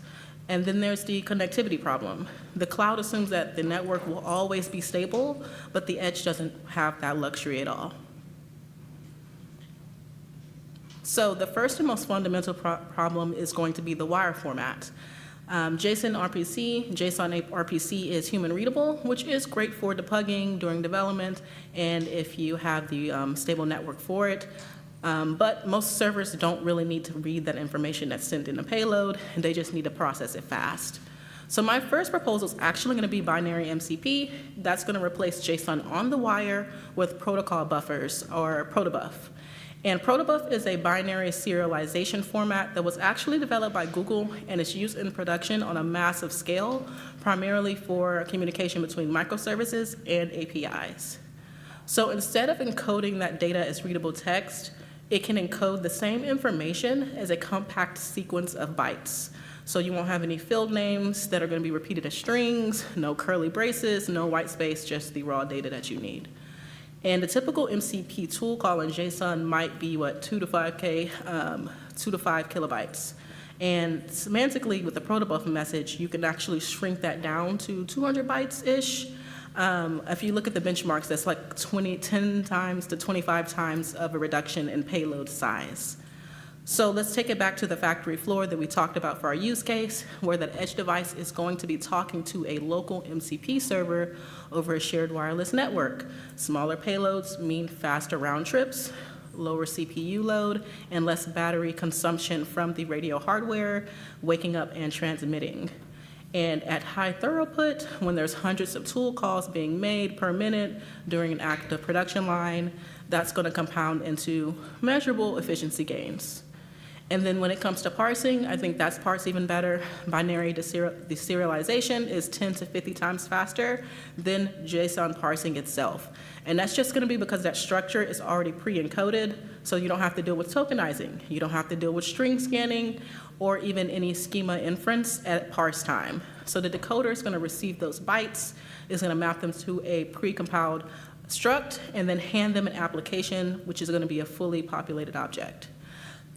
And then there's the connectivity problem. The cloud assumes that the network will always be stable, but the edge doesn't have that luxury at all. So the first and most fundamental problem is going to be the wire format. JSON RPC is human readable, which is great for debugging during development and if you have the stable network for it. But most servers don't really need to read that information that's sent in a payload, and they just need to process it fast. So my first proposal is actually going to be binary MCP. That's going to replace JSON on the wire with protocol buffers, or protobuf. And protobuf is a binary serialization format that was actually developed by Google and is used in production on a massive scale, primarily for communication between microservices and APIs. So instead of encoding that data as readable text, it can encode the same information as a compact sequence of bytes. So you won't have any field names that are going to be repeated as strings, no curly braces, no white space, just the raw data that you need. And the typical MCP tool call in JSON might be, 2 to 5 kilobytes. And semantically, with the protobuf message, you can actually shrink that down to 200 bytes-ish. If you look at the benchmarks, that's like 10 times to 25 times of a reduction in payload size. So let's take it back to the factory floor that we talked about for our use case, where that edge device is going to be talking to a local MCP server over a shared wireless network. Smaller payloads mean faster round trips, lower CPU load, and less battery consumption from the radio hardware, waking up and transmitting. And at high throughput, when there's hundreds of tool calls being made per minute during an active production line, that's going to compound into measurable efficiency gains. And then when it comes to parsing, I think that's parts even better. Binary deserialization is 10 to 50 times faster than JSON parsing itself. And that's just gonna be because that structure is already pre-encoded, so you don't have to deal with tokenizing. You don't have to deal with string scanning or even any schema inference at parse time. So the decoder is gonna receive those bytes, is gonna map them to a pre-compiled struct, and then hand them an application, which is gonna be a fully populated object.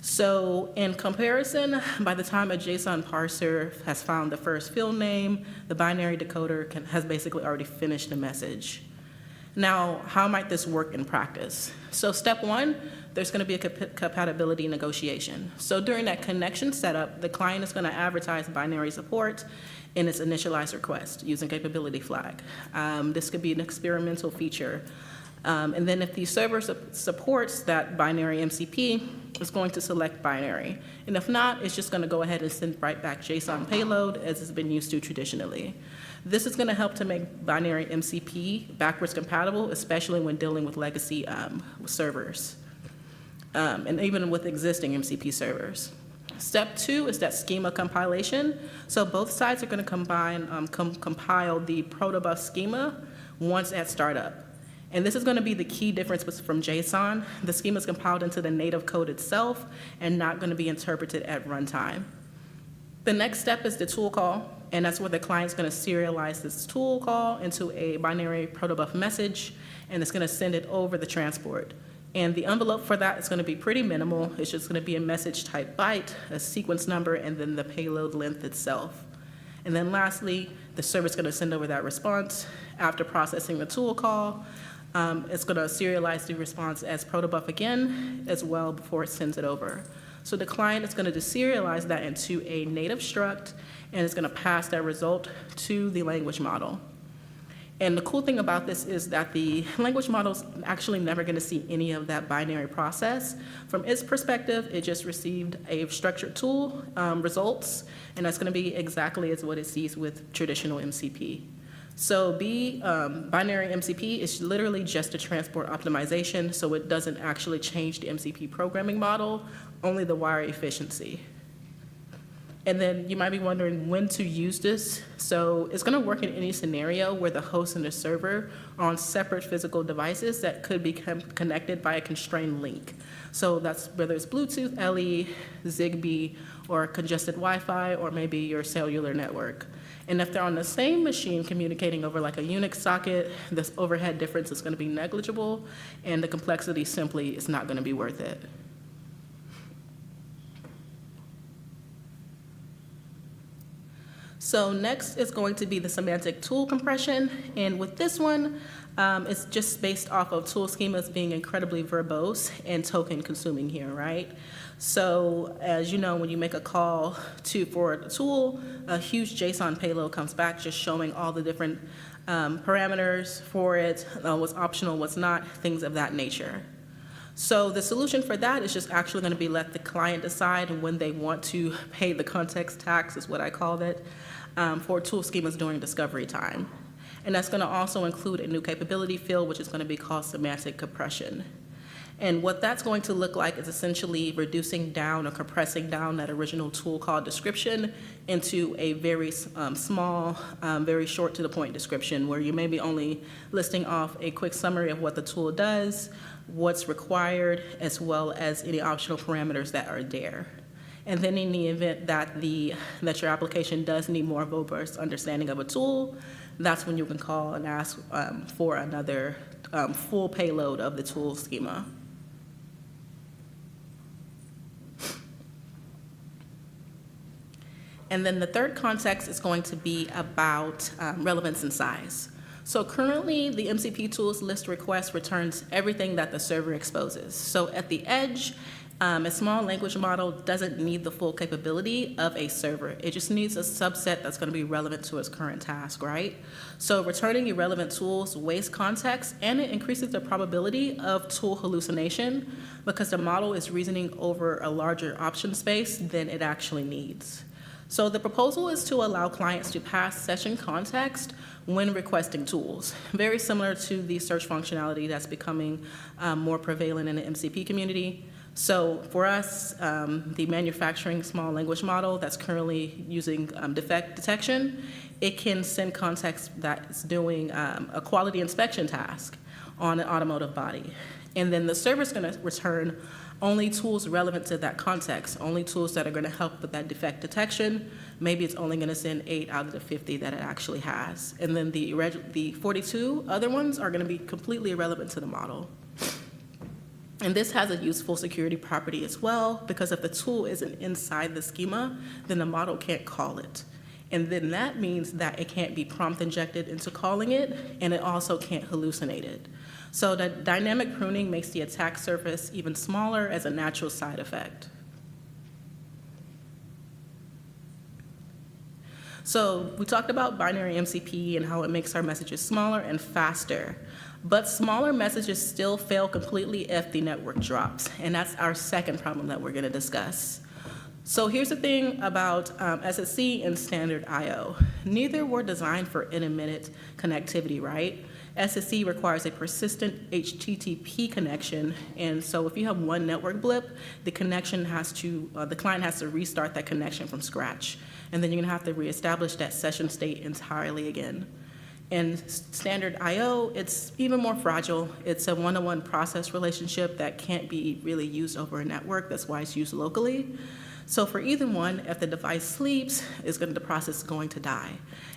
So in comparison, by the time a JSON parser has found the first field name, the binary decoder has basically already finished the message. Now, how might this work in practice? So step one, there's going to be a compatibility negotiation. So during that connection setup, the client is going to advertise binary support in its initialized request using capability flag. This could be an experimental feature. And then if the server supports that binary MCP, it's going to select binary. And if not, it's just going to go ahead and send right back JSON payload as it's been used to traditionally. This is going to help to make binary MCP backwards compatible, especially when dealing with legacy servers, and even with existing MCP servers. Step two is that schema compilation. So both sides are going to compile the protobuf schema once at startup. And this is going to be the key difference from JSON. The schema is compiled into the native code itself and not going to be interpreted at runtime. The next step is the tool call, and that's where the client's going to serialize this tool call into a binary protobuf message, and it's going to send it over the transport. And the envelope for that is going to be pretty minimal. It's just going to be a message type byte, a sequence number, and then the payload length itself. And then lastly, the server's going to send over that response after processing the tool call. It's going to serialize the response as protobuf again as well before it sends it over. So the client is going to deserialize that into a native struct, and it's going to pass that result to the language model. And the cool thing about this is that the language model is actually never going to see any of that binary process. From its perspective, it just received a structured tool results, and that's going to be exactly as what it sees with traditional MCP. So binary MCP is literally just a transport optimization, so it doesn't actually change the MCP programming model, only the wire efficiency. And then you might be wondering when to use this. So it's going to work in any scenario where the host and the server are on separate physical devices that could become connected by a constrained link. So that's whether it's Bluetooth, LE, Zigbee, or congested Wi-Fi, or maybe your cellular network. And if they're on the same machine communicating over like a Unix socket, this overhead difference is going to be negligible, and the complexity simply is not going to be worth it. So next is going to be the semantic tool compression, and with this one, it's just based off of tool schemas being incredibly verbose and token consuming here, right? So as you know, when you make a call for a tool, a huge JSON payload comes back just showing all the different parameters for it, what's optional, what's not, things of that nature. So the solution for that is just actually going to be let the client decide when they want to pay the context tax, is what I called it, for tool schemas during discovery time. And that's going to also include a new capability field, which is going to be called semantic compression. And what that's going to look like is essentially reducing down or compressing down that original tool call description into a very small, very short to the point description where you may be only listing off a quick summary of what the tool does, what's required, as well as any optional parameters that are there. And then in the event that your application does need more robust understanding of a tool, that's when you can call and ask for another full payload of the tool schema. And then the third context is going to be about relevance and size. So currently, the MCP tools list request returns everything that the server exposes. So at the edge, A small language model doesn't need the full capability of a server. It just needs a subset that's going to be relevant to its current task, right? So returning irrelevant tools wastes context, and it increases the probability of tool hallucination because the model is reasoning over a larger option space than it actually needs. So the proposal is to allow clients to pass session context when requesting tools, very similar to the search functionality that's becoming more prevalent in the MCP community. So for us, the manufacturing small language model that's currently using defect detection, it can send context that's doing a quality inspection task on an automotive body. And then the server's gonna return only tools relevant to that context, only tools that are gonna help with that defect detection. Maybe it's only gonna send 8 out of the 50 that it actually has. And then the 42 other ones are gonna be completely irrelevant to the model. And this has a useful security property as well, because if the tool isn't inside the schema, then the model can't call it. And then that means that it can't be prompt injected into calling it, and it also can't hallucinate it. So the dynamic pruning makes the attack surface even smaller as a natural side effect. So we talked about binary MCP and how it makes our messages smaller and faster. But smaller messages still fail completely if the network drops, and that's our second problem that we're gonna discuss. So here's the thing about SSC and standard I/O. Neither were designed for intermittent connectivity, right? SSC requires a persistent HTTP connection, and so if you have one network blip, the connection has to, the client has to restart that connection from scratch, and then you're gonna have to reestablish that session state entirely again. And standard I/O, it's even more fragile. It's a one-to-one process relationship that can't be really used over a network. That's why it's used locally. So for either one, if the device sleeps, the process is going to die.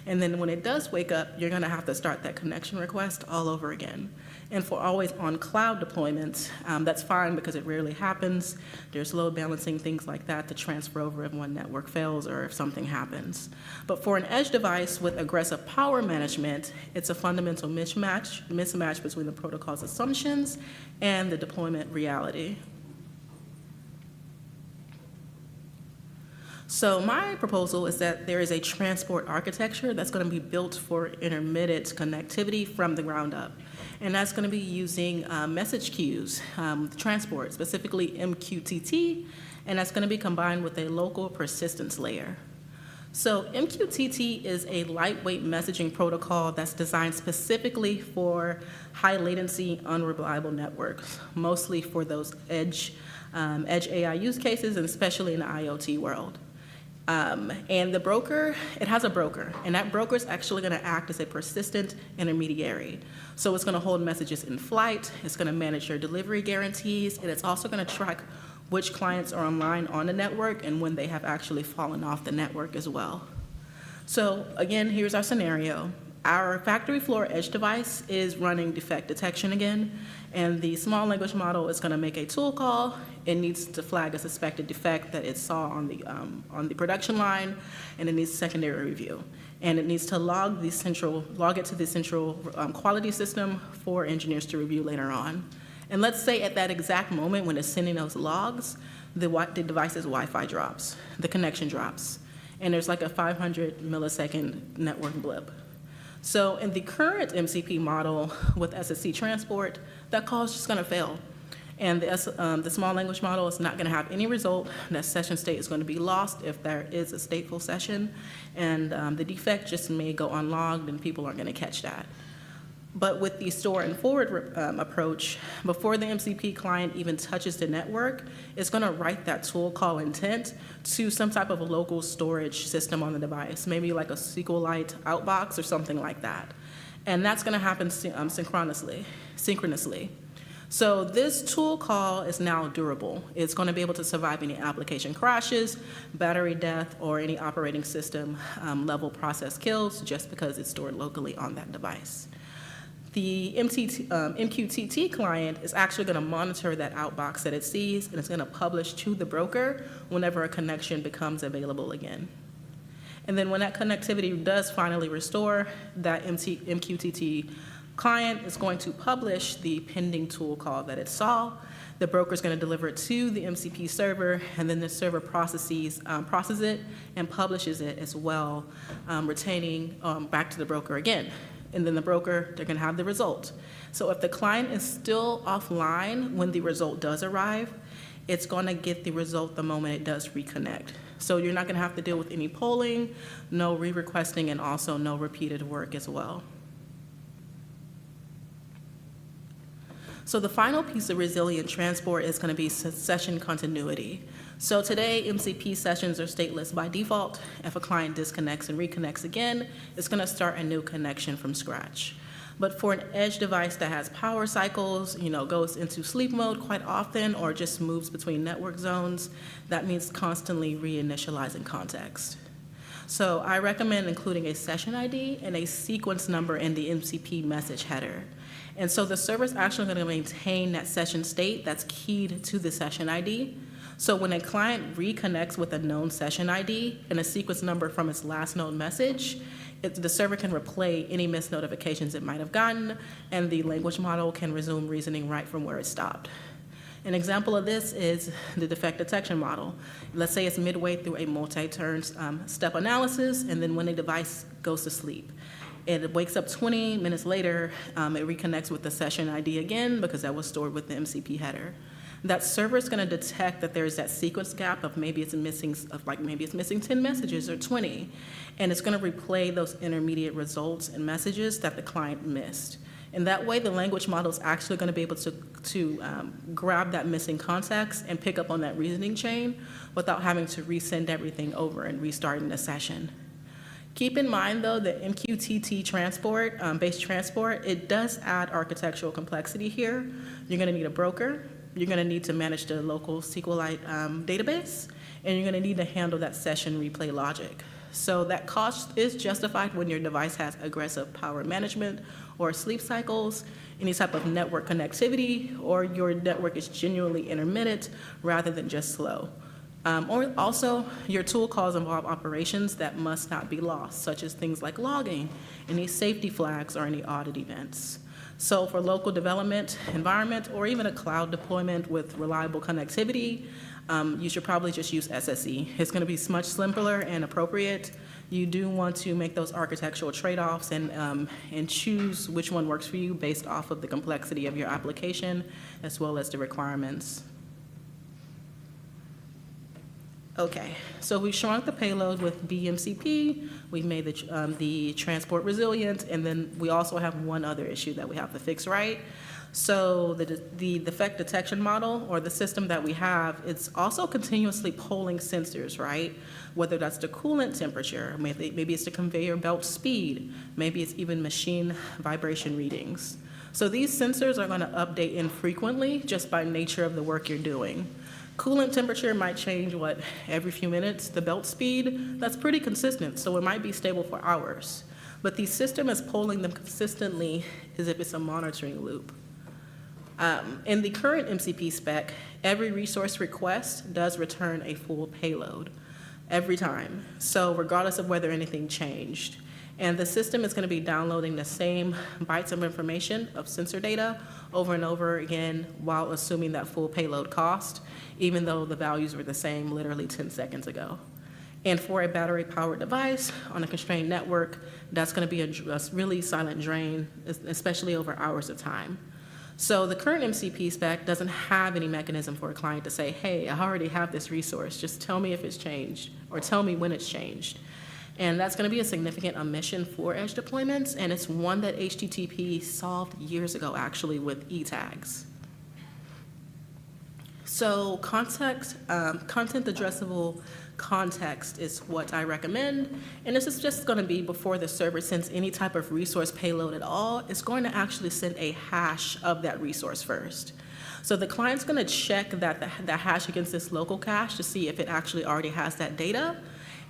And then when it does wake up, you're gonna have to start that connection request all over again. And for always on cloud deployments, that's fine because it rarely happens. There's load balancing, things like that to transfer over if one network fails or if something happens. But for an edge device with aggressive power management, it's a fundamental mismatch between the protocol's assumptions and the deployment reality. So my proposal is that there is a transport architecture that's going to be built for intermittent connectivity from the ground up. And that's going to be using message queues, transport, specifically MQTT, and that's going to be combined with a local persistence layer. So MQTT is a lightweight messaging protocol that's designed specifically for high latency, unreliable networks, mostly for those edge AI use cases, and especially in the IoT world. And the broker, it has a broker, and that broker is actually going to act as a persistent intermediary. So it's going to hold messages in flight, it's going to manage your delivery guarantees, and it's also going to track which clients are online on the network and when they have actually fallen off the network as well. So again, here's our scenario. Our factory floor edge device is running defect detection again, and the small language model is going to make a tool call. It needs to flag a suspected defect that it saw on the production line, and it needs secondary review. And it needs to log it to the central quality system for engineers to review later on. And let's say at that exact moment when it's sending those logs, the device's Wi-Fi drops, the connection drops, and there's like a 500 millisecond network blip. So in the current MCP model with SSC transport, that call is just going to fail. And the small language model is not going to have any result. That session state is going to be lost if there is a stateful session. And the defect just may go unlogged and people aren't going to catch that. But with the store and forward approach, before the MCP client even touches the network, it's going to write that tool call intent to some type of a local storage system on the device, maybe like a SQLite outbox or something like that. And that's going to happen synchronously. So this tool call is now durable. It's going to be able to survive any application crashes, battery death, or any operating system level process kills just because it's stored locally on that device. The MQTT client is actually going to monitor that outbox that it sees, and it's going to publish to the broker whenever a connection becomes available again. And then when that connectivity does finally restore, that MQTT Client is going to publish the pending tool call that it saw. The broker is going to deliver it to the MCP server, and then the server processes it and publishes it as well, retaining back to the broker again. And then the broker, they're going to have the result. So if the client is still offline when the result does arrive, it's going to get the result the moment it does reconnect. So you're not going to have to deal with any polling, no re-requesting, and also no repeated work as well. So the final piece of resilient transport is going to be session continuity. So today, MCP sessions are stateless by default. If a client disconnects and reconnects again, it's going to start a new connection from scratch. But for an edge device that has power cycles, goes into sleep mode quite often, or just moves between network zones, that means constantly reinitializing context. So I recommend including a session ID and a sequence number in the MCP message header. And so the server's actually going to maintain that session state that's keyed to the session ID. So when a client reconnects with a known session ID and a sequence number from its last known message, the server can replay any missed notifications it might have gotten, and the language model can resume reasoning right from where it stopped. An example of this is the defect detection model. Let's say it's midway through a multi-turn step analysis, and then when a device goes to sleep, it wakes up 20 minutes later, it reconnects with the session ID again because that was stored with the MCP header. That server is going to detect that there's that sequence gap of maybe it's missing 10 messages or 20, and it's going to replay those intermediate results and messages that the client missed. And that way, the language model is actually going to be able to grab that missing context and pick up on that reasoning chain without having to resend everything over and restarting the session. Keep in mind, though, that MQTT transport, based transport, it does add architectural complexity here. You're going to need a broker. You're going to need to manage the local SQLite database, and you're going to need to handle that session replay logic. So that cost is justified when your device has aggressive power management or sleep cycles, any type of network connectivity, or your network is genuinely intermittent rather than just slow. Or also, your tool calls involve operations that must not be lost, such as things like logging, any safety flags, or any audit events. So for local development environment, or even a cloud deployment with reliable connectivity, you should probably just use SSE. It's going to be much simpler and appropriate. You do want to make those architectural trade-offs and choose which one works for you based off of the complexity of your application, as well as the requirements. Okay, so we shrunk the payload with BMCP, we've made the transport resilient, and then we also have one other issue that we have to fix right. So the defect detection model, or the system that we have, it's also continuously polling sensors, right? Whether that's the coolant temperature, maybe it's the conveyor belt speed, maybe it's even machine vibration readings. So these sensors are going to update infrequently just by nature of the work you're doing. Coolant temperature might change, every few minutes. The belt speed, that's pretty consistent, so it might be stable for hours. But the system is polling them consistently as if it's a monitoring loop. In the current MCP spec, every resource request does return a full payload every time, so regardless of whether anything changed. And the system is going to be downloading the same bytes of information of sensor data over and over again while assuming that full payload cost, even though the values were the same literally 10 seconds ago. And for a battery-powered device on a constrained network, that's going to be a really silent drain, especially over hours of time. So the current MCP spec doesn't have any mechanism for a client to say, hey, I already have this resource, just tell me if it's changed, or tell me when it's changed. And that's going to be a significant omission for edge deployments, and it's one that HTTP solved years ago, actually, with e-tags. So content addressable context is what I recommend, and this is just going to be before the server sends any type of resource payload at all. It's going to actually send a hash of that resource first. So the client's going to check that the hash against this local cache to see if it actually already has that data.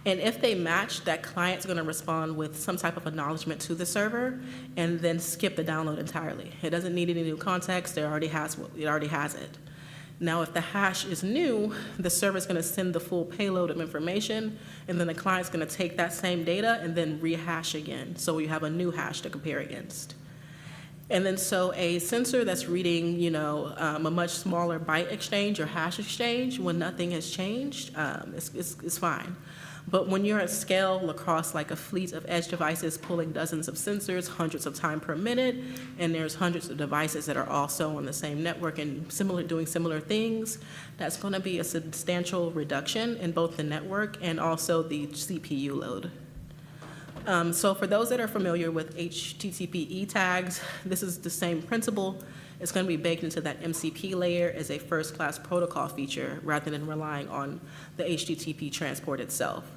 And if they match, that client's going to respond with some type of acknowledgement to the server and then skip the download entirely. It doesn't need any new context. It already has it. Now, if the hash is new, the server's going to send the full payload of information, and then the client's going to take that same data and then rehash again. So you have a new hash to compare against. And then so a sensor that's reading, a much smaller byte exchange or hash exchange when nothing has changed, is fine. But when you're at scale across like a fleet of edge devices pulling dozens of sensors, hundreds of times per minute, and there's hundreds of devices that are also on the same network and doing similar things, that's going to be a substantial reduction in both the network and also the CPU load. So for those that are familiar with HTTP tags, this is the same principle. It's going to be baked into that MCP layer as a first-class protocol feature rather than relying on the HTTP transport itself.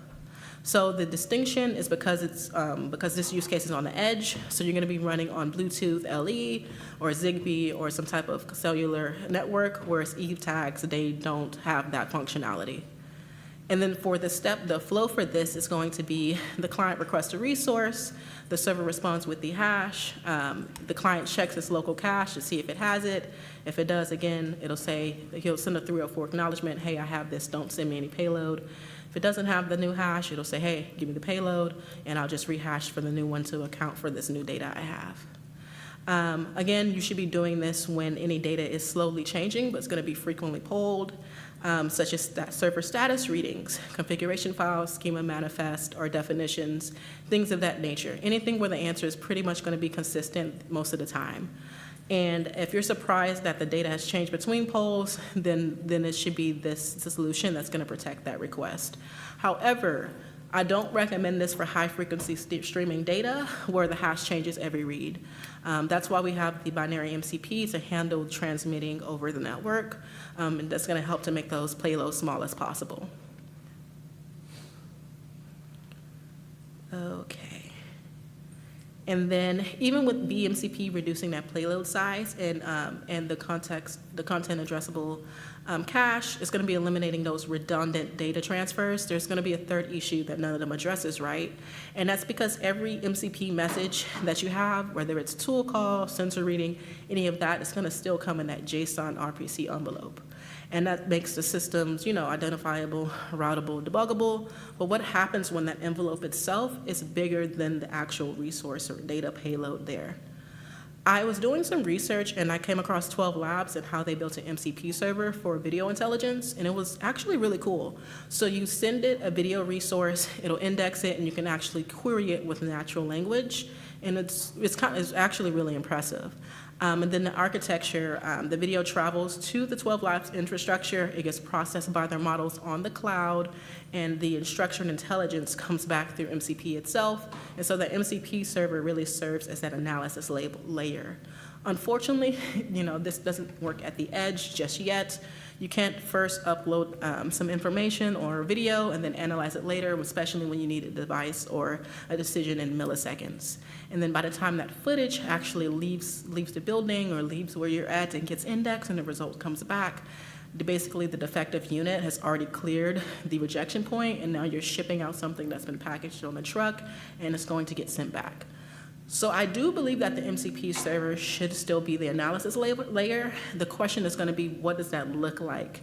So the distinction is because this use case is on the edge, so you're going to be running on Bluetooth LE or Zigbee or some type of cellular network, whereas Eve tags, they don't have that functionality. And then for the flow for this is going to be the client requests a resource, the server responds with the hash, the client checks its local cache to see if it has it. If it does, again, he'll send a 304 acknowledgement, hey, I have this, don't send me any payload. If it doesn't have the new hash, it'll say, hey, give me the payload, and I'll just rehash for the new one to account for this new data I have. Again, you should be doing this when any data is slowly changing, but it's going to be frequently polled, such as server status readings, configuration files, schema manifest, or definitions, things of that nature. Anything where the answer is pretty much going to be consistent most of the time. And if you're surprised that the data has changed between polls, then it should be this solution that's going to protect that request. However, I don't recommend this for high-frequency streaming data where the hash changes every read. That's why we have the binary MCP to handle transmitting over the network, and that's going to help to make those payloads small as possible. Okay. And then even with BMCP reducing that payload size and the content addressable cache, it's going to be eliminating those redundant data transfers. There's going to be a third issue that none of them addresses, right? And that's because every MCP message that you have, whether it's tool call, sensor reading, any of that, is going to still come in that JSON RPC envelope. And that makes the systems, identifiable, routable, debuggable. But what happens when that envelope itself is bigger than the actual resource or data payload there? I was doing some research and I came across 12 Labs and how they built an MCP server for video intelligence, and it was actually really cool. So you send it a video resource, it'll index it, and you can actually query it with natural language, and it's actually really impressive. And then the architecture, the video travels to the 12 Labs infrastructure, it gets processed by their models on the cloud, and the structured intelligence comes back through MCP itself. And so the MCP server really serves as that analysis layer. Unfortunately, this doesn't work at the edge just yet. You can't first upload some information or video and then analyze it later, especially when you need a device or a decision in milliseconds. And then by the time that footage actually leaves the building or leaves where you're at and gets indexed and the result comes back, basically the defective unit has already cleared the rejection point, and now you're shipping out something that's been packaged on a truck and it's going to get sent back. So I do believe that the MCP server should still be the analysis layer. The question is going to be, what does that look like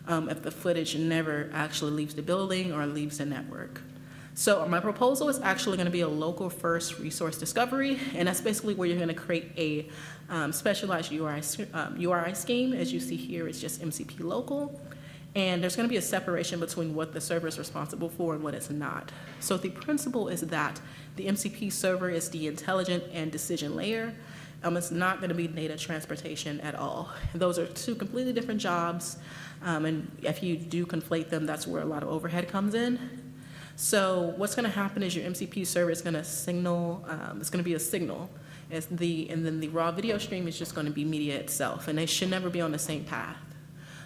if the footage never actually leaves the building or leaves the network? So my proposal is actually going to be a local first resource discovery, and that's basically where you're going to create a specialized URI scheme. As you see here, it's just MCP local. And there's going to be a separation between what the server is responsible for and what it's not. So the principle is that the MCP server is the intelligent and decision layer. It's not going to be data transportation at all. Those are two completely different jobs. And if you do conflate them, that's where a lot of overhead comes in. So what's going to happen is your MCP server is going to signal, it's going to be a signal. And then the raw video stream is just going to be media itself. And they should never be on the same path.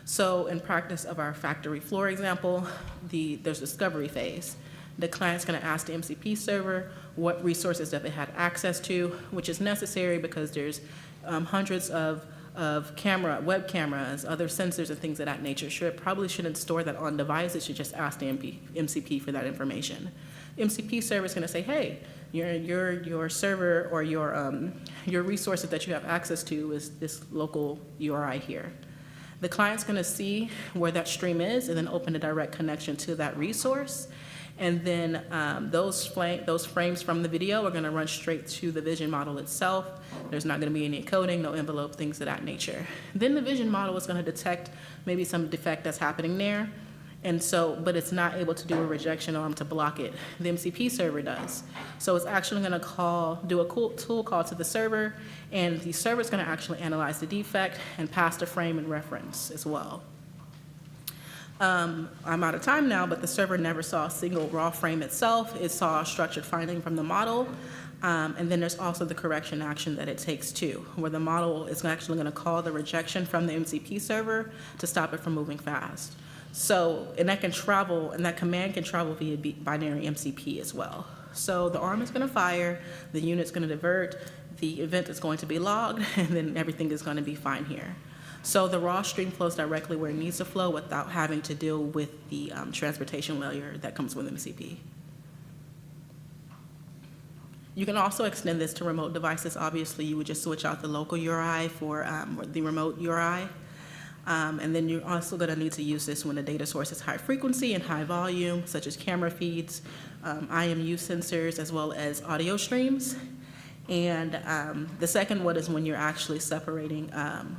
So in practice of our factory floor example, there's discovery phase. The client's going to ask the MCP server what resources that it had access to, which is necessary because there's hundreds of web cameras, other sensors and things of that nature. Probably shouldn't store that on device. It should just ask the MCP for that information. MCP server is going to say, hey, your server or your resources that you have access to is this local URI here. The client's going to see where that stream is and then open a direct connection to that resource. And then those frames from the video are going to run straight to the vision model itself. There's not going to be any encoding, no envelope, things of that nature. Then the vision model is going to detect maybe some defect that's happening there. And so, but it's not able to do a rejection arm to block it. The MCP server does. So it's actually going to do a tool call to the server, and the server is going to actually analyze the defect and pass the frame and reference as well. I'm out of time now, but the server never saw a single raw frame itself. It saw a structured finding from the model. And then there's also the correction action that it takes too, where the model is actually going to call the rejection from the MCP server to stop it from moving fast. So, and that can travel, and that command can travel via binary MCP as well. So the arm is going to fire, the unit's going to divert, the event is going to be logged, and then everything is going to be fine here. So the raw stream flows directly where it needs to flow without having to deal with the transportation layer that comes with MCP. You can also extend this to remote devices. Obviously, you would just switch out the local URI for the remote URI. And then you're also going to need to use this when the data source is high frequency and high volume, such as camera feeds, IMU sensors, as well as audio streams. And the second one is when you're actually separating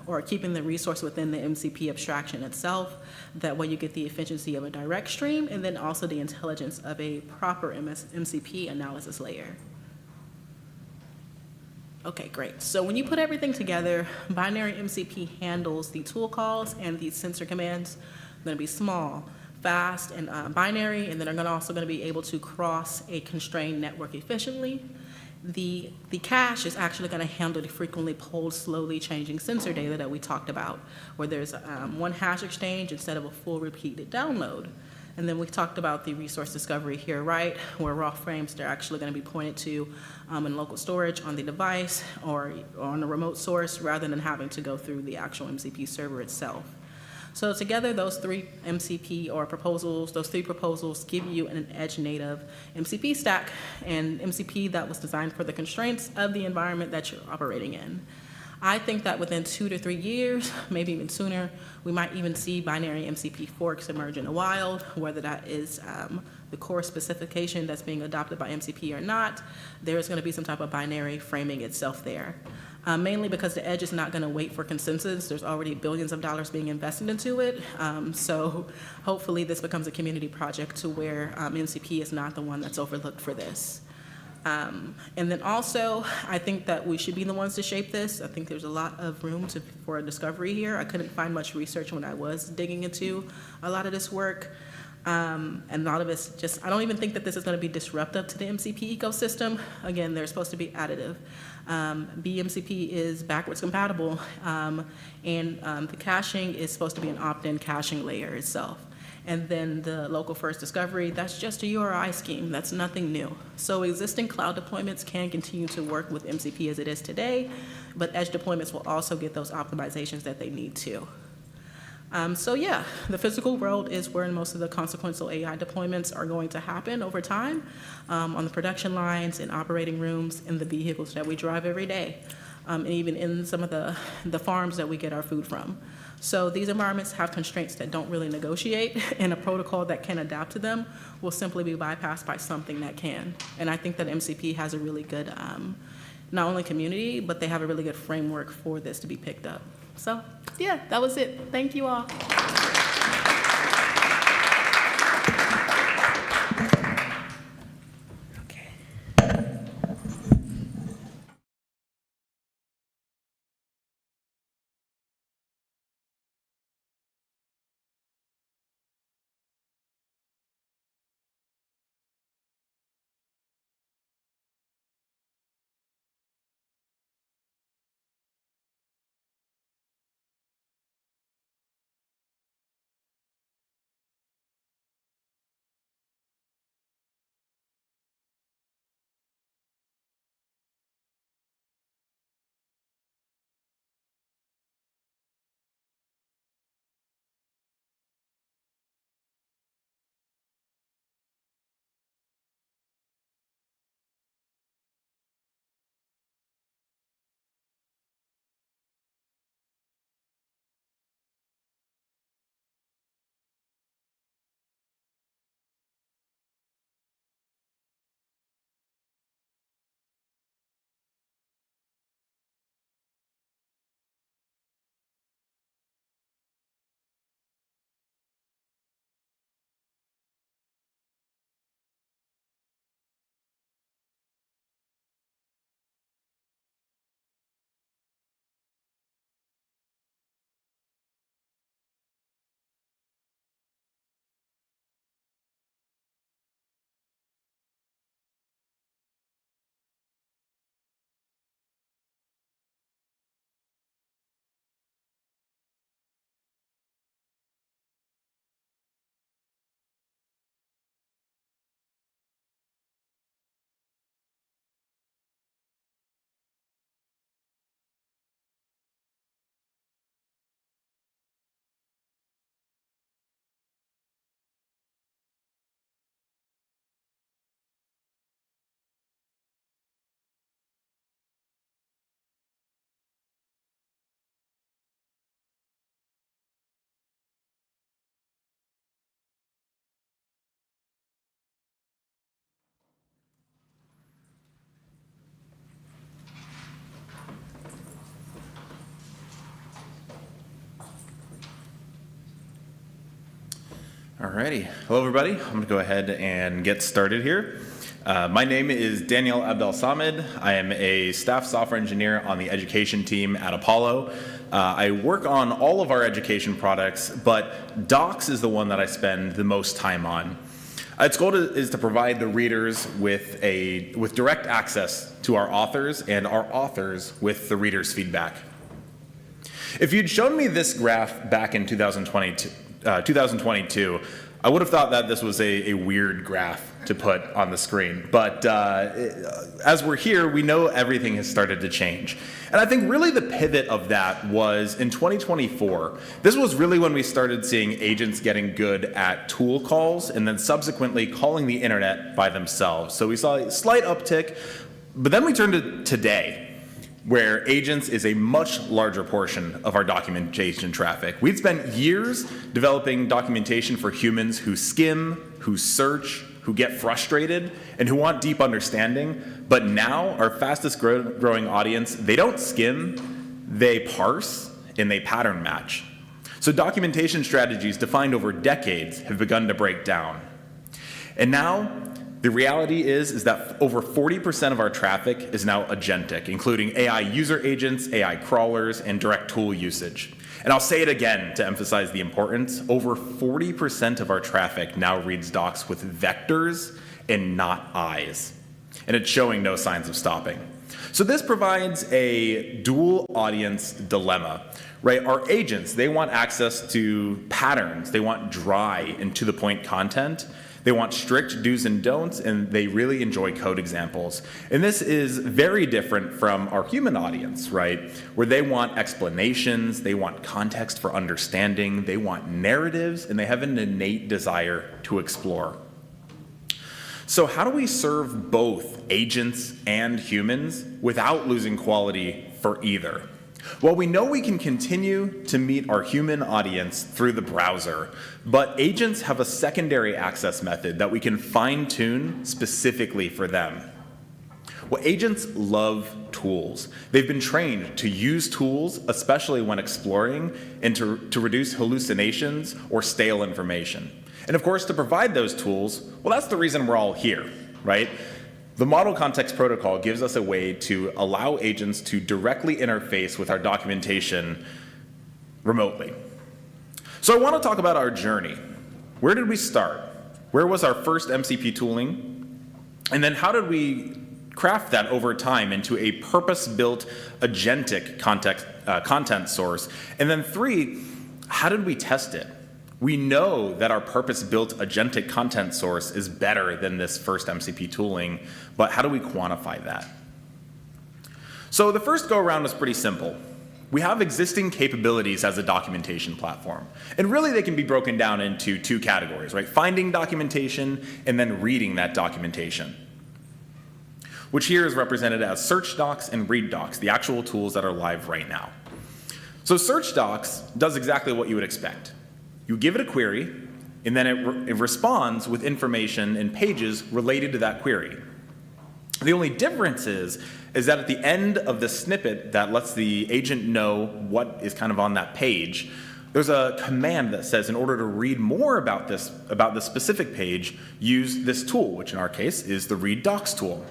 or keeping the resource within the MCP abstraction itself. That way you get the efficiency of a direct stream and then also the intelligence of a proper MCP analysis layer. Okay, great. So when you put everything together, binary MCP handles the tool calls and the sensor commands. They're going to be small, fast, and binary, and then they're also going to be able to cross a constrained network efficiently. The cache is actually going to handle the frequently polled, slowly changing sensor data that we talked about, where there's one hash exchange instead of a full repeated download. And then we talked about the resource discovery here, right, where raw frames, they're actually going to be pointed to in local storage on the device or on a remote source rather than having to go through the actual MCP server itself. So together, those three proposals give you an edge native MCP stack, and MCP that was designed for the constraints of the environment that you're operating in. I think that within 2 to 3 years, maybe even sooner, we might even see binary MCP forks emerge in the wild, whether that is the core specification that's being adopted by MCP or not. There is going to be some type of binary framing itself there. Mainly because the edge is not going to wait for consensus. There's already billions of dollars being invested into it. So hopefully this becomes a community project to where MCP is not the one that's overlooked for this. And then also, I think that we should be the ones to shape this. I think there's a lot of room for a discovery here. I couldn't find much research when I was digging into a lot of this work. And a lot of it's just, I don't even think that this is going to be disruptive to the MCP ecosystem. Again, they're supposed to be additive. BMCP is backwards compatible, and the caching is supposed to be an opt-in caching layer itself. And then the local first discovery, that's just a URI scheme. That's nothing new. So existing cloud deployments can continue to work with MCP as it is today, but edge deployments will also get those optimizations that they need to. So yeah, the physical world is where most of the consequential AI deployments are going to happen over time, on the production lines, in operating rooms, in the vehicles that we drive every day, and even in some of the farms that we get our food from. So these environments have constraints that don't really negotiate, and a protocol that can adapt to them will simply be bypassed by something that can. And I think that MCP has a really good, not only community, but they have a really good framework for this to be picked up. So yeah, that was it. Thank you all. Alrighty. Hello, everybody. I'm going to go ahead and get started here. My name is Daniel Abdel Samid. I am a staff software engineer on the education team at Apollo. I work on all of our education products, but Docs is the one that I spend the most time on. Its goal is to provide the readers with direct access to our authors and our authors with the readers' feedback. If you'd shown me this graph back in 2022, I would have thought that this was a weird graph to put on the screen. But as we're here, we know everything has started to change. And I think really the pivot of that was in 2024. This was really when we started seeing agents getting good at tool calls and then subsequently calling the internet by themselves. So we saw a slight uptick, but then we turned to today, where agents is a much larger portion of our documentation traffic. We'd spent years developing documentation for humans who skim, who search, who get frustrated, and who want deep understanding. But now, our fastest growing audience, they don't skim, they parse, and they pattern match. So documentation strategies defined over decades have begun to break down. And now, the reality is that over 40% of our traffic is now agentic, including AI user agents, AI crawlers, and direct tool usage. And I'll say it again to emphasize the importance. Over 40% of our traffic now reads docs with vectors and not eyes. And it's showing no signs of stopping. So this provides a dual audience dilemma, right? Our agents, they want access to patterns. They want dry and to-the-point content. They want strict do's and don'ts, and they really enjoy code examples. And this is very different from our human audience, right? Where they want explanations, they want context for understanding, they want narratives, and they have an innate desire to explore. So how do we serve both agents and humans without losing quality for either? Well, we know we can continue to meet our human audience through the browser, but agents have a secondary access method that we can fine-tune specifically for them. Well, agents love tools. They've been trained to use tools, especially when exploring, and to reduce hallucinations or stale information. And of course, to provide those tools, well, that's the reason we're all here, right? The Model Context Protocol gives us a way to allow agents to directly interface with our documentation remotely. So I want to talk about our journey. Where did we start? Where was our first MCP tooling? And then how did we craft that over time into a purpose-built agentic content source? And then 3, how did we test it? We know that our purpose-built agentic content source is better than this first MCP tooling, but how do we quantify that? So the first go-around was pretty simple. We have existing capabilities as a documentation platform. And really they can be broken down into 2 categories, right? Finding documentation and then reading that documentation, which here is represented as search docs and read docs, the actual tools that are live right now. So search docs does exactly what you would expect. You give it a query, and then it responds with information and pages related to that query. The only difference is that at the end of the snippet that lets the agent know what is kind of on that page, there's a command that says in order to read more about this specific page, use this tool, which in our case is the read docs tool.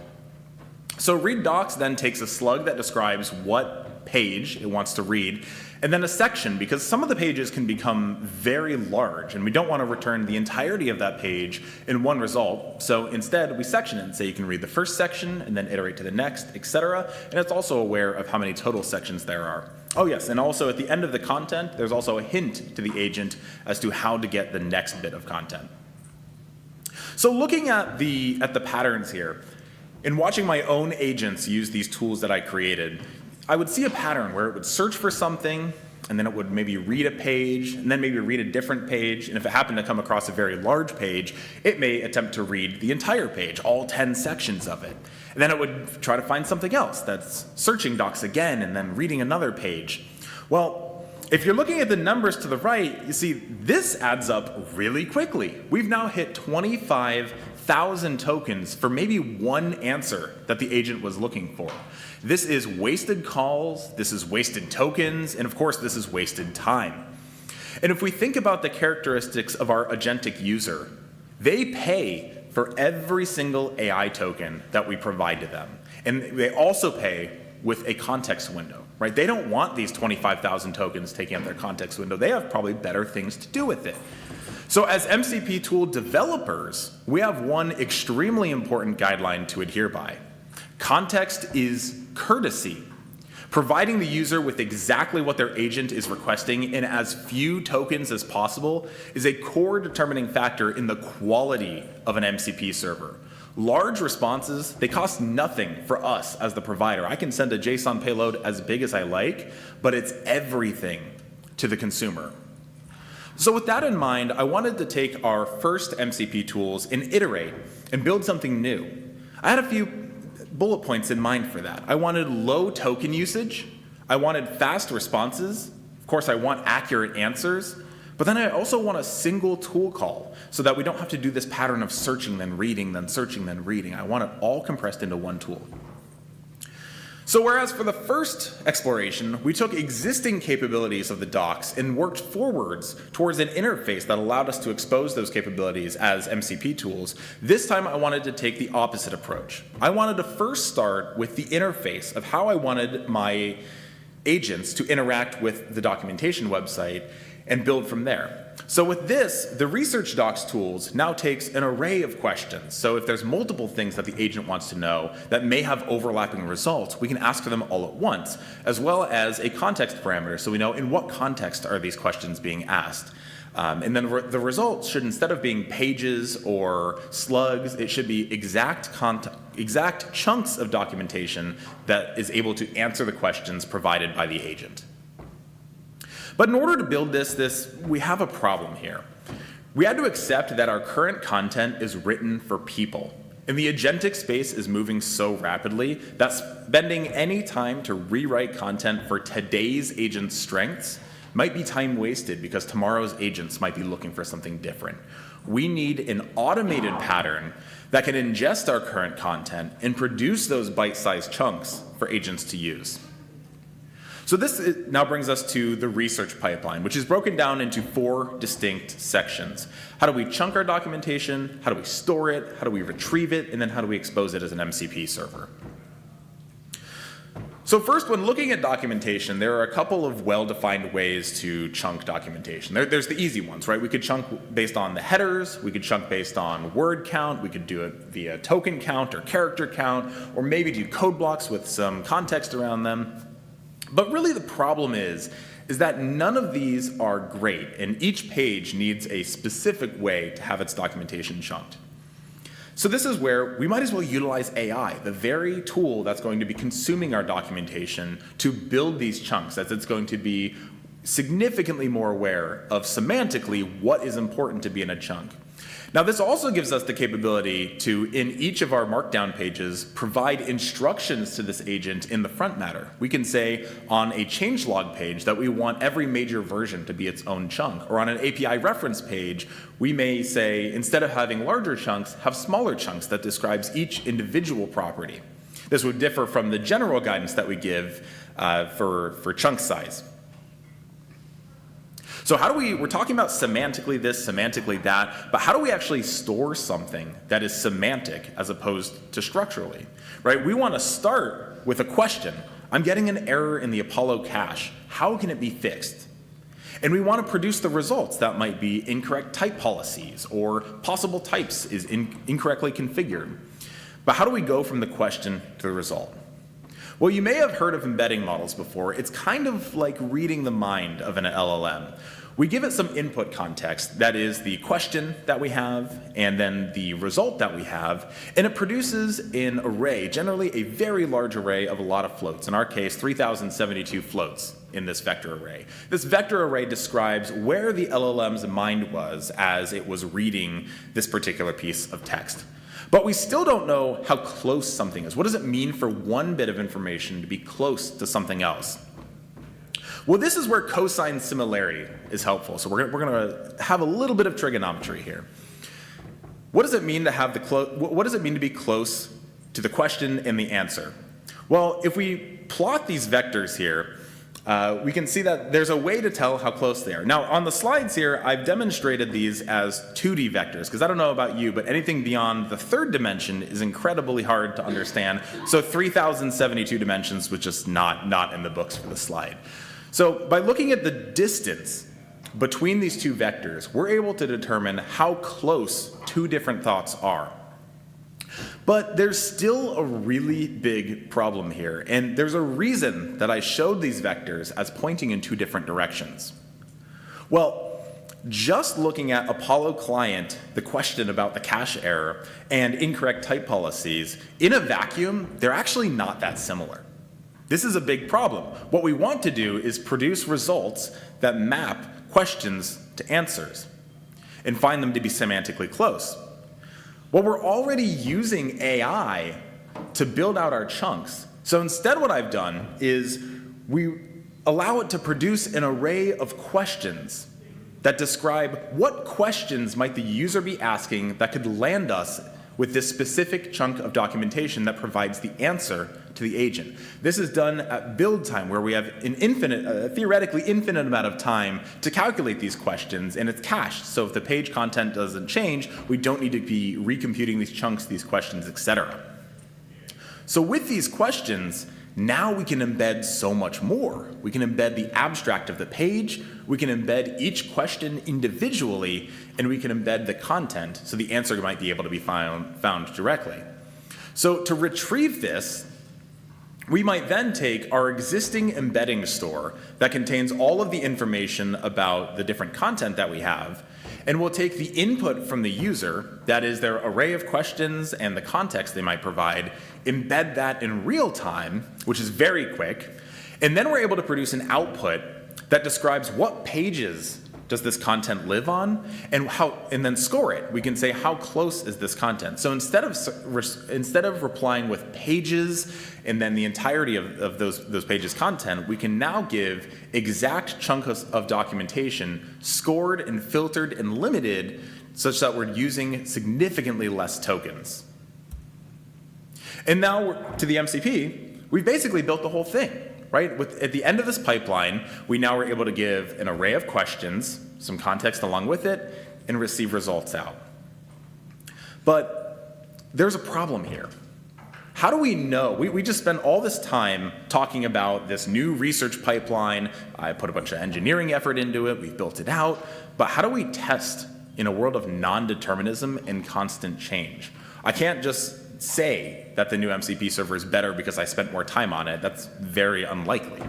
So read docs then takes a slug that describes what page it wants to read, and then a section, because some of the pages can become very large, and we don't want to return the entirety of that page in one result. So instead, we section it and say you can read the first section, and then iterate to the next, etc. And it's also aware of how many total sections there are. Oh yes, and also at the end of the content, there's also a hint to the agent as to how to get the next bit of content. So looking at the patterns here, in watching my own agents use these tools that I created, I would see a pattern where it would search for something, and then it would maybe read a page, and then maybe read a different page, and if it happened to come across a very large page, it may attempt to read the entire page, all 10 sections of it. And then it would try to find something else that's searching docs again, and then reading another page. Well, if you're looking at the numbers to the right, you see this adds up really quickly. We've now hit 25,000 tokens for maybe one answer that the agent was looking for. This is wasted calls, this is wasted tokens, and of course this is wasted time. And if we think about the characteristics of our agentic user, they pay for every single AI token that we provide to them. And they also pay with a context window, right? They don't want these 25,000 tokens taking up their context window. They have probably better things to do with it. So as MCP tool developers, we have one extremely important guideline to adhere by. Context is courtesy. Providing the user with exactly what their agent is requesting in as few tokens as possible is a core determining factor in the quality of an MCP server. Large responses, they cost nothing for us as the provider. I can send a JSON payload as big as I like, but it's everything to the consumer. So with that in mind, I wanted to take our first MCP tools and iterate and build something new. I had a few bullet points in mind for that. I wanted low token usage. I wanted fast responses. Of course, I want accurate answers. But then I also want a single tool call so that we don't have to do this pattern of searching, then reading, then searching, then reading. I want it all compressed into one tool. So whereas for the first exploration, we took existing capabilities of the docs and worked forwards towards an interface that allowed us to expose those capabilities as MCP tools, this time I wanted to take the opposite approach. I wanted to first start with the interface of how I wanted my agents to interact with the documentation website and build from there. So with this, the research docs tools now takes an array of questions. So if there's multiple things that the agent wants to know that may have overlapping results, we can ask for them all at once, as well as a context parameter, so we know in what context are these questions being asked. And then the results should, instead of being pages or slugs, it should be exact chunks of documentation that is able to answer the questions provided by the agent. But in order to build this, we have a problem here. We had to accept that our current content is written for people. And the agentic space is moving so rapidly that spending any time to rewrite content for today's agent's strengths might be time wasted because tomorrow's agents might be looking for something different. We need an automated pattern that can ingest our current content and produce those bite-sized chunks for agents to use. So this now brings us to the research pipeline, which is broken down into 4 distinct sections. How do we chunk our documentation? How do we store it? How do we retrieve it? And then how do we expose it as an MCP server? So first, when looking at documentation, there are a couple of well-defined ways to chunk documentation. There's the easy ones, right? We could chunk based on the headers. We could chunk based on word count. We could do it via token count or character count, or maybe do code blocks with some context around them. But really the problem is that none of these are great, and each page needs a specific way to have its documentation chunked. So this is where we might as well utilize AI, the very tool that's going to be consuming our documentation, to build these chunks, as it's going to be significantly more aware of semantically what is important to be in a chunk. Now this also gives us the capability to, in each of our markdown pages, provide instructions to this agent in the front matter. We can say on a changelog page that we want every major version to be its own chunk, or on an API reference page, we may say, instead of having larger chunks, have smaller chunks that describes each individual property. This would differ from the general guidance that we give for chunk size. So we're talking about semantically this, semantically that, but how do we actually store something that is semantic as opposed to structurally, right? We want to start with a question. I'm getting an error in the Apollo cache. How can it be fixed? And we want to produce the results. That might be incorrect type policies or possible types is incorrectly configured. But how do we go from the question to the result? Well, you may have heard of embedding models before. It's kind of like reading the mind of an LLM. We give it some input context, that is the question that we have, and then the result that we have, and it produces an array, generally a very large array of a lot of floats. In our case, 3,072 floats in this vector array. This vector array describes where the LLM's mind was as it was reading this particular piece of text. But we still don't know how close something is. What does it mean for one bit of information to be close to something else? Well, this is where cosine similarity is helpful. So we're going to have a little bit of trigonometry here. What does it mean to have what does it mean to be close to the question and the answer? Well, if we plot these vectors here, we can see that there's a way to tell how close they are. Now, on the slides here, I've demonstrated these as 2D vectors, because I don't know about you, but anything beyond the third dimension is incredibly hard to understand. So 3,072 dimensions was just not in the books for the slide. So by looking at the distance between these two vectors, we're able to determine how close two different thoughts are. But there's still a really big problem here, and there's a reason that I showed these vectors as pointing in two different directions. Well, just looking at Apollo client, the question about the cache error, and incorrect type policies, in a vacuum, they're actually not that similar. This is a big problem. What we want to do is produce results that map questions to answers and find them to be semantically close. Well, we're already using AI to build out our chunks. So instead what I've done is we allow it to produce an array of questions that describe what questions might the user be asking that could land us with this specific chunk of documentation that provides the answer to the agent. This is done at build time, where we have an theoretically infinite amount of time to calculate these questions, and it's cached. So if the page content doesn't change, we don't need to be recomputing these chunks, these questions, etc. So with these questions, now we can embed so much more. We can embed the abstract of the page, we can embed each question individually, and we can embed the content so the answer might be able to be found directly. So to retrieve this, we might then take our existing embedding store that contains all of the information about the different content that we have, and we'll take the input from the user, that is their array of questions and the context they might provide, embed that in real time, which is very quick, and then we're able to produce an output that describes what pages does this content live on, and then score it. We can say how close is this content. So instead of replying with pages and then the entirety of those pages content, we can now give exact chunks of documentation scored and filtered and limited such that we're using significantly less tokens. And now to the MCP, we've basically built the whole thing. Right? At the end of this pipeline, we now are able to give an array of questions, some context along with it, and receive results out. But there's a problem here. How do we know? We just spent all this time talking about this new research pipeline. I put a bunch of engineering effort into it. We've built it out. But how do we test in a world of non-determinism and constant change? I can't just say that the new MCP server is better because I spent more time on it. That's very unlikely.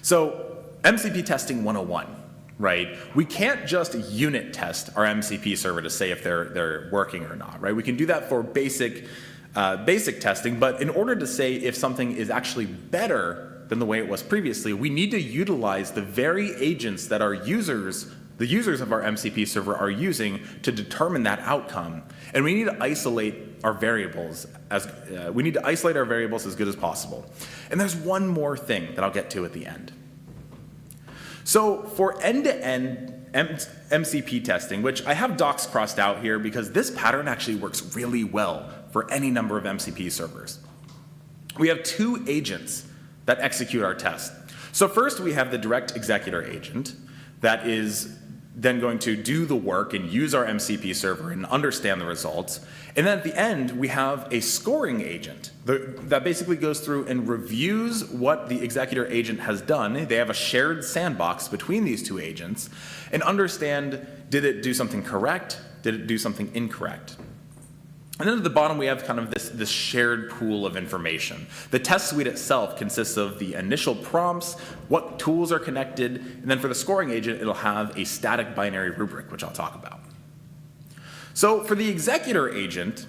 So MCP testing 101, right? We can't just unit test our MCP server to say if they're working or not, right? We can do that for basic testing, but in order to say if something is actually better than the way it was previously, we need to utilize the very agents that the users of our MCP server are using to determine that outcome. And we need to isolate our variables as good as possible. And there's one more thing that I'll get to at the end. So for end-to-end MCP testing, which I have docs crossed out here because this pattern actually works really well for any number of MCP servers. We have two agents that execute our test. So first we have the direct executor agent that is then going to do the work and use our MCP server and understand the results. And then at the end, we have a scoring agent that basically goes through and reviews what the executor agent has done. They have a shared sandbox between these two agents and understand, did it do something correct? Did it do something incorrect? And then at the bottom, we have kind of this shared pool of information. The test suite itself consists of the initial prompts, what tools are connected, and then for the scoring agent, it'll have a static binary rubric, which I'll talk about. So for the executor agent,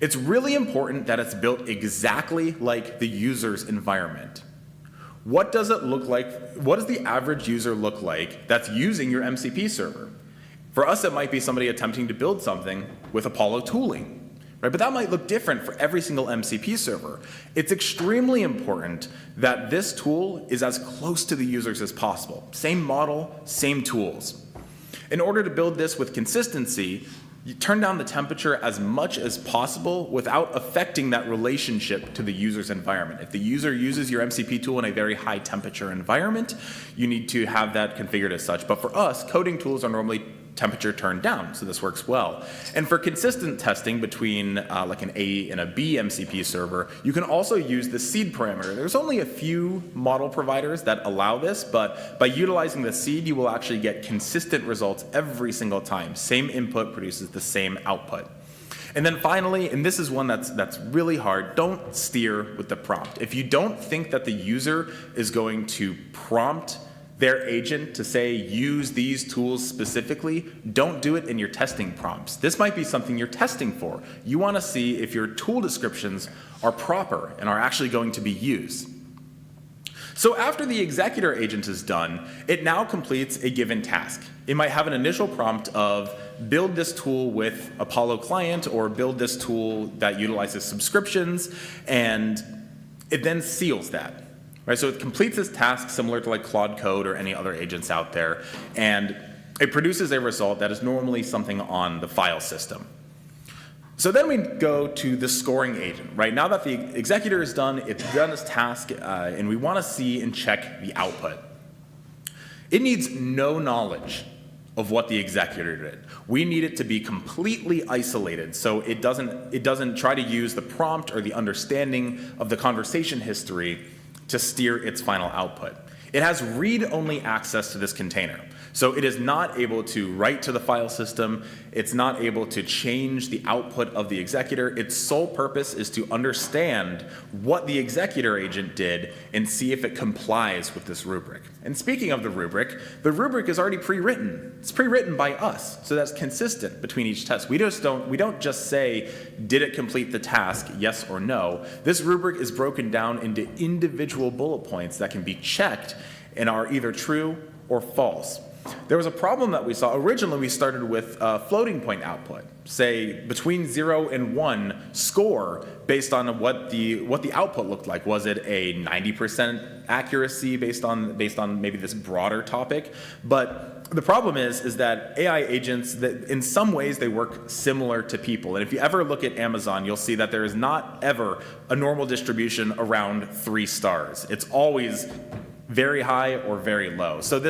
it's really important that it's built exactly like the user's environment. What does it look like? What does the average user look like that's using your MCP server? For us, it might be somebody attempting to build something with Apollo tooling. Right? But that might look different for every single MCP server. It's extremely important that this tool is as close to the users as possible. Same model, same tools. In order to build this with consistency, You turn down the temperature as much as possible without affecting that relationship to the user's environment. If the user uses your MCP tool in a very high temperature environment, you need to have that configured as such. But for us, coding tools are normally temperature turned down, so this works well. And for consistent testing between like an A and a B MCP server, you can also use the seed parameter. There's only a few model providers that allow this, but by utilizing the seed, you will actually get consistent results every single time. Same input produces the same output. And then finally, and this is one that's really hard, don't steer with the prompt. If you don't think that the user is going to prompt their agent to say, use these tools specifically, don't do it in your testing prompts. This might be something you're testing for. You want to see if your tool descriptions are proper and are actually going to be used. So after the executor agent is done, it now completes a given task. It might have an initial prompt of build this tool with Apollo client or build this tool that utilizes subscriptions, and it then seals that. Right, so it completes this task similar to like Claude Code or any other agents out there, and it produces a result that is normally something on the file system. So then we go to the scoring agent. Right, now that the executor is done, it's done its task, and we want to see and check the output. It needs no knowledge of what the executor did. We need it to be completely isolated, so it doesn't try to use the prompt or the understanding of the conversation history to steer its final output. It has read-only access to this container. So it is not able to write to the file system. It's not able to change the output of the executor. Its sole purpose is to understand what the executor agent did and see if it complies with this rubric. And speaking of the rubric is already pre-written. It's pre-written by us, so that's consistent between each test. We don't just say, did it complete the task, yes or no. This rubric is broken down into individual bullet points that can be checked and are either true or false. There was a problem that we saw. Originally, we started with floating point output, say between 0 and 1 score based on what the output looked like. Was it a 90% accuracy based on maybe this broader topic? But the problem is that AI agents, that in some ways they work similar to people. And if you ever look at Amazon, you'll see that there is not ever a normal distribution around 3 stars. It's always very high or very low. So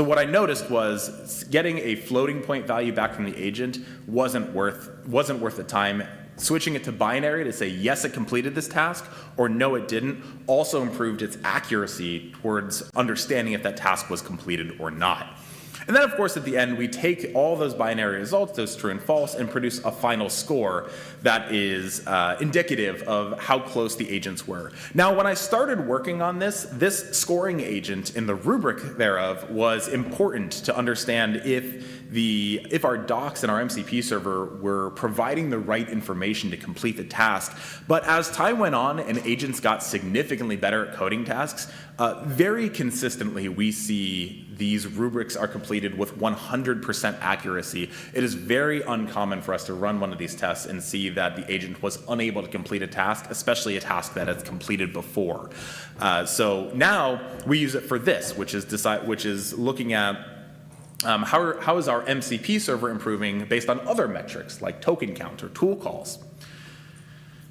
what I noticed was getting a floating point value back from the agent wasn't worth the time. Switching it to binary to say yes, it completed this task, or no, it didn't, also improved its accuracy towards understanding if that task was completed or not. And then, of course, at the end, we take all those binary results, those true and false, and produce a final score that is indicative of how close the agents were. Now, when I started working on this scoring agent in the rubric thereof was important to understand if our docs and our MCP server were providing the right information to complete the task. But as time went on and agents got significantly better at coding tasks, very consistently we see these rubrics are completed with 100% accuracy. It is very uncommon for us to run one of these tests and see that the agent was unable to complete a task, especially a task that it's completed before. So now we use it for this, which is looking at how is our MCP server improving based on other metrics like token count or tool calls.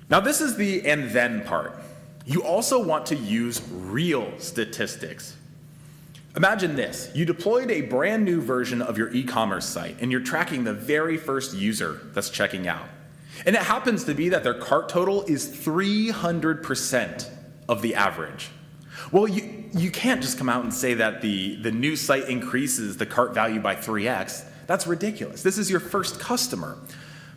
Now this is the and then part. You also want to use real statistics. Imagine this. You deployed a brand new version of your e-commerce site and you're tracking the very first user that's checking out. And it happens to be that their cart total is 300% of the average. Well, you can't just come out and say that the new site increases the cart value by 3x. That's ridiculous. This is your first customer.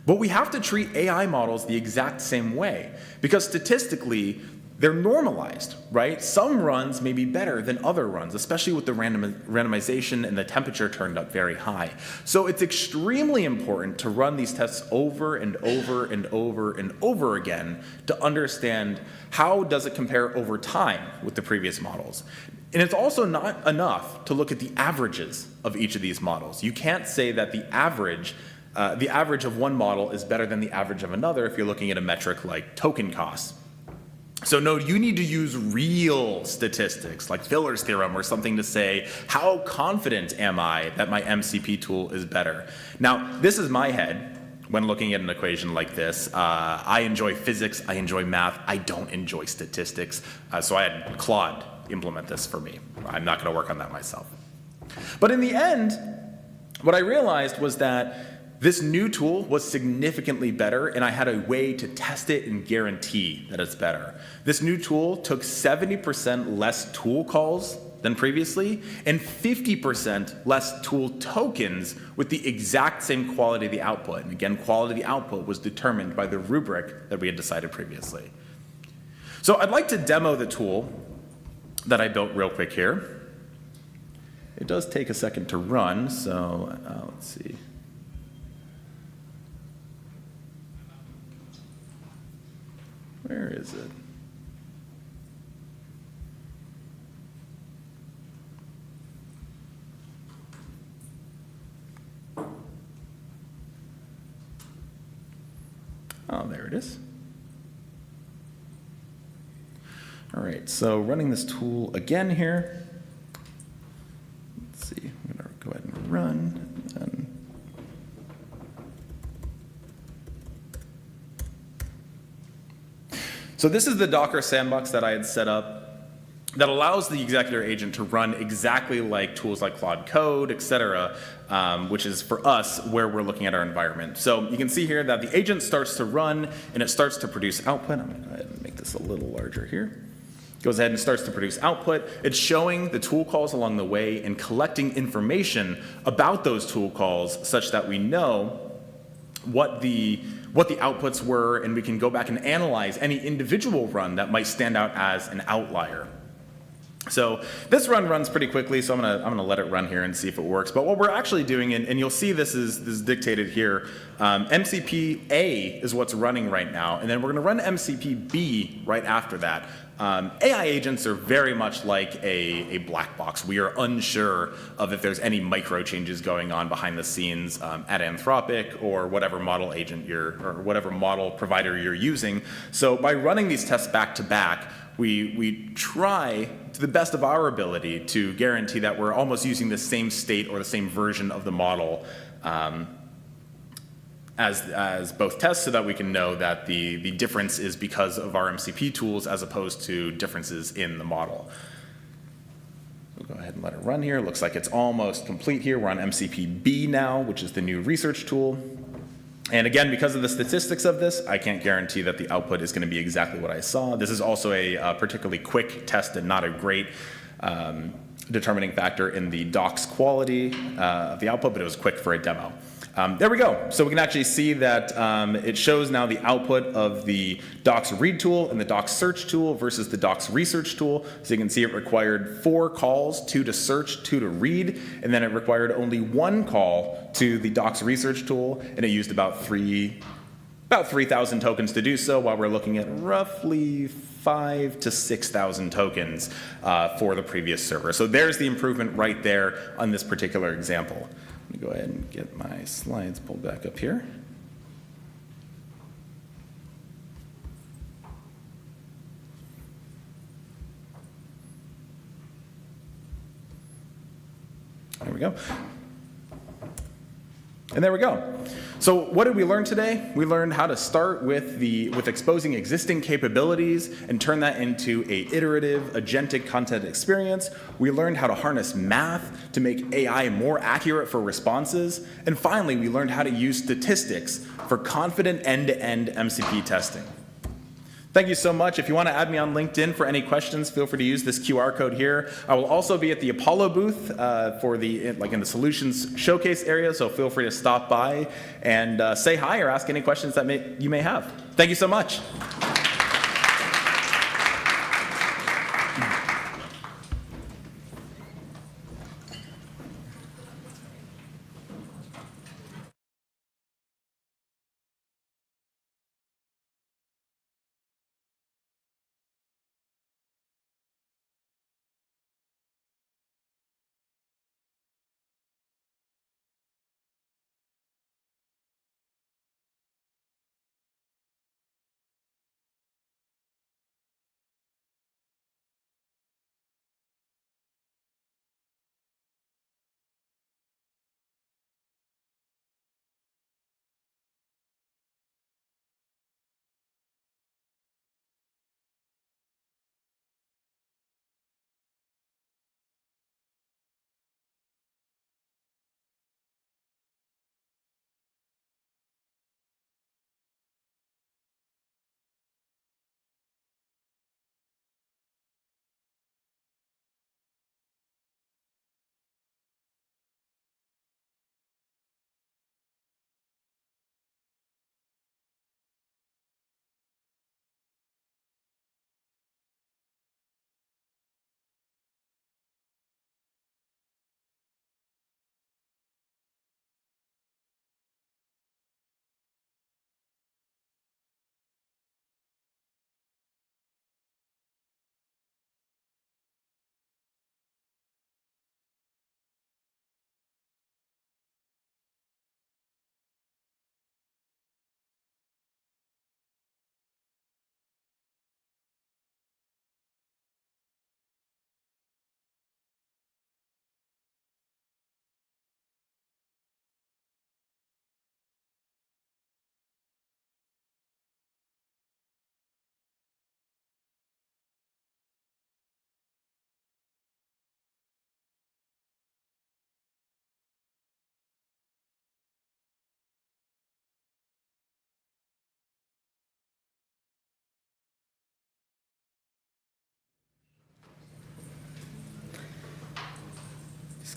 But we have to treat AI models the exact same way because statistically, they're normalized, right? Some runs may be better than other runs, especially with the randomization and the temperature turned up very high. So it's extremely important to run these tests over and over and over and over again to understand how does it compare over time with the previous models. And it's also not enough to look at the averages of each of these models. You can't say that the average of one model is better than the average of another if you're looking at a metric like token costs. So no, you need to use real statistics like Filler's theorem or something to say, how confident am I that my MCP tool is better? Now, this is my head. when looking at an equation like this. I enjoy physics, I enjoy math, I don't enjoy statistics, so I had Claude implement this for me. I'm not going to work on that myself. But in the end, what I realized was that this new tool was significantly better, and I had a way to test it and guarantee that it's better. This new tool took 70% less tool calls than previously, and 50% less tool tokens with the exact same quality of the output. And again, quality of the output was determined by the rubric that we had decided previously. So I'd like to demo the tool that I built real quick here. It does take a second to run, so let's see. Where is it? Oh, there it is. All right, so running this tool again here. Let's see, I'm going to go ahead and run. So this is the Docker sandbox that I had set up that allows the executor agent to run exactly like tools like Claude Code, et cetera, which is for us where we're looking at our environment. So you can see here that the agent starts to run and it starts to produce output. I'm going to go ahead and make this a little larger here. Goes ahead and starts to produce output. It's showing the tool calls along the way and collecting information about those tool calls such that we know what the outputs were, and we can go back and analyze any individual run that might stand out as an outlier. So this run runs pretty quickly, so I'm gonna let it run here and see if it works. But what we're actually doing, and you'll see this is dictated here, MCP A is what's running right now, and then we're gonna run MCP B right after that. AI agents are very much like a black box. We are unsure of if there's any micro changes going on behind the scenes at Anthropic or whatever model agent or whatever model provider you're using. So by running these tests back to back, we try to the best of our ability to guarantee that we're almost using the same state or the same version of the model as both tests, so that we can know that the difference is because of our MCP tools as opposed to differences in the model. We'll go ahead and let it run here. Looks like it's almost complete here. We're on MCP B now, which is the new research tool. And again, because of the statistics of this, I can't guarantee that the output is going to be exactly what I saw. This is also a particularly quick test and not a great determining factor in the doc's quality of the output, but it was quick for a demo. There we go. So we can actually see that it shows now the output of the docs read tool and the docs search tool versus the docs research tool. So you can see it required 4 calls, 2 to search, 2 to read, and then it required only 1 call to the docs research tool, and it used about 3,000 tokens to do so, while we're looking at roughly 5,000 to 6,000 tokens for the previous server. So there's the improvement right there on this particular example. Let me go ahead and get my slides pulled back up here. There we go. And there we go. So what did we learn today? We learned how to start with exposing existing capabilities and turn that into an iterative, agentic content experience. We learned how to harness math to make AI more accurate for responses. And finally, we learned how to use statistics for confident end-to-end MCP testing. Thank you so much. If you want to add me on LinkedIn for any questions, feel free to use this QR code here. I will also be at the Apollo booth in the solutions showcase area, so feel free to stop by and say hi or ask any questions that you may have. Thank you so much.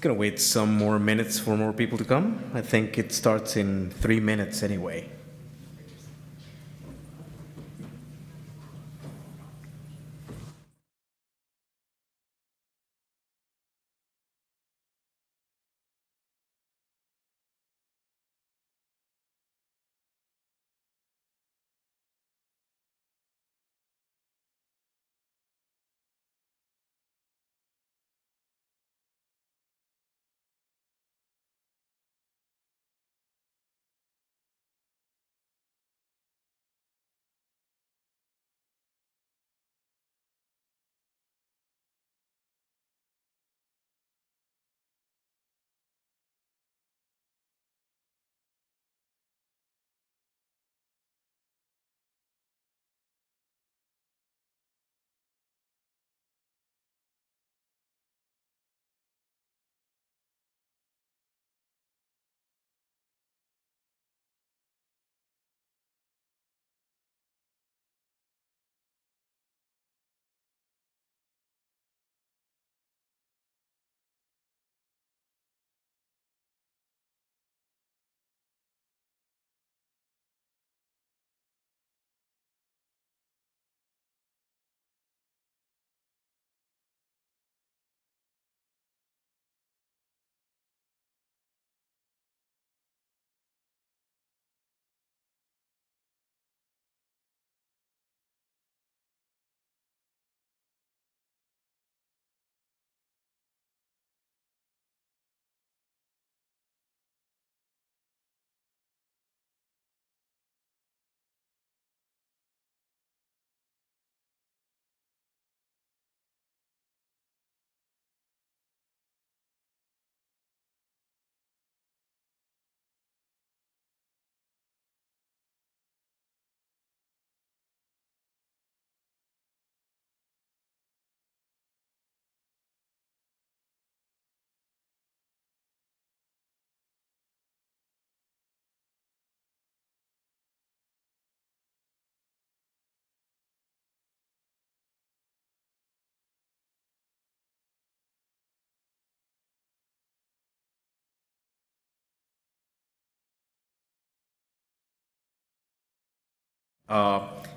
Gonna wait some more minutes for more people to come. I think it starts in 3 minutes anyway.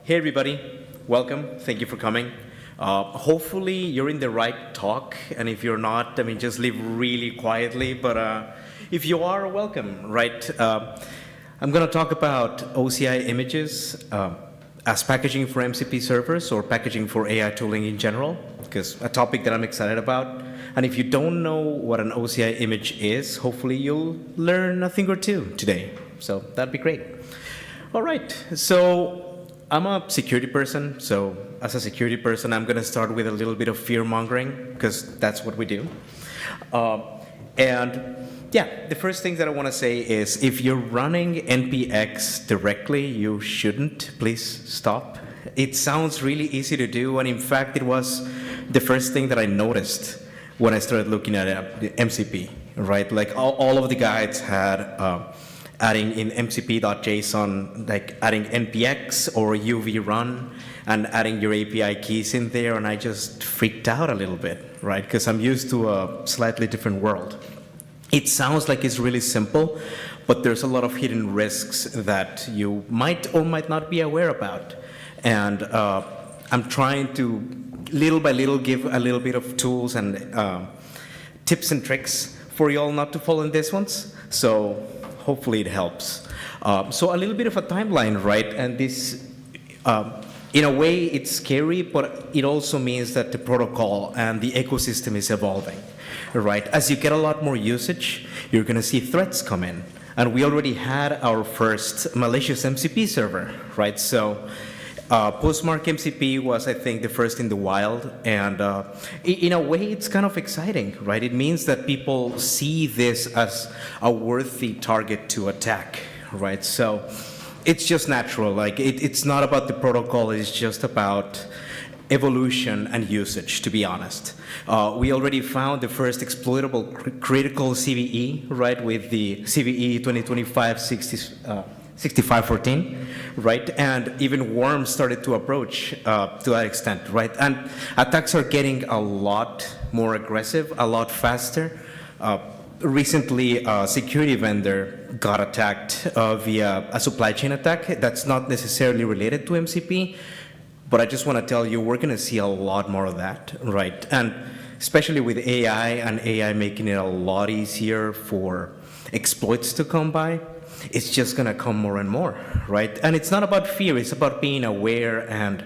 Hey everybody, welcome. Thank you for coming. Hopefully you're in the right talk, and if you're not, I mean, just leave really quietly. But if you are, welcome. Right? I'm going to talk about OCI images as packaging for MCP servers or packaging for AI tooling in general, because a topic that I'm excited about. And if you don't know what an OCI image is, hopefully you'll learn a thing or two today. So that'd be great. All right, so I'm a security person. So as a security person, I'm going to start with a little bit of fear mongering, because that's what we do. And yeah, the first thing that I want to say is if you're running NPX directly, you shouldn't. Please stop. It sounds really easy to do, and in fact, it was the first thing that I noticed when I started looking at the MCP, right? Like all of the guides had adding in MCP.json, like adding npx or UV run and adding your API keys in there, and I just freaked out a little bit, right? Because I'm used to a slightly different world. It sounds like it's really simple, but there's a lot of hidden risks that you might or might not be aware about. And I'm trying to, little by little, give a little bit of tools and tips and tricks for you all not to fall in these ones. So hopefully it helps. So a little bit of a timeline, right? And this, in a way, it's scary, but it also means that the protocol and the ecosystem is evolving, right? As you get a lot more usage, you're going to see threats come in. And we already had our first malicious MCP server, right? So Postmark MCP was, I think, the first in the wild. And in a way, it's kind of exciting, right? It means that people see this as a worthy target to attack, right? So it's just natural. Like it's not about the protocol. It's just about evolution and usage, to be honest. We already found the first exploitable critical CVE, right, with the CVE 2025-6514, right? And even worms started to approach to that extent, right? And attacks are getting a lot more aggressive, a lot faster. Recently, a security vendor got attacked via a supply chain attack that's not necessarily related to MCP, but I just want to tell you, we're going to see a lot more of that, right? And especially with AI and AI making it a lot easier for exploits to come by, it's just going to come more and more, right? And it's not about fear, it's about being aware and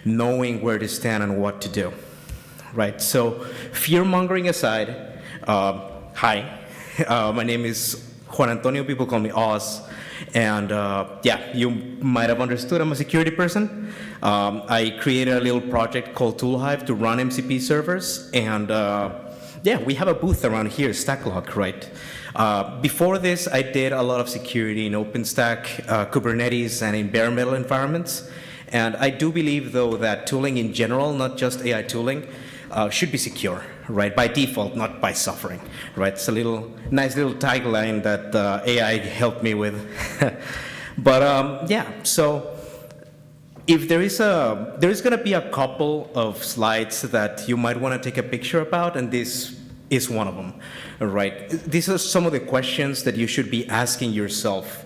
knowing where to stand and what to do, right? So fear-mongering aside, hi, my name is Juan Antonio, people call me Oz, and yeah, you might have understood I'm a security person. I created a little project called Toolhive to run MCP servers, and yeah, we have a booth around here, Stacklog, right? Before this, I did a lot of security in OpenStack, Kubernetes, and in bare metal environments. And I do believe, though, that tooling in general, not just AI tooling, should be secure, right? By default, not by suffering, right? It's a nice little tagline that AI helped me with. But yeah, so if there is going to be a couple of slides that you might want to take a picture about, and this is one of them, right? These are some of the questions that you should be asking yourself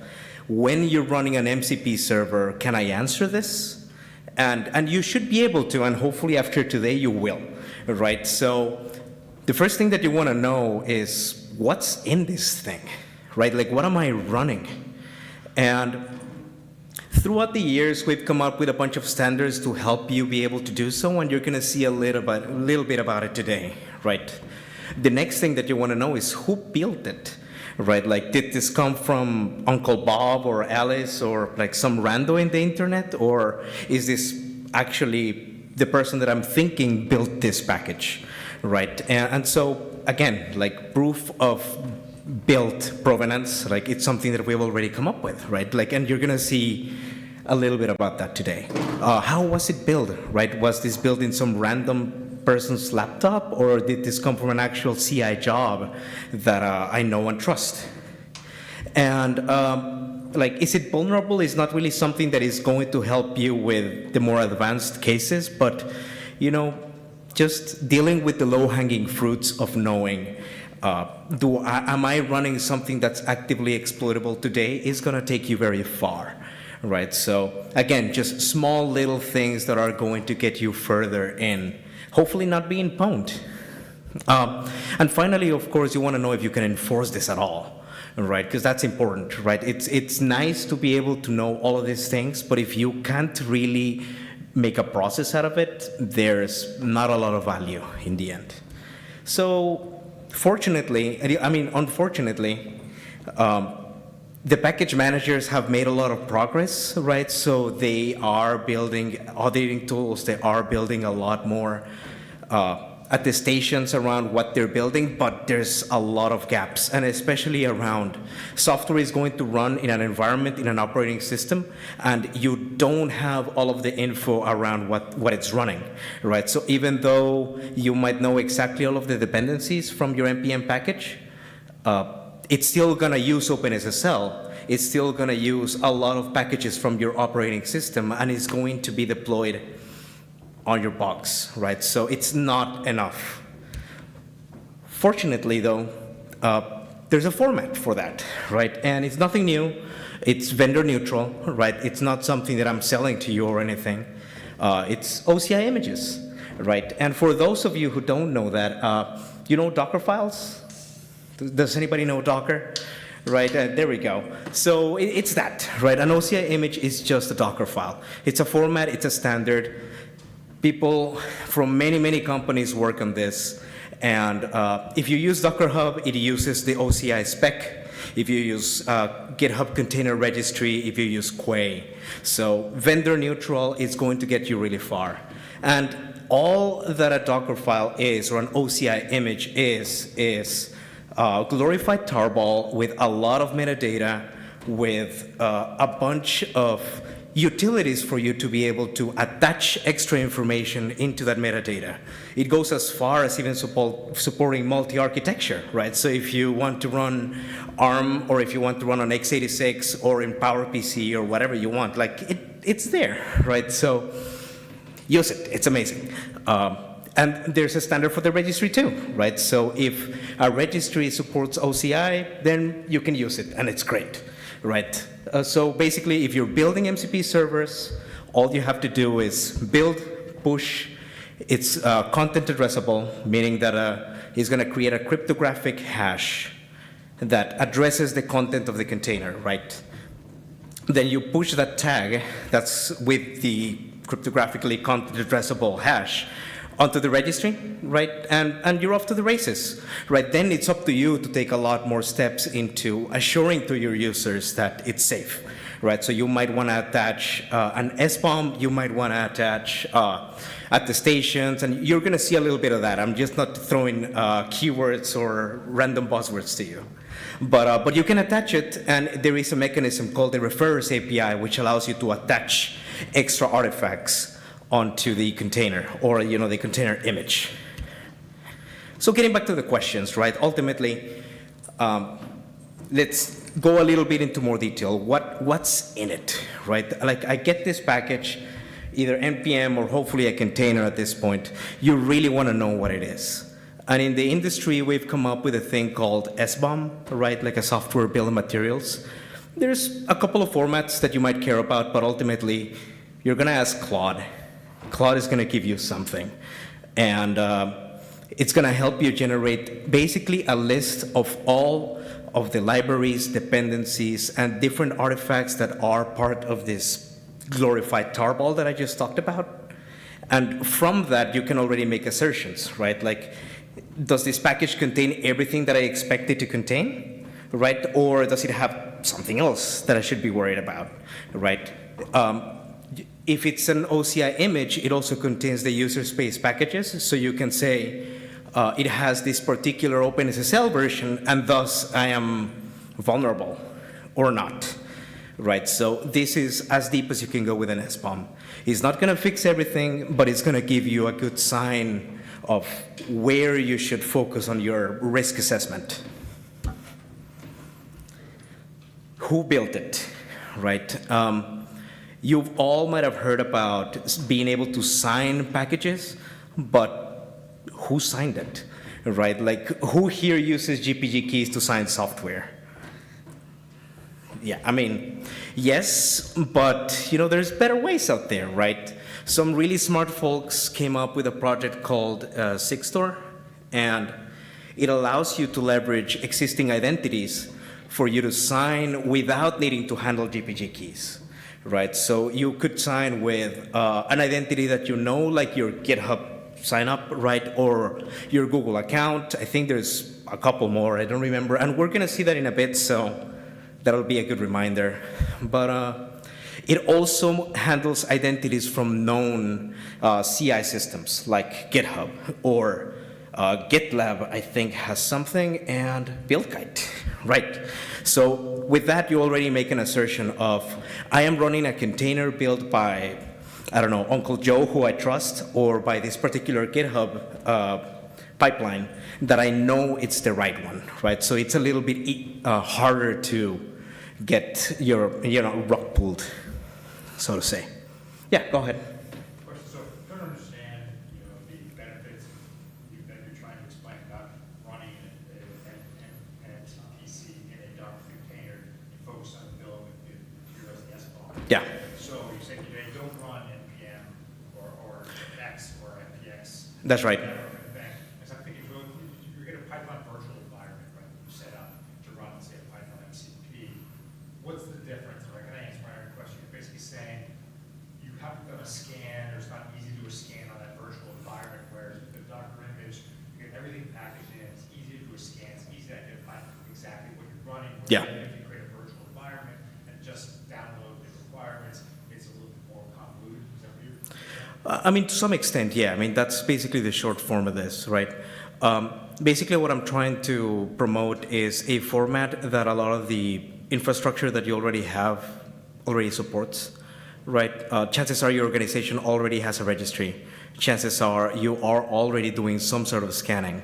when you're running an MCP server. Can I answer this? And you should be able to, and hopefully after today you will, right? So the first thing that you want to know is what's in this thing, right? Like, what am I running? And throughout the years, we've come up with a bunch of standards to help you be able to do so, and you're going to see a little bit about it today, right? The next thing that you want to know is who built it, right? Like, did this come from Uncle Bob or Alice or like some rando in the internet, or is this actually the person that I'm thinking built this package, right? And so again, like, proof of built provenance, like, it's something that we've already come up with, right? Like, and you're gonna see a little bit about that today. How was it built, right? Was this built in some random person's laptop, or did this come from an actual CI job that I know and trust? And like, is it vulnerable? Is not really something that is going to help you with the more advanced cases, but just dealing with the low-hanging fruits of knowing, am I running something that's actively exploitable today, is going to take you very far, right? So again, just small little things that are going to get you further in, hopefully not being pwned. And finally, of course, you want to know if you can enforce this at all, right? Because that's important, right? It's nice to be able to know all of these things, but if you can't really make a process out of it, there's not a lot of value in the end. So fortunately, unfortunately, the package managers have made a lot of progress, right? So they are building auditing tools. They are building a lot more attestations around what they're building, but there's a lot of gaps, and especially around software is going to run in an environment, in an operating system, and you don't have all of the info around what it's running, right? So even though you might know exactly all of the dependencies from your NPM package, it's still going to use OpenSSL. It's still going to use a lot of packages from your operating system, and it's going to be deployed on your box, right? So it's not enough. Fortunately, though, there's a format for that, right? And it's nothing new. It's vendor neutral, right? It's not something that I'm selling to you or anything. It's OCI images, right? And for those of you who don't know that, you know Docker files? Does anybody know Docker? Right, there we go. So it's that, right? An OCI image is just a Docker file. It's a format, it's a standard. People from many, many companies work on this. And if you use Docker Hub, it uses the OCI spec. If you use GitHub Container Registry, if you use Quay. So vendor neutral is going to get you really far. And all that a Docker file is, or an OCI image is glorified tarball with a lot of metadata, with a bunch of utilities for you to be able to attach extra information into that metadata. It goes as far as even supporting multi-architecture, right? So if you want to run ARM, or if you want to run on x86 or in PowerPC or whatever you want, like it's there, right? So use it, it's amazing. And there's a standard for the registry too, right? So if a registry supports OCI, then you can use it, and it's great, right? So basically, if you're building MCP servers, all you have to do is build, push. It's content addressable, meaning that it's going to create a cryptographic hash that addresses the content of the container, right? Then you push that tag that's with the cryptographically content addressable hash onto the registry, right? And you're off to the races, right? Then it's up to you to take a lot more steps into assuring to your users that it's safe, right? So you might want to attach an SBOM, you might want to attach attestations, and you're going to see a little bit of that. I'm just not throwing keywords or random buzzwords to you. But you can attach it, and there is a mechanism called the Referrers API, which allows you to attach extra artifacts onto the container, or the container image. So getting back to the questions, right? Ultimately, let's go a little bit into more detail. What's in it, right? Like, I get this package, either NPM or hopefully a container at this point. You really want to know what it is. And in the industry, we've come up with a thing called SBOM, right? Like a software bill of materials. There's a couple of formats that you might care about, but ultimately, you're going to ask Claude. Claude is going to give you something. And it's going to help you generate basically a list of all of the libraries, dependencies, and different artifacts that are part of this glorified tarball that I just talked about. And from that, you can already make assertions, right? Like, does this package contain everything that I expect it to contain, right? Or does it have something else that I should be worried about, right? If it's an OCI image, it also contains the user space packages, so you can say it has this particular OpenSSL version, and thus I am vulnerable or not, right? So this is as deep as you can go with an SBOM. It's not going to fix everything, but it's going to give you a good sign of where you should focus on your risk assessment. Who built it, right? You all might have heard about being able to sign packages, but who signed it, right? Like, who here uses GPG keys to sign software? Yeah, I mean, yes, but there's better ways out there, right? Some really smart folks came up with a project called Sigstore, and it allows you to leverage existing identities for you to sign without needing to handle GPG keys, right? So you could sign with an identity that like your GitHub sign up, right? Or your Google account. I think there's a couple more, I don't remember. And we're going to see that in a bit, so that'll be a good reminder. But it also handles identities from known CI systems like GitHub, or GitLab, I think, has something, and BuildKite, right? So with that, you already make an assertion of, I am running a container built by, I don't know, Uncle Joe, who I trust, or by this particular GitHub pipeline that I know it's the right one, right? So it's a little bit harder to get your rug pulled, so to say. Yeah, go ahead. Question. So I don't understand, the benefits that you're trying to explain about running an MCPC in a Docker container and focus on the build with the SBOM. Yeah. So you're saying you don't run NPM or X or NPX. That's right. Because I'm thinking you're going to pipeline virtual environment, right? You set up to run, say, a Python MCP. What's the difference? Am I going to answer my own question? You're basically saying you haven't done a scan, or it's not easy to do a scan on that virtual environment, whereas with the Docker image, you get everything packaged in, it's easy to do a scan, it's easy to identify exactly what you're running. Yeah. If you create a virtual environment and just download the requirements, it's a little bit more convoluted. Is that what you're I mean, to some extent, yeah. I mean, that's basically the short form of this, right? Basically, what I'm trying to promote is a format that a lot of the infrastructure that you already have already supports, right? Chances are your organization already has a registry. Chances are you are already doing some sort of scanning.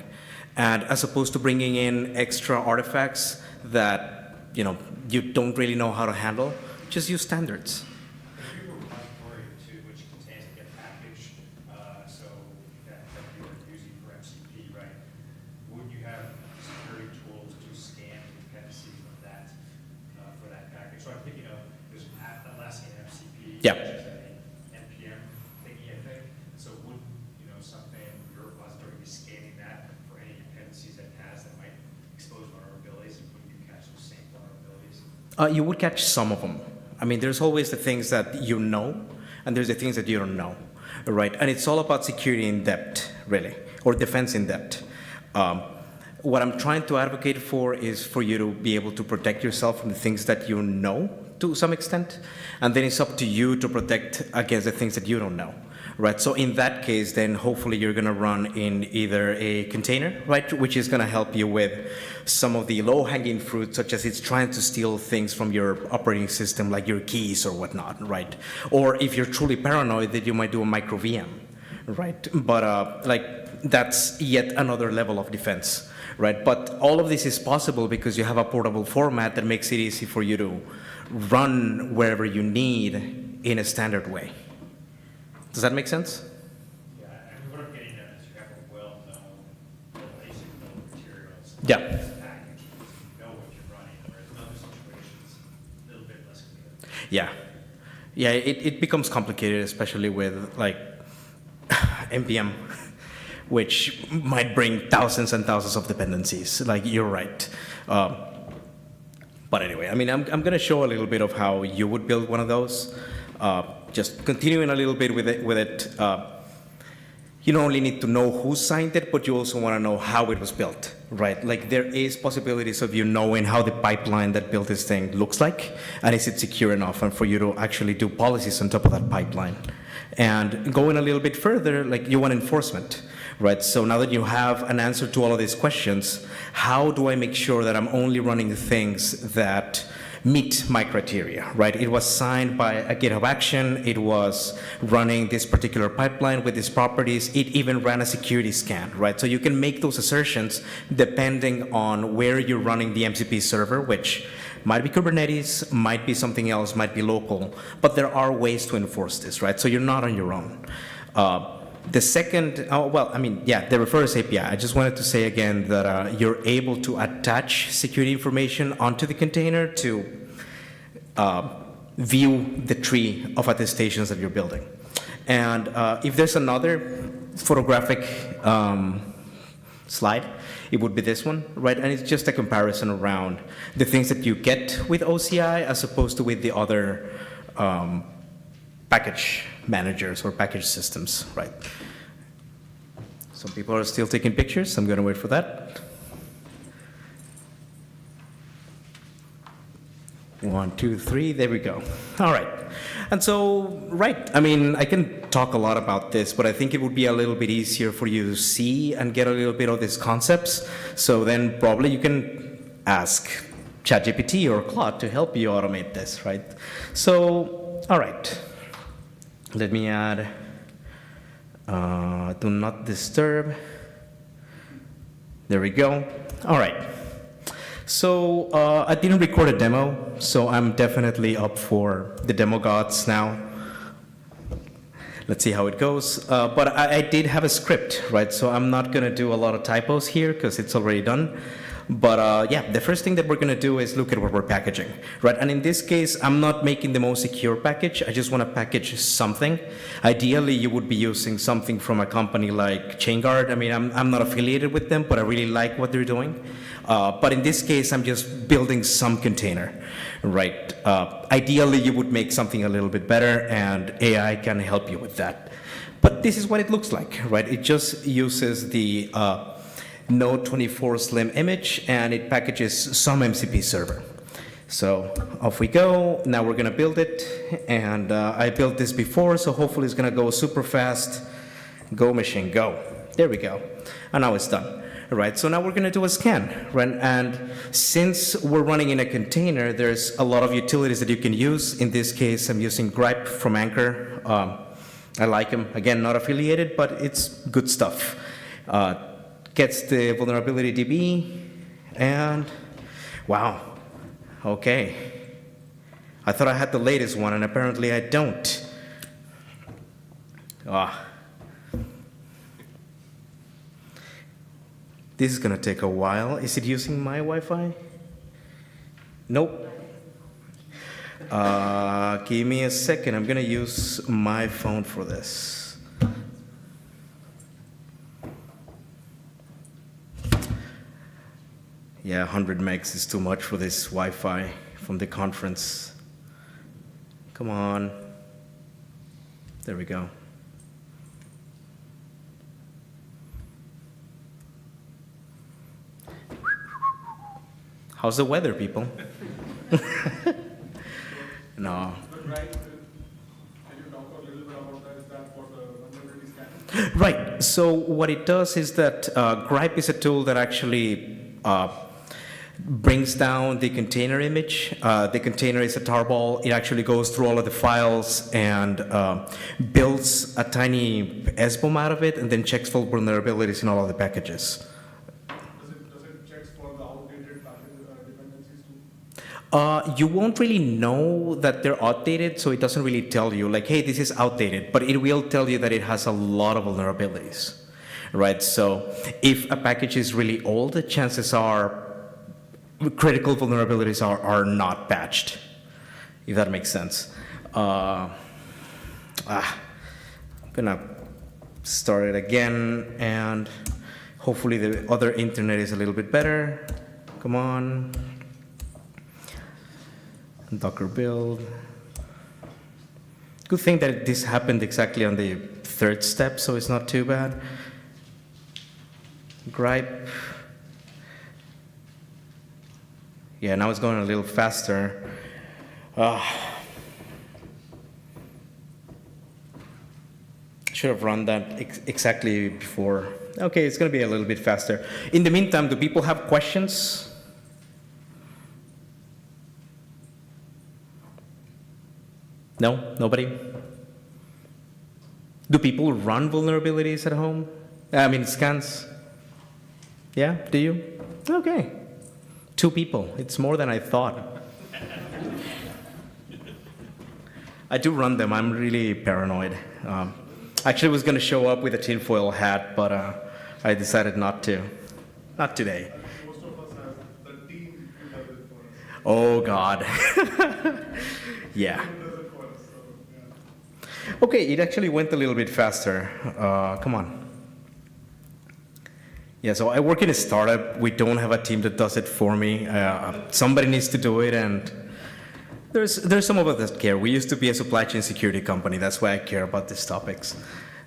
And as opposed to bringing in extra artifacts that you don't really know how to handle, just use standards. If you were repository to which contains a Git package, so that you You would catch some of them. I mean, there's always the things that you know, and there's the things that you don't know, right? And it's all about security in depth, really, or defense in depth. What I'm trying to advocate for is for you to be able to protect yourself from the things that you know to some extent, and then it's up to you to protect against the things that you don't know. Right, so in that case, then hopefully you're going to run in either a container, right, which is going to help you with some of the low-hanging fruit, such as it's trying to steal things from your operating system, like your keys or whatnot, right? Or if you're truly paranoid, that you might do a micro VM, right? But like that's yet another level of defense, right? But all of this is possible because you have a portable format that makes it easy for you to run wherever you need in a standard way. Does that make sense? Yeah, and what I'm getting at is you have a well-known, basic bill of materials. Yeah. This package, you know what you're running, whereas in other situations, a little bit less clear. Yeah. Yeah, it becomes complicated, especially with like NPM, which might bring thousands and thousands of dependencies. Like, you're right. But anyway, I mean, I'm going to show a little bit of how you would build one of those. Just continuing a little bit with it, you don't only need to know who signed it, but you also want to know how it was built, right? Like, there is possibilities of you knowing how the pipeline that built this thing looks like, and is it secure enough, and for you to actually do policies on top of that pipeline. And going a little bit further, like, you want enforcement, right? So now that you have an answer to all of these questions, how do I make sure that I'm only running the things that meet my criteria, right? It was signed by a GitHub action. It was running this particular pipeline with these properties. It even ran a security scan, right? So you can make those assertions depending on where you're running the MCP server, which might be Kubernetes, might be something else, might be local, but there are ways to enforce this, right? So you're not on your own. The second, the reference API, I just wanted to say again that you're able to attach security information onto the container to view the tree of attestations that you're building. And if there's another photographic slide, it would be this one, right? And it's just a comparison around the things that you get with OCI as opposed to with the other package managers or package systems, right? Some people are still taking pictures. I'm going to wait for that. 1, 2, 3, there we go. All right. And so, right, I mean, I can talk a lot about this, but I think it would be a little bit easier for you to see and get a little bit of these concepts. So then probably you can ask ChatGPT or Claude to help you automate this, right? So, all right. Let me add do not disturb. There we go. All right. So I didn't record a demo, so I'm definitely up for the demo gods now. Let's see how it goes. But I did have a script, right? So I'm not going to do a lot of typos here because it's already done. But yeah, the first thing that we're going to do is look at what we're packaging, right? And in this case, I'm not making the most secure package. I just want to package something. Ideally, you would be using something from a company like ChainGuard. I mean, I'm not affiliated with them, but I really like what they're doing. But in this case, I'm just building some container, right? Ideally, you would make something a little bit better, and AI can help you with that. But this is what it looks like, right? It just uses the Node 24 Slim image, and it packages some MCP server. So off we go. Now we're going to build it. And I built this before, so hopefully it's going to go super fast. Go machine, go. There we go. And now it's done. Right, so now we're going to do a scan, right? And since we're running in a container, there's a lot of utilities that you can use. In this case, I'm using Gripe from Anchor. I like him. Again, not affiliated, but it's good stuff. Gets the vulnerability DB, and wow, okay. I thought I had the latest one, and apparently I don't. This is going to take a while. Is it using my Wi-Fi? Nope. Give me a second. I'm going to use my phone for this. Yeah, 100 megs is too much for this Wi-Fi. from the conference. Come on. There we go. How's the weather, people? No. Right. So what it does is that Gripe is a tool that actually brings down the container image. The container is a tarball. It actually goes through all of the files and builds a tiny SBOM out of it, and then checks for vulnerabilities in all of the packages. You won't really know that they're outdated, so it doesn't really tell you, like, hey, this is outdated, but it will tell you that it has a lot of vulnerabilities, right? So if a package is really old, the chances are critical vulnerabilities are not patched, if that makes sense. I'm gonna start it again, and hopefully the other internet is a little bit better. Come on. Docker build. Good thing that this happened exactly on the third step, so it's not too bad. Gripe. Yeah, now it's going a little faster. Should have run that exactly before. Okay, it's going to be a little bit faster. In the meantime, do people have questions? No? Nobody? Do people run vulnerabilities at home? I mean, scans? Yeah? Do you? Okay. 2 people. It's more than I thought. I do run them. I'm really paranoid. Actually, I was going to show up with a tinfoil hat, but I decided not to. Not today. Most of us have the team who does it for us. Oh, God. Yeah. Okay, it actually went a little bit faster. Come on. Yeah, so I work in a startup. We don't have a team that does it for me. Somebody needs to do it, and there's some of us that care. We used to be a supply chain security company. That's why I care about these topics.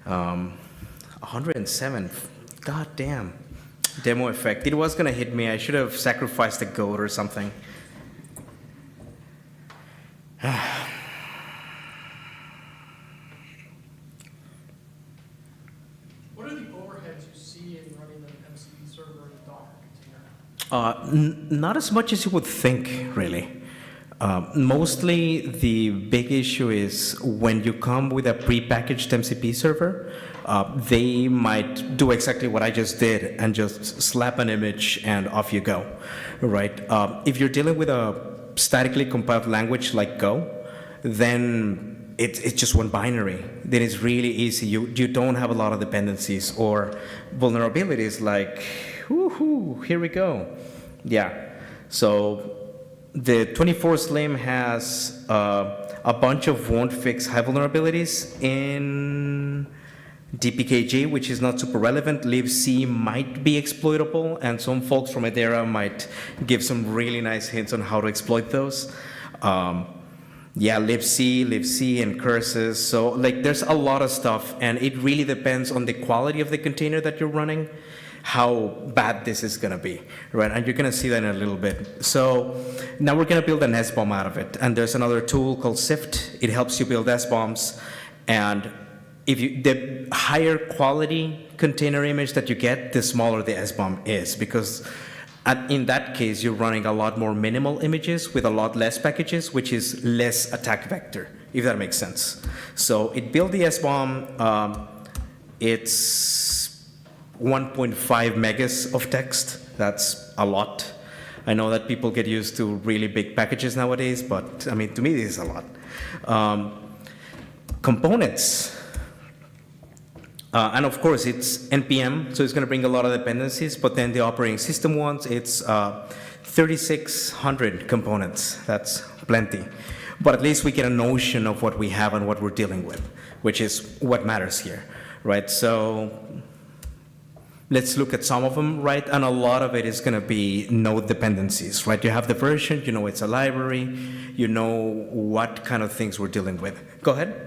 107. God damn. Demo effect. It was going to hit me. I should have sacrificed a goat or something. Not as much as you would think, really. Mostly the big issue is when you come with a prepackaged MCP server, they might do exactly what I just did and just slap an image and off you go, right? If you're dealing with a statically compiled language like Go, then it's just one binary. Then it's really easy. You don't have a lot of dependencies or vulnerabilities like, woohoo, here we go. Yeah, so the 24 Slim has a bunch of won't fix high vulnerabilities in DPKG, which is not super relevant. libc might be exploitable, and some folks from Edera might give some really nice hints on how to exploit those. Yeah, libc and curses. So like there's a lot of stuff, and it really depends on the quality of the container that you're running, how bad this is going to be, right? And you're going to see that in a little bit. So now we're going to build an SBOM out of it. And there's another tool called Sift. It helps you build SBOMs. And the higher quality container image that you get, the smaller the SBOM is, because in that case, you're running a lot more minimal images with a lot less packages, which is less attack vector, if that makes sense. So it built the SBOM. It's 1.5 megas of text. That's a lot. I know that people get used to really big packages nowadays, but I mean, to me, this is a lot. Components. And of course, it's NPM, so it's going to bring a lot of dependencies, but then the operating system ones, it's 3,600 components. That's plenty. But at least we get a notion of what we have and what we're dealing with, which is what matters here, right? So let's look at some of them, right? And a lot of it is going to be node dependencies, right? You have the version, you know it's a library, you know what kind of things we're dealing with. Go ahead.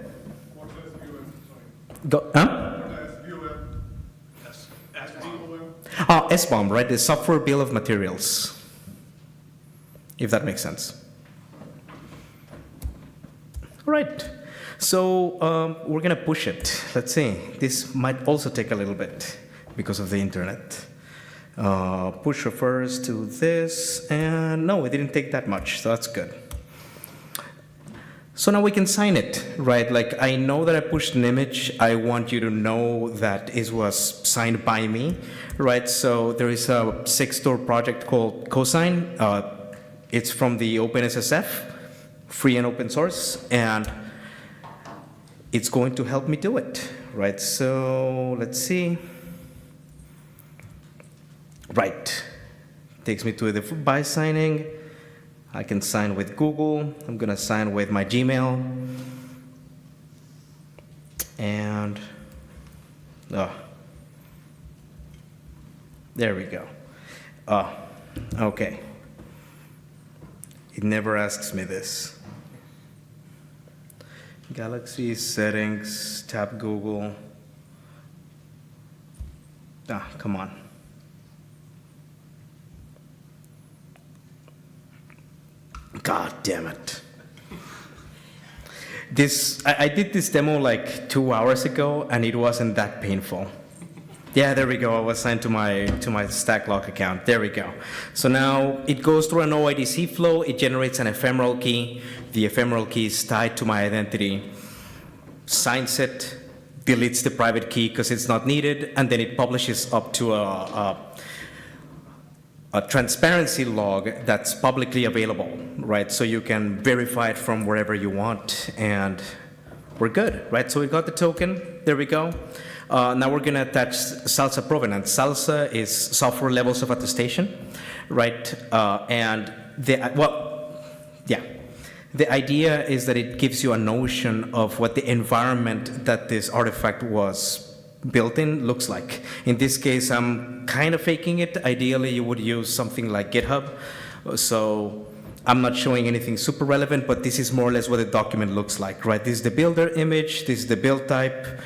SBOM, right? The software bill of materials, if that makes sense. All right. So we're going to push it. Let's see. This might also take a little bit because of the internet. Push refers to this, and no, it didn't take that much, so that's good. So now we can sign it, right? Like, I know that I pushed an image. I want you to know that it was signed by me, right? So there is a Sigstore project called Cosign. It's from the OpenSSF, free and open source, and it's going to help me do it, right? So let's see. Right, takes me to the by signing. I can sign with Google. I'm gonna sign with my Gmail. And, there we go. Okay. It never asks me this. Galaxy settings, tap Google. Come on. God damn it. I did this demo like 2 hours ago, and it wasn't that painful. Yeah, there we go. I was signed to my StackLog account. There we go. So now it goes through an OIDC flow. It generates an ephemeral key. The ephemeral key is tied to my identity. Signs it, deletes the private key because it's not needed, and then it publishes up to a transparency log that's publicly available, right? So you can verify it from wherever you want, and we're good, right? So we got the token. There we go. Now we're going to attach SALSA provenance. SALSA is software levels of attestation, right? And the idea is that it gives you a notion of what the environment that this artifact was built in looks like. In this case, I'm kind of faking it. Ideally, you would use something like GitHub. So I'm not showing anything super relevant, but this is more or less what the document looks like, right? This is the builder image. This is the build type.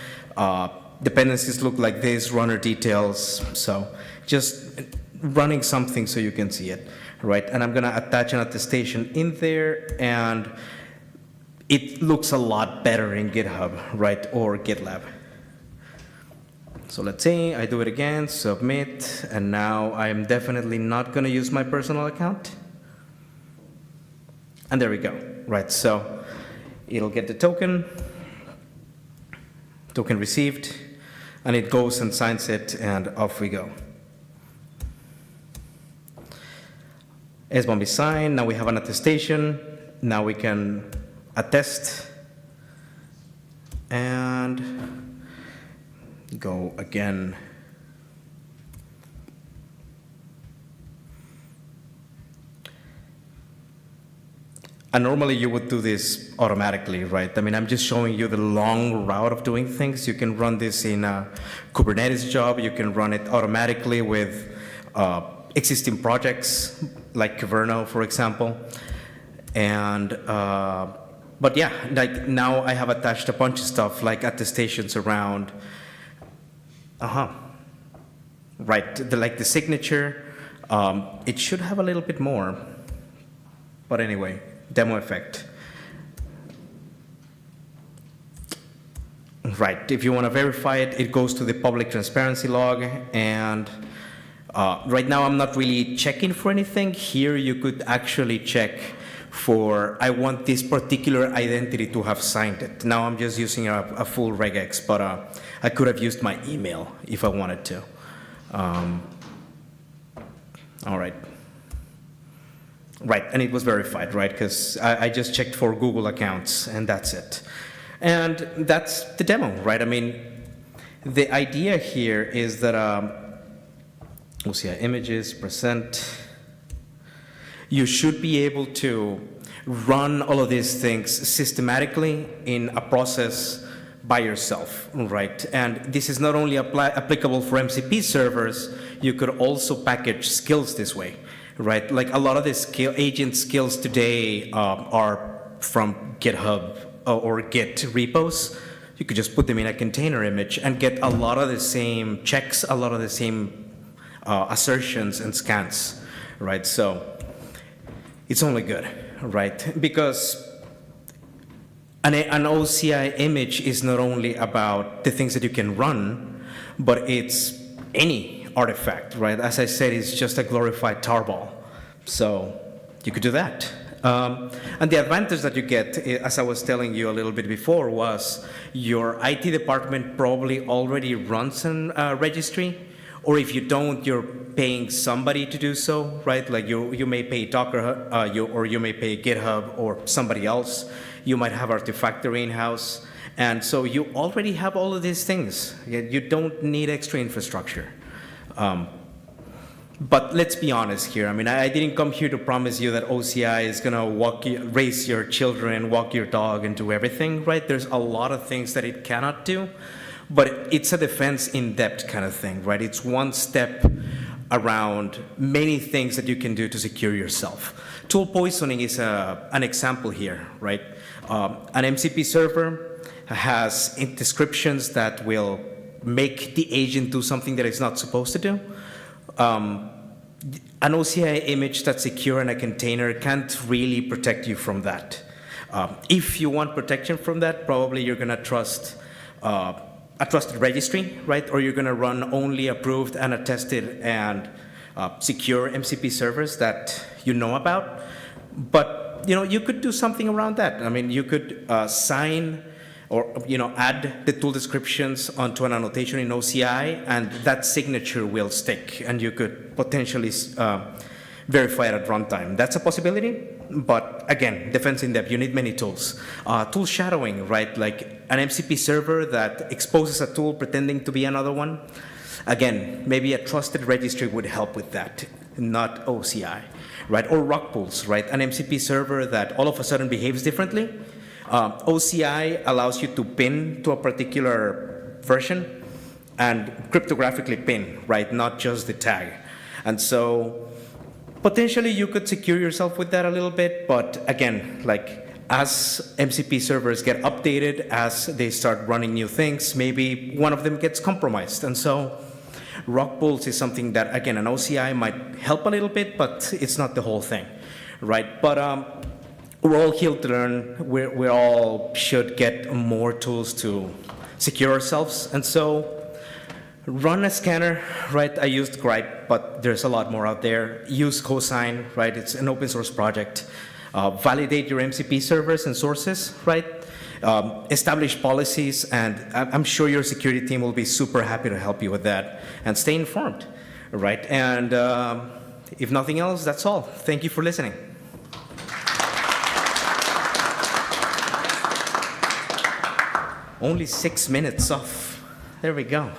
Dependencies look like this, runner details. So just running something so you can see it, right? And I'm going to attach an attestation in there, and it looks a lot better in GitHub, right, or GitLab. So let's see, I do it again, submit, and now I'm definitely not going to use my personal account. And there we go, right? So it'll get the token received, and it goes and signs it, and off we go. SBOM is signed, now we have an attestation, now we can attest, and go again. And normally you would do this automatically, right? I mean, I'm just showing you the long route of doing things. You can run this in a Kubernetes job. You can run it automatically with existing projects like Kyverno, for example. And but yeah, like now I have attached a bunch of stuff like attestations around. Right, like the signature. It should have a little bit more. But anyway, demo effect. Right, if you want to verify it, it goes to the public transparency log. And right now I'm not really checking for anything. Here you could actually check for, I want this particular identity to have signed it. Now I'm just using a full regex, but I could have used my email if I wanted to. All right. Right, and it was verified, right? Because I just checked for Google accounts, and that's it. And that's the demo, right? I mean, the idea here is that, we'll see, images, present. You should be able to run all of these things systematically in a process by yourself, right? And this is not only applicable for MCP servers, you could also package skills this way, right? Like a lot of the agent skills today are from GitHub or Git repos. You could just put them in a container image and get a lot of the same checks, a lot of the same assertions and scans, right? So it's only good, right? Because an OCI image is not only about the things that you can run, but it's any artifact, right? As I said, it's just a glorified tarball. So you could do that. And the advantage that you get, as I was telling you a little bit before, was your IT department probably already runs a registry, or if you don't, you're paying somebody to do so, right? Like you may pay Docker, or you may pay GitHub or somebody else. You might have Artifactory in-house. And so you already have all of these things. You don't need extra infrastructure. But let's be honest here. I mean, I didn't come here to promise you that OCI is going to raise your children, walk your dog, and do everything, right? There's a lot of things that it cannot do. But it's a defense in depth kind of thing, right? It's one step around many things that you can do to secure yourself. Tool poisoning is an example here, right? An MCP server has descriptions that will make the agent do something that it's not supposed to do. An OCI image that's secure in a container can't really protect you from that. If you want protection from that, probably you're going to trust a trusted registry, right? Or you're going to run only approved and attested and secure MCP servers that you know about. But you could do something around that. I mean, you could sign or add the tool descriptions onto an annotation in OCI, and that signature will stick, and you could potentially verify it at runtime. That's a possibility, but again, defense in depth, you need many tools. Tool shadowing, right? Like an MCP server that exposes a tool pretending to be another one. Again, maybe a trusted registry would help with that, not OCI, right? Or rug pulls, right? An MCP server that all of a sudden behaves differently. OCI allows you to pin to a particular version and cryptographically pin, right? Not just the tag. And so potentially you could secure yourself with that a little bit, but again, like as MCP servers get updated, as they start running new things, maybe one of them gets compromised. And so rug pulls is something that, again, an OCI might help a little bit, but it's not the whole thing, right? But we're all here to learn. We all should get more tools to secure ourselves. And so run a scanner, right? I used Gripe, but there's a lot more out there. Use Cosign, right? It's an open source project. Validate your MCP servers and sources, right? Establish policies, and I'm sure your security team will be super happy to help you with that. And stay informed, right? And if nothing else, that's all. Thank you for listening. Only 6 minutes off. There we go.